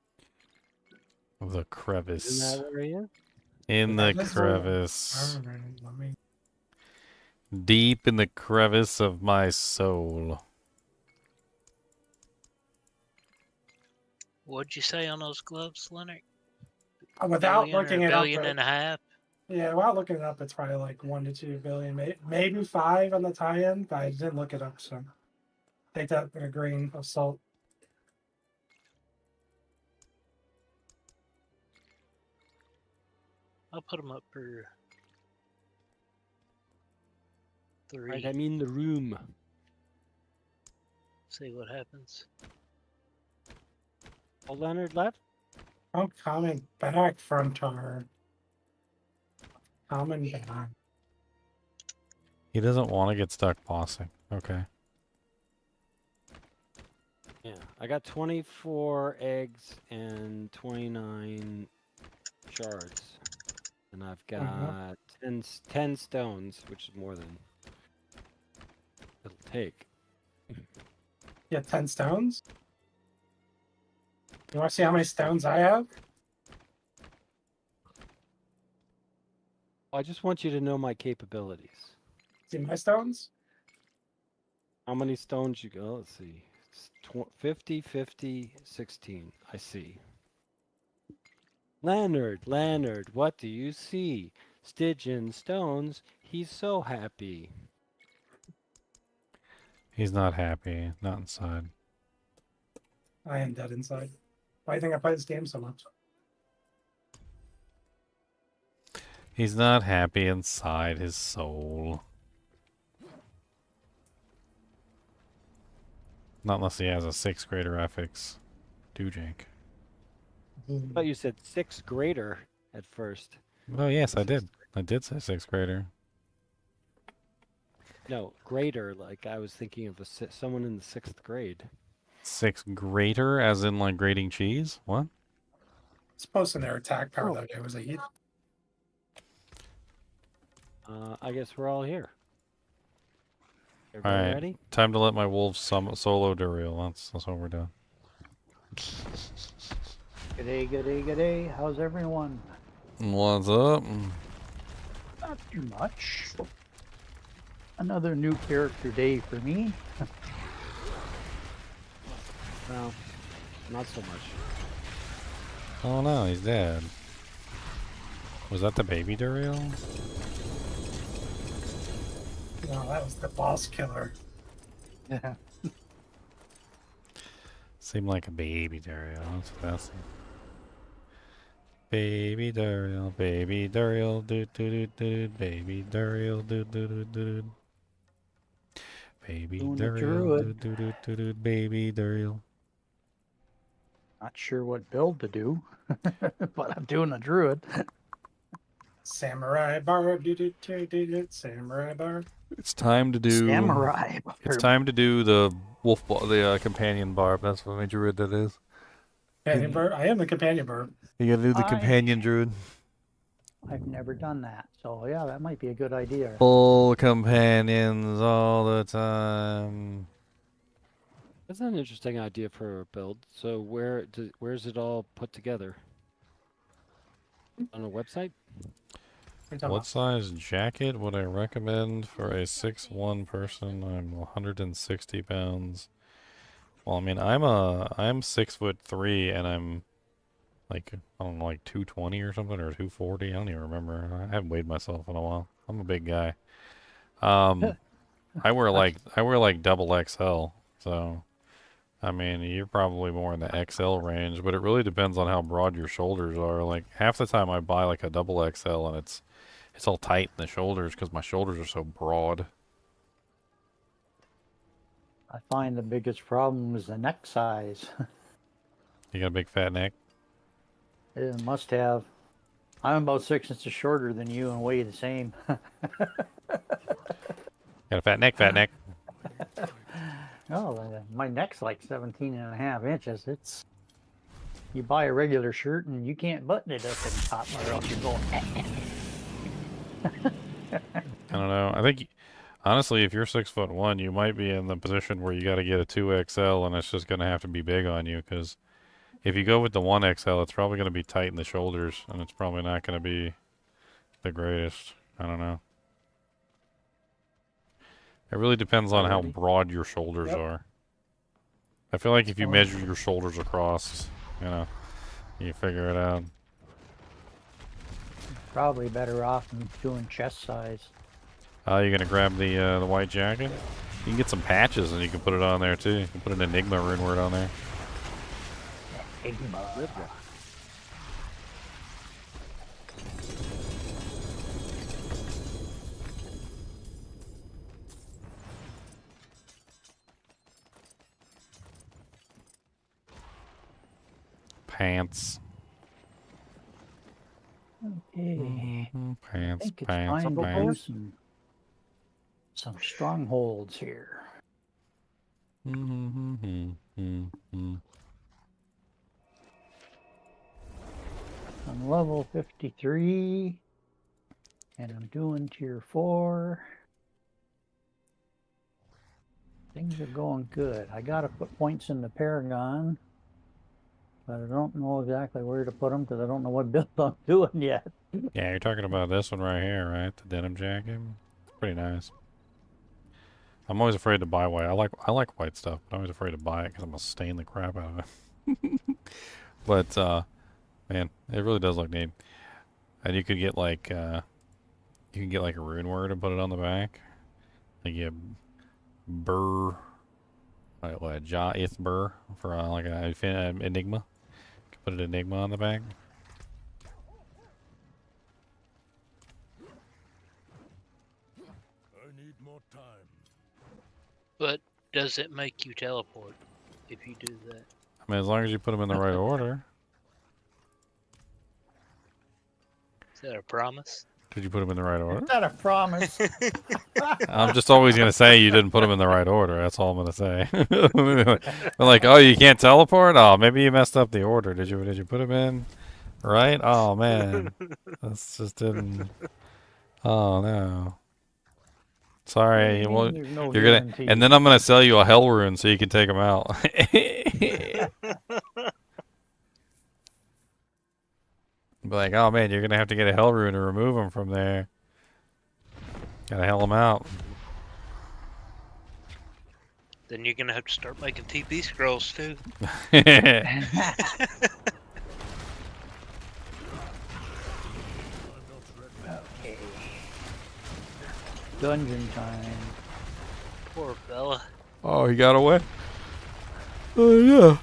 The crevice. Isn't that where he is? In the Crevice? crevice. Alright, let me... Deep in the crevice of my soul. What'd you say on those gloves, Leonard? Without Billion or looking it billion up, and a half? yeah, without looking it up, it's probably like 1 to 2 billion, maybe 5 on the tie-in, but I didn't look it up, so take that with a grain of salt. I'll put them up for 3. Alright, I'm in the room. See what happens. Oh, Leonard left? I'm coming back, Frontar. Coming back. He doesn't want to get stuck bossing. Okay. Yeah, I got 24 eggs and 29 shards. And I've got 10 stones, which is more than it'll take. Yeah, 10 stones? You want to see how many stones I have? I just want you to know my capabilities. See my stones? How many stones you go? Let's see. It's 50, 50, 16. I see. Leonard, what do you see? Stygian stones. He's so happy. He's not happy. Not inside. I am dead inside. Why do you think I play this game so much? He's not happy inside his soul. Not unless he has a 6th grader FX. Doojank. I thought you said 6th grader at first. Oh yes, I did. I did say 6th grader. No, grader, like I was thinking of someone in the 6th grade. 6th grader, as in like grating cheese? What? It's posting their attack power that day was a heat. I guess we're all here. All Everybody right, ready? time to let my wolves solo Duriel. That's what we're doing. G'day. How's everyone? What's up? Not too much. Another new character day for me. Well, not so much. Oh no, he's dead. Was that the baby Duriel? No, that was the boss killer. Yeah. Seem like a baby Duriel. That's what that seemed. Baby Duriel, baby Duriel, do do do do, baby Duriel, do do do do. Baby Doing a Duriel, do druid. do do do do, baby Duriel. Not sure what build to do, but I'm doing a druid. Samurai barb, samurai barb. It's time to do. Samurai. It's time to do the wolf, the companion barb. That's what my druid that is. Companion barb. I am the companion barb. You gotta do the companion druid. I've never done that, so yeah, that might be a good idea. Full companions all the time. That's an interesting idea for a build. So where's it all put together? On a website? What size jacket would I recommend for a 6'1" person? I'm 160 pounds. Well, I mean, I'm 6'3" and I'm like, I don't know, like 220 or something, or 240. I don't even remember. I haven't weighed myself in a while. I'm a big guy. I wear like double XL, so I mean, you're probably more in the XL range, but it really depends on how broad your shoulders are. Like half the time I buy like a double XL and it's all tight in the shoulders because my shoulders are so broad. I find the biggest problem is the neck size. You got a big fat neck? It must have. I'm about 6 inches shorter than you and weigh the same. Got a fat neck, fat neck. Oh, my neck's like 17.5 inches. It's, you buy a regular shirt and you can't button it up in the top or else you're going. I don't know. I think, honestly, if you're 6'1", you might be in the position where you got to get a 2XL, and it's just going to have to be big on you. Because if you go with the 1XL, it's probably going to be tight in the shoulders, and it's probably not going to be the greatest. I don't know. It really depends on how broad your shoulders are. I feel like if you measure your shoulders across, you know, you figure it out. Probably better off than doing chest size. You're gonna grab the white jacket? You can get some patches and you can put it on there too. You can put an Enigma rune word on there. Enigma. Pants. Okay. Pants, I think it's pants, time to pants. do some strongholds here. I'm level 53, and I'm doing tier 4. Things are going good. I gotta put points in the Paragon, but I don't know exactly where to put them because I don't know what build I'm doing yet. Yeah, you're talking about this one right here, right? The denim jacket. It's pretty nice. I'm always afraid to buy white. I like white stuff, but I'm always afraid to buy it because I'm gonna stain the crap out of it. But man, it really does look neat. And you could get like a rune word and put it on the back. Like you burr, what Ja Ith burr for like an Enigma. You could put an Enigma on the back. I need more time. But does it make you teleport if you do that? I mean, as long as you put them in the right order. Is that a promise? Did you put them in the right order? Is that a promise? I'm just always going to say you didn't put them in the right order. That's all I'm going to say. They're like, oh, you can't teleport? Oh, maybe you messed up the order. Did you put them in right? Oh, man. This just didn't... Oh, no. Sorry. Well, no you're gonna... And then I'm going to sell you a hell rune so you can take them out. Be like, oh, man, you're going to have to get a hell rune to remove them from there. Gotta hell them out. Then you're gonna have to start making TP scrolls too. Okay. Dungeon time. Poor Bella. Oh, he got away? Oh, yeah.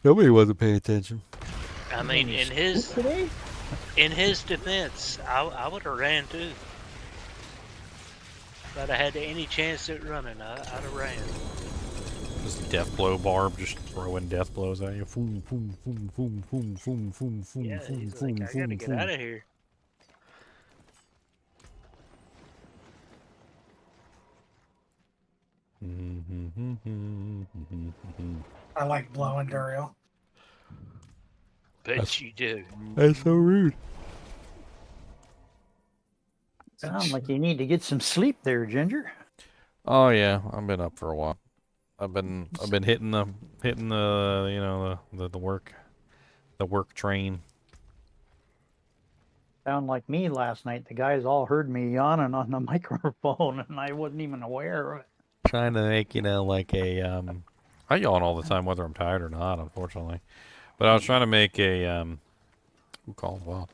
Nobody wasn't paying attention. I mean, in his defense, I would have ran too. If I'd have had any chance at running, I'd have ran. Just death blow barb, just throwing death blows at you. Boom, boom, boom, boom, boom, boom, boom, boom, Yeah, boom, he's boom, like, I gotta get out of here. I like blowing Duriel. Bet you do. That's so rude. Sound like you need to get some sleep there, Ginger. Oh yeah, I've been up for a while. I've been hitting the you know the work train. Sound like me last night. The guys all heard me yawning on the microphone, and I wasn't even aware of it. Trying to make like a I yawn all the time whether I'm tired or not, unfortunately. But I was trying to make a who called well.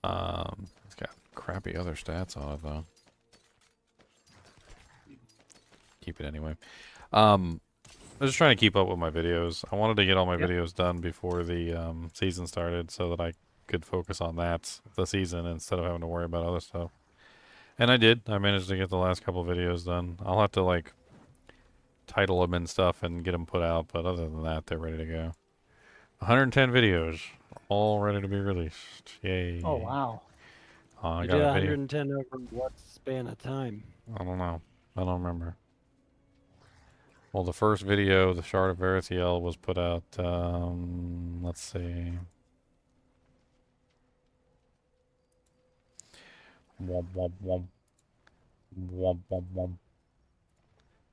It's got crappy other stats on it though. Keep it anyway. I was just trying to keep up with my videos. I wanted to get all my videos done before the season started so that I could focus on the season instead of having to worry about other stuff. And I did. I managed to get the last couple videos done. I'll have to like title them and stuff and get them put out, but other than that, they're ready to go. 110 videos, all ready to be released. Yay! Oh wow! I You got did a video. 110 over what span of time? I don't know. I don't remember. Well, the first video, the Shard of Veritiel, was put out. Let's see. Womp womp womp. Womp womp womp.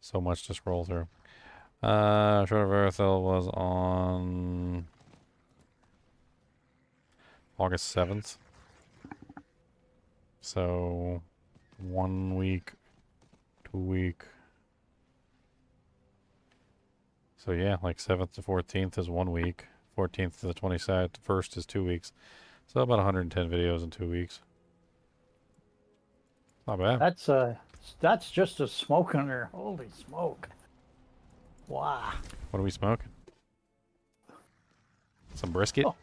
So much to scroll through. Shard of Veritiel was on August 7th. So 1 week, 2 week. So yeah, like 7th to 14th is 1 week. 14th to the 21st is 2 weeks. So about 110 videos in 2 weeks. Not bad. That's just a smoke in there. Holy smoke! Wow. What are we smoking? Some brisket? Oh.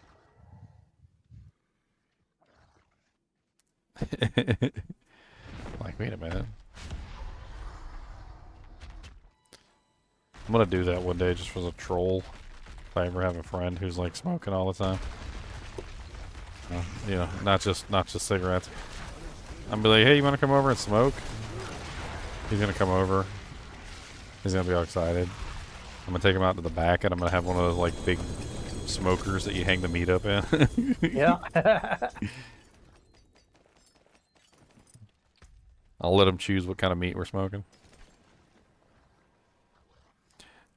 Like, wait a minute. I'm gonna do that one day just for the troll. If I ever have a friend who's like smoking all the time. You know, not just cigarettes. I'm be like, hey, you wanna come over and smoke? He's gonna come over. He's gonna be all excited. I'm gonna take him out to the back and I'm gonna have one of those like big smokers that you hang the meat up in. Yeah. I'll let him choose what kind of meat we're smoking.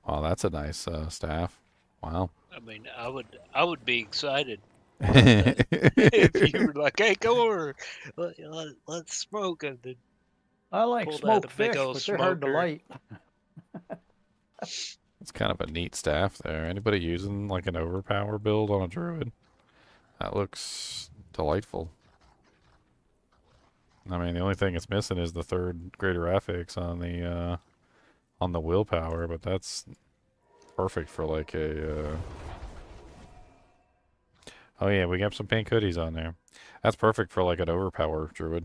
Oh, that's a nice staff. Wow. I mean, I would be excited if you were like, "Hey, come over, let's smoke." And then I like pulled out smoked a big fish, old but they're hard to smoker. light. It's kind of a neat staff there. Anybody using like an overpower build on a druid? That looks delightful. I mean, the only thing it's missing is the third greater affix on the willpower, but that's perfect for like a. Oh yeah, we got some pink hoodies on there. That's perfect for like an overpower druid.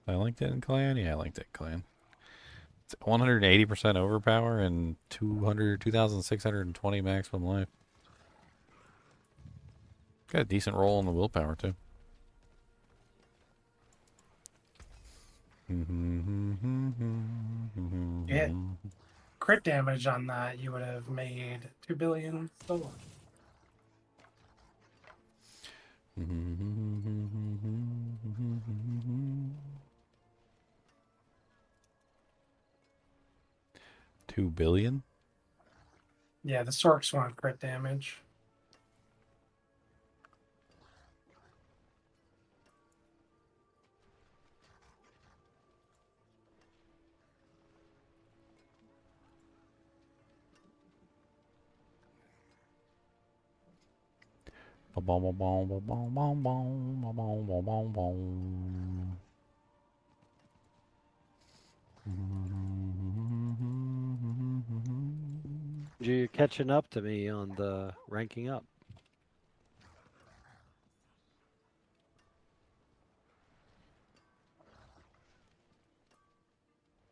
I like that in clan. Yeah, I like that clan. It's 180% overpower and 2,620 maximum life. Got a decent roll on the willpower too. Yeah. Crit damage on that, you would have made 2 billion silver. $2 billion? Yeah, the Sorks want crit damage. You're catching up to me on the ranking up.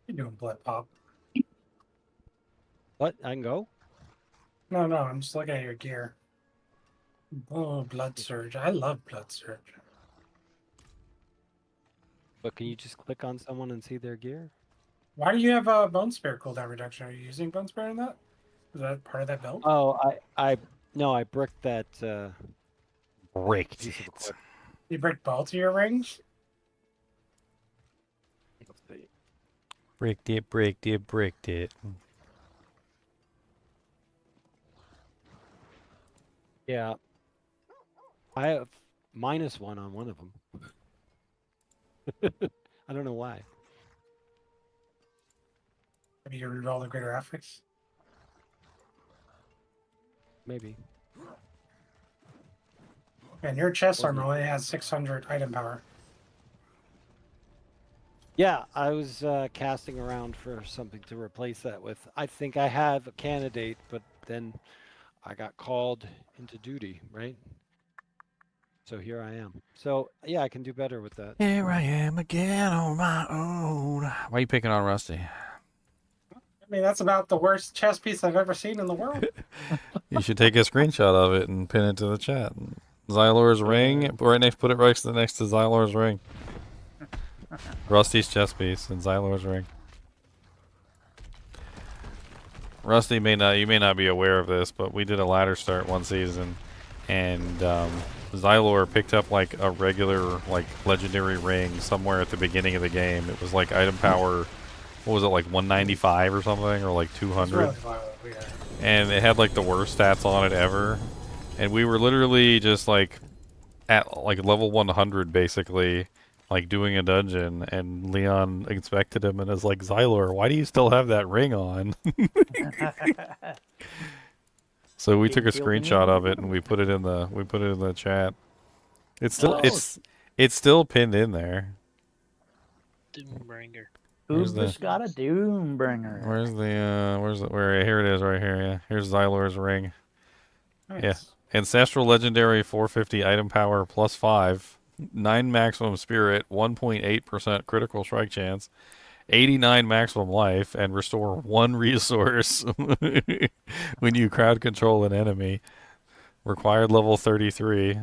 You're doing blood pop. What? I can go? No, I'm just looking at your gear. Oh, blood surge. I love blood surge. But can you just click on someone and see their gear? Why do you have a bone spare cooldown reduction? Are you using bone spare in that? Is that part of that build? Oh, I bricked that. Bricked piece of it. equipment. You break both of your rings? Let's see. Bricked it. Yeah. I have -1 on one of them. I don't know why. Maybe you reroll the greater affix? Maybe. And your chest armor only has 600 item power. Yeah, I was casting around for something to replace that with. I think I have a candidate, but then I got called into duty, right? So here I am. So yeah, I can do better with that. Here I am again on my own. Why are you picking on Rusty? I mean, that's about the worst chess piece I've ever seen in the world. You should take a screenshot of it and pin it to the chat. Xylor's ring, put it right next to Xylor's ring. Rusty's chess piece and Xylor's ring. Rusty you may not be aware of this, but we did a ladder start one season, and Xylor picked up like a regular like legendary ring somewhere at the beginning of the game. It was like item power, what was it, like 195 or something, or like 200, and it had like the worst stats on it ever. And we were literally just like at like level 100 basically, like doing a dungeon, and Leon inspected him and is like, Xylor, why do you still have that ring on? So we took a screenshot of it and we put it in the chat. It's still it's still pinned in there. Doombringer. Who's got a Doombringer? Where here it is right here, yeah. Here's Xylor's ring. Nice. Yeah. Ancestral Legendary 450 item power +5, 9 maximum spirit, 1.8% critical strike chance, 89 maximum life, and restore 1 resource when you crowd control an enemy. Required level 33.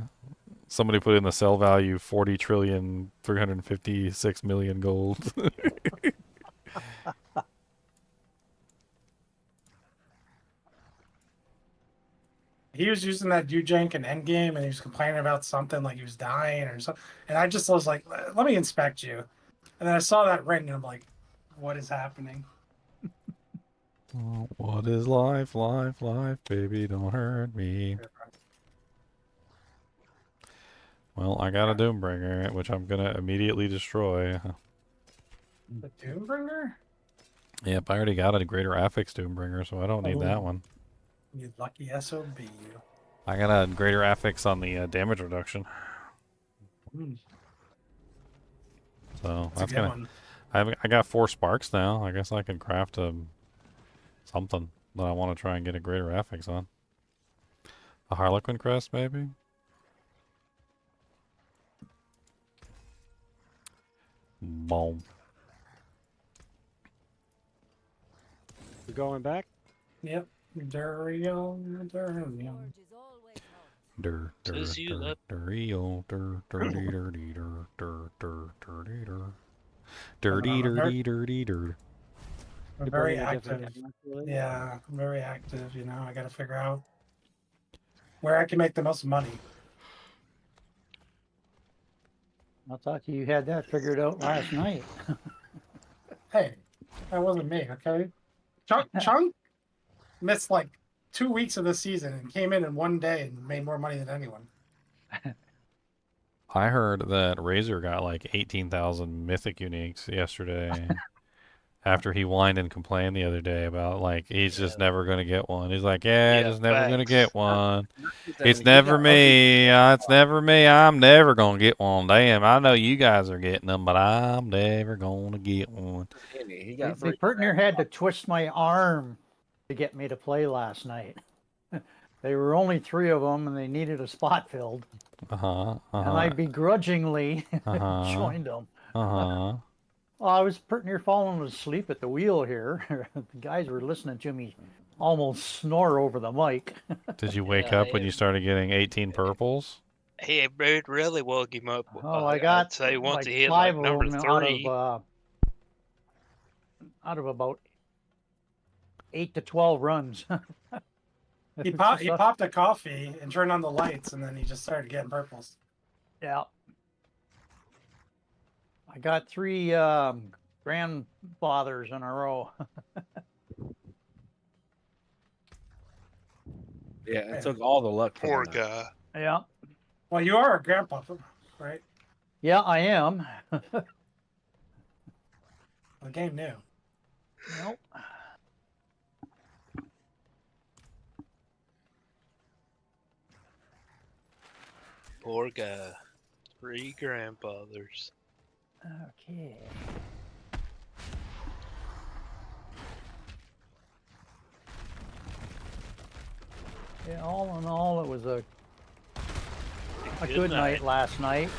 Somebody put in the sell value 40,356,000,000 gold. He was using that Ujank in Endgame, and he was complaining about something like he was dying or something. And I just was like, let me inspect you. And then I saw that ring, and I'm like, what is happening? What is life, baby, don't hurt me. Well, I got a Doombringer, which I'm going to immediately destroy. The Doombringer? Yep, I already got a Greater Affix Doombringer, so I don't need that one. You lucky SOB, you. I got a Greater Affix on the damage reduction. So that's gonna. I got 4 sparks now. I guess I can craft something that I want to try and get a Greater Affix on. A Harlequin crest, maybe. Boom. You going back? Yep. Duriel. I'm very active. Yeah, I'm very active, you know. I gotta figure out where I can make the most money. I thought you had that figured out last night. Hey, that wasn't me, okay? Chunk missed like 2 weeks of the season and came in one day and made more money than anyone. I heard that Razor got like 18,000 mythic uniques yesterday. After he whined and complained the other day about like he's just never gonna get one. He's like, just never gonna get one. It's never me. It's never me. I'm never gonna get one. Damn, I know you guys are getting them, but I'm never gonna get one. The partner had to twist my arm to get me to play last night. They were only 3 of them, and they needed a spot filled. And I begrudgingly joined them. Well, I was pretty near falling asleep at the wheel here. The guys were listening to me almost snore over the mic. Did you wake up when you started getting 18 purples? Hey, it really woke him up. Oh, I got I'd say once like he hit 5 like number of them 3. out of about 8 to 12 runs. He popped a coffee and turned on the lights, and then he just started getting purples. Yeah. I got 3 grandfathers in a row. Yeah, it took all the luck. Poor guy. Yeah. Well, you are a grandpa, right? Yeah, I am. The game knew. Nope. Poor guy. 3 grandfathers. Okay. Yeah, all in all, it was a good night last night.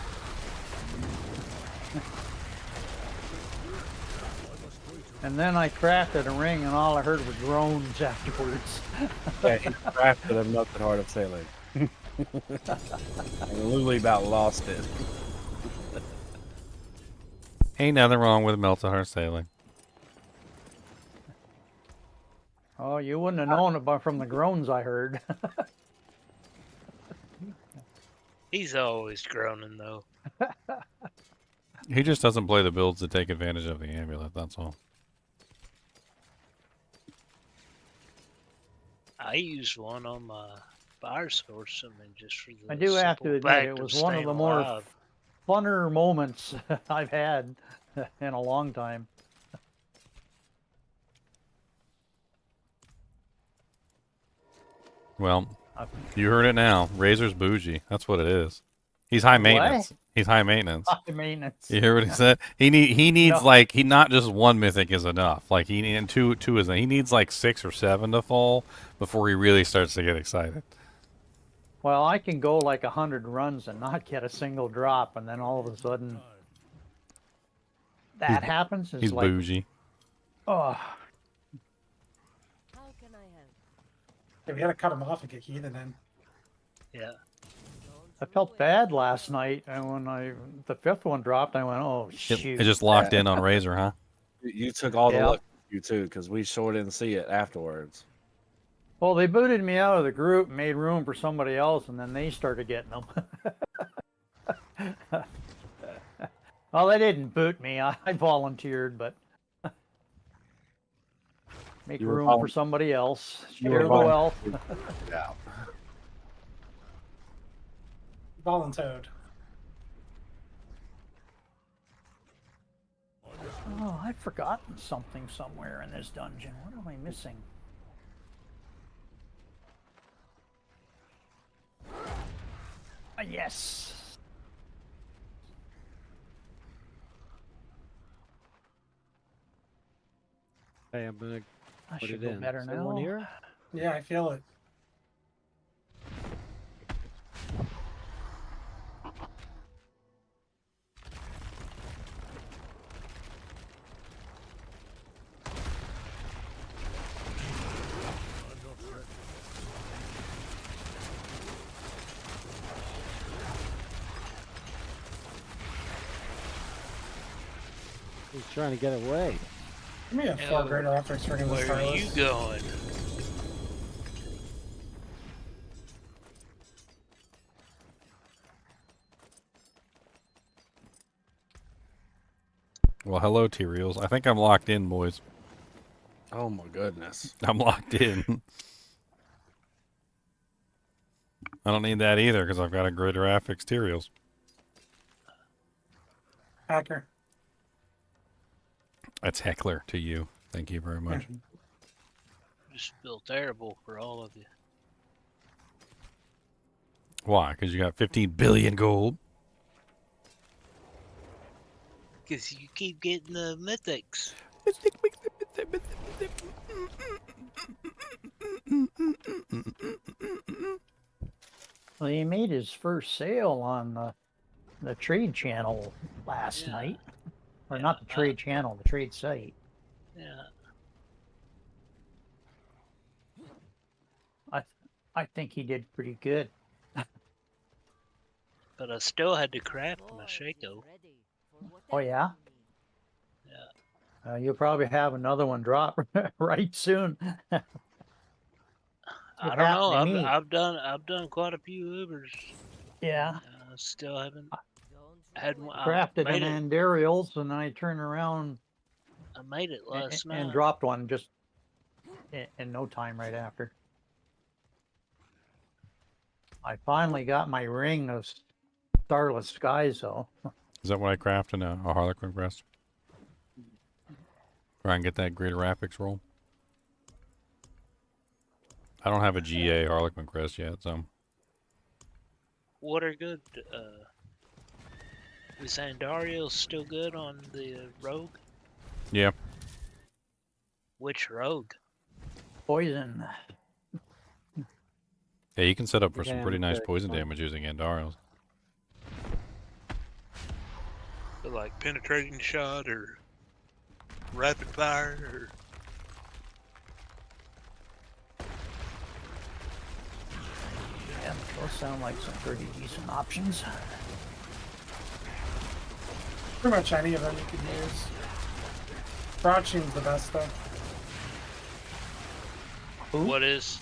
And then I crafted a ring, and all I heard was groans afterwards. Yeah, he crafted a melted heart of sailing. And literally about lost it. Ain't nothing wrong with melted heart sailing. Oh, you wouldn't have known about from the groans I heard. He's always groaning, though. He just doesn't play the builds to take advantage of the amulet, that's all. I used one on my fire source, I mean, just for the I do have to simple admit, fact it was of one of staying the more alive. funner moments I've had in a long time. Well, you heard it now. Razor's bougie. That's what it is. He's high maintenance. He's high maintenance. High maintenance. You hear what he said? He needs No. like not just 1 mythic is enough. Like and two is he needs like 6 or 7 to fall before he really starts to get excited. Well, I can go like 100 runs and not get a single drop, and then all of a sudden that happens. It's He's like, bougie. oh, How can I help? Yeah, we had to cut him off and get Heathen in. Yeah. I felt bad last night, and when the 5th one dropped, I went, oh shoot. It just locked in on Razor, huh? You took all the Yeah. luck, you too, because we sure didn't see it afterwards. Well, they booted me out of the group, made room for somebody else, and then they started getting them. Well, they didn't boot me. I volunteered, but make You were room for somebody else. You were Share the wealth. Yeah. Voluntoed. Oh, I've forgotten something somewhere in this dungeon. What am I missing? Yes. Hey, I'm gonna I put should it go in. better Is everyone now. here? Yeah, I feel it. He's trying to get away. Give me a 4 greater efforts for him. Where are you going? Well, hello, T-Reels. I think I'm locked in, boys. Oh my goodness. I'm locked in. I don't need that either because I've got a greater affix T-Reels. Hacker. That's heckler to you. Thank you very much. Just feel terrible for all of you. Why? Because you got 15 billion gold. Because you keep getting the mythics. Well, he made his first sale on the trade channel last night. Or not the trade channel, the trade site. Yeah. I think he did pretty good. But I still had to craft my Shaco. Oh yeah? Yeah. You'll probably have another one drop right soon. I don't know. I've done quite a few Ubers. Yeah. Still haven't had one. Crafted an Andariels, and I turned around. I made it last night. And dropped one just in no time right after. I finally got my ring of Starless Skies, though. Is that what I craft in a Harlequin crest? Try and get that greater Rapix roll. I don't have a GA Harlequin crest yet, so. What are good? Is Andariel still good on the rogue? Yeah. Which rogue? Poison. Yeah, you can set up for some pretty nice poison damage using Andariels. Like penetrating shot or rapid fire or. Yeah, those sound like some pretty decent options. Pretty much any of them you could use. Broaching's the best though. Who? What is?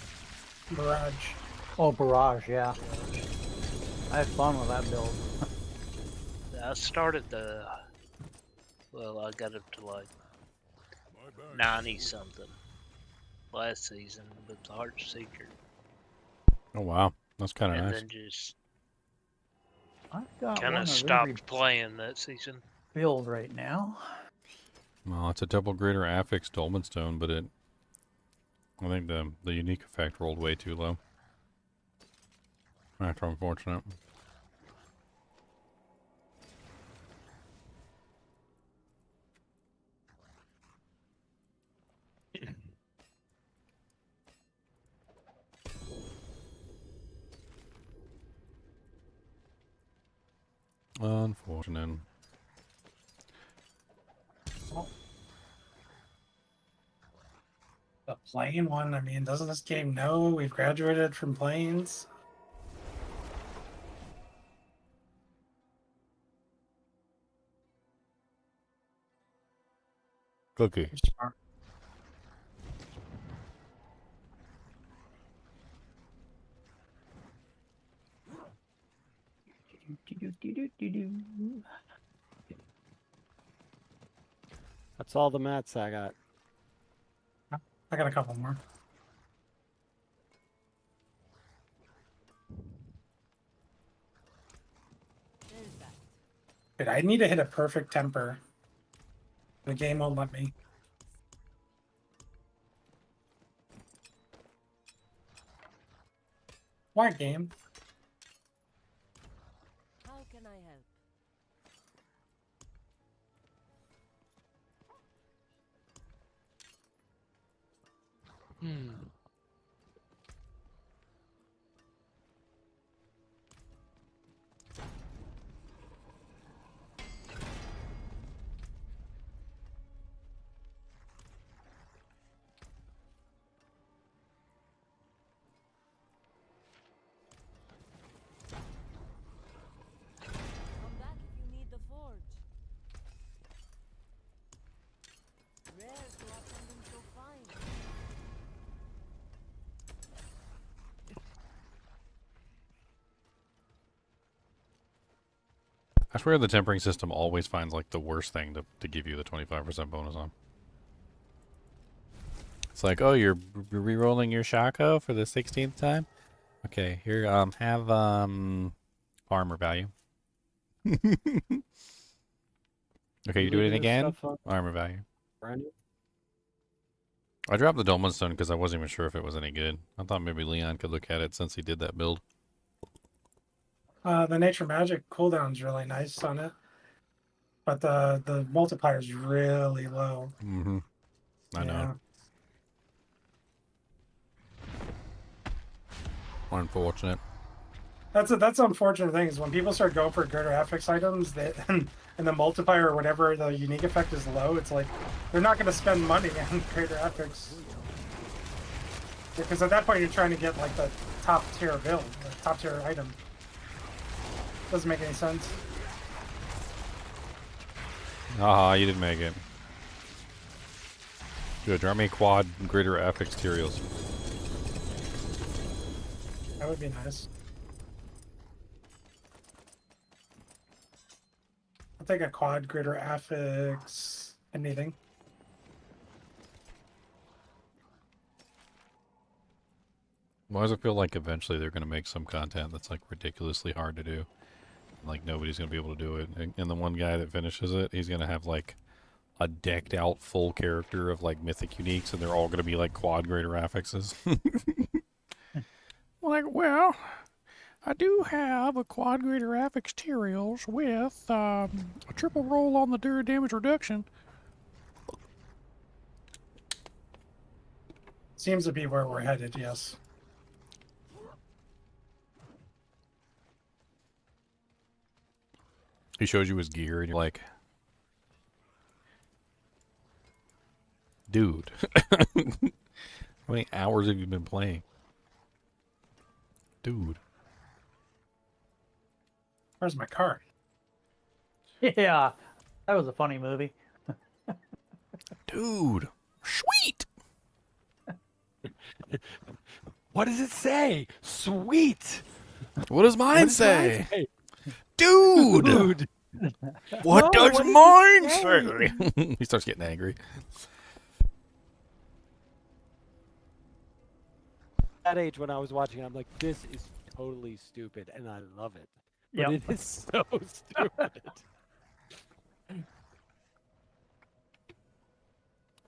Barrage. Oh, Barrage, yeah. I had fun with that build. I started well, I got up to like 90 something last season with the Heart Seeker. Oh wow, that's kind of and nice. then just kind of stopped playing that season. Build right now. Well, it's a double greater affix Dolmen Stone, but I think the unique effect rolled way too low. That's unfortunate. Unfortunate. The plane one, I mean, doesn't this game know we've graduated from planes? Cookie. That's all the mats I got. I got a couple more. Dude, I need to hit a perfect temper. The game won't let me. Why, game? How can I help? Come back if you need the forge. Rare to have something so fine. I swear the tempering system always finds like the worst thing to give you the 25% bonus on. It's like, oh, you're re-rolling your Shaco for the 16th time? Okay, here, have, armor value. Okay, you do it again? Armor value. I dropped the Dolmen Stone because I wasn't even sure if it was any good. I thought maybe Leon could look at it since he did that build. The Nature Magic cooldown's really nice on it. But the multiplier's really low. Mm-hmm. I know. Unfortunate. That's the unfortunate thing is when people start going for greater FX items that and the multiplier or whatever the unique effect is low, it's like they're not going to spend money on greater FX because at that point you're trying to get like the top tier build, the top tier item. Doesn't make any sense. Aha, you didn't make it. Good, drop me quad greater FX materials. That would be nice. I'll take a quad greater affix. Anything. Why does it feel like eventually they're going to make some content that's like ridiculously hard to do? Like nobody's going to be able to do it. And the one guy that finishes it, he's going to have like a decked out full character of like mythic uniques, and they're all going to be like quad greater affixes. Like, well, I do have a quad greater affix materials with a triple roll on the damage reduction. Seems to be where we're headed, yes. He shows you his gear, and you're like, dude, how many hours have you been playing? Dude. Where's my car? Yeah, that was a funny movie. Dude, sweet. What does it say? Sweet. What does mine say? Dude. Dude. What does mine say? He starts getting angry. That age when I was watching, I'm like, this is totally stupid, and I love it. But Yep. it is so stupid.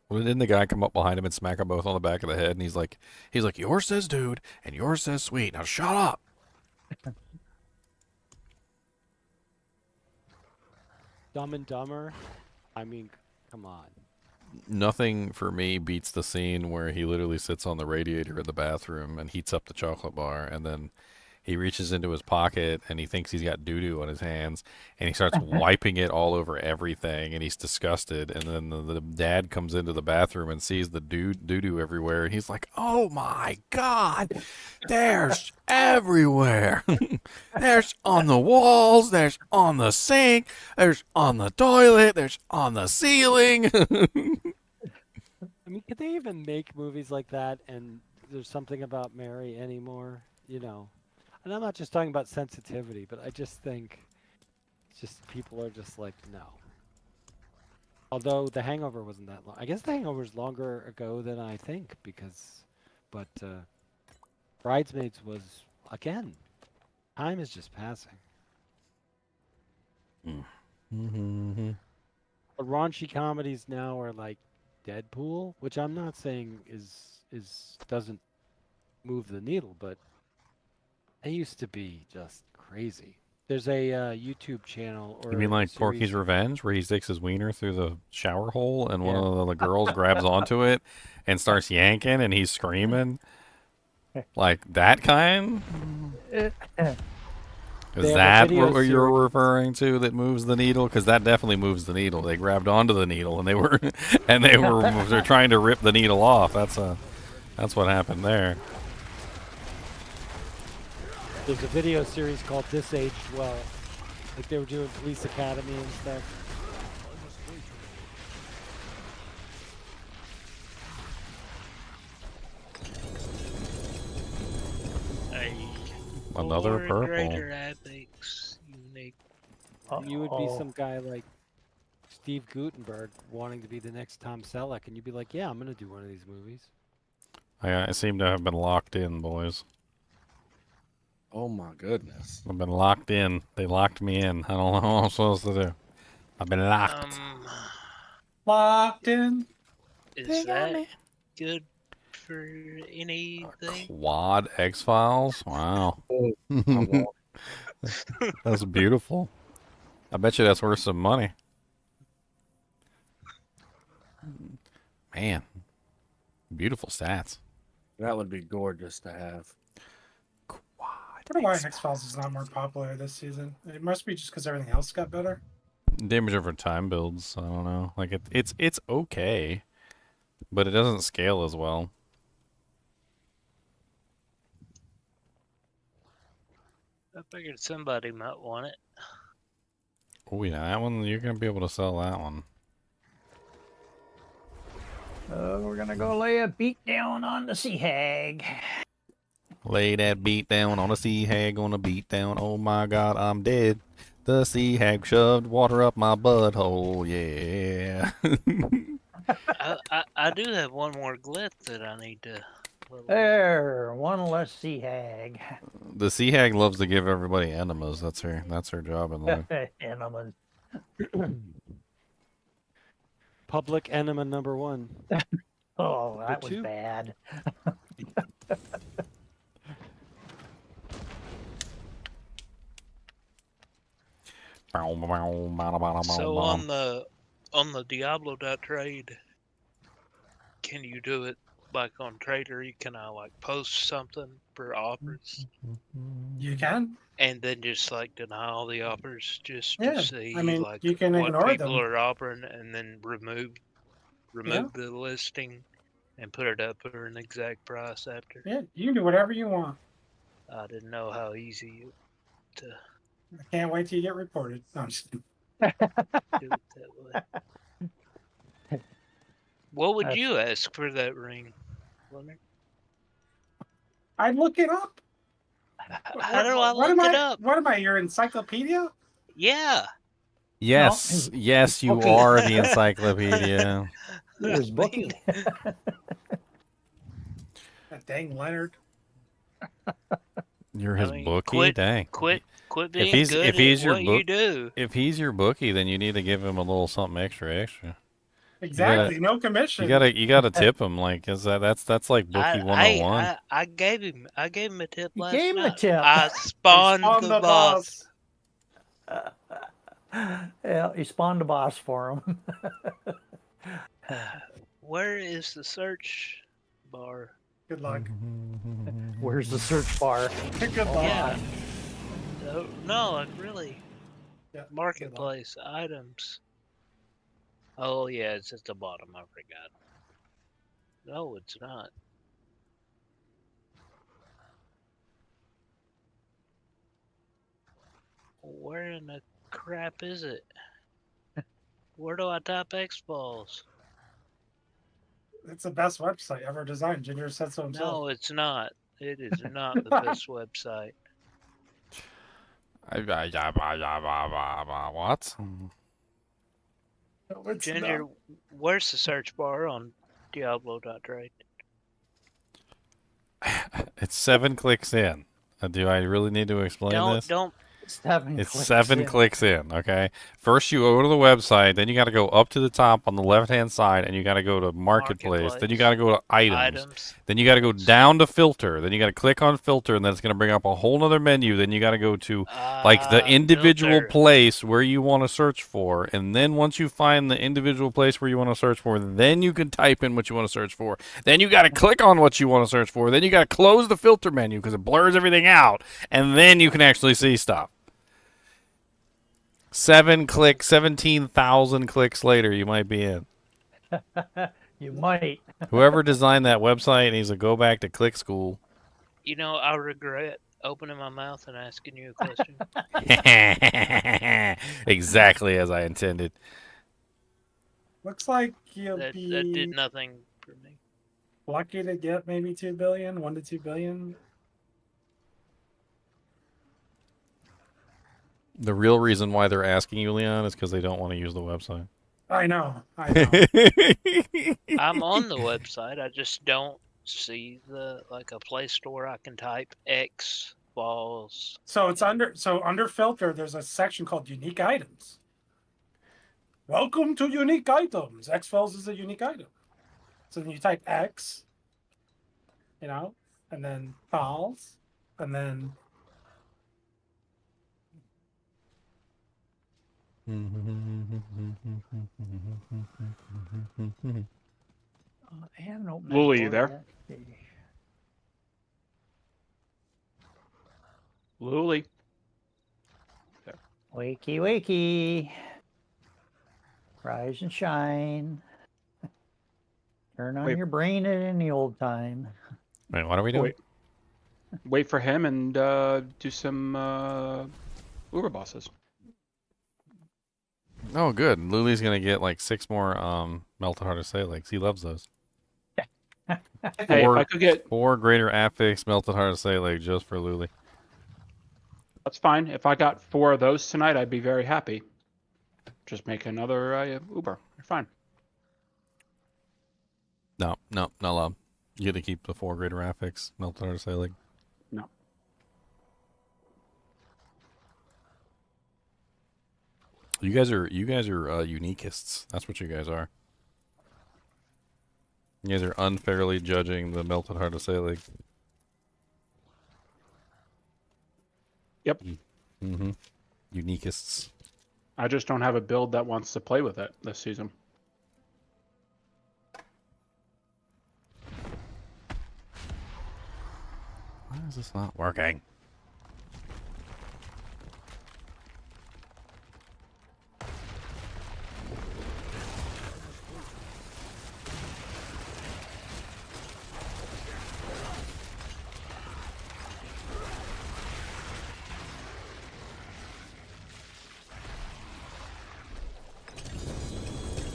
Well, didn't the guy come up behind him and smack them both on the back of the head? And he's like, yours says dude, and yours says sweet. Now shut up. Dumb and Dumber. I mean, come on. Nothing for me beats the scene where he literally sits on the radiator in the bathroom and heats up the chocolate bar, and then he reaches into his pocket and he thinks he's got doo-doo on his hands, and he starts wiping it all over everything, and he's disgusted. And then the dad comes into the bathroom and sees the doo-doo everywhere, and he's like, oh my God, there's everywhere. There's on the walls, there's on the sink, there's on the toilet, there's on the ceiling. I mean, could they even make movies like that? And there's something about Mary anymore, you know? And I'm not just talking about sensitivity, but I just think just people are just like, no. Although The Hangover wasn't that long. I guess The Hangover is longer ago than I think, but Bridesmaids was, again, time is just passing. Mm-hmm. The raunchy comedies now are like Deadpool, which I'm not saying doesn't move the needle, but they used to be just crazy. There's a YouTube channel or You mean like series. Porky's Revenge, where he sticks his wiener through the shower hole and one of the girls grabs onto it and starts yanking and he's screaming? Like that kind? Is that what you're referring to that moves the needle? Because that definitely moves the needle. They grabbed onto the needle and they're trying to rip the needle off. That's what happened there. There's a video series called This Aged Well. Like they were doing Police Academy and stuff. Another purple. Greater ethics, unique. You would be some guy like Steve Guttenberg wanting to be the next Tom Selleck, and you'd be like, yeah, I'm going to do one of these movies. I seem to have been locked in, boys. Oh my goodness. I've been locked in. They locked me in. I don't know what I'm supposed to do. I've been locked. Locked in. Is that good for anything? Quad X-Files? Wow. That's beautiful. I bet you that's worth some money. Man. Beautiful stats. That would be gorgeous to have. wonder why X-Files is not more popular this season. It must be just because everything else got better. Damage over time builds. I don't know. Like it's okay, but it doesn't scale as well. I figured somebody might want it. Oh yeah, that one you're gonna be able to sell that one. We're gonna go lay a beat down on the sea hag. Lay that beat down on a sea hag on a beat down. Oh my God, I'm dead. The sea hag shoved water up my butthole. Yeah. I do have one more glyph that I need to. There, one less sea hag. The sea hag loves to give everybody enemas. That's her job in life. Enemas. Public enema number 1. Oh, that was 2. bad. So on the Diablo trade, can you do it like on Trader? Can I like post something for offers? You can. And then just like deny all the offers just Yeah, to see I mean, like you can what ignore people them. are offering and then remove the listing and put it up for an exact price after. Yeah, you can do whatever you want. I didn't know how easy to I can't wait till you get reported. No, I'm just do it that way. What would you ask for that ring, Leonard? I'd look it up. How do I look it up? What am I, your encyclopedia? Yeah. Yes, yes, you are the encyclopedia. There's Bookie. That dang Leonard. You're his bookie? Dang. Quit being good at what you do. If he's your bookie, then you need to give him a little something extra. Exactly, no commission. You gotta tip him. Like, that's like bookie 101. I gave him a tip last gave him night. a tip. I spawned the boss. Yeah, he spawned a boss for him. Where is the search bar? Good luck. Where's the search bar? Good luck. Yeah. No, like really. Yeah, Marketplace items. Oh yeah, it's at the bottom. I forgot. No, it's not. Where in the crap is it? Where do I type X-Balls? It's the best website ever designed. Ginger said so himself. No, it's not. It is not the best website. What? No, it's Ginger, not. where's the search bar on Diablo.trade? It's 7 clicks in. Do I really need to explain this? It's 7 clicks in, okay? First you go to the website, then you got to go up to the top on the left-hand side, and you got to go to Marketplace. Then you got to go to items. Then you got to go down to Filter. Then you got to click on Filter, and then it's going to bring up a whole other menu. Then you got to go to like the individual place where you want to search for. And then once you find the individual place where you want to search for, then you can type in what you want to search for. Then you got to click on what you want to search for. Then you got to close the filter menu because it blurs everything out. And then you can actually see stuff. 17,000 clicks later, you might be in. You might. Whoever designed that website needs to go back to Click School. You know, I regret opening my mouth and asking you a question. Exactly as I intended. Looks like that did nothing for me. Lucky to get maybe 2 billion, 1 to 2 billion. The real reason why they're asking you, Leon, is because they don't want to use the website. I know. I'm on the website. I just don't see like a place store I can type X balls. So it's under filter. There's a section called unique items. Welcome to unique items. X Files is a unique item. So then you type X, and then files, and then. I haven't opened Lulu, you there? Luli. Wakey, wakey. Rise and shine. Turn on your brain at any old time. Wait, what are we doing? Wait for him and do some Uber bosses. Oh, good. Luli's gonna get like 6 more melted heart of Salix. He loves those. Hey, if I could get 4 greater affix melted heart of Salix just for Luli. That's fine. If I got 4 of those tonight, I'd be very happy. Just make another Uber. You're fine. No, not allowed. You get to keep the 4 greater affix melted heart of Salix. No. You guys are uniquists. That's what you guys are. You guys are unfairly judging the melted heart of Salix. Yep. Mm-hmm. Uniquists. I just don't have a build that wants to play with it this season. Why is this not working?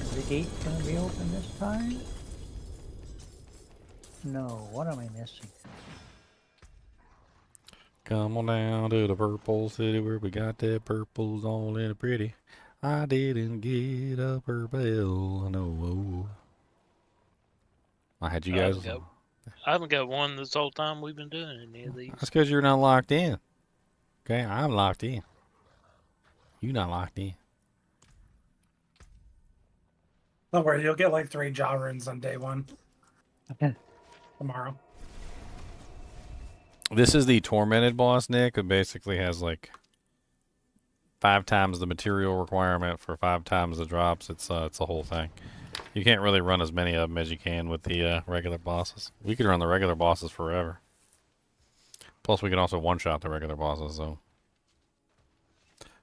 Is the gate going to be open this time? No, what am I missing? Come on down to the purple city where we got that purples all in a pretty. I didn't get a purple, no. I had you guys. I haven't got one this whole time we've been doing any of these. That's because you're not locked in. Okay, I'm locked in. You're not locked in. Don't worry, you'll get like 3 jaw runes on day 1. Okay. Tomorrow. This is the tormented boss, Nick. It basically has like 5 times the material requirement for 5 times the drops. It's a whole thing. You can't really run as many of them as you can with the regular bosses. We could run the regular bosses forever. Plus, we can also one-shot the regular bosses. So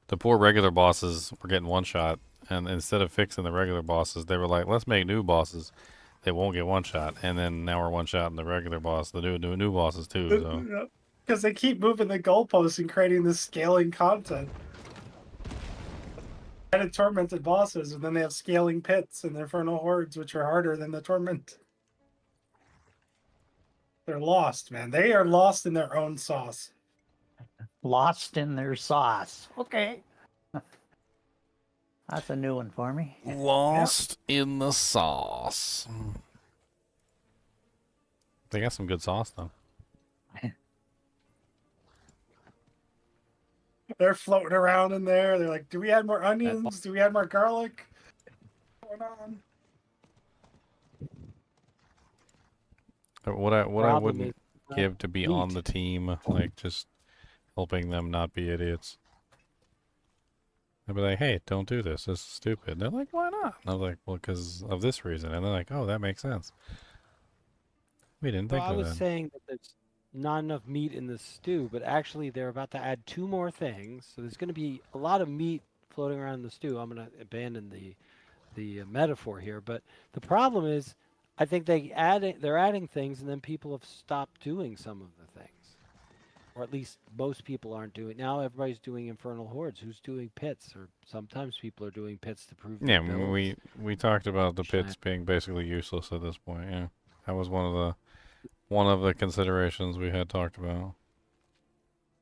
the poor regular bosses were getting one-shot, and instead of fixing the regular bosses, they were like, "Let's make new bosses. They won't get one-shot." And then now we're one-shotting the regular boss, the new bosses too. So. Because they keep moving the goalposts and creating this scaling content. Added tormented bosses, and then they have scaling pits and infernal hordes, which are harder than the torment. They're lost, man. They are lost in their own sauce. Lost in their sauce. Okay. That's a new one for me. Lost in the sauce. They got some good sauce, though. They're floating around in there. They're like, do we add more onions? Do we add more garlic? What's going on? What I wouldn't give to be on the team, like just helping them not be idiots. I'd be like, hey, don't do this. This is stupid. And they're like, why not? And I was like, well, because of this reason. And they're like, oh, that makes sense. We didn't think of that. I was saying that there's not enough meat in the stew, but actually they're about to add 2 more things. So there's going to be a lot of meat floating around in the stew. I'm going to abandon the metaphor here, but the problem is, I think they're adding things, and then people have stopped doing some of the things, or at least most people aren't doing. Now everybody's doing infernal hordes. Who's doing pits? Or sometimes people are doing pits to prove. Yeah, we talked about the pits being basically useless at this point. Yeah, that was one of the considerations we had talked about.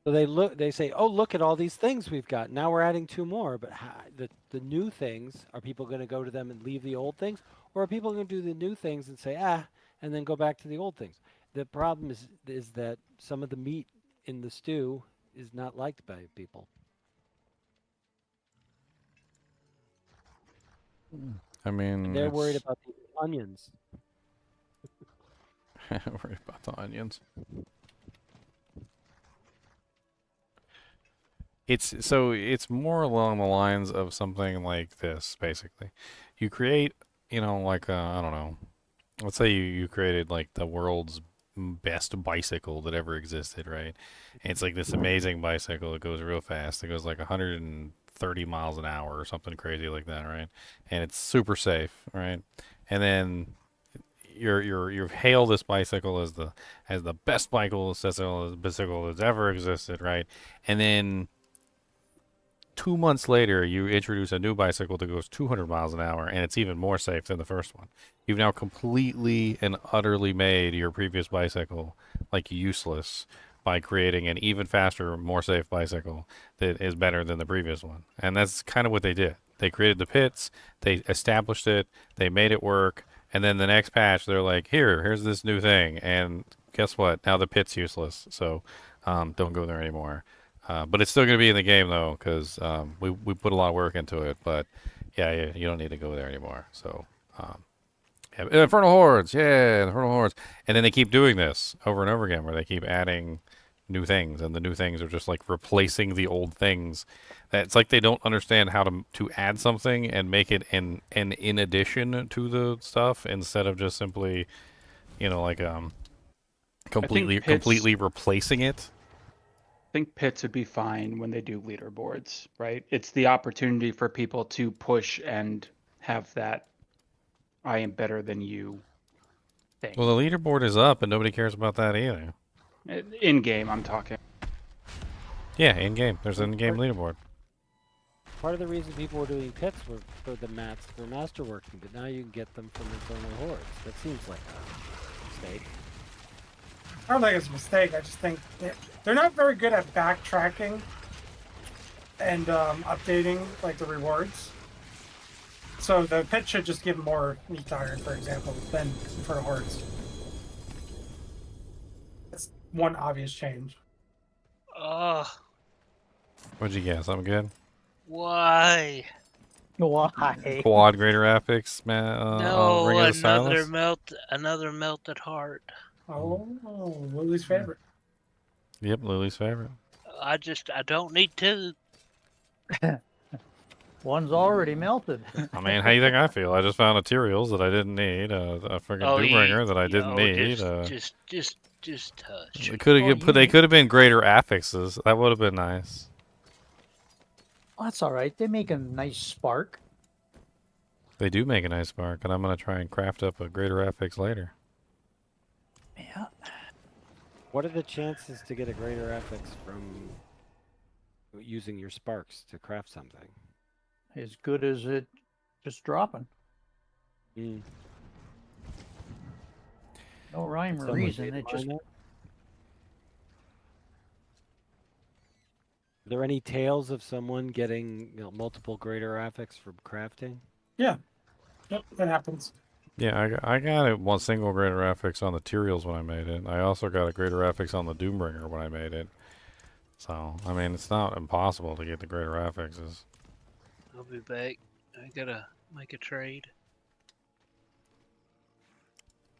So they say, oh, look at all these things we've got. Now we're adding 2 more, but the new things, are people going to go to them and leave the old things? Or are people going to do the new things and say, and then go back to the old things? The problem is that some of the meat in the stew is not liked by people. I mean, and they're worried about the onions. Worried about the onions. It's more along the lines of something like this, basically. You create, like, I don't know. Let's say you created, like, the world's best bicycle that ever existed, right? And it's like this amazing bicycle. It goes real fast. It goes like 130 miles an hour or something crazy like that, right? And it's super safe, right? And then you've hailed this bicycle as the best bicycle that's ever existed, right? And then 2 months later, you introduce a new bicycle that goes 200 miles an hour, and it's even more safe than the first one. You've now completely and utterly made your previous bicycle like useless by creating an even faster, more safe bicycle that is better than the previous one. And that's kind of what they did. They created the pits, they established it, they made it work, and then the next patch, they're like, here's this new thing, and guess what? Now the pit's useless, so don't go there anymore. But it's still going to be in the game, though, because we put a lot of work into it. But, yeah, you don't need to go there anymore. So, yeah, Infernal Hordes, yeah, Infernal Hordes. And then they keep doing this over and over again, where they keep adding new things, and the new things are just, like, replacing the old things. It's like they don't understand how to add something and make it in addition to the stuff, instead of just simply, like, completely replacing it. I think pits would be fine when they do leaderboards, right? It's the opportunity for people to push and have that I am better than you thing. Well, the leaderboard is up, and nobody cares about that either. In game, I'm talking. Yeah, in game. There's an in-game leaderboard. Part of the reason people were doing pits were for the mats for Masterworking, but now you can get them from Infernal Hordes. That seems like a mistake. I don't think it's a mistake. I just think they're not very good at backtracking and updating like the rewards. So the pit should just give more meat iron, for example, than for hordes. That's one obvious change. What'd you guess? I'm good. Why? Why? Quad greater affix, man. No, Ring of the Silence? another melted heart. Oh, Lily's favorite. Yep, Lily's favorite. I don't need two. One's already melted. I mean, how do you think I feel? I just found materials that I didn't need. A freaking Doombringer that I didn't need. Just touch. They could have been greater affixes. That would have been nice. Well, that's all right. They make a nice spark. They do make a nice spark, and I'm gonna try and craft up a greater affix later. Yeah. What are the chances to get a greater affix from using your sparks to craft something? As good as it just dropping. Mm. No rhyme or reason. It just. Are there any tales of someone getting multiple greater affix from crafting? Yeah. Yep, that happens. Yeah, I got one single greater affix on the Tyraels when I made it. I also got a greater affix on the Doombringer when I made it. So, I mean, it's not impossible to get the greater affixes. I'll be back. I gotta make a trade.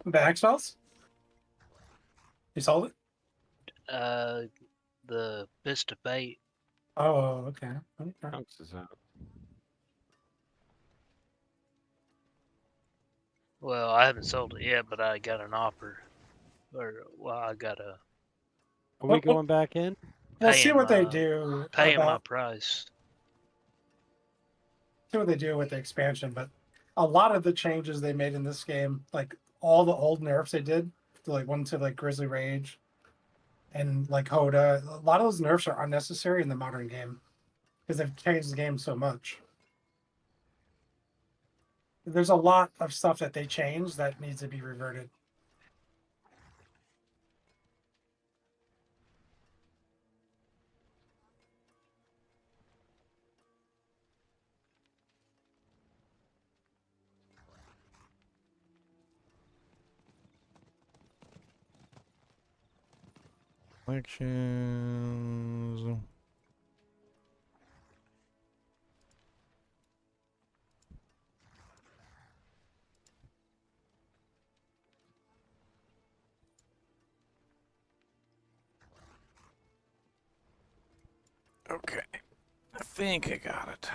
The X-Files? You sold it? The Best of Bait. Oh, okay. Chunks is out. Well, I haven't sold it yet, but I got an offer. I got a... Are we going back in? We'll see what they do. Paying my price. See what they do with the expansion, but a lot of the changes they made in this game, like all the old nerfs they did, like one to like Grizzly Rage and like Hoda, a lot of those nerfs are unnecessary in the modern game because they've changed the game so much. There's a lot of stuff that they changed that needs to be reverted. Collections. Okay. I think I got it.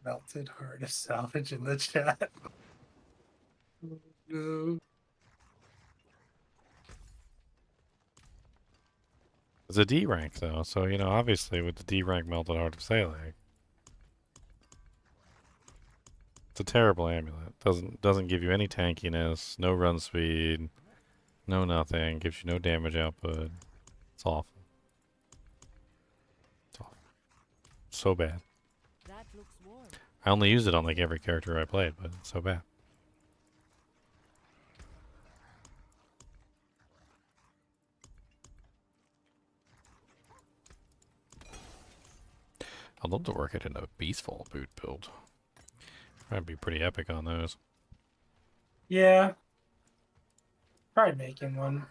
Melted heart of salvage in the chat. No. It's a D rank though, so you know obviously with the D rank melted heart of Salak, it's a terrible amulet. Doesn't give you any tankiness, no run speed, no nothing. Gives you no damage output. It's awful. It's awful. So bad. That looks warm. I only use it on like every character I played, but it's so bad. I'd love to work it in a Beastfall boot build. That'd be pretty epic on those. Yeah. Probably making one.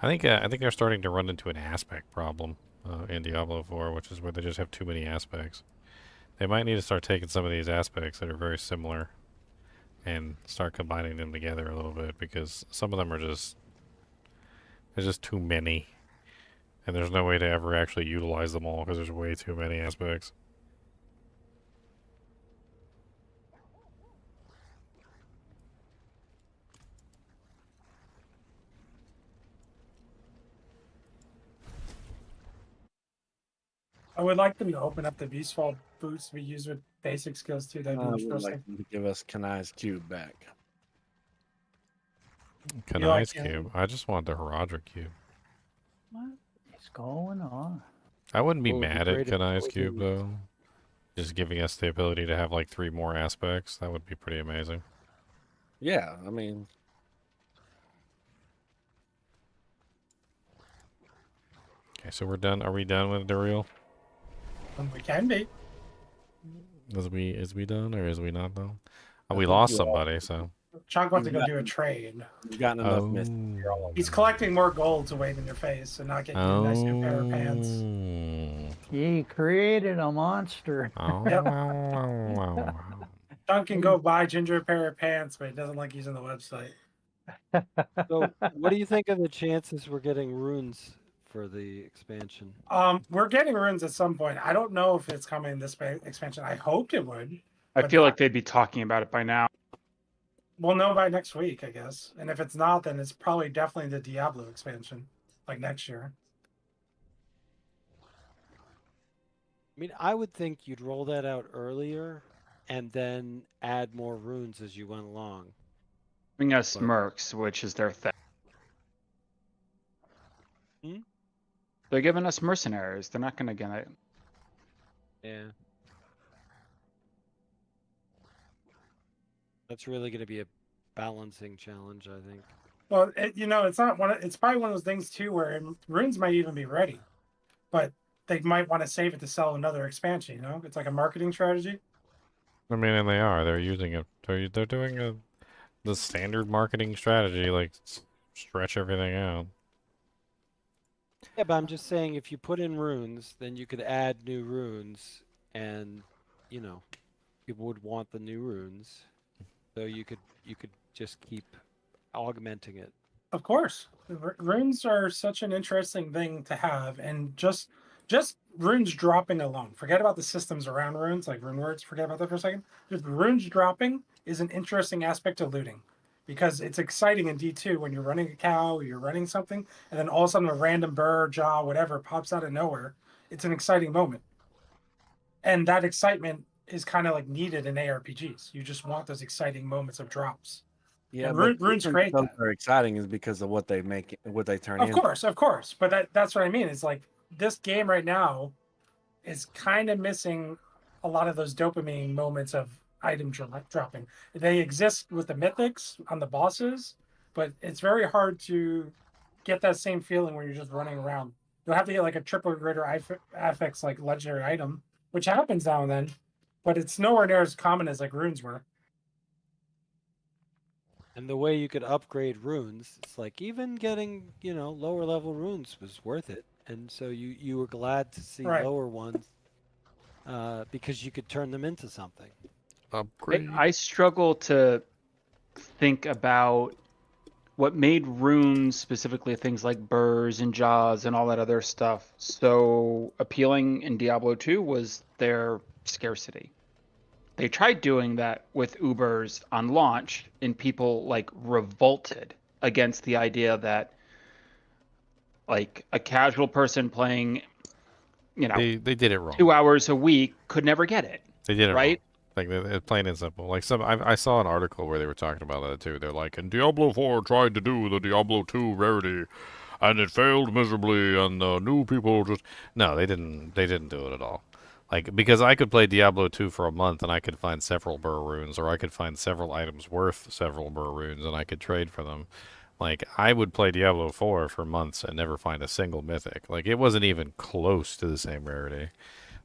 I think they're starting to run into an aspect problem in Diablo 4, which is where they just have too many aspects. They might need to start taking some of these aspects that are very similar and start combining them together a little bit, because some of them are just there's just too many, and there's no way to ever actually utilize them all because there's way too many aspects. I would like them to open up the Beastfall boots to be used with basic skills too. That'd be I would interesting. like them to give us Kanai's cube back. Kanai's cube. I just want the Herodric cube. What is going on? I wouldn't be Well, it'd be mad at great if it Kanai's was cube in- though. Just giving us the ability to have like 3 more aspects. That would be pretty amazing. Yeah, I mean, Okay, so we're done. Are we done with Duriel? We can be. Is we done or is we not done? Oh, I we think lost you somebody, so. Chunk wants to We've go do a trade. we've gotten enough mist. He's collecting more gold to wave in your face and not getting you a nice new pair of pants. He created a monster. Oh. Chunk can go buy Ginger a pair of pants, but he doesn't like using the website. So, what do you think of the chances we're getting runes for the expansion? We're getting runes at some point. I don't know if it's coming this expansion. I hoped it would. I but feel like they'd be talking about it by now. We'll know by next week, I guess. And if it's not, then it's probably definitely the Diablo expansion, like next year. I mean, I would think you'd roll that out earlier and then add more runes as you went along. Bring us Mercs, which is their thing. They're giving us mercenaries. They're not going to get it. Yeah. That's really going to be a balancing challenge, I think. Well, it's not one. It's probably one of those things too, where runes might even be ready, but they might want to save it to sell another expansion. You know, it's like a marketing strategy. I mean, and they are. They're using it. They're doing the standard marketing strategy, like stretch everything out. Yeah, but I'm just saying, if you put in runes, then you could add new runes, and people would want the new runes, so you could just keep augmenting it. Of course, runes are such an interesting thing to have, and just runes dropping alone. Forget about the systems around runes, like rune words. Forget about that for a second. Just runes dropping is an interesting aspect of looting, because it's exciting in D2 when you're running a cow, or you're running something, and then all of a sudden a random bird, jaw, whatever pops out of nowhere. It's an exciting moment, and that excitement is kind of like needed in ARPGs. You just want those exciting moments of drops. Yeah, and but runes create that. are exciting is because of what they make, what they turn Of in. course. But that's what I mean. It's like this game right now is kind of missing a lot of those dopamine moments of item dropping. They exist with the mythics on the bosses, but it's very hard to get that same feeling when you're just running around. You'll have to get like a triple greater affix like legendary item, which happens now and then, but it's nowhere near as common as like runes were. And the way you could upgrade runes, it's like even getting, lower level runes was worth it. And so you were glad to see lower ones because you could turn them into something. Upgrade. I struggle to think about what made runes, specifically things like burrs and jaws and all that other stuff, so appealing in Diablo 2 was their scarcity. They tried doing that with Ubers on launch, and people like revolted against the idea that like a casual person playing, they did it wrong. 2 hours a week could never get it. They did it right. Wrong. Like it's plain and simple. Like I saw an article where they were talking about that too. They're like, and Diablo 4 tried to do the Diablo 2 rarity, and it failed miserably. And the new people just no, they didn't. They didn't do it at all. Like because I could play Diablo 2 for a month and I could find several burr runes, or I could find several items worth several burr runes, and I could trade for them. Like I would play Diablo 4 for months and never find a single mythic. Like it wasn't even close to the same rarity.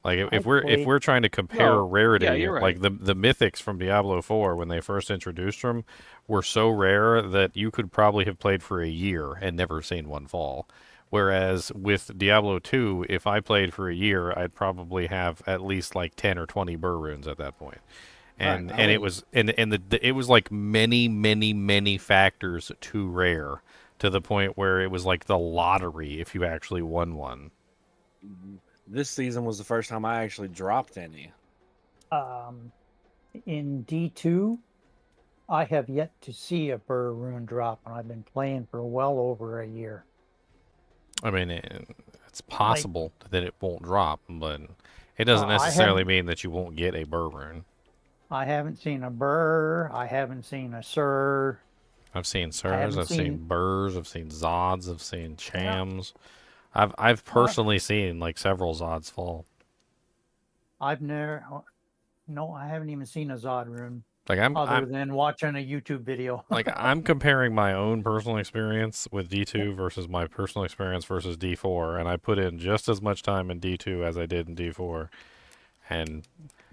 Like if we're trying to compare rarity, right. like the mythics from Diablo 4 when they first introduced them were so rare that you could probably have played for a year and never seen one fall. Whereas with Diablo 2, if I played for a year, I'd probably have at least like 10 or 20 burr runes at that point. And Right. and it was it was like many factors too rare to the point where it was like the lottery if you actually won one. This season was the first time I actually dropped any. In D2, I have yet to see a burr rune drop, and I've been playing for well over a year. I mean, it's possible that it won't drop, but it doesn't necessarily mean that you won't get a burr rune. I haven't seen a burr. I haven't seen a sir. I've seen sirs, I've seen burrs, I've seen zods, I've seen chams. I've personally seen like several zods fall. I've never. No, I haven't even seen a Zod rune. Like other than watching a YouTube video. Like I'm comparing my own personal experience with D2 versus my personal experience versus D4, and I put in just as much time in D2 as I did in D4. And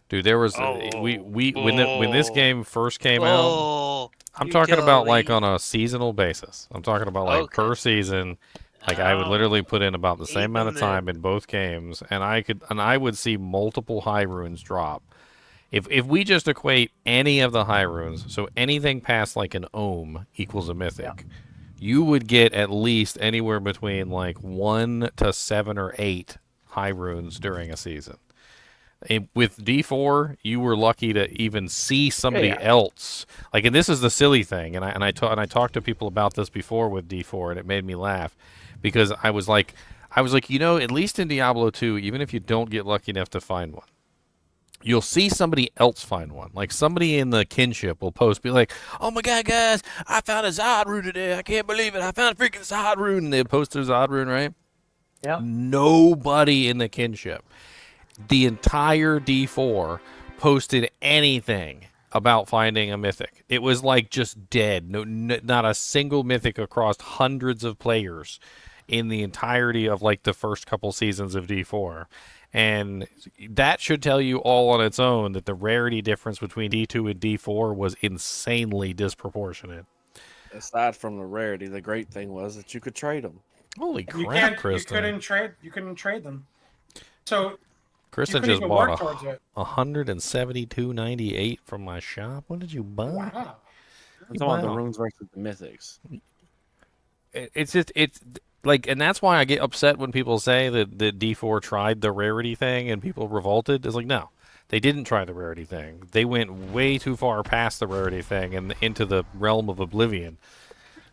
dude, there was when this game first came out, I'm talking about like on a seasonal basis. I'm talking about like per season. Like I would literally put in about the same amount of time in both games, and I would see multiple high runes drop. If we just equate any of the high runes, so anything past like an ohm equals a mythic, you would get at least anywhere between like 1 to 7 or 8 high runes during a season. With D4, you were lucky to even see somebody else. Like, and this is the silly thing, and I talked to people about this before with D4, and it made me laugh because I was like, you know, at least in Diablo 2, even if you don't get lucky enough to find one, you'll see somebody else find one. Like somebody in the kinship will post, be like, "Oh my god, guys, I found a Zod rune today. I can't believe it. I found a freaking Zod rune." And they post their Zod rune, right? Yeah. Nobody in the kinship, the entire D4, posted anything about finding a mythic. It was like just dead. Not a single mythic across hundreds of players in the entirety of like the first couple seasons of D4. And that should tell you all on its own that the rarity difference between D2 and D4 was insanely disproportionate. Aside from the rarity, the great thing was that you could trade them. Holy crap, Kristen. You couldn't trade them. So Kristen just bought $172.98 from my shop. What did you buy? Wow. It's all the runes versus the mythics. It's like, and that's why I get upset when people say that D4 tried the rarity thing and people revolted. It's like, no, they didn't try the rarity thing. They went way too far past the rarity thing and into the realm of oblivion.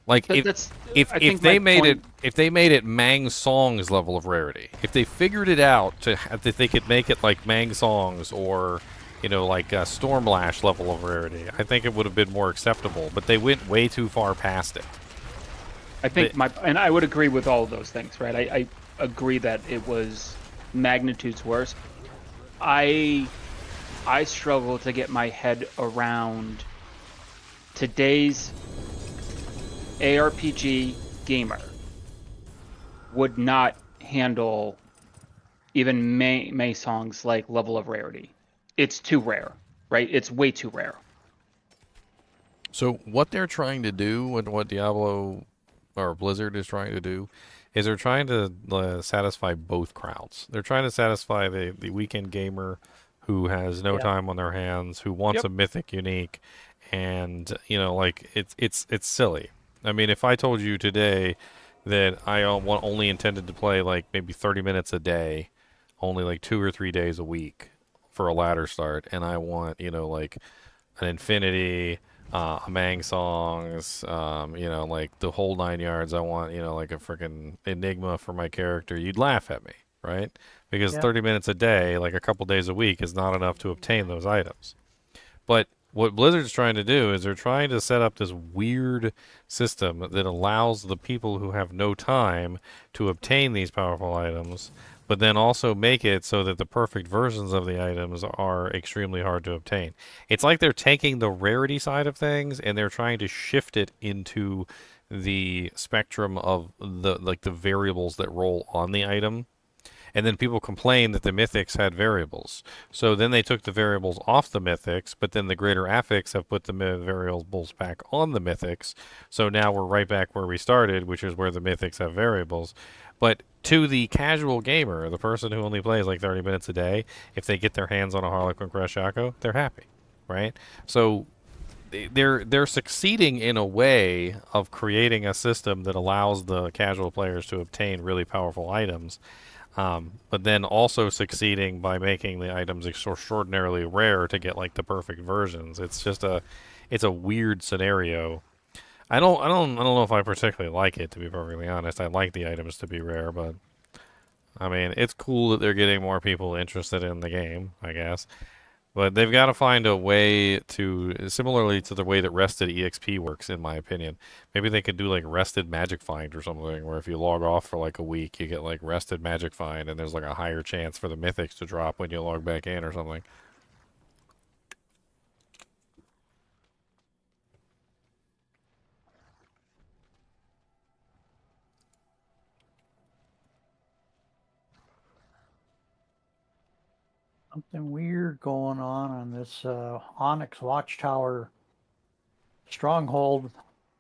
Like if they made it Mang Song's level of rarity, if they figured it out that they could make it like Mang Song's or, you know, like a Stormlash level of rarity, I think it would have been more acceptable. But they went way too far past it. I think and I would agree with all of those things, right? I agree that it was magnitudes worse. I struggle to get my head around today's ARPG gamer would not handle even May Song's like level of rarity. It's too rare, right? It's way too rare. So what they're trying to do and what Diablo or Blizzard is trying to do is they're trying to satisfy both crowds. They're trying to satisfy the weekend gamer who has no time on their hands, who wants a mythic unique, and you know, like it's silly. I mean, if I told you today that I only intended to play like maybe 30 minutes a day, only like 2 or 3 days a week for a ladder start, and I want, like an Infinity, a Mang Songs, like the whole 9 yards. I want, like a freaking Enigma for my character. You'd laugh at me, right? Because 30 minutes a day, like a couple days a week, is not enough to obtain those items. But what Blizzard's trying to do is they're trying to set up this weird system that allows the people who have no time to obtain these powerful items, but then also make it so that the perfect versions of the items are extremely hard to obtain. It's like they're taking the rarity side of things and they're trying to shift it into the spectrum of the variables that roll on the item. And then people complained that the mythics had variables. So then they took the variables off the mythics, but then the greater affix have put the variables back on the mythics. So now we're right back where we started, which is where the mythics have variables. But to the casual gamer, the person who only plays like 30 minutes a day, if they get their hands on a Harlequin Crest Shaco, they're happy, right? So they're succeeding in a way of creating a system that allows the casual players to obtain really powerful items. But then also succeeding by making the items extraordinarily rare to get like the perfect versions. It's just it's a weird scenario. I don't know if I particularly like it, to be perfectly honest. I like the items to be rare, but I mean, it's cool that they're getting more people interested in the game, I guess. But they've got to find a way to, similarly to the way that Rested EXP works, in my opinion. Maybe they could do like Rested Magic Find or something, where if you log off for like a week, you get like Rested Magic Find, and there's like a higher chance for the mythics to drop when you log back in or something. Something weird going on this Onyx Watchtower stronghold.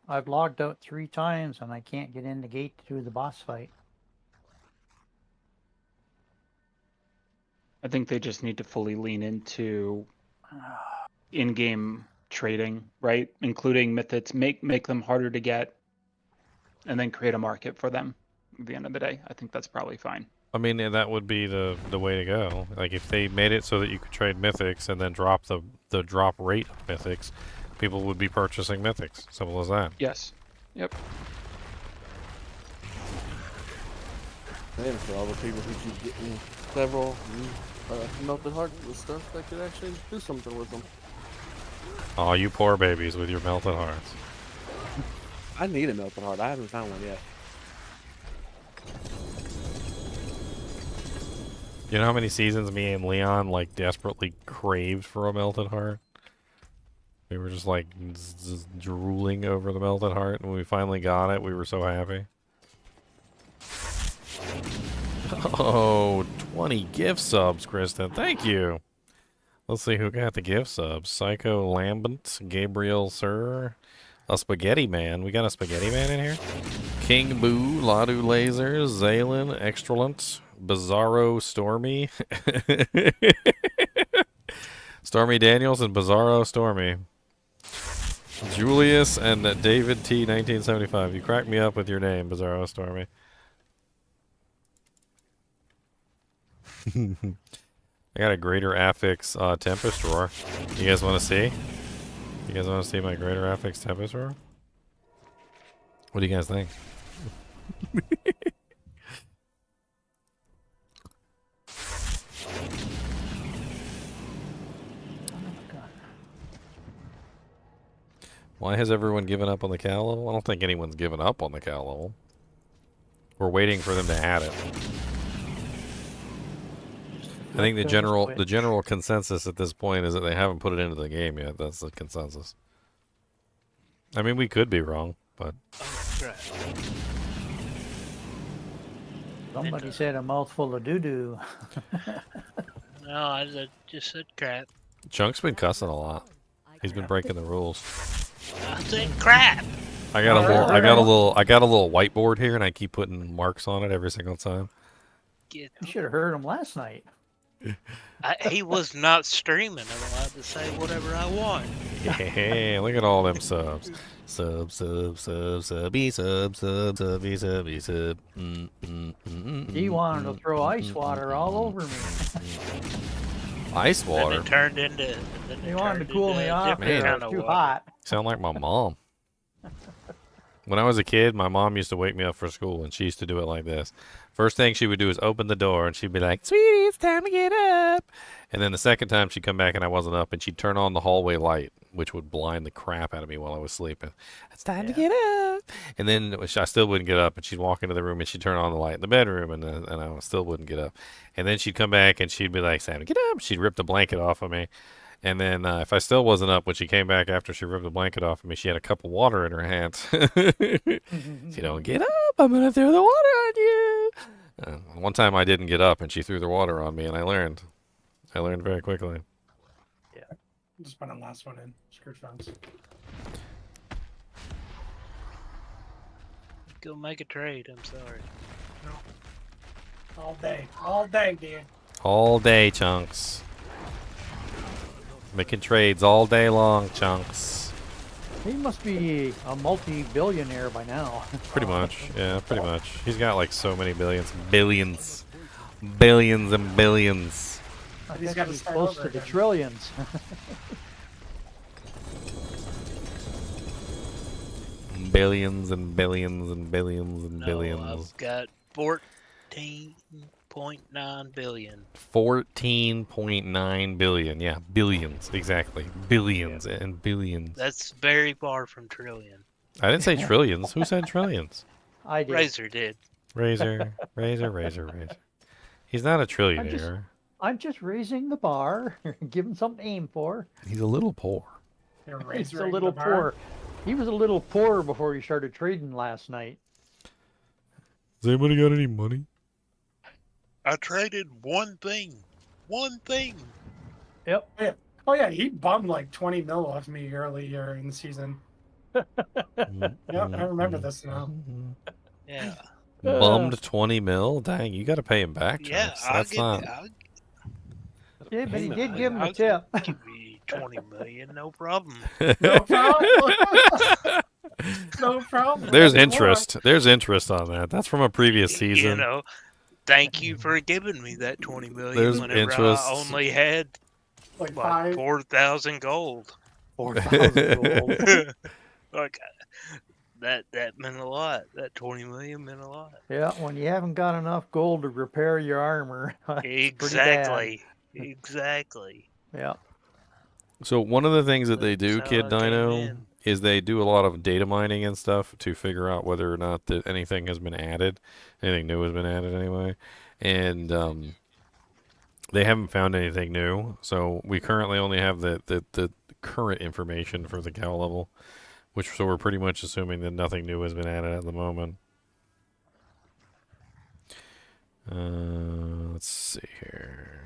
I've logged out 3 times and I can't get in the gate to do the boss fight. I think they just need to fully lean into in-game trading, right? Including mythics, make them harder to get, and then create a market for them at the end of the day. I think that's probably fine. I mean, that would be the way to go. Like, if they made it so that you could trade mythics and then drop the drop rate of mythics, people would be purchasing mythics. Simple as that. Yes. Yep. And for all the people who keep getting several melted hearts with stuff that could actually do something with them. Oh, you poor babies with your melted hearts. I need a melted heart. I haven't found one yet. You know how many seasons me and Leon like desperately craved for a melted heart? We were just like drooling over the melted heart, and when we finally got it, we were so happy. Oh, 20 gift subs, Kristen. Thank you. Let's see who got the gift subs. Psycho Lambent, Gabriel Sir, a Spaghetti Man. We got a Spaghetti Man in here. King Boo, Ladu Lasers, Zaylen, Extralent, Bizarro Stormy. Stormy Daniels and Bizarro Stormy. Julius and David T 1975. You cracked me up with your name, Bizarro Stormy. I got a Greater Affix Tempest Roar. You guys want to see? You guys want to see my Greater Affix Tempest Roar? What do you guys think? Why has everyone given up on the cow level? I don't think anyone's given up on the cow level. We're waiting for them to add it. I think the general consensus at this point is that they haven't put it into the game yet. That's the consensus. I mean, we could be wrong, but... Oh, crap. Somebody said a mouthful of doo-doo. No, I just said crap. Chunk's been cussing a lot. He's been breaking the rules. I said crap! I got a little whiteboard here, and I keep putting marks on it every single time. You should have heard him last night. He was not streaming. I'm allowed to say whatever I want. Yeah, look at all them subs. Subby, sub. He wanted to throw ice water all over me. Ice Then water? it turned into. He wanted to cool me off. Man, It was too hot. Sound like my mom. When I was a kid, my mom used to wake me up for school, and she used to do it like this. First thing she would do is open the door, and she'd be like, "Sweetie, it's time to get up." And then the second time she'd come back and I wasn't up, and she'd turn on the hallway light, which would blind the crap out of me while I was sleeping. It's time to get up. And then I still wouldn't get up, and she'd walk into the room, and she'd turn on the light in the bedroom, and I still wouldn't get up. And then she'd come back, and she'd be like, "Sam, get up." She'd rip the blanket off of me. And then if I still wasn't up when she came back after she ripped the blanket off of me, she had a cup of water in her hands. She don't get up, I'm going to throw the water on you. One time I didn't get up and she threw the water on me, and I learned. I learned very quickly. Yeah. Just put the last one in. Screw fence. Go make a trade. I'm sorry. No. All day, dude. All day, Chunks. Making trades all day long, Chunks. He must be a multi-billionaire by now. Pretty much, yeah, pretty much. He's got like so many billions. Billions and billions. I He's guess got to he's start close over to the again. trillions. Billions and billions and billions and No, billions. I've got 14.9 billion. 14.9 billion. Yeah, billions. Exactly. Billions and billions. That's very far from trillion. I didn't say trillions. Who said trillions? I did. Razor did. Razor. He's not a trillionaire. I'm just raising the bar, give him something to aim for. He's a little poor. He's a little poor. He was a little poor before he started trading last night. Has anybody got any money? I traded one thing. Yep. Oh yeah, he bummed like 20 mil off me earlier in the season. Yeah, I remember this now. Yeah. Bummed 20 mil? Dang, you got to pay him back, Yeah, Chunks. I'll That's give not. Yeah, but he did give him a tip. Give me 20 million, no problem. No problem. No problem. There's interest. There's interest on that. That's from a previous season. You know, thank you for giving me that 20 million There's whenever interest. I only had like what, 4,000 gold. 4,000 gold. Like that meant a lot. That 20 million meant a lot. Yeah, when you haven't got enough gold to repair your armor. Exactly. Exactly. Yeah. So one of the things that they do, So Kid I came Dino, in. is they do a lot of data mining and stuff to figure out whether or not that anything has been added. Anything new has been added anyway. And they haven't found anything new. So we currently only have the current information for the cow level. So we're pretty much assuming that nothing new has been added at the moment. Let's see here.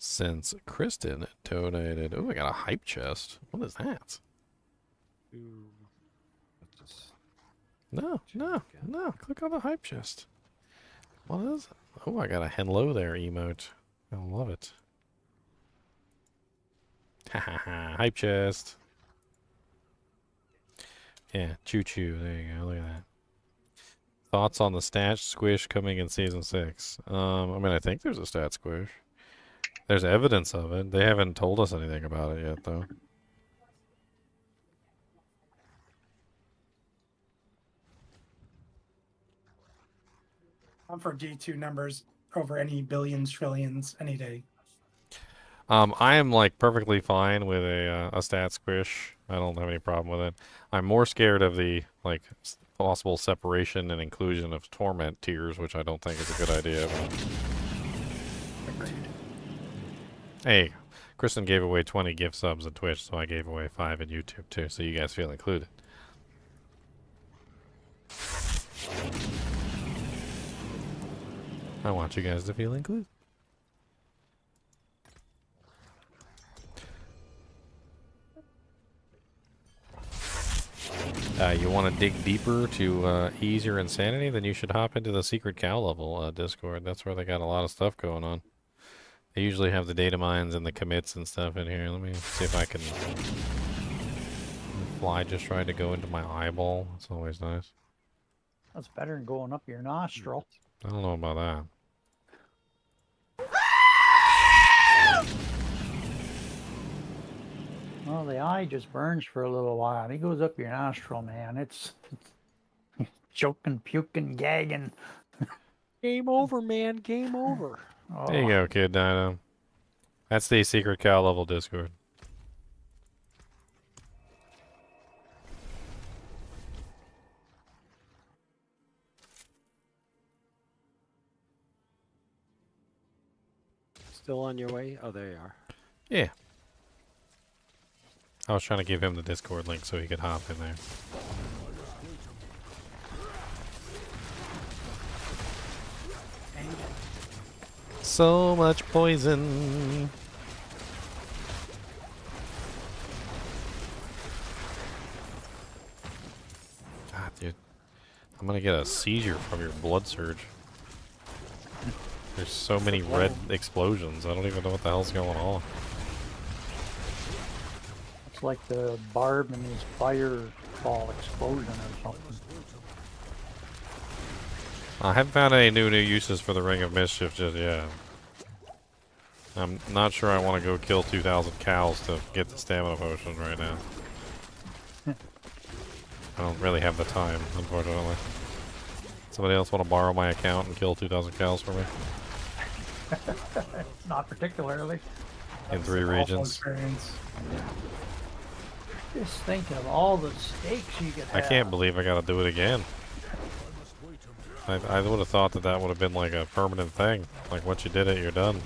Since Kristen donated, oh, I got a hype chest. What is that? No. Click on the hype chest. What is it? Oh, I got a hello there emote. I love it. Ha ha ha! Hype chest. Yeah, choo-choo. There you go. Look at that. Thoughts on the stat squish coming in Season 6? I mean, I think there's a stat squish. There's evidence of it. They haven't told us anything about it yet, though. I'm for D2 numbers over any billions, trillions, any day. I am like perfectly fine with a stat squish. I don't have any problem with it. I'm more scared of the like possible separation and inclusion of torment tiers, which I don't think is a good idea. But... Hey, Kristen gave away 20 gift subs at Twitch, so I gave away 5 at YouTube too, so you guys feel included. I want you guys to feel included. You want to dig deeper to ease your insanity? Then you should hop into the secret cow level Discord. That's where they got a lot of stuff going on. They usually have the data mines and the commits and stuff in here. Let me see if I can... The fly just tried to go into my eyeball. That's always nice. That's better than going up your nostril. I don't know about that. Well, the eye just burns for a little while. It goes up your nostril, man. It's choking, puking, gagging. Game over, man. Game over. Oh. There you go, Kid Dino. That's the secret cow level Discord. Still on your way? Oh, there you are. Yeah. I was trying to give him the Discord link so he could hop in there. So much poison. God, dude. I'm gonna get a seizure from your blood surge. There's so many red explosions. I don't even know what the hell's going on. It's like the barb in his fireball explosion or something. I haven't found any new uses for the Ring of Mischief just yet. I'm not sure I want to go kill 2,000 cows to get the stamina potion right now. I don't really have the time, unfortunately. Somebody else want to borrow my account and kill 2,000 cows for me? Not particularly. In 3 regions. Just thinking of all the stakes you could have. I can't believe I gotta do it again. I would have thought that that would have been like a permanent thing. Like once you did it, you're done.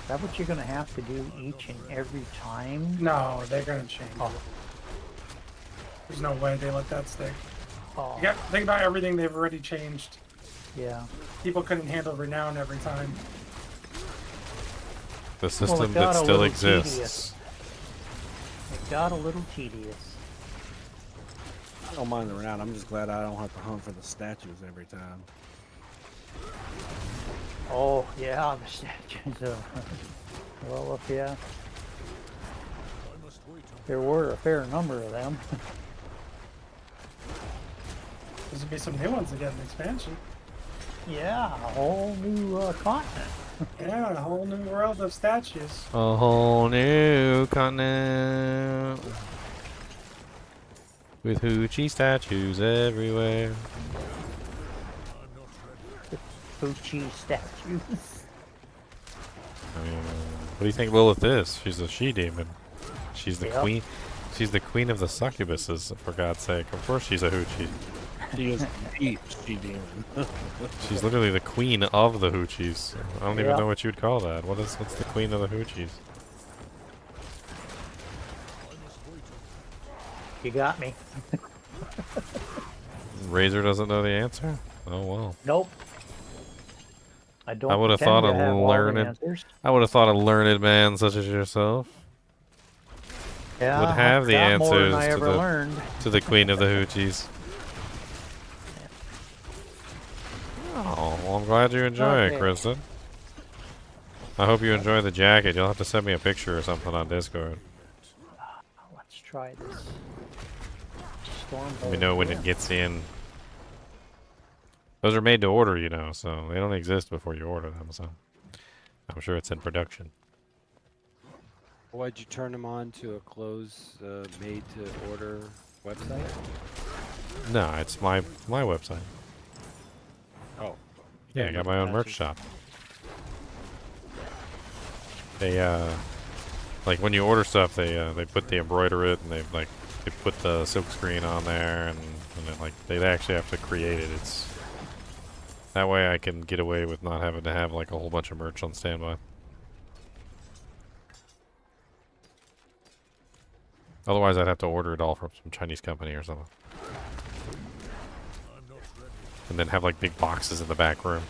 Is that what you're going to have to do each and every time? No, they're going to change it. There's no way they let that stick. Oh. You think about everything they've already changed. Yeah. People couldn't handle Renown every time. The system that still exists. Tedious. It got a little tedious. I don't mind the renown. I'm just glad I don't have to hunt for the statues every time. Oh, yeah, the statues. Well, yeah. There were a fair number of them. There's gonna be some new ones again in expansion. Yeah, a whole new continent. Yeah, a whole new world of statues. A whole new continent. With hoochie statues everywhere. Hoochie statues. I mean, what do you think Lilith is? She's a she-demon. She's the queen. She's the queen of the succubuses, for God's sake. Of course she's a hoochie. She is deep she-demon. She's literally the queen of the hoochies. I don't even know what you'd call that. What's the queen of the hoochies? You got me. Razor doesn't know the answer? Oh well. Nope. I don't. I would have thought a learned. I would have thought a learned man such as yourself would have the answers to the queen of the hoochies. Oh, well, I'm glad you enjoy it, Kristen. I hope you enjoy the jacket. You'll have to send me a picture or something on Discord. Let's try this. Let me know when it gets in. Those are made to order, you know, so they don't exist before you order them, so I'm sure it's in production. Why'd you turn them on to a closed, made-to-order website? No, it's my website. Oh. Yeah, I got my own merch shop. They like when you order stuff, they put the embroider it, and they put the silk screen on there, and then, like they actually have to create it. It's that way I can get away with not having to have like a whole bunch of merch on standby. Otherwise, I'd have to order it all from some Chinese company or something. And then have like big boxes in the back room.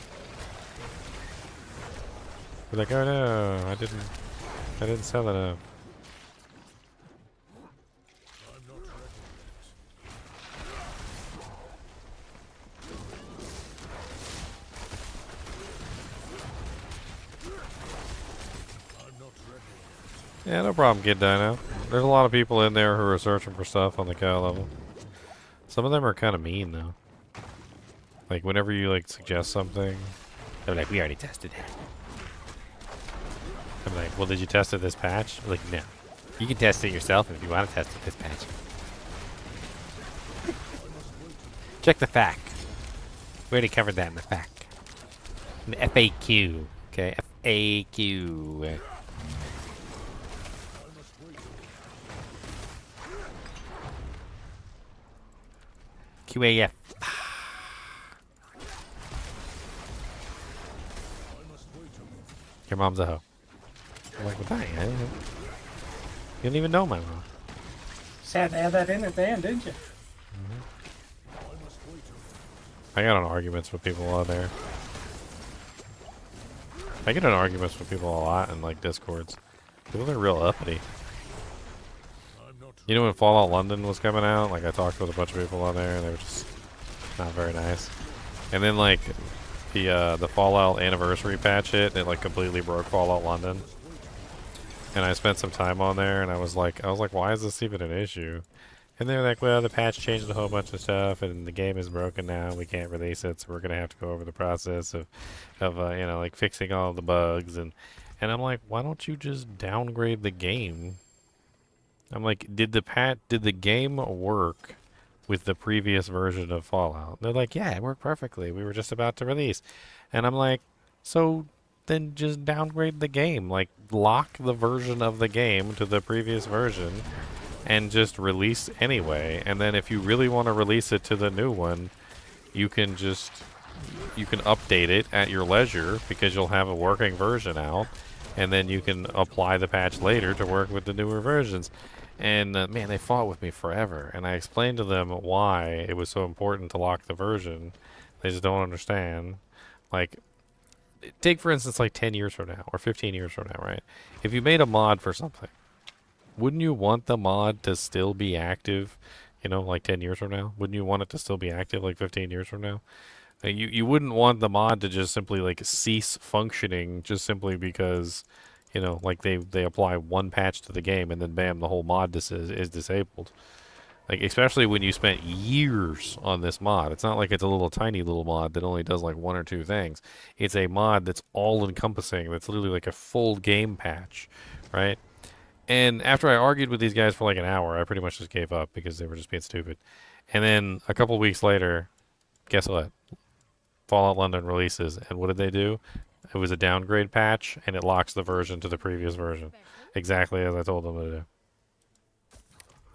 Be like, oh no, I didn't set it up. Yeah, no problem, Kid Dino. There's a lot of people in there who are searching for stuff on the cow level. Some of them are kind of mean, though. Like, whenever you, like, suggest something, they're like, we already tested it. I'm like, well, did you test it this patch? I'm like, no. You can test it yourself if you want to test it this patch. Check the FAQ. We already covered that in the FAQ. In the FAQ. Okay, FAQ. QAF. Your mom's a hoe. I'm like, well, dang, I didn't know. You didn't even know my mom. Sad to have that in at the end, didn't you? I got in arguments with people out there. I get in arguments with people a lot in like Discords. People are real uppity. You know when Fallout London was coming out, like I talked with a bunch of people on there and they were just not very nice. And then like the Fallout anniversary patch hit, it like completely broke Fallout London. And I spent some time on there and I was like, why is this even an issue? And they're like, well, the patch changed a whole bunch of stuff and the game is broken now. We can't release it, so we're gonna have to go over the process of you know, like fixing all the bugs and I'm like, why don't you just downgrade the game? I'm like, did the game work with the previous version of Fallout? They're like, yeah, it worked perfectly. We were just about to release. And I'm like, so then just downgrade the game. Like, lock the version of the game to the previous version and just release anyway. And then if you really want to release it to the new one, you can update it at your leisure because you'll have a working version out. And then you can apply the patch later to work with the newer versions. And man, they fought with me forever. And I explained to them why it was so important to lock the version. They just don't understand. Like, take for instance, like 10 years from now or 15 years from now, right? If you made a mod for something, wouldn't you want the mod to still be active, you know, like 10 years from now? Wouldn't you want it to still be active like 15 years from now? You wouldn't want the mod to just simply like cease functioning just simply because, you know, like they apply one patch to the game and then bam, the whole mod is disabled. Like, especially when you spent years on this mod. It's not like it's a little tiny little mod that only does like one or two things. It's a mod that's all encompassing. That's literally like a full game patch, right? And after I argued with these guys for like an hour, I pretty much just gave up because they were just being stupid. And then a couple weeks later, guess what? Fallout London releases, and what did they do? It was a downgrade patch, and it locks the version to the previous version. Exactly as I told them to do.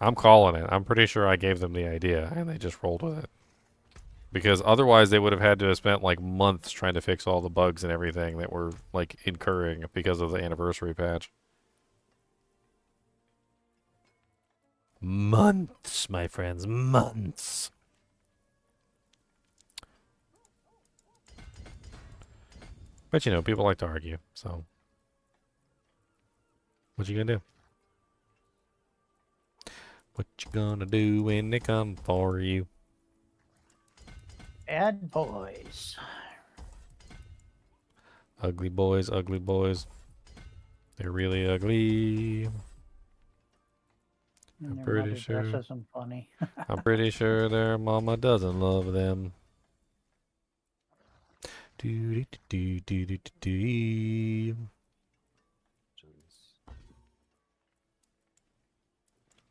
I'm calling it. I'm pretty sure I gave them the idea, and they just rolled with it. Because otherwise they would have had to have spent like months trying to fix all the bugs and everything that were like incurring because of the anniversary patch. Months, my friends, months. But you know, people like to argue, so what you gonna do? What you gonna do when they come for you? Bad boys. Ugly boys, ugly boys. They're really ugly. And I'm their pretty mother sure. dresses them funny. I'm pretty sure their mama doesn't love them. Do, do, do, do, do, do.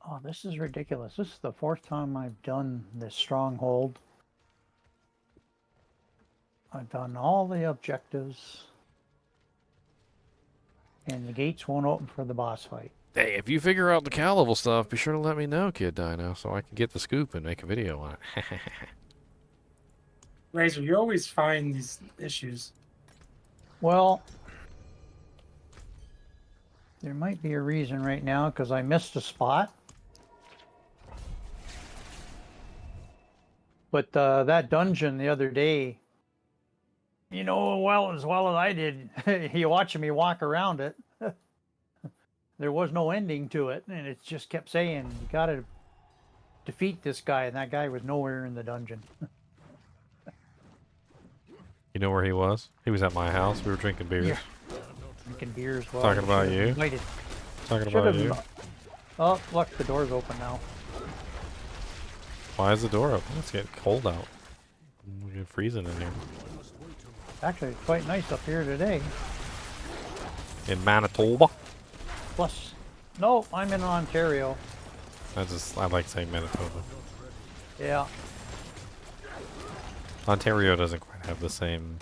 Oh, this is ridiculous. This is the fourth time I've done this stronghold. I've done all the objectives. And the gates won't open for the boss fight. Hey, if you figure out the cow level stuff, be sure to let me know, Kid Dino, so I can get the scoop and make a video on it. Razor, you always find these issues. Well, there might be a reason right now because I missed a spot. But that dungeon the other day, you know, as well as I did, you watching me walk around it. There was no ending to it, and it just kept saying, you gotta defeat this guy, and that guy was nowhere in the dungeon. You know where he was? He was at my house. We were drinking beers. Yeah. Drinking beers while Talking about you. invited. Talking Should about have. you. Oh, look, the door's open now. Why is the door open? It's getting cold out. We're freezing in here. Actually, it's quite nice up here today. In Manitoba? Plus, no, I'm in Ontario. I like saying Manitoba. Yeah. Ontario doesn't quite have the same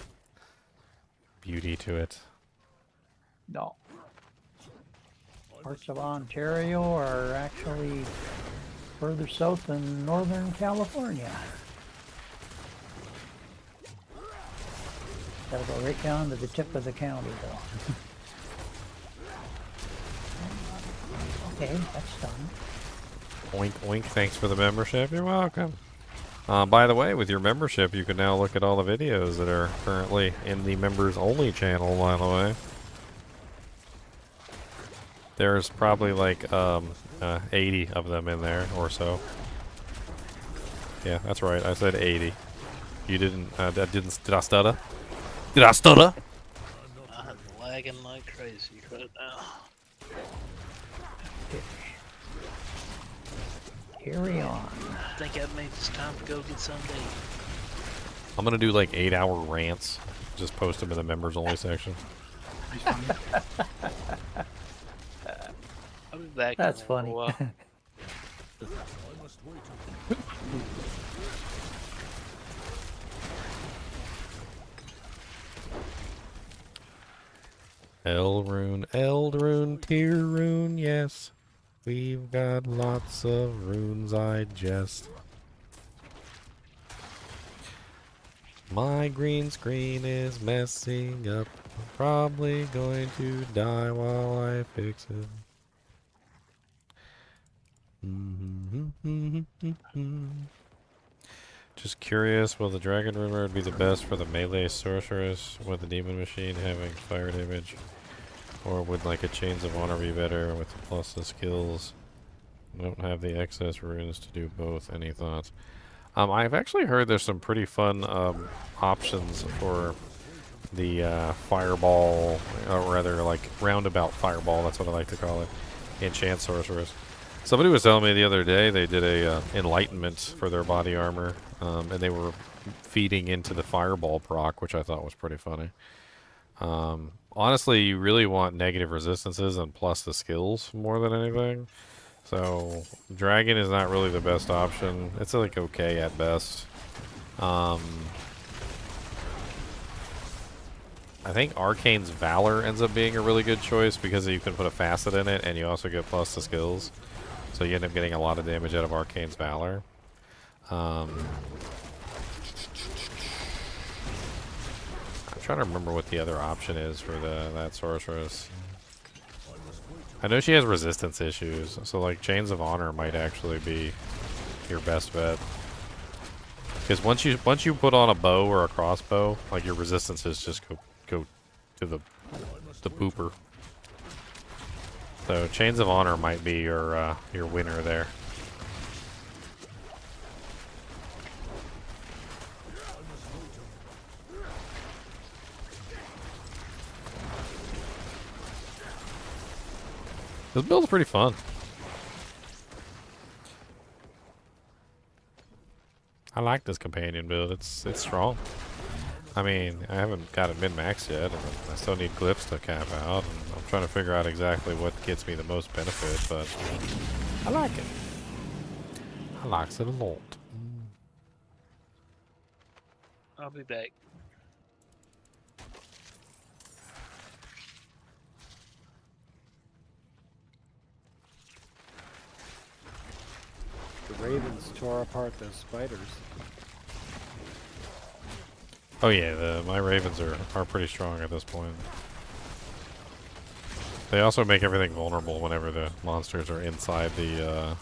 beauty to it. No. Parts of Ontario are actually further south than Northern California. Gotta go right down to the tip of the county, though. Okay, that's done. Oink, oink, thanks for the membership. You're welcome. By the way, with your membership, you can now look at all the videos that are currently in the members-only channel, by the way. There's probably like 80 of them in there, or so. Yeah, that's right. I said 80. You didn't, did I stutter? Did I stutter? I'm lagging like crazy right now. Carry on. I think that means it's time to go get something to eat. I'm gonna do like 8-hour rants. Just post them in the members-only section. I'll be back. That's in a funny. while. Eldrune, tier rune, yes. We've got lots of runes, I jest. My green screen is messing up. I'm probably going to die while I fix it. Just curious, will the Dragon Rumour be the best for the melee sorceress with the demon machine having fire damage? Or would like a Chains of Honor be better with the plus the skills? I don't have the excess runes to do both. Any thoughts? I've actually heard there's some pretty fun options for the fireball, or rather like roundabout fireball, that's what I like to call it, enchant sorceress. Somebody was telling me the other day they did a enlightenment for their body armor, and they were feeding into the fireball proc, which I thought was pretty funny. Honestly, you really want negative resistances and plus the skills more than anything. So, Dragon is not really the best option. It's like okay at best. I think Arcane's Valor ends up being a really good choice because you can put a facet in it and you also get plus the skills. So you end up getting a lot of damage out of Arcane's Valor. I'm trying to remember what the other option is for that sorceress. I know she has resistance issues, so like Chains of Honor might actually be your best bet. Because once you put on a bow or a crossbow, like your resistances just go to the pooper. So Chains of Honor might be your winner there. This build's pretty fun. I like this companion build. It's strong. I mean, I haven't got it min-maxed yet, and I still need glyphs to cap out, and I'm trying to figure out exactly what gets me the most benefit, but I like it. I like it a lot. I'll be back. The ravens tore apart those spiders. Oh yeah, my ravens are pretty strong at this point. They also make everything vulnerable whenever the monsters are inside the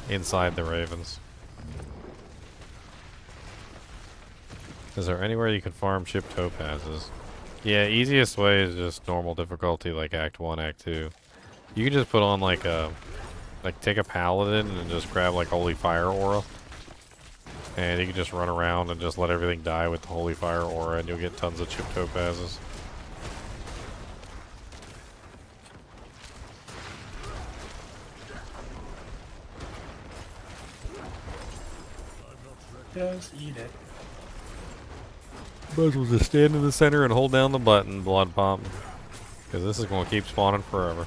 inside the ravens. Is there anywhere you can farm chip topazes? Yeah, easiest way is just normal difficulty like Act 1, Act 2. You can just put on like take a paladin and just grab like Holy Fire Aura. And you can just run around and just let everything die with the Holy Fire Aura and you'll get tons of chip topazes. Just eat it. Might as well just stand in the center and hold down the button, Blood Pop. Because this is going to keep spawning forever.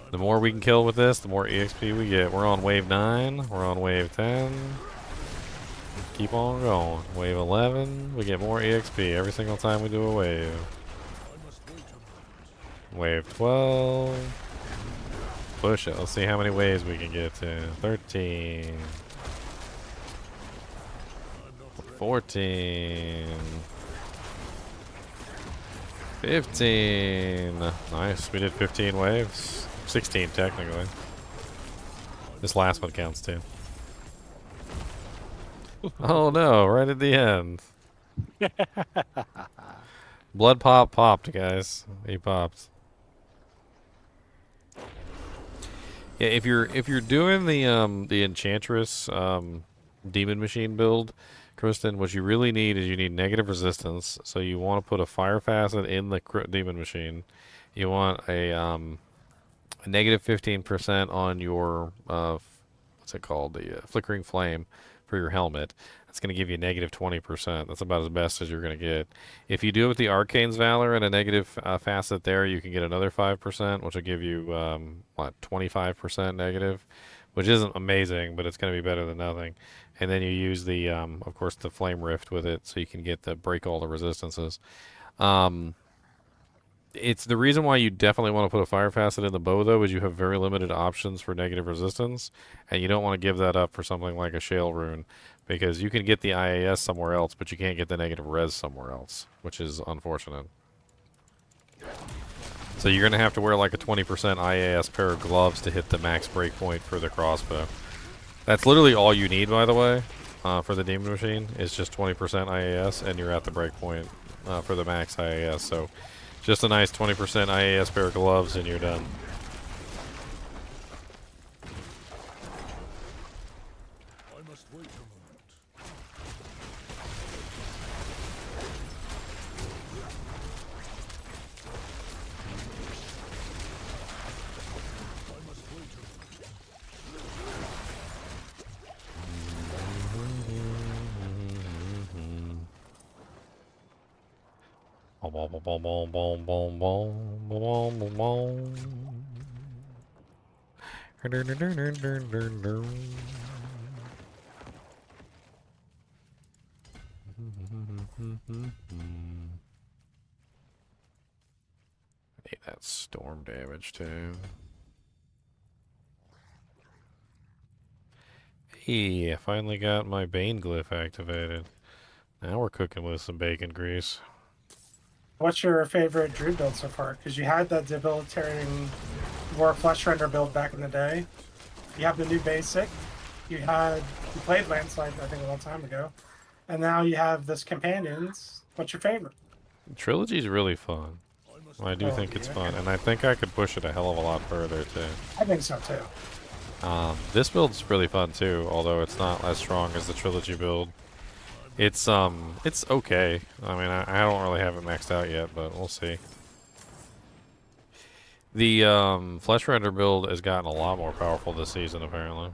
The more we can kill with this, the more EXP we get. We're on wave 9. We're on wave 10. Keep on going. Wave 11. We get more EXP every single time we do a wave. Wave 12. Push it. Let's see how many waves we can get to. 13. 14. 15. Nice. We did 15 waves. 16 technically. This last one counts too. Oh no, right at the end. Blood Pop popped, guys. He popped. Yeah, if you're doing the Enchantress Demon Machine build, Kristen, what you really need is you need negative resistance. So you want to put a fire facet in the Demon Machine. You want a negative 15% on your what's it called, the flickering flame for your helmet. That's going to give you negative 20%. That's about as best as you're going to get. If you do it with the Arcane's Valor and a negative facet there, you can get another 5%, which will give you 25% negative, which isn't amazing, but it's going to be better than nothing. And then you use the of course the Flame Rift with it, so you can get the break all the resistances. It's the reason why you definitely want to put a fire facet in the bow, though, is you have very limited options for negative resistance, and you don't want to give that up for something like a Shale Rune, because you can get the IAS somewhere else, but you can't get the negative res somewhere else, which is unfortunate. So you're going to have to wear like a 20% IAS pair of gloves to hit the max breakpoint for the crossbow. That's literally all you need, by the way, for the Demon Machine, is just 20% IAS, and you're at the breakpoint for the max IAS, so just a nice 20% IAS pair of gloves and you're done. I must wait a moment. I must wait a moment. Boom, boom, boom, boom, boom, boom, boom, boom, boom. I need that storm damage too. Hey, I finally got my Bane glyph activated. Now we're cooking with some bacon grease. What's your favorite Druid build so far? Because you had that debilitating War Flesh Render build back in the day. You have the new basic. You played Landslide, I think, a long time ago. And now you have this Companions. What's your favorite? Trilogy is really fun. I do think it's fun, and I think I could push it a hell of a lot further too. I think so too. This build's really fun too, although it's not as strong as the Trilogy build. It's okay. I mean, I don't really have it maxed out yet, but we'll see. The Flesh Render build has gotten a lot more powerful this season, apparently.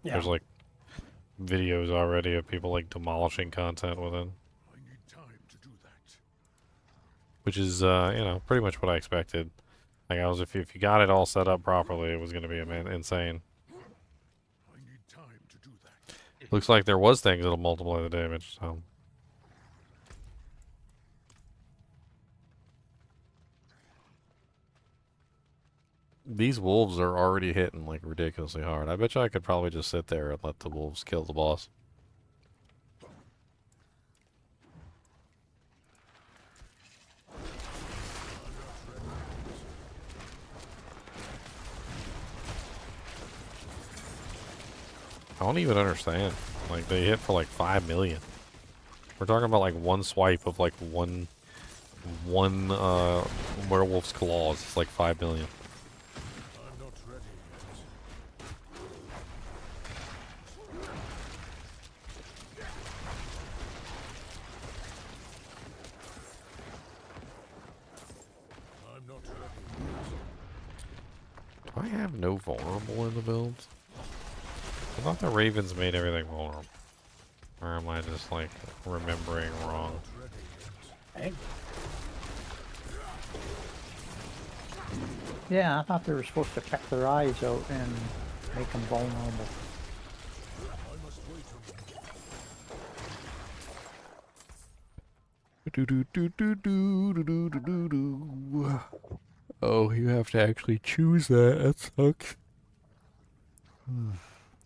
Yeah. There's like videos already of people like demolishing content with it. I need time to do that. Which is, you know, pretty much what I expected. Like, if you got it all set up properly, it was going to be insane. I need time to do that. Looks like there was things that'll multiply the damage, so. These wolves are already hitting like ridiculously hard. I bet you I could probably just sit there and let the wolves kill the boss. I don't even understand. Like, they hit for like 5 million. We're talking about like one swipe of like one werewolf's claws. It's like 5 million. I'm not ready yet. have no vulnerable in the builds? I thought the Ravens made everything vulnerable. Or am I just, like, remembering wrong? Hey. Yeah, I thought they were supposed to check their eyes out and make them vulnerable. Oh, you have to actually choose that. That sucks.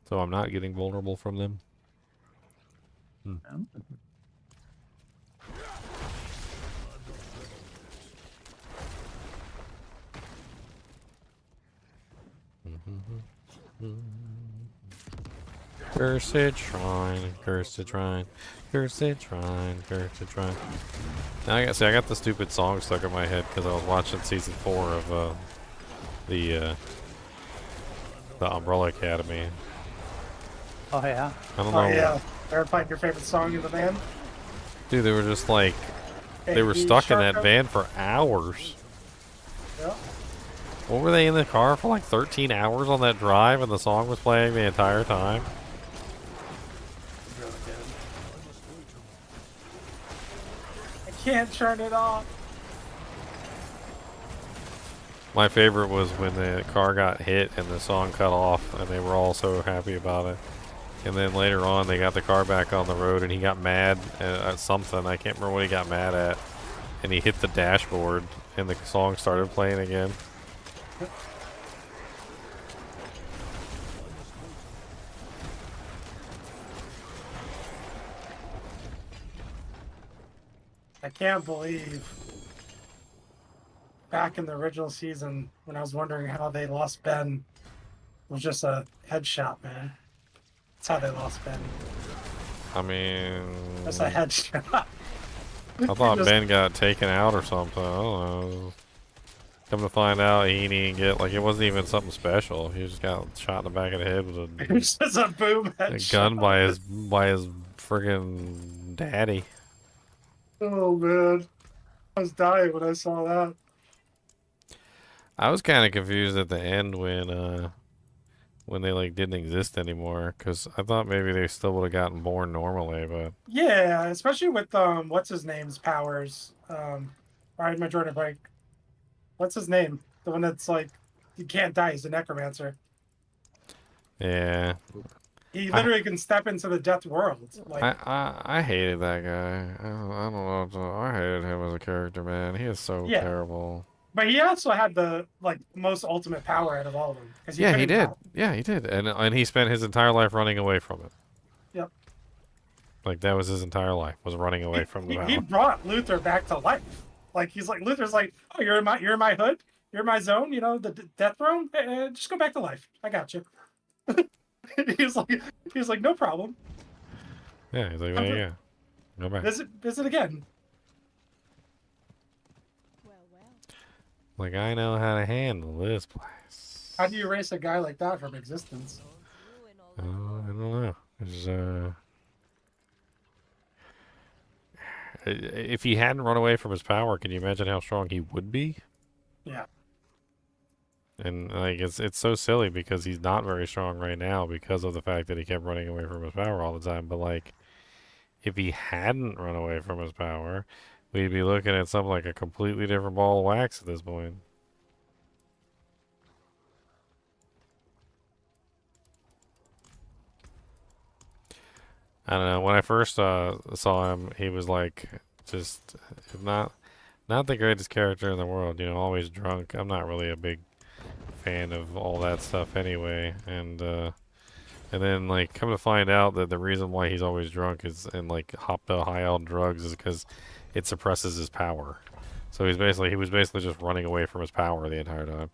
So I'm not getting vulnerable from them? Cursed shrine, cursed shrine, cursed shrine, cursed shrine. Now I got the stupid song stuck in my head because I was watching season 4 of the Umbrella Academy. Oh yeah. I don't know. Oh yeah. Ever played your favorite song in the van? Dude, they were just like they Hey, were you stuck in that shark van for hours. Yeah. What were they in the car for, like 13 hours on that drive, and the song was playing the entire time? Really good. I can't turn it off. My favorite was when the car got hit and the song cut off, and they were all so happy about it. And then later on, they got the car back on the road, and he got mad at something. I can't remember what he got mad at. And he hit the dashboard, and the song started playing again. I can't believe back in the original season when I was wondering how they lost Ben, it was just a headshot, man. That's how they lost Ben. I mean... Just a headshot. I thought Just- Ben got taken out or something. I don't know. Come to find out, he didn't get, like, it wasn't even something special. He just got shot in the back of the head with It was just a boom a headshot. gun by his friggin' daddy. Oh man, I was dying when I saw that. I was kind of confused at the end when they like didn't exist anymore, because I thought maybe they still would have gotten born normally, but Yeah, especially with what's his name's powers. Alright, my Jordan break. What's his name? The one that's like he can't die. He's a necromancer. yeah. He literally can step into the death world. Like I hated that guy. I don't know. I hated him as a character, man. He is so Yeah. terrible. But he also had the like most ultimate power out of all of them. 'Cause Yeah, he couldn't did. die. Yeah, he did. And he spent his entire life running away from it. Yep. Like that was his entire life, was running away from the He power. brought Luther back to life. Like he's like Luther's like, oh, you're in my hood, you're in my zone. You know the death throne. Just go back to life. I got you. he was like, no problem. Yeah, he's like, there you go. Go back. Visit again. Like, I know how to handle this place. How do you erase a guy like that from existence? I don't know. It's, if he hadn't run away from his power, can you imagine how strong he would be? Yeah. And like it's so silly because he's not very strong right now because of the fact that he kept running away from his power all the time. But like, if he hadn't run away from his power, we'd be looking at something like a completely different ball of wax at this point. I don't know. When I first saw him, he was like just not the greatest character in the world. You know, always drunk. I'm not really a big fan of all that stuff anyway. And then like come to find out that the reason why he's always drunk is and like hopped high on drugs is because it suppresses his power. So he was basically just running away from his power the entire time.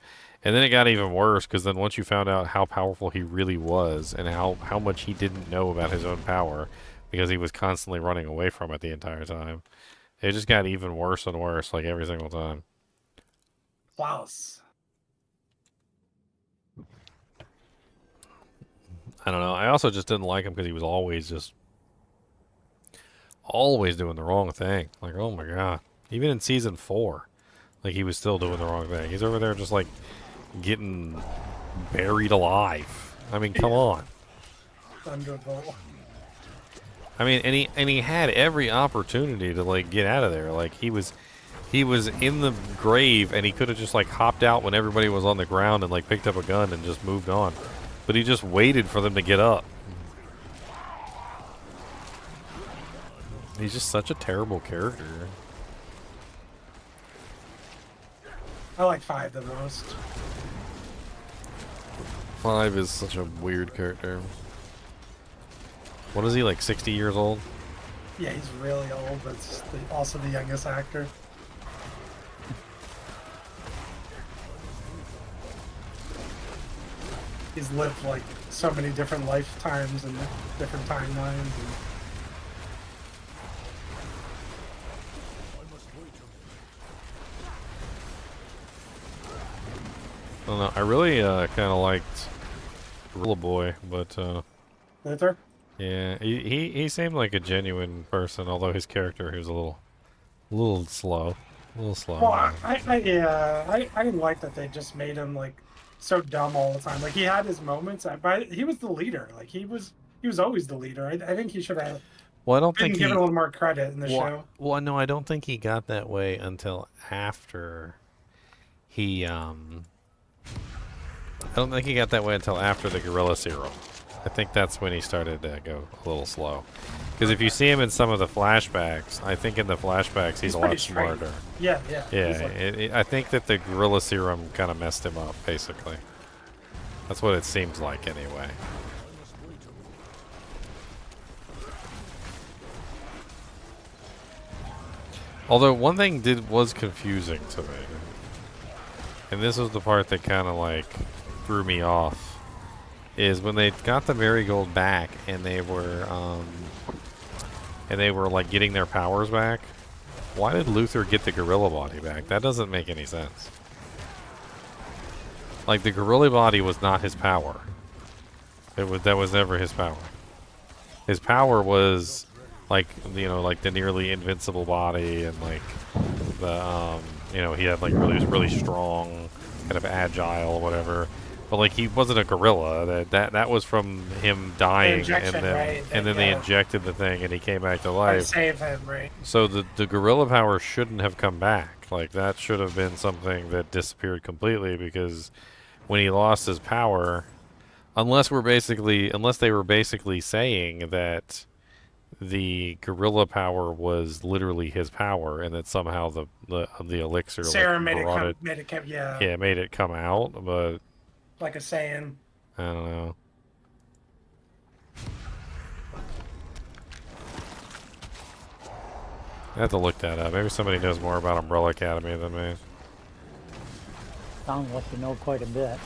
And then it got even worse because then once you found out how powerful he really was and how much he didn't know about his own power because he was constantly running away from it the entire time, it just got even worse and worse like every single time. Klaus. I don't know. I also just didn't like him because he was always doing the wrong thing. Like, oh my god. Even in season 4, like he was still doing the wrong thing. He's over there just like getting buried alive. I mean, come on. Thunderbolt. I mean, and he had every opportunity to like get out of there. Like he was in the grave, and he could have just like hopped out when everybody was on the ground and like picked up a gun and just moved on. But he just waited for them to get up. He's just such a terrible character. I like 5 the most. 5 is such a weird character. What is he, like 60 years old? Yeah, he's really old, but also the youngest actor. He's lived like so many different lifetimes and different timelines. And... I don't know. I really kind of liked Gorilla Boy, but Luther? yeah, he seemed like a genuine person, although his character he was a little slow, Well, I like that they just made him like so dumb all the time. Like he had his moments, but he was the leader. Like he was always the leader. I think he should have. Well, I don't been think given he, a little more credit in the show. Well, no, I don't think he got that way until after he I don't think he got that way until after the Gorilla Serum. I think that's when he started to go a little slow. Because if you see him in some of the flashbacks, I think in the flashbacks he's a lot smarter. Yeah. Yeah, I think that the Gorilla Serum kind of messed him up, basically. That's what it seems like, anyway. Although one thing was confusing to me, and this was the part that kind of like threw me off, is when they got the Marigold back and they were like getting their powers back. Why did Luther get the gorilla body back? That doesn't make any sense. Like the gorilla body was not his power. That was never his power. His power was like, you know, like the nearly invincible body and like the you know, he had like really strong, kind of agile, whatever. But like he wasn't a gorilla. That was from him dying, and then they injected the thing, and he came back to life. Save him, right? So the gorilla power shouldn't have come back. Like that should have been something that disappeared completely, because when he lost his power, unless they were basically saying that the gorilla power was literally his power, and that somehow the elixir Sarah like, made it come out, but like a Saiyan. I don't know. I have to look that up. Maybe somebody knows more about Umbrella Academy than me. Sounds like you know quite a bit.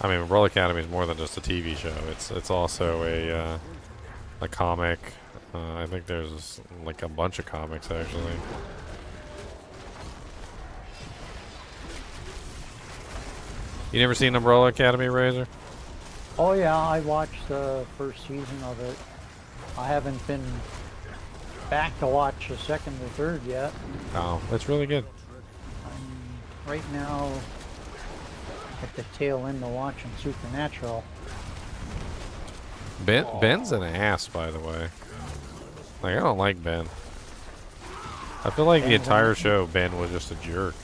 I mean, Umbrella Academy is more than just a TV show. It's also a comic. I think there's like a bunch of comics actually. You never seen Umbrella Academy, Razor? Oh yeah, I watched the first season of it. I haven't been back to watch the second or third yet. Oh, that's really good. I'm right now at the tail end of watching Supernatural. Ben's an ass, by the way. Like, I don't like Ben. I feel like the entire show, Ben was just a jerk.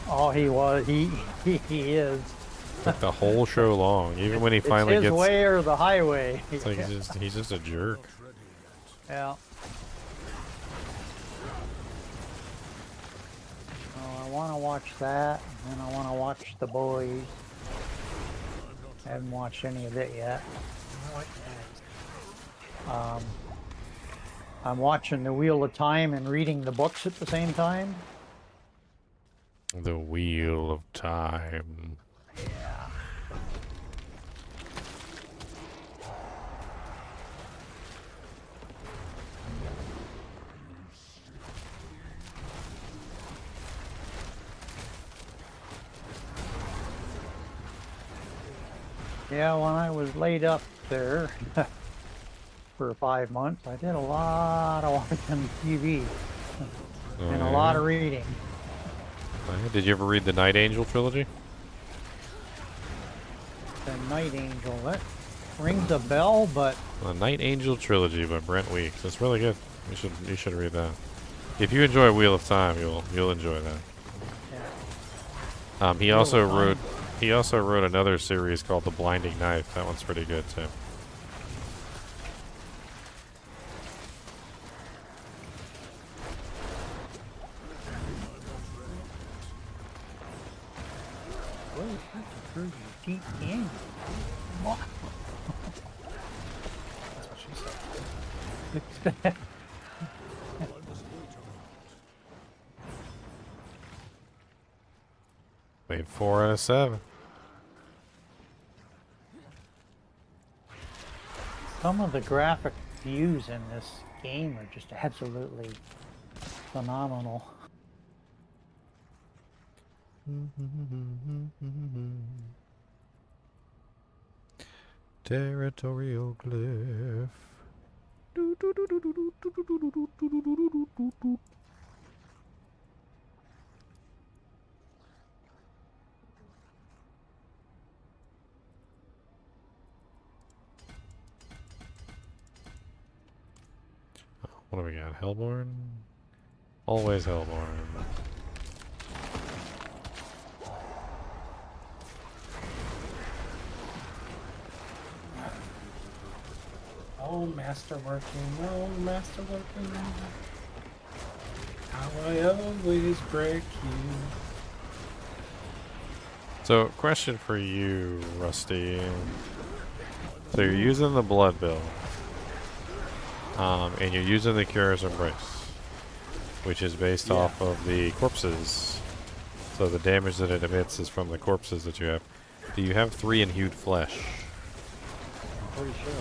Oh, he was. He is. Like the whole show long, even when he finally it's his gets way or the highway. It's like he's just a jerk. Yeah. Oh, I want to watch that, and I want to watch The Boys. I haven't watched any of it yet. I'm watching The Wheel of Time and reading the books at the same time. The Wheel of Time. Yeah. Yeah, when I was laid up there for 5 months, I did a lot of watching TV and a lot of reading. Did you ever read the Night Angel trilogy? the Night Angel. That rings a bell, but The Night Angel Trilogy by Brent Weeks. It's really good. You should read that. If you enjoy Wheel of Time, you'll enjoy that. yeah. He also wrote another series called The Blinding Knife. That one's pretty good too. Deep canyon. What? That's what she said. Made 4 out of 7. Some of the graphic views in this game are just absolutely phenomenal. Territorial glyph. What do we got? Hellborn? Always Hellborn. Oh, Masterworking, oh, Masterworking. How I always break you. So, question for you, Rusty. So you're using the Blood Bill. And you're using the Curious Embrace, which is based off of the corpses. So the damage that it emits is from the corpses that you have. Do you have 3 in Hued Flesh? Pretty sure.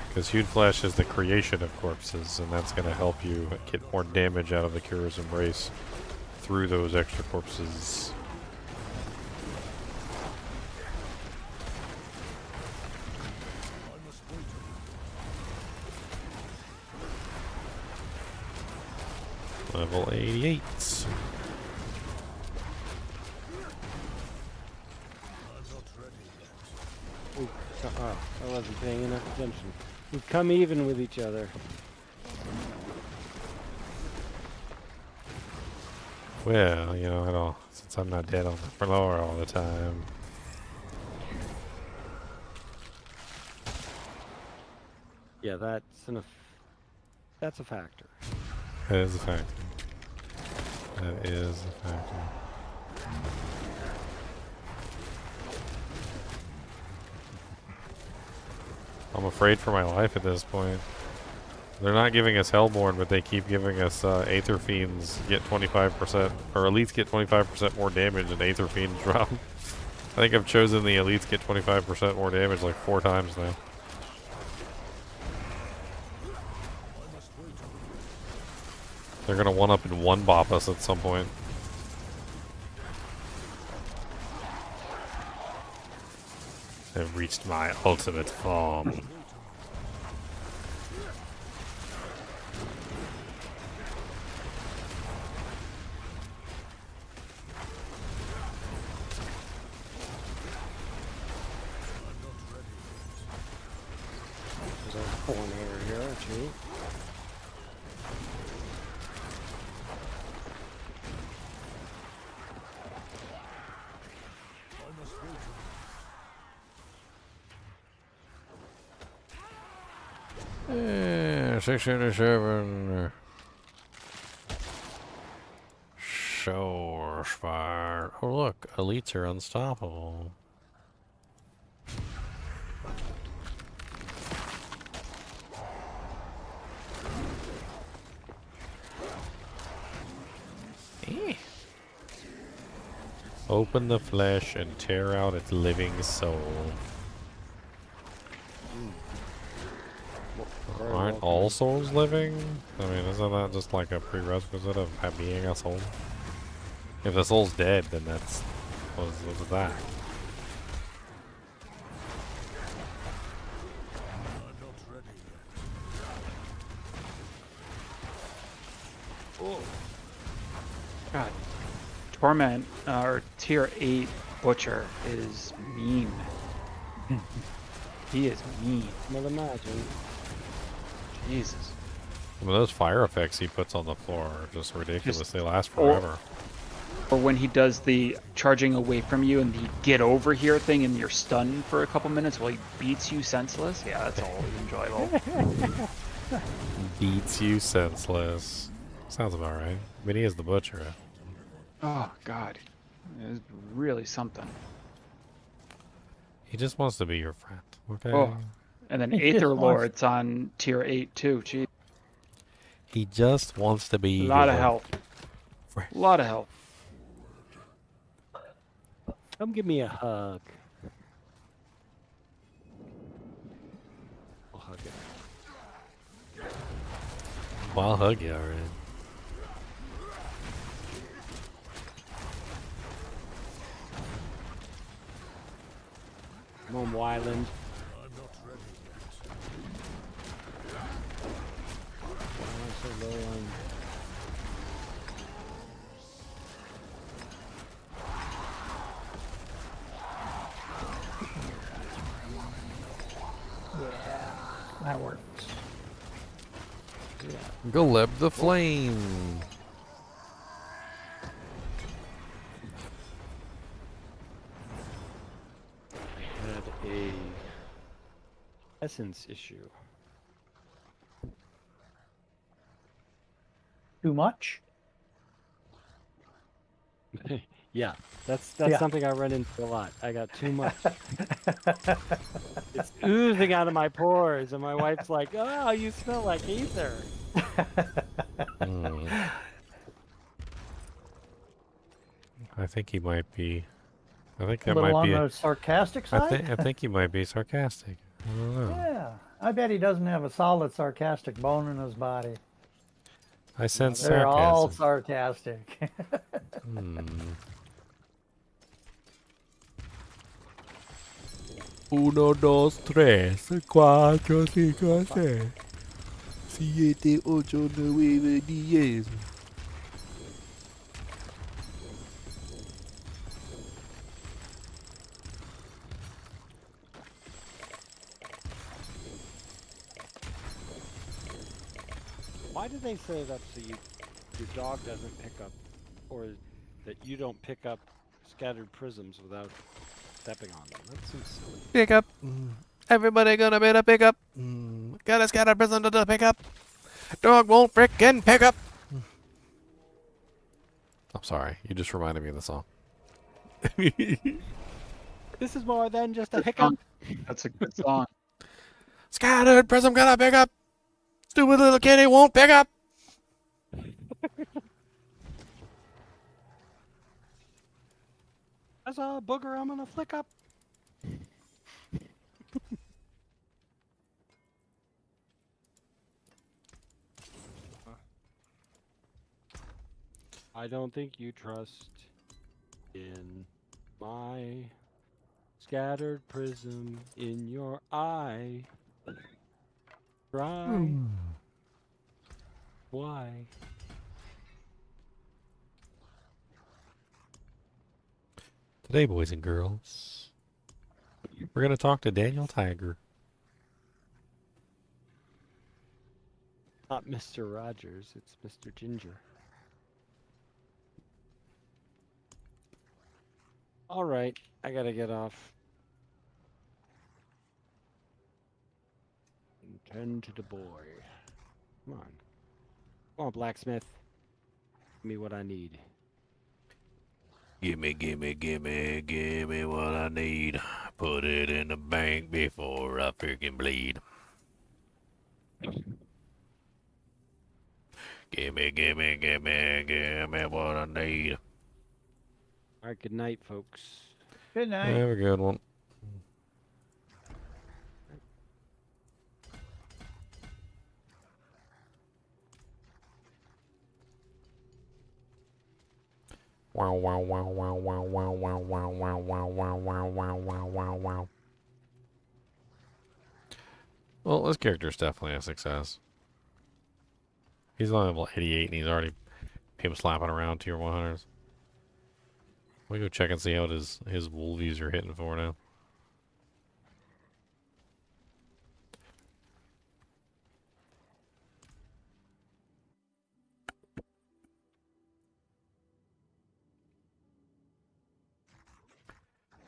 Because Hued Flesh is the creation of corpses, and that's going to help you get more damage out of the Curious Embrace through those extra corpses. Level 88. I wasn't paying enough attention. We've come even with each other. Well, you know, I don't, since I'm not dead on the floor all the time. Yeah, that's a factor. That is a factor. That is a factor. I'm afraid for my life at this point. They're not giving us Hellborn, but they keep giving us Aether Fiends get 25%, or Elites get 25% more damage and Aether Fiends drop. I think I've chosen the Elites get 25% more damage like 4 times now. They're gonna one-up and one-bop us at some point. I've reached my ultimate form. There's a corner here, too. Yeah, 687. Shore fire. Oh look, elites are unstoppable. Open the flesh and tear out its living soul. Aren't all souls living? I mean, isn't that just like a prerequisite of being a soul? If the soul's dead, then that's... what's that? God. Torment, or tier 8 Butcher is mean. He is mean. Well, imagine. Jesus. Some of those fire effects he puts on the floor are just ridiculous. They last forever. Or when he does the charging away from you and the get over here thing and you're stunned for a couple minutes while he beats you senseless. Yeah, that's always enjoyable. Beats you senseless. Sounds about right. But he is the butcher. Oh, God. It's really something. He just wants to be your friend. Okay. Oh, and then Aether Lord's on tier 8 too. Gee. He just wants to be A lot your of health. friend. A lot of health. Come give me a hug. I'll hug it. Well, I'll hug you, alright. Come on, Wyland. I'm not ready yet. I'm so low on. That works. Yeah. Gleb the Flame. I had a essence issue. Too much? Yeah, that's Yeah. something I run into a lot. I got too much. It's oozing out of my pores, and my wife's like, "Oh, you smell like ether." I think he might be. I think that A little might on be. the sarcastic side? I think he might be sarcastic. I don't know. Yeah, I bet he doesn't have a solid sarcastic bone in his body. I sense They're all sarcasm. sarcastic. Uno, dos, tres, cuatro, cinco, seis, siete, ocho, nueve, diez. Why do they set it up so your dog doesn't pick up, or that you don't pick up scattered prisms without stepping on them? That seems silly. Pick up. Everybody gonna better pick up. Got a scattered prison to pick up. Dog won't frickin' pick up. I'm sorry. You just reminded me of the song. This is more than just a hiccup. That's a good song. Scattered prism gonna pick up. Stupid little kitty won't pick up. As a booger, I'm gonna flick up. I don't think you trust in my scattered prism in your eye. Try. Why? Today, boys and girls, we're going to talk to Daniel Tiger. Not Mr. Rogers, it's Mr. Ginger. Alright, I gotta get off. And tend to the boy. Come on. Come on, blacksmith. Give me what I need. Gimme, gimme, gimme, gimme what I need. Put it in the bank before I freaking bleed. Gimme, gimme, gimme, gimme what I need. Alright, good night, folks. Good night. Have a good one. Wow, wow, wow, wow, wow, wow, wow, wow, wow, wow, wow, wow, wow, wow, wow, wow. Well, this character's definitely a success. He's only level 88 and he's already him slapping around tier 100s. We go check and see how his wolvies are hitting for now.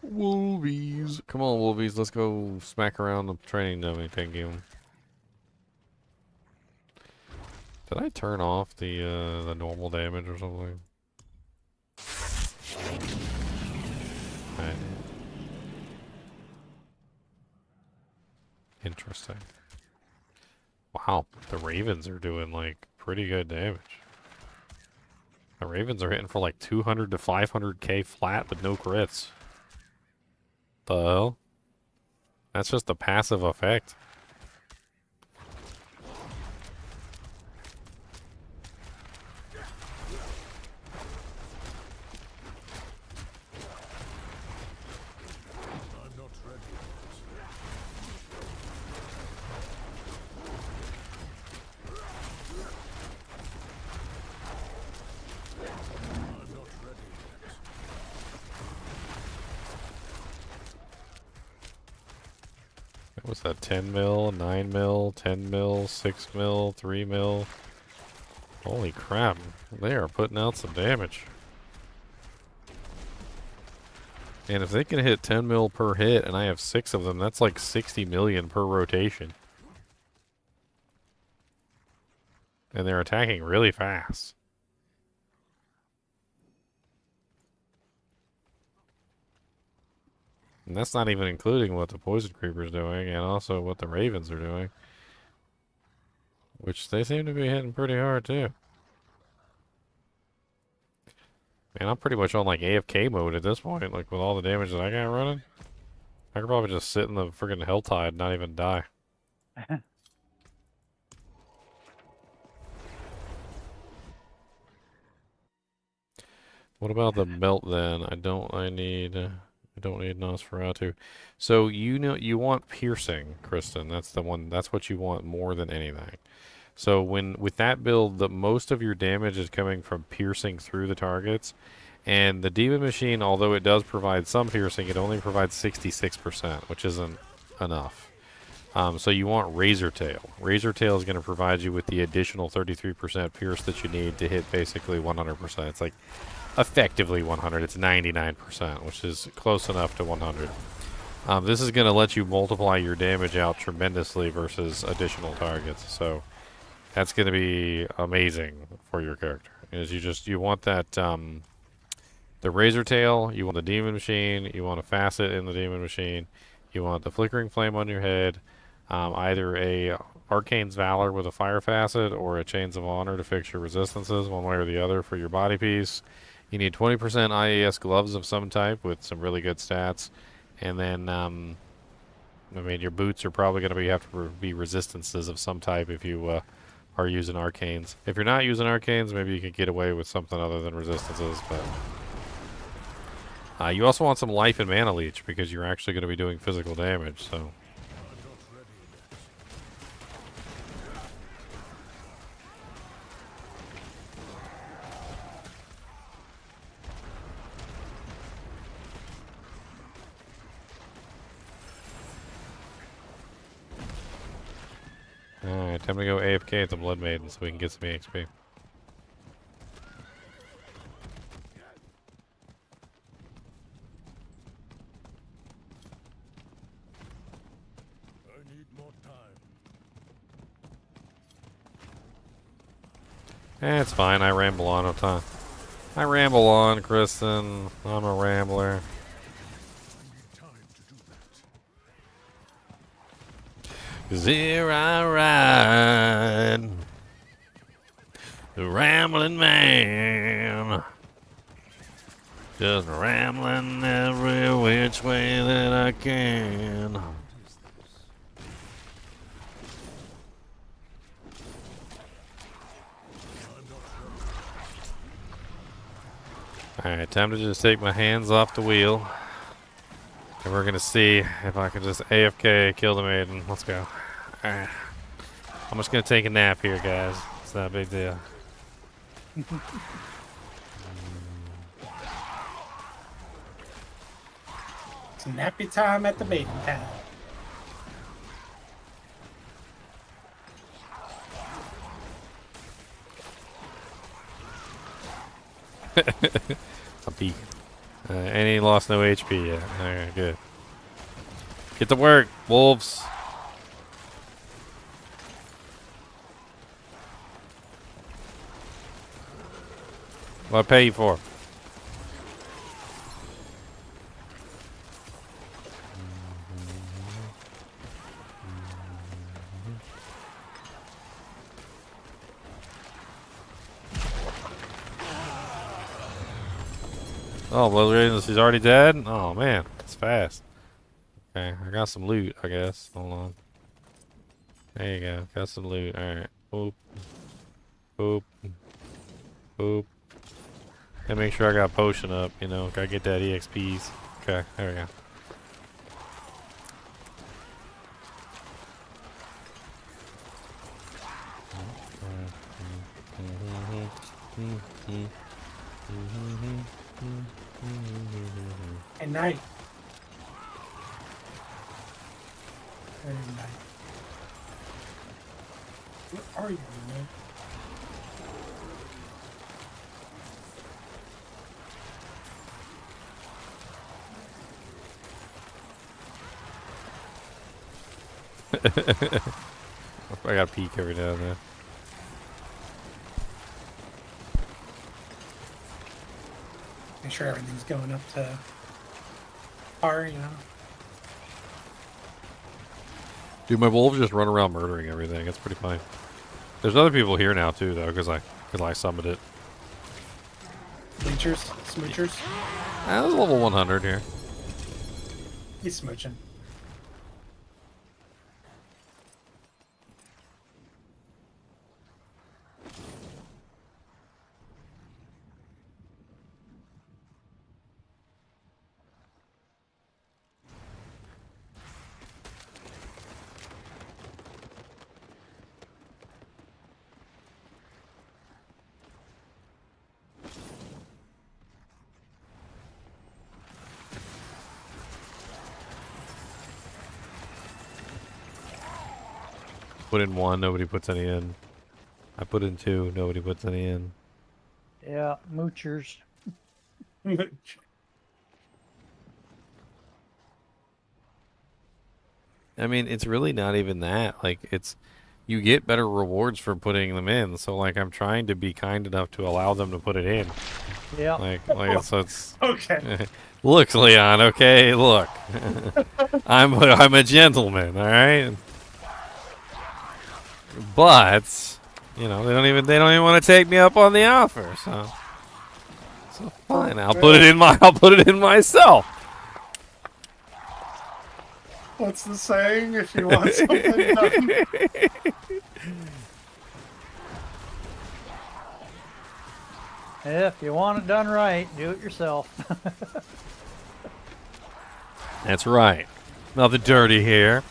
Wolvies. Come on, Wolvies. Let's go smack around the training dummy. Thank you. Did I turn off the normal damage or something? I did. Interesting. Wow, the Ravens are doing like pretty good damage. The Ravens are hitting for like 200 to 500k flat with no crits. The hell? That's just a passive effect. What's that? 10 mil, 9 mil, 10 mil, 6 mil, 3 mil. Holy crap. They are putting out some damage. And if they can hit 10 mil per hit and I have 6 of them, that's like 60 million per rotation. And they're attacking really fast. And that's not even including what the Poison Creeper's doing and also what the Ravens are doing. Which they seem to be hitting pretty hard too. Man, I'm pretty much on like AFK mode at this point, like with all the damage that I got running. I could probably just sit in the friggin' HellTide and not even die. What about the melt then? I don't need Nosferatu. So you know you want piercing, Kristen. That's the one. That's what you want more than anything. So with that build, the most of your damage is coming from piercing through the targets, and the Demon Machine, although it does provide some piercing, it only provides 66%, which isn't enough. So you want Razor Tail. Razor Tail is going to provide you with the additional 33% pierce that you need to hit basically 100%. It's like effectively 100. It's 99%, which is close enough to 100. This is going to let you multiply your damage out tremendously versus additional targets. So that's going to be amazing for your character. Is you want that the Razor Tail, you want the Demon Machine, you want a Facet in the Demon Machine, you want the Flickering Flame on your head, either a Arcane's Valor with a Fire Facet or a Chains of Honor to fix your resistances, one way or the other for your body piece. You need 20% IAS gloves of some type with some really good stats, and then I mean your boots are probably going to have to be resistances of some type if you are using arcanes. If you're not using arcanes, maybe you can get away with something other than resistances, but you also want some life and mana leech because you're actually going to be doing physical damage, so. Alright, time to go AFK at the Blood Maiden so we can get some EXP. I need more time. It's fine, I ramble on all the time. I ramble on, Kristen. I'm a rambler. Here I ride, the rambling man, just rambling every which way that I can. Alright, time to just take my hands off the wheel. And we're gonna see if I can just AFK kill the maiden. Let's go. Alright. I'm just gonna take a nap here, guys. It's not a big deal. It's nappy time at the maiden town. A pee. And he lost no HP yet. Alright, good. Get to work, wolves. What I pay you for? Oh, well, he's already dead? Oh, man. That's fast. Okay, I got some loot, I guess. Hold on. There you go. Got some loot. Alright. Boop. Boop. Boop. And make sure I got potion up, you know. Gotta get that EXPs. Okay, there we go. At night. Very nice. Where are you, man? I gotta peek every now and then. Make sure everything's going up to par, you know. Dude, my wolves just run around murdering everything. It's pretty funny. There's other people here now too, though, because I summoned it. Bleachers, smoochers. I was level 100 here. He's smooching. Put in 1, nobody puts any in. I put in 2, nobody puts any in. Yeah, moochers. I mean, it's really not even that. Like, it's... You get better rewards for putting them in, so, like, I'm trying to be kind enough to allow them to put it in. Yeah. Like it's... Okay. Look, Leon, okay? Look. I'm a gentleman, alright? But, you know, they don't even want to take me up on the offer, so fine. I'll put it in myself. What's the saying? If you want something done. If you want it done right, do it yourself. That's right. Nothing dirty here.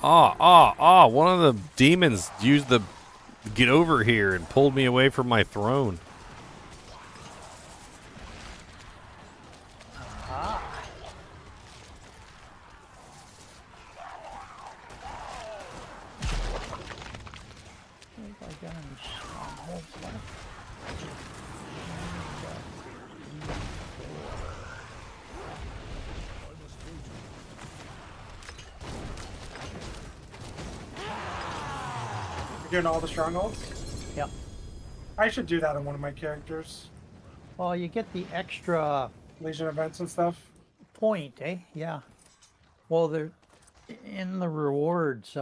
One of the demons used the get over here and pulled me away from my throne. You're doing all the strongholds? Yep. I should do that on one of my characters. Well, you get the extra Legion events and stuff. Point, eh? Yeah. Well, they're in the rewards.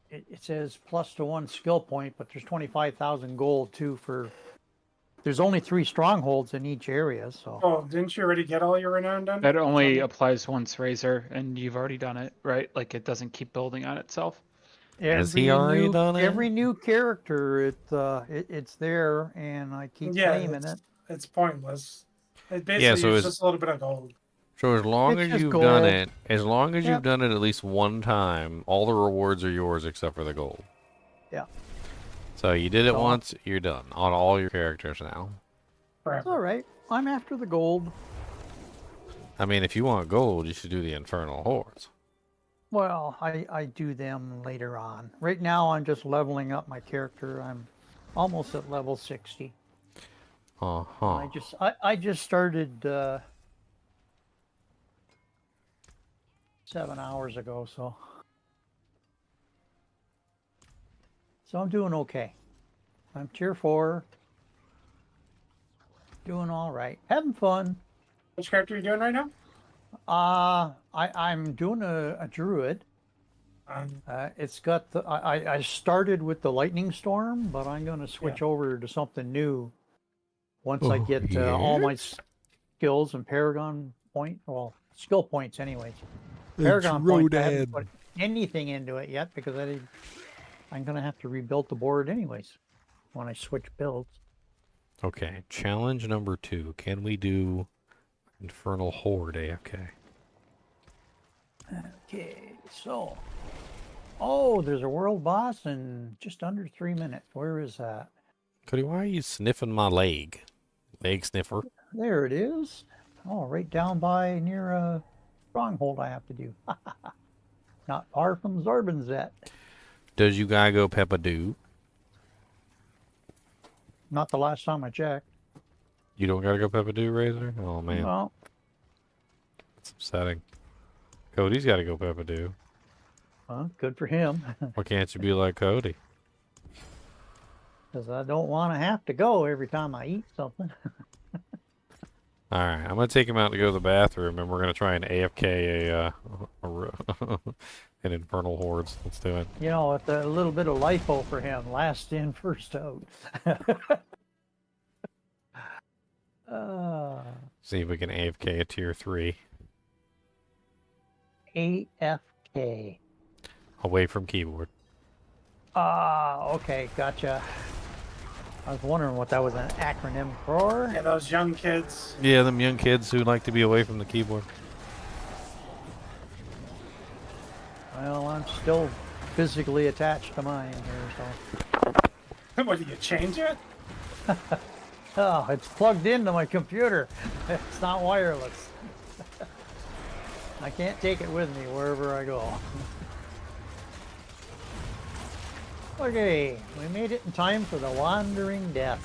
It says +1 skill point, but there's 25,000 gold too for. There's only 3 strongholds in each area, so. Oh, didn't you already get all your renown done? That only applies once, Razor, and you've already done it, right? Like, it doesn't keep building on itself. Has he already done it? Every new character, it's there, and I keep claiming it. It's pointless. It basically is just a little bit of gold. So as long It's as just you've gold. done it, as long as Yep. you've done it at least one time, all the rewards are yours except for the gold. Yeah. So you did it So- once, you're done on all your characters now. It's all right. I'm after the gold. I mean, if you want gold, you should do the Infernal Hordes. Well, I do them later on. Right now, I'm just leveling up my character. I'm almost at level 60. Uh-huh. I just started 7 hours ago, so I'm doing okay. I'm tier 4. Doing all right. Having fun. Which character are you doing right now? I'm doing a druid. It's got the I started with the lightning storm, but I'm going to switch over to something new once I get all my skills and paragon skill points anyways. Paragon points, I haven't put anything into it yet because I'm going to have to rebuild the board anyways when I switch builds. Okay, challenge number 2. Can we do Infernal Horde AFK? Okay, so... Oh, there's a world boss in just under 3 minutes. Where is that? Cody, why are you sniffing my leg? Leg sniffer. There it is. Oh, right down by near a stronghold I have to do. Not far from Zorbanzet. Does you gotta go Peppa-Doo? Not the last time I checked. You don't gotta go Peppa-Doo, Razor? Oh, man. No. That's upsetting. Cody's gotta go Peppa-Doo. Well, good for him. Why can't you be like Cody? Because I don't want to have to go every time I eat something. Alright, I'm gonna take him out to go to the bathroom, and we're gonna try and AFK an Infernal Hordes. Let's do it. You know, with a little bit of LIFO for him. Last in, first out. See if we can AFK a tier 3. AFK. Away from keyboard. Okay, gotcha. I was wondering what that was an acronym for. Yeah, those young kids. Yeah, them young kids who like to be away from the keyboard. Well, I'm still physically attached to mine here, so. What, did you change it? Oh, it's plugged into my computer. It's not wireless. I can't take it with me wherever I go. Okay, we made it in time for the Wandering Death.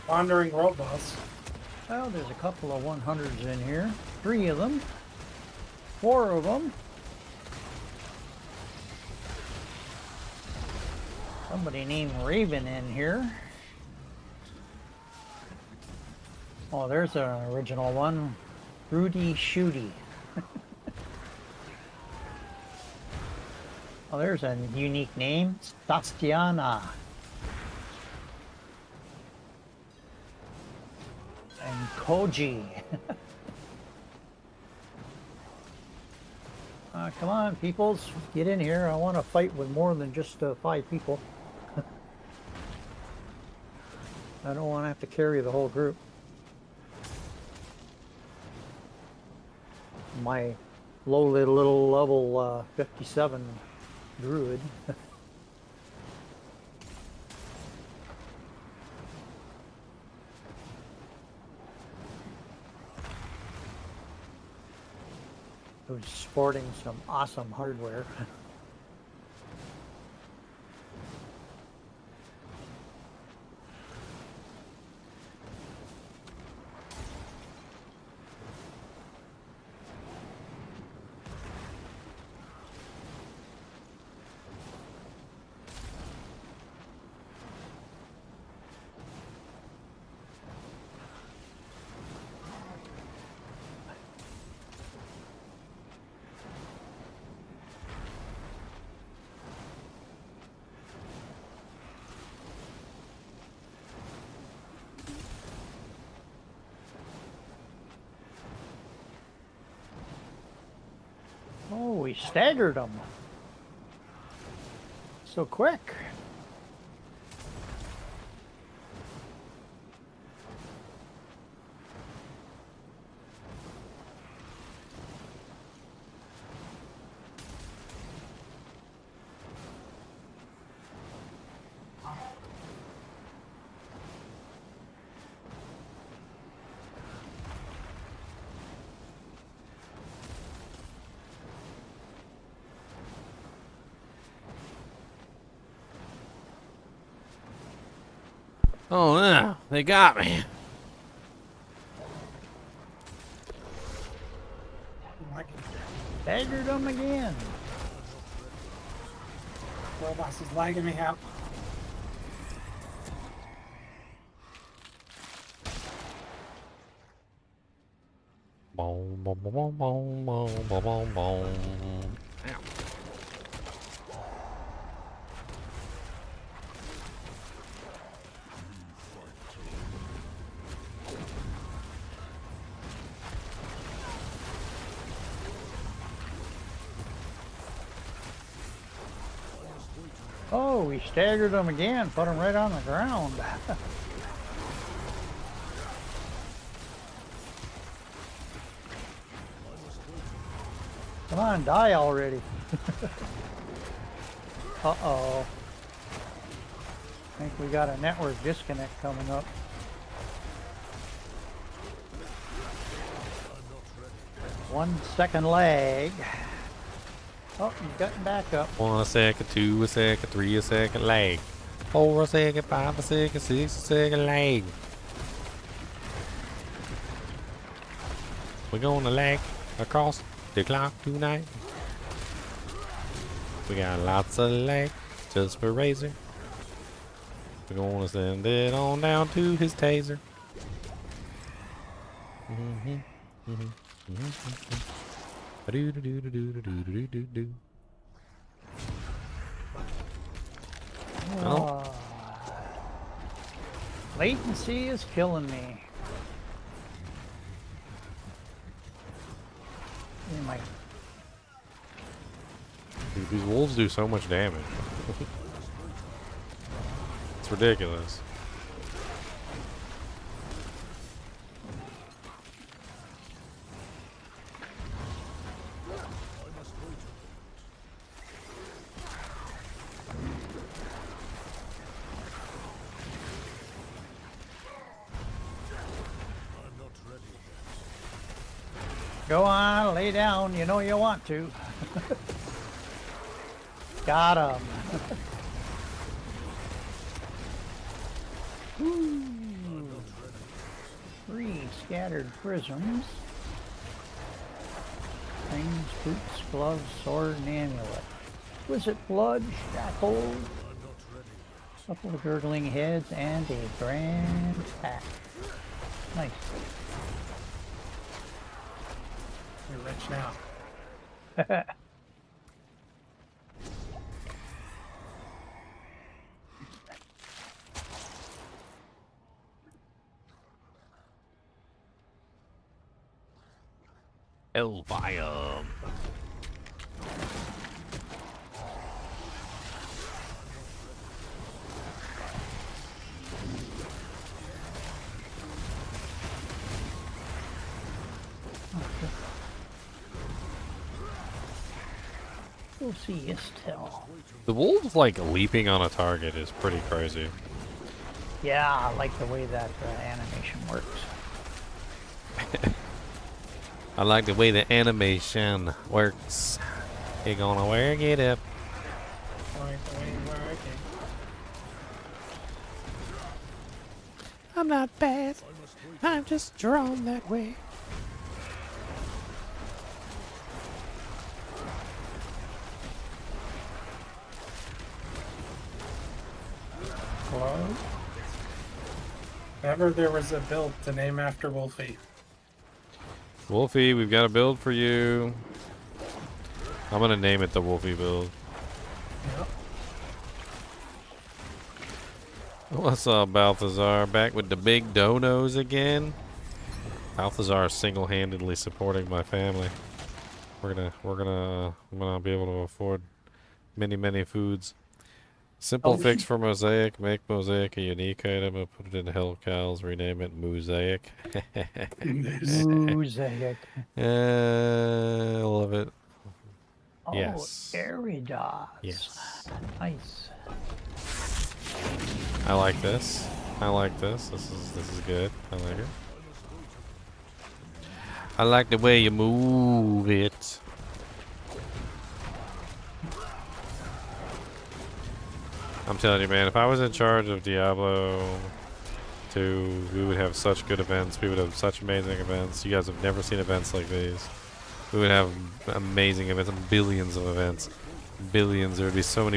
Wandering World Boss. Well, there's a couple of 100s in here. 3 of them. 4 of them. Somebody named Raven in here. Oh, there's an original one. Rudy Shooty. Oh, there's a unique name. Stastiana. And Koji. Come on, peoples. Get in here. I want to fight with more than just 5 people. I don't want to have to carry the whole group. My low little level 57 Druid. Who's sporting some awesome hardware. Oh, we staggered them. So quick. Oh no, they got me. Staggered them again. Robots is lagging me out. Boom, boom, boom, boom, boom, boom, boom, boom, boom. Ow. Oh, we staggered them again, put them right on the ground. Come on, die already. Uh-oh. I think we got a network disconnect coming up. One second lag. Oh, he's gotten back up. 1 second, 2 a second, 3 a second lag. 4 a second, 5 a second, 6 a second lag. We're gonna lag across the clock tonight. We got lots of lag just for Razor. We're gonna send it on down to his taser. Do do do do do do do do do. Oh. Latency is killing me. My Dude, these wolves do so much damage. It's ridiculous. Go on, lay down. You know you want to. Got him. Ooh. 3 scattered prisms. Rings, boots, gloves, sword, and amulet. Exquisite blood, shackled. Couple of gurgling heads, and a grand pack. Nice. You're rich now. Hellfire. We'll see you still. The wolves like leaping on a target is pretty crazy. Yeah, I like the way that animation works. I like the way the animation works. You're gonna work it up. I'm not bad. I'm just drawn that way. Hello? If ever there was a build to name after Wolfie. Wolfie, we've got a build for you. I'm gonna name it the Wolfie build. Yep. What's up, Balthazar? Back with the big donos again. Balthazar is single-handedly supporting my family. I'm gonna be able to afford many foods. Simple fix for Mosaic. Make Mosaic a unique item and put it in Hell Cows. Rename it Mosaic. Mosaic. I love it. Oh, Yes. Eridos. Yes. Nice. I like this. I like this. This is good. I like it. I like the way you move it. I'm telling you, man, if I was in charge of Diablo, too. We would have such good events. We would have such amazing events. You guys have never seen events like these. We would have amazing events, billions of events. Billions. There would be so many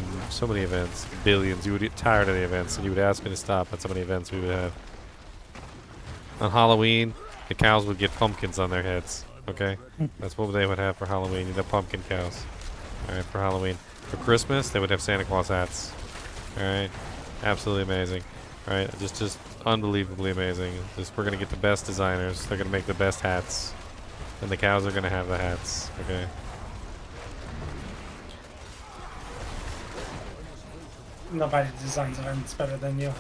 events. Billions. You would get tired of the events, and you would ask me to stop at so many events we would have. On Halloween, the cows would get pumpkins on their heads. Okay? That's what they would have for Halloween. The pumpkin cows. Alright, for Halloween. For Christmas, they would have Santa Claus hats. Alright? Absolutely amazing. Alright, just unbelievably amazing. We're gonna get the best designers. They're gonna make the best hats. And the cows are gonna have the hats. Okay? Nobody designs events better than you.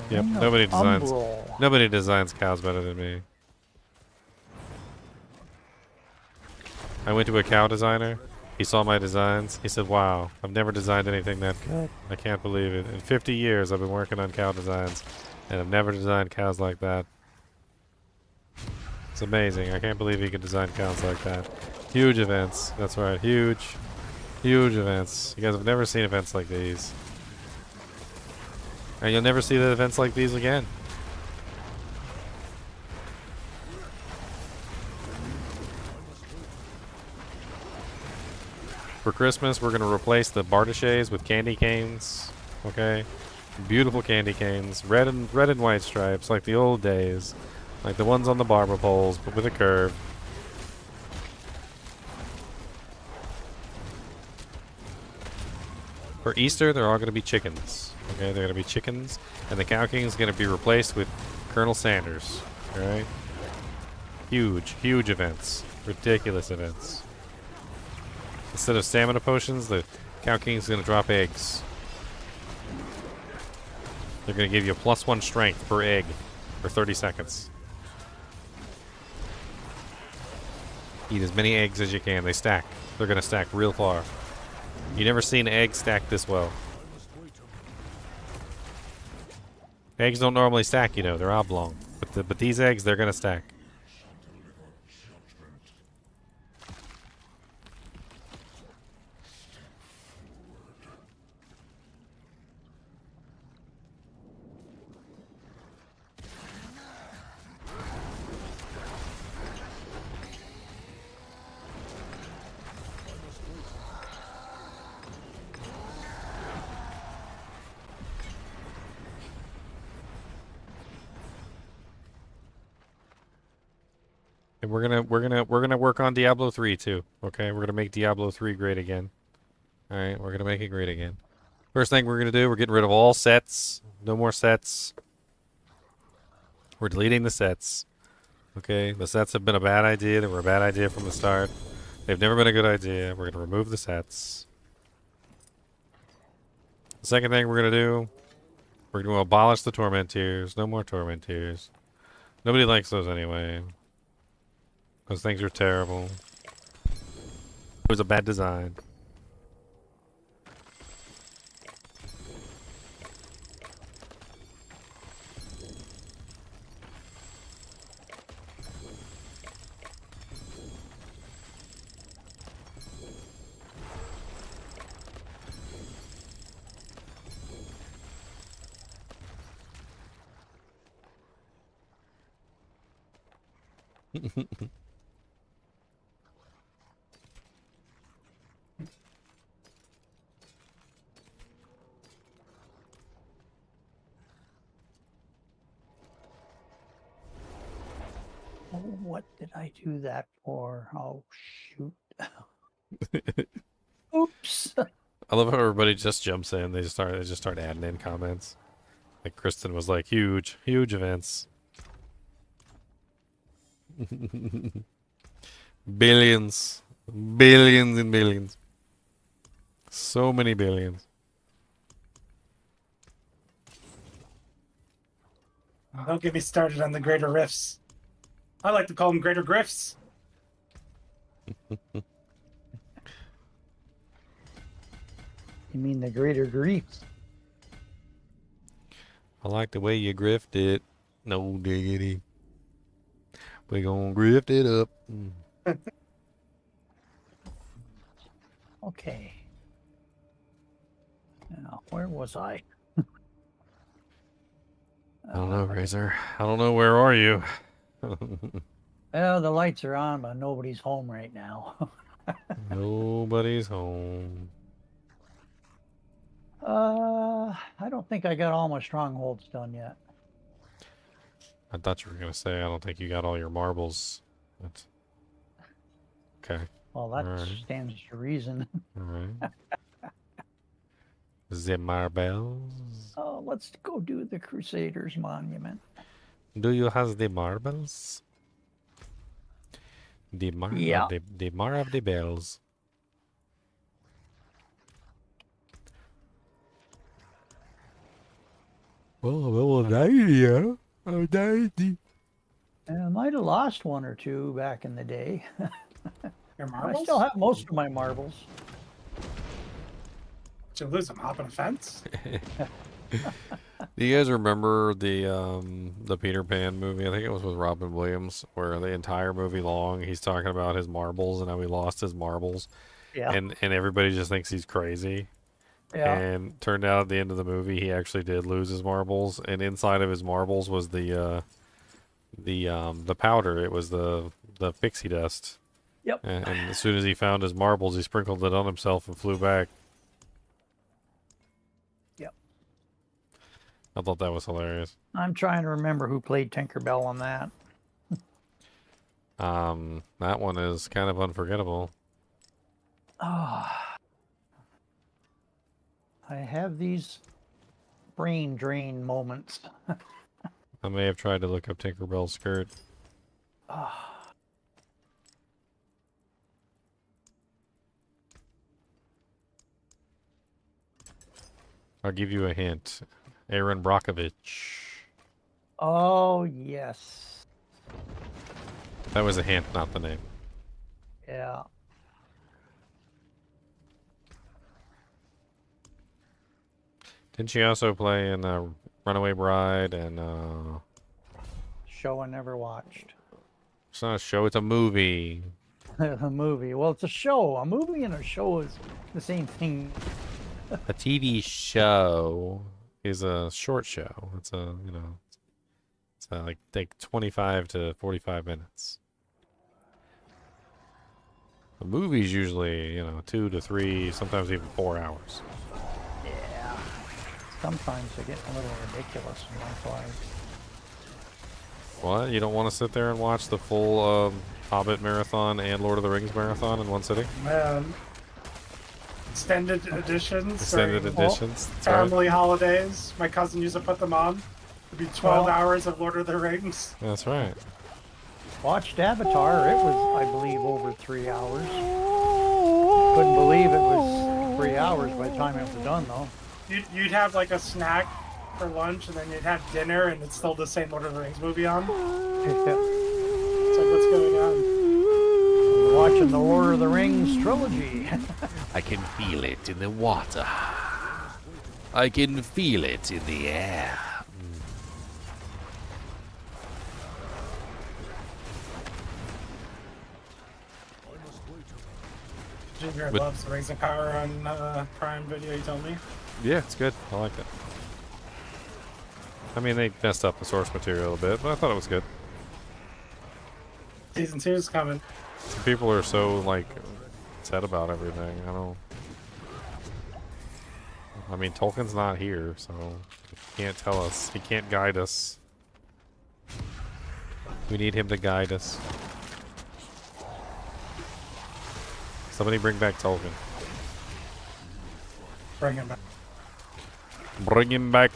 Yep, nobody designs cows better than me. I went to a cow designer. He saw my designs. He said, "Wow, I've never designed anything that good. I can't believe it. In 50 years, I've been working on cow designs, and I've never designed cows like that. It's amazing. I can't believe he could design cows like that." Huge events. That's right. Huge events. You guys have never seen events like these. And you'll never see the events like these again. For Christmas, we're going to replace the Bardaches with candy canes. Okay? Beautiful candy canes. Red and white stripes, like the old days. Like the ones on the barber poles, but with a curve. For Easter, they're all going to be chickens. Okay, they're going to be chickens. And the Cow King is going to be replaced with Colonel Sanders. Alright? Huge events. Ridiculous events. Instead of stamina potions, the Cow King is going to drop eggs. They're going to give you a +1 strength per egg for 30 seconds. Eat as many eggs as you can. They stack. They're going to stack real far. You never seen eggs stack this well. Eggs don't normally stack, you know. They're oblong. But these eggs, they're going to stack. And we're gonna work on Diablo 3 too. Okay, we're gonna make Diablo 3 great again. All right, we're gonna make it great again. First thing we're gonna do, we're getting rid of all sets. No more sets. We're deleting the sets. Okay, the sets have been a bad idea. They were a bad idea from the start. They've never been a good idea. We're gonna remove the sets. The second thing we're gonna do, we're gonna abolish the torment tiers. No more torment tiers. Nobody likes those anyway. Those things are terrible. It was a bad design. What did I do that for? Oh, shoot. Oops. I love how everybody just jumps in. They just start adding in comments. Like Kristen was like, huge events. Billions and billions. So many billions. Don't get me started on the greater rifts. I like to call them greater grifts. You mean the greater griefs? I like the way you grift it. No diggity. We gonna grift it up. Okay. Now, where was I? I don't know, Razor. I don't know. Where are you? Well, the lights are on, but nobody's home right now. Nobody's home. I don't think I got all my strongholds done yet. I thought you were gonna say I don't think you got all your marbles. That's okay. Well, that All right. stands to reason. All right. The marbles. Oh, let's go do the Crusaders Monument. Do you have the marbles? The Yeah. the mar of the bells. Well, idea. I might have lost one or two back in the day. Your I marbles? still have most of my marbles. Did you lose them hopping a fence? Do you guys remember the Peter Pan movie? I think it was with Robin Williams, where the entire movie long he's talking about his marbles and how he lost his marbles. Yeah. And everybody just thinks he's crazy. Yeah. And turned out at the end of the movie he actually did lose his marbles, and inside of his marbles was the powder. It was the pixie dust. Yep. And as soon as he found his marbles, he sprinkled it on himself and flew back. Yep. I thought that was hilarious. I'm trying to remember who played Tinkerbell on that. That one is kind of unforgettable. Oh. I have these brain drain moments. I may have tried to look up Tinkerbell's skirt. Oh. I'll give you a hint. Aaron Brockovich. Oh, yes. That was a hint, not the name. Yeah. Didn't she also play in Runaway Bride and Show I never watched. It's not a show, it's a movie. A movie. Well, it's a show. A movie and a show is the same thing. A TV show is a short show. It's a, it's like 25 to 45 minutes. A movie's usually, 2 to 3, sometimes even 4 hours. Yeah. Sometimes they get a little ridiculous in my life. What? You don't want to sit there and watch the full Hobbit marathon and Lord of the Rings marathon in one sitting? Man. Extended editions. Extended during editions. That's right. Family holidays. My cousin used to put them on. It'd be 12 hours of Lord of the Rings. That's right. Watched Avatar. It was, I believe, over 3 hours. Couldn't believe it was 3 hours by the time it was done, though. You'd have like a snack for lunch, and then you'd have dinner, and it's still the same Lord of the Rings movie on. It's like, what's going on? Watching the Lord of the Rings trilogy. I can feel it in the water. I can feel it in the air. Ginger But- loves the Rings of Power on Prime Video, you told me. Yeah, it's good. I like it. I mean, they messed up the source material a bit, but I thought it was good. Season 2 is coming. Some people are so, sad about everything. I mean, Tolkien's not here, so he can't tell us. He can't guide us. We need him to guide us. Somebody bring back Tolkien. Bring him back. Bring him back.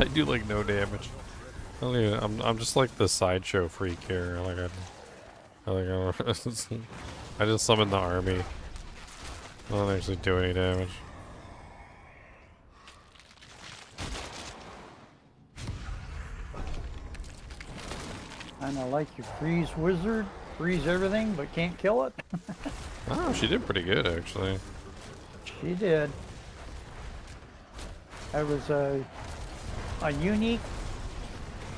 I do like no damage. I don't even, I'm just like the sideshow freak here. I just summon the army. I don't actually do any damage. Kinda like your freeze wizard, freeze everything, but can't kill it. Oh, she did pretty good actually. She did. That was a unique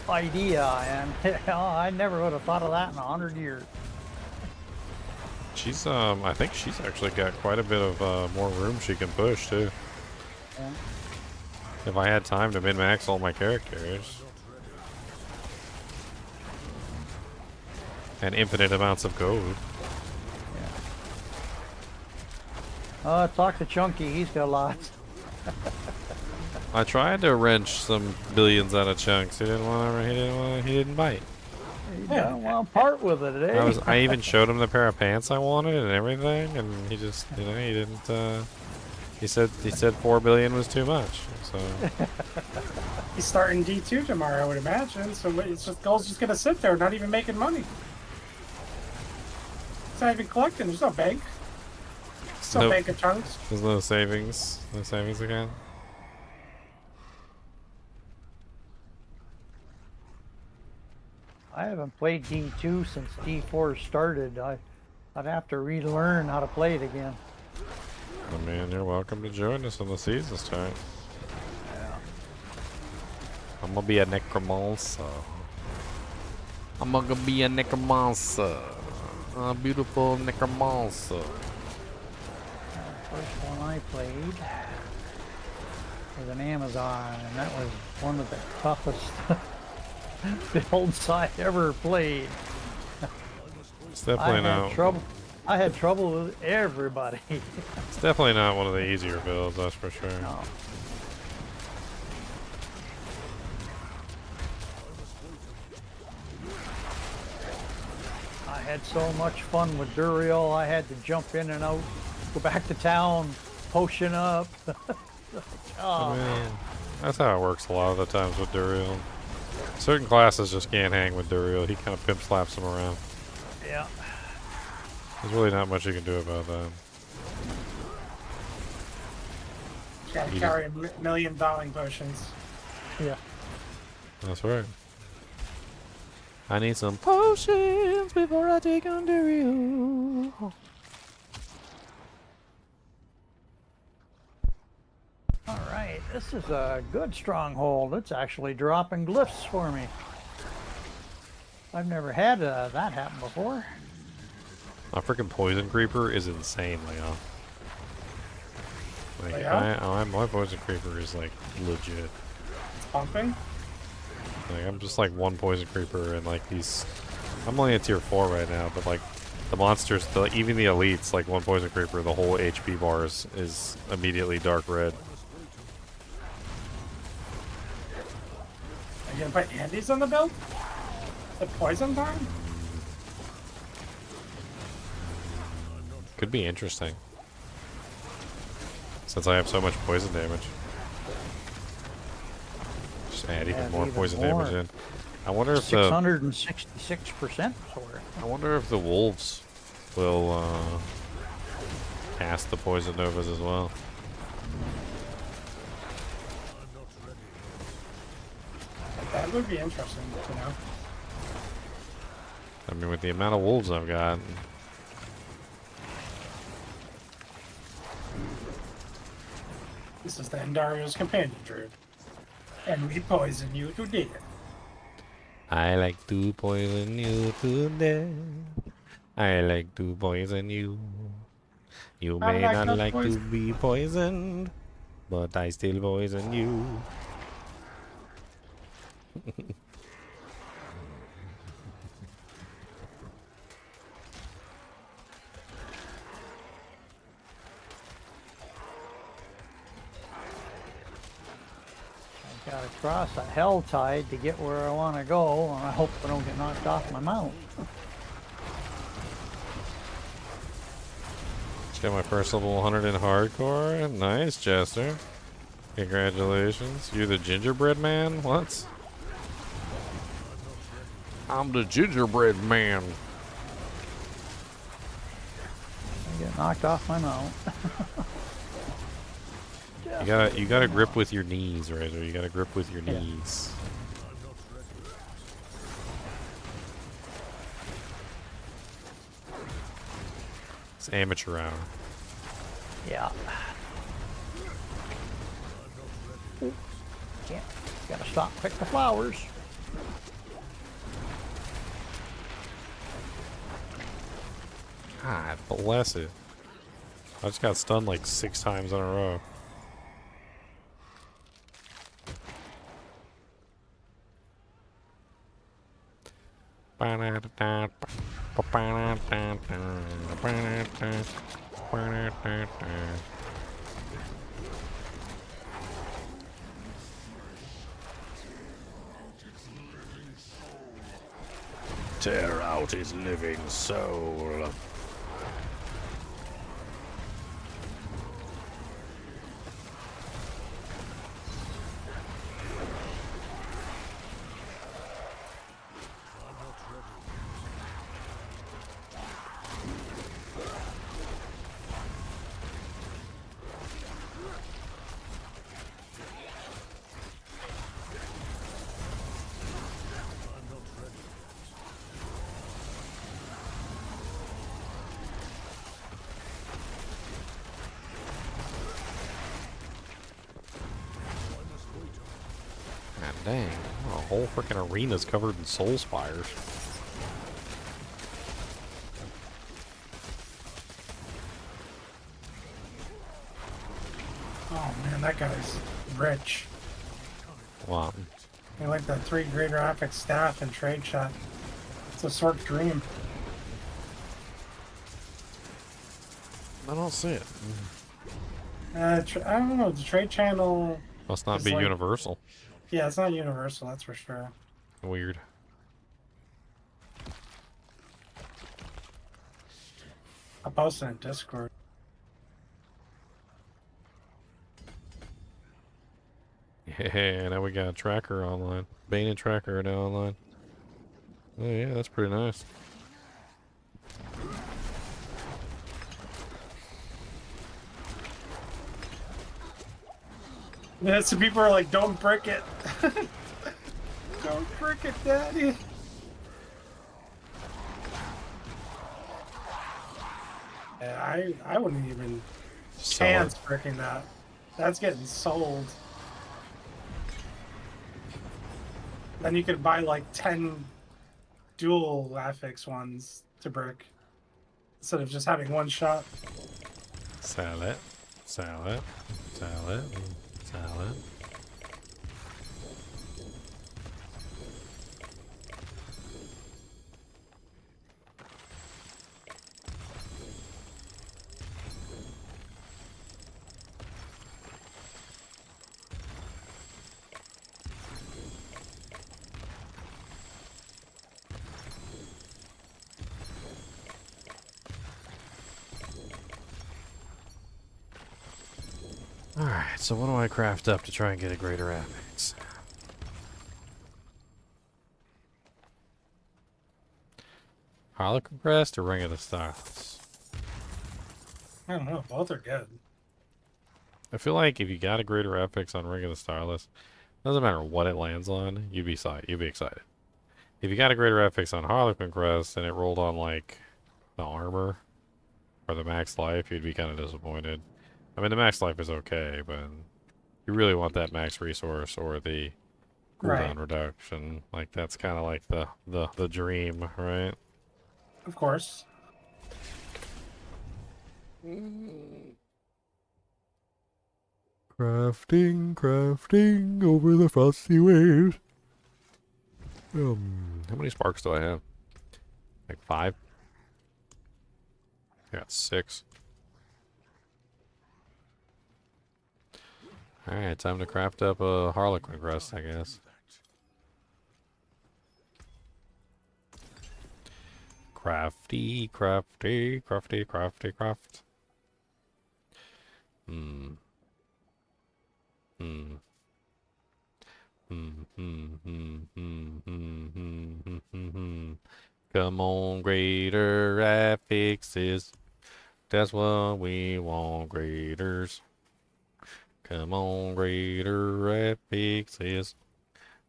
idea, and I never would have thought of that in 100 years. She's I think she's actually got quite a bit of more room she can push too. Yeah. If I had time to min-max all my characters. And infinite amounts of gold. Talk to Chunky, he's got lots. I tried to wrench some billions out of Chunks. He didn't bite. He don't want to part with it, eh? I even showed him the pair of pants I wanted and everything, and he just, he didn't. He said 4 billion was too much. So He's starting D2 tomorrow, I would imagine. So it's just Gold's just gonna sit there, not even making money. It's not even collecting. There's no bank. There's no bank of Chunks. There's no savings. No savings account. I haven't played D2 since D4 started. I'd have to relearn how to play it again. I mean, you're welcome to join us when the season starts. Yeah. I'm gonna be a necromancer. I'm gonna be a necromancer. A beautiful necromancer. First one I played was an Amazon, and that was one of the toughest builds I ever played. It's definitely not. I had trouble with everybody. It's definitely not one of the easier builds, that's for sure. No. I had so much fun with Duriel. I had to jump in and out, go back to town, potion up. I mean, that's how it works a lot of the times with Duriel. Certain classes just can't hang with Duriel. He kind of pimp slaps them around. Yeah. There's really not much you can do about that. Gotta carry a million Darling potions. Yeah. That's right. I need some potions before I take on Duriel. Alright, this is a good stronghold. It's actually dropping glyphs for me. I've never had that happen before. My freaking poison creeper is insane, Leon. Like, yeah? my poison creeper is like legit. It's pumping? Like, I'm just like one poison creeper and like these. I'm only at tier 4 right now, but like the monsters, even the elites, like one poison creeper, the whole HP bar is immediately dark red. Are you gonna put Andes on the build? The poison time? Could be interesting. Since I have so much poison damage. Just add even more poison damage in. I wonder if 666% for it. I wonder if the wolves will cast the poison novas as well. That would be interesting to know. I mean, with the amount of wolves I've got. This is the Endario's companion druid. And we poison you to death. I like to poison you to death. I like to poison you. You may not like to be poisoned, but I still poison you. Gotta cross a HellTide to get where I want to go, and I hope I don't get knocked off my mount. Just got my first level 100 in hardcore. Nice, Jester. Congratulations. You're the gingerbread man? What? I'm the gingerbread man. I get knocked off my mount. You gotta grip with your knees, right? Or you gotta grip with your knees. It's amateur hour. Yeah. Yeah. Gotta stop, pick the flowers. God bless it. I just got stunned like 6 times in a row. Tear out his living soul. God dang, a whole freaking arena's covered in soul spires. Oh man, that guy's rich. Wow. I like that 3 greater epic staff and trade shot. It's a sort of dream. I don't see it. I don't know, the trade channel... Must not is be like, universal. Yeah, it's not universal, that's for sure. Weird. I posted in Discord. Yeah, now we got a tracker online. Bane and tracker are now online. Oh yeah, that's pretty nice. Yeah, some people are like, don't brick it. Don't brick it, daddy. Yeah, I wouldn't even chance bricking that. That's getting sold. Then you could buy like 10 dual affix ones to brick instead of just having one shot. Sell it. Sell it. Sell it. Sell it. Alright, so what do I craft up to try and get a greater affix? Harlequin Crest or Ring of the Stars? I don't know, both are good. I feel like if you got a greater affix on Ring of the Starless, doesn't matter what it lands on, you'd be excited. If you got a greater affix on Harlequin Crest and it rolled on like the armor or the max life, you'd be kind of disappointed. I mean, the max life is okay, but you really want that max resource or the cooldown reduction. Like that's kind of like the dream, right? Of course. Crafting over the frosty waves. How many sparks do I have? Like 5? I got 6. Alright, time to craft up a Harlequin Crest, I guess. Crafty. Come on, greater affixes. That's what we want, graders. Come on, greater affixes.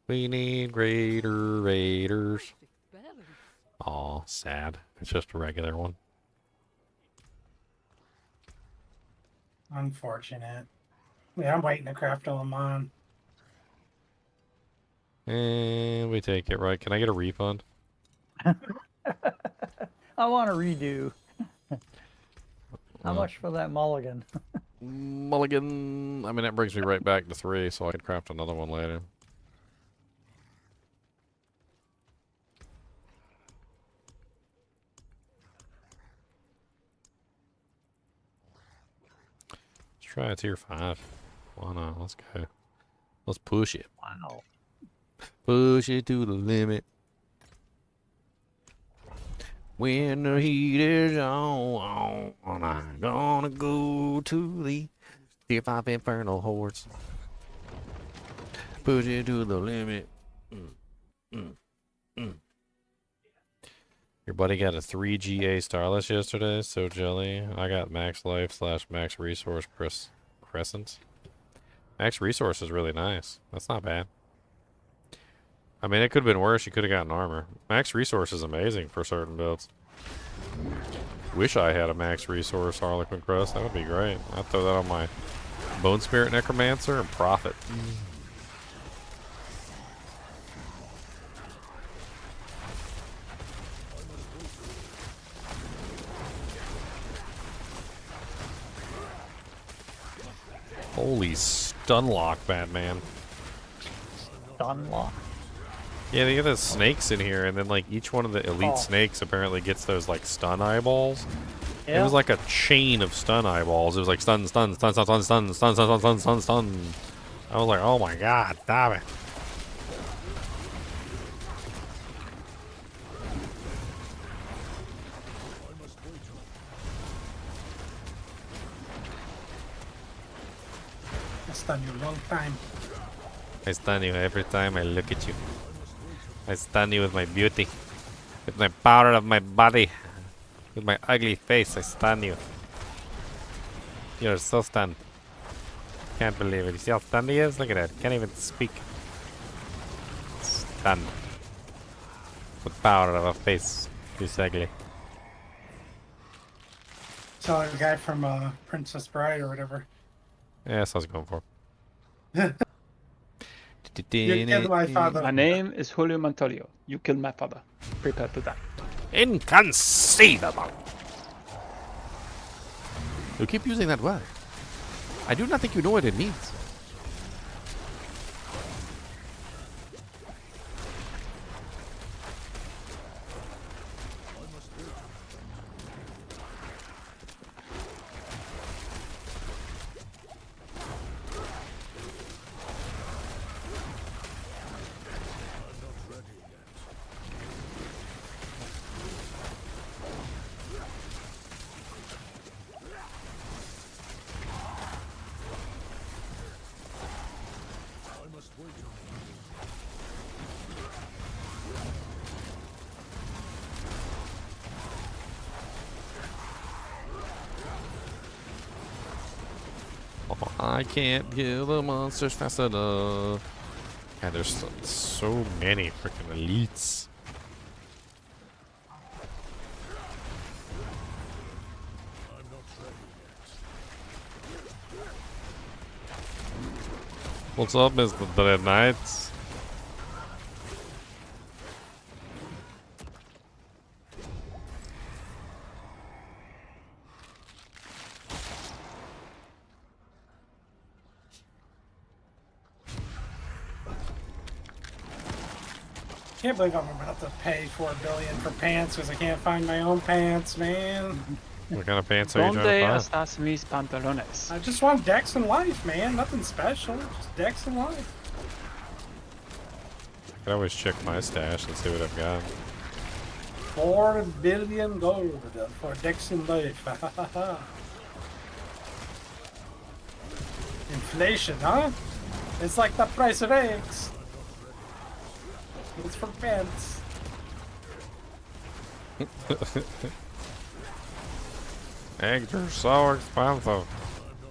We need greater raiders. Aw, sad. It's just a regular one. Unfortunate. Yeah, I'm waiting to craft a Lamont. And we take it, right? Can I get a refund? I want to redo. How much for that mulligan? Mulligan. I mean, that brings me right back to 3, so I could craft another one later. Let's try a tier 5. Why not? Let's go. Let's push it. Wow. Push it to the limit. When the heat is on, I'm gonna go to the tier 5 infernal hordes. Push it to the limit. Your buddy got a 3 GA Starless yesterday, so jelly. I got max life / max resource crescents. Max resource is really nice. That's not bad. I mean, it could have been worse. You could have gotten armor. Max resource is amazing for certain builds. Wish I had a max resource Harlequin Crest. That would be great. I'd throw that on my Bone Spirit Necromancer and profit. Holy stun lock, Batman. Stun lock? Yeah, they get the snakes in here, and then like each one of the elite snakes apparently gets those like stun eyeballs. Yeah. It was like a chain of stun eyeballs. It was like stun, stun, stun, stun, stun, stun, stun, stun, stun, stun, stun. I was like, oh my god, damn it. I stun you a long time. I stun you every time I look at you. I stun you with my beauty. With my power of my body. With my ugly face, I stun you. You're so stunned. Can't believe it. You see how stunned he is? Look at that. Can't even speak. Stunned. With power of a face. He's ugly. Saw the guy from Princess Bride or whatever. Yeah, that's what I was going for. You killed my father. My name is Julio Montorio. You killed my father. Prepare to die. Inconceivable! You keep using that word. I do not think you know what it means. I can't kill the monsters fast enough. God, there's so many freaking elites. What's up, Mr. Dread Knights? I can't believe I'm about to pay $4 billion for pants because I can't find my own pants, man. What kind of pants are you trying ¿Dónde to estás mis pantalones? I just want Dex and Life, man. Nothing special. Just Dex and Life. I can always check my stash and see what I've got. $4 billion gold for Dex and Life. Inflation, huh? It's like the price of eggs. It's for pants. Eggs are so expensive.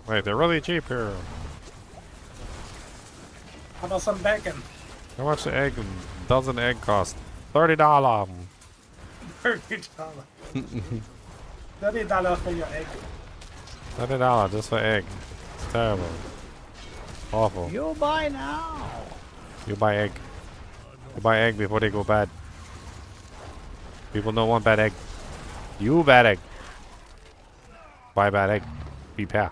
Wait, they're really cheap here. How about some bacon? How much the dozen egg cost? $30. $30. $30 for your egg. $30 just for egg. It's terrible. Awful. You buy now. You buy egg. You buy egg before they go bad. People don't want bad egg. You bad egg. Buy bad egg. Be pair.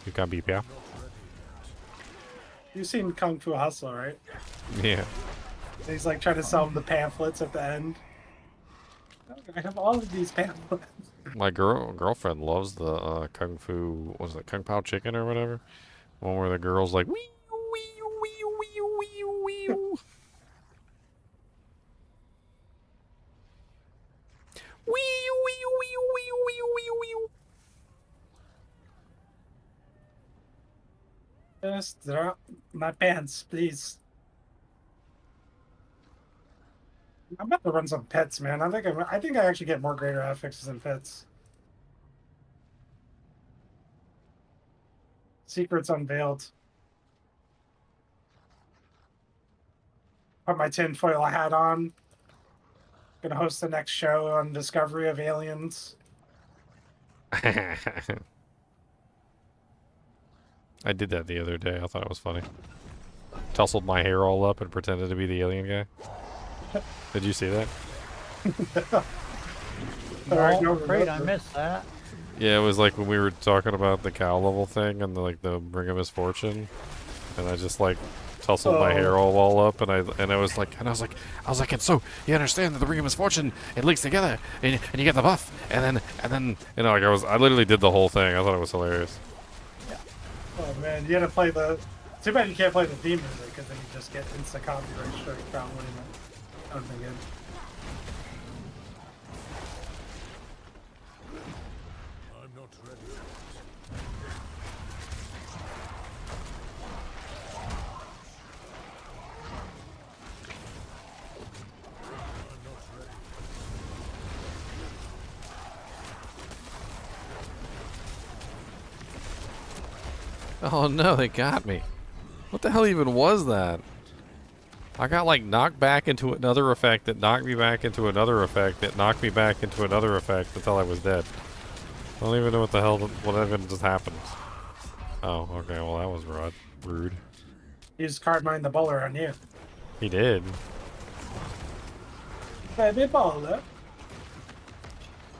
You can't be pair. You've seen Kung Fu Hustle, right? Yeah. He's like trying to sell him the pamphlets at the end. I have all of these pamphlets. My girlfriend loves the Kung Fu, was it Kung Pao Chicken or whatever? One where the girl's like, wee wee wee wee wee wee. Wee wee wee wee wee wee. Just drop my pants, please. I'm about to run some pets, man. I think I actually get more greater affixes than pets. Secrets unveiled. Put my tinfoil hat on. Gonna host the next show on Discovery of Aliens. I did that the other day. I thought it was funny. Tousled my hair all up and pretended to be the alien guy. Did you see that? No, great, I missed that. Yeah, it was like when we were talking about the cow level thing and the Ring of Misfortune, and I just like tousled my hair all up, and I was like, and so you understand that the Ring of Misfortune, it links together, and you get the buff, and then you know, like I literally did the whole thing. I thought it was hilarious. Oh man, you gotta play the. Too bad you can't play the theme music because then you just get instant copyright strike probably. That would be good. I'm not ready. Oh no, they got me. What the hell even was that? I got like knocked back into another effect that knocked me back into another effect that knocked me back into another effect until I was dead. I don't even know what the hell, what even just happened. Oh, okay, well that was rude. He just card mined the bowler on you. He did. Baby bowler.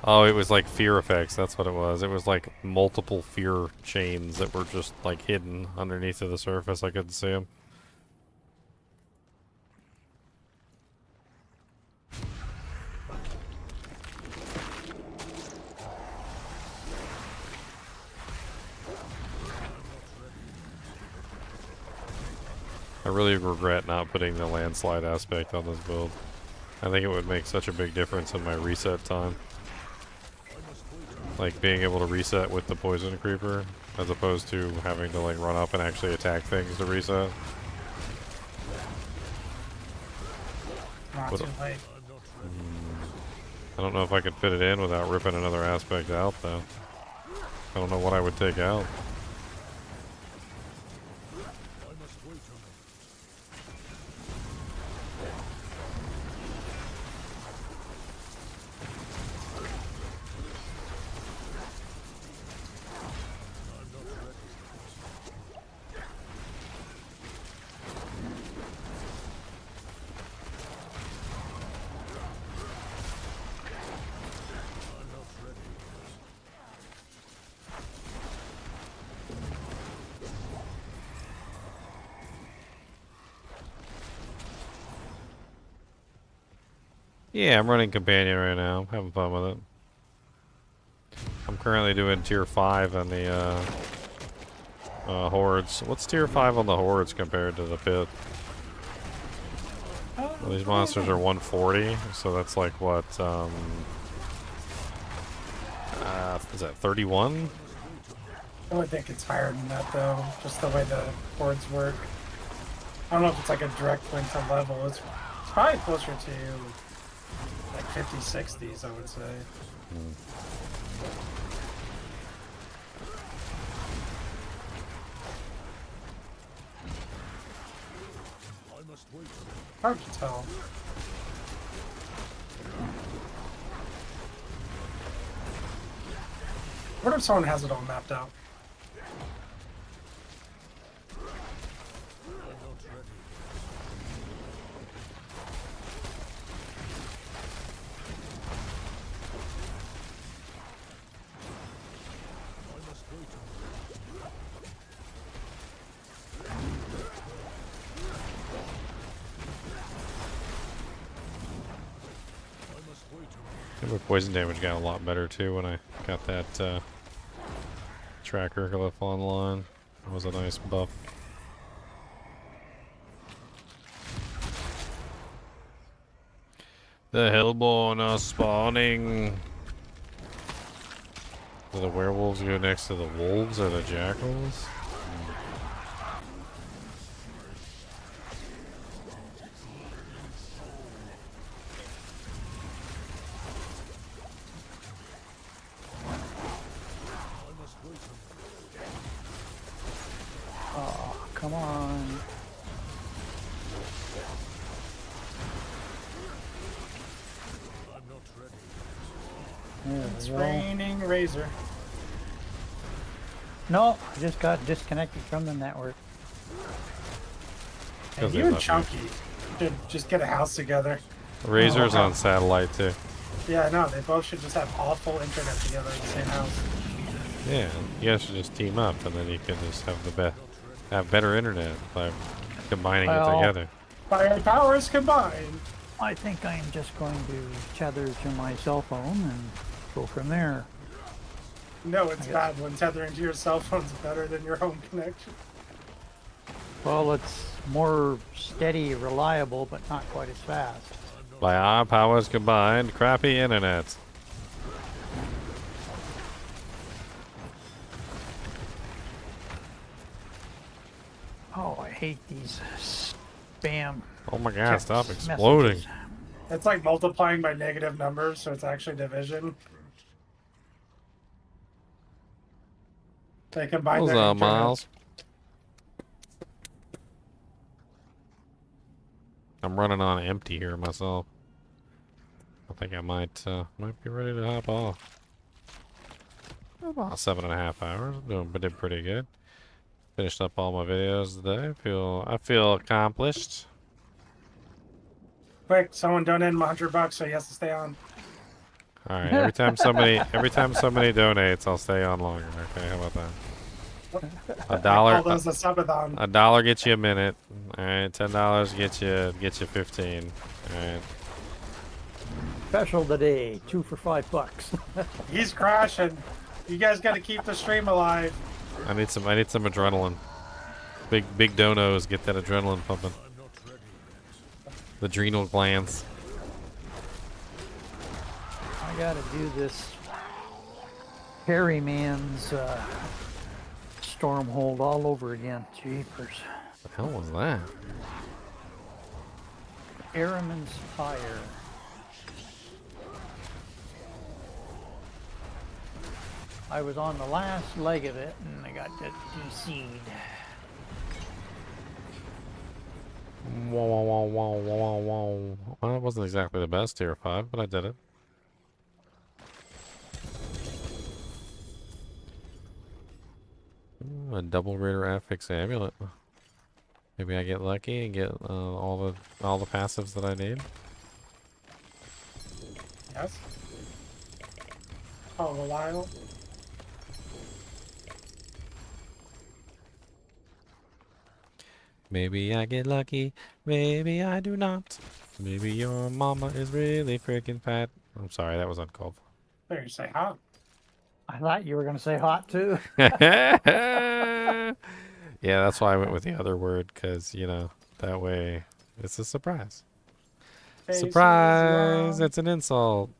Oh, it was like fear effects, that's what it was. It was like multiple fear chains that were just like hidden underneath of the surface. I couldn't see them. I really regret not putting the landslide aspect on this build. I think it would make such a big difference in my reset time. Like being able to reset with the poison creeper as opposed to having to like run up and actually attack things to reset. Not too late. I don't know if I could fit it in without ripping another aspect out though. I don't know what I would take out. Yeah, I'm running Companion right now. I'm having fun with it. I'm currently doing tier 5 on the Hordes. What's tier 5 on the Hordes compared to the Pit? Well, these monsters are 140, so that's like what, is that 31? I would think it's higher than that though, just the way the boards work. I don't know if it's like a direct link to level. It's probably closer to like 50s, 60s, I would say. Hard to tell. What if someone has it all mapped out? My poison damage got a lot better too when I got that tracker glyph online. That was a nice buff. The Hellborn are spawning. Do the werewolves go next to the wolves or the jackals? Oh, come on. It's raining Razor. No, I just got disconnected from the network. And you and Chunky should just get a house together. Razor's on satellite too. Yeah, no, they both should just have awful internet together in the same house. Yeah, you guys should just team up, and then you can just have better internet by combining it together. By our powers combined. I think I am just going to tether to my cell phone and go from there. No, it's bad when tethering to your cell phone's better than your home connection. Well, it's more steady, reliable, but not quite as fast. By our powers combined, crappy internet. Oh, I hate these spam. Oh my god, stop exploding. Messages. It's like multiplying by negative numbers, so it's actually division. They combine What's their up, internets. Miles? I'm running on empty here myself. I think I might be ready to hop off. About 7.5 hours. Did pretty good. Finished up all my videos today. I feel accomplished. Quick, someone donate him $100 so he has to stay on. All right. Every time somebody donates, I'll stay on longer. Okay, how about that? All those a subathon. $1 gets you a minute. All right. $10 gets you 15. All right. Special today, 2 for $5. He's crashing. You guys got to keep the stream alive. I need some adrenaline. Big donos get that adrenaline pumping. The adrenal glands. I gotta do this Harry Man's Stormhold all over again. Jeepers. What the hell was that? Araman's Fire. I was on the last leg of it and I got DC'd. Well, it wasn't exactly the best tier 5, but I did it. Ooh, a double Raider affix amulet. Maybe I get lucky and get all the passives that I need. Yes. Oh, Belial. Maybe I get lucky, maybe I do not. Maybe your mama is really freaking fat. I'm sorry, that was uncalled for. There, you say hot. I thought you were going to say hot too. Yeah, that's why I went with the other word, because, you know, that way it's a surprise. Surprise! It's an insult.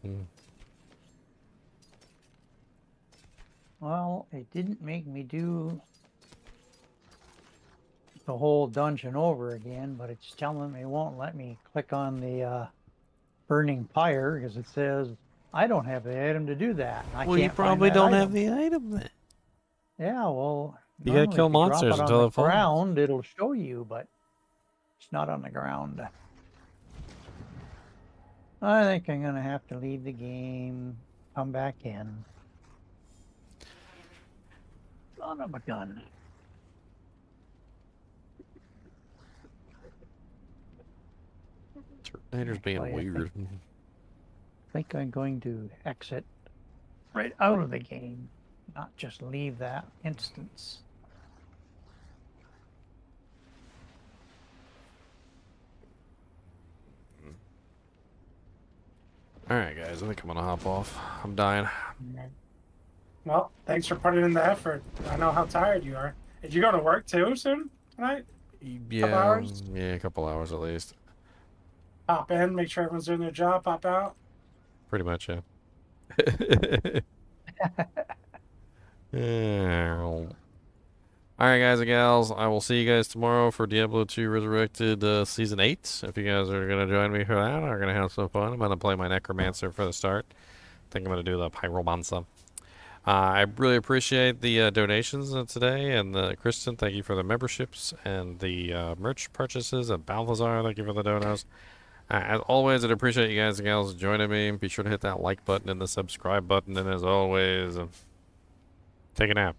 Well, it didn't make me do the whole dungeon over again, but it's telling me it won't let me click on the burning pyre because it says I don't have the item to do that. I Well, you can't find probably that don't item. have the item then. Yeah, well, You gotta normally kill if you drop monsters it on until the it falls. ground, it'll show you, but it's not on the ground. I think I'm gonna have to leave the game, come back in. Son of a gun. Terminator's being Boy, weird. I think I'm going to exit right out of the game, not just leave that instance. Alright, guys, I think I'm gonna hop off. I'm dying. Well, thanks for putting in the effort. I know how tired you are. Did you go to work too soon tonight? Yeah, Couple hours? yeah, a couple hours at least. Pop in, make sure everyone's doing their job, pop out. Pretty much, yeah. Alright, guys and gals, I will see you guys tomorrow for Diablo 2 Resurrected Season 8. If you guys are going to join me for that, I'm going to have some fun. I'm going to play my Necromancer for the start. I think I'm going to do the Pyromancer. I really appreciate the donations today, and Kristen, thank you for the memberships and the merch purchases, and Balthazar, thank you for the donos. As always, I'd appreciate you guys and gals joining me. Be sure to hit that like button and the subscribe button, and as always, take a nap.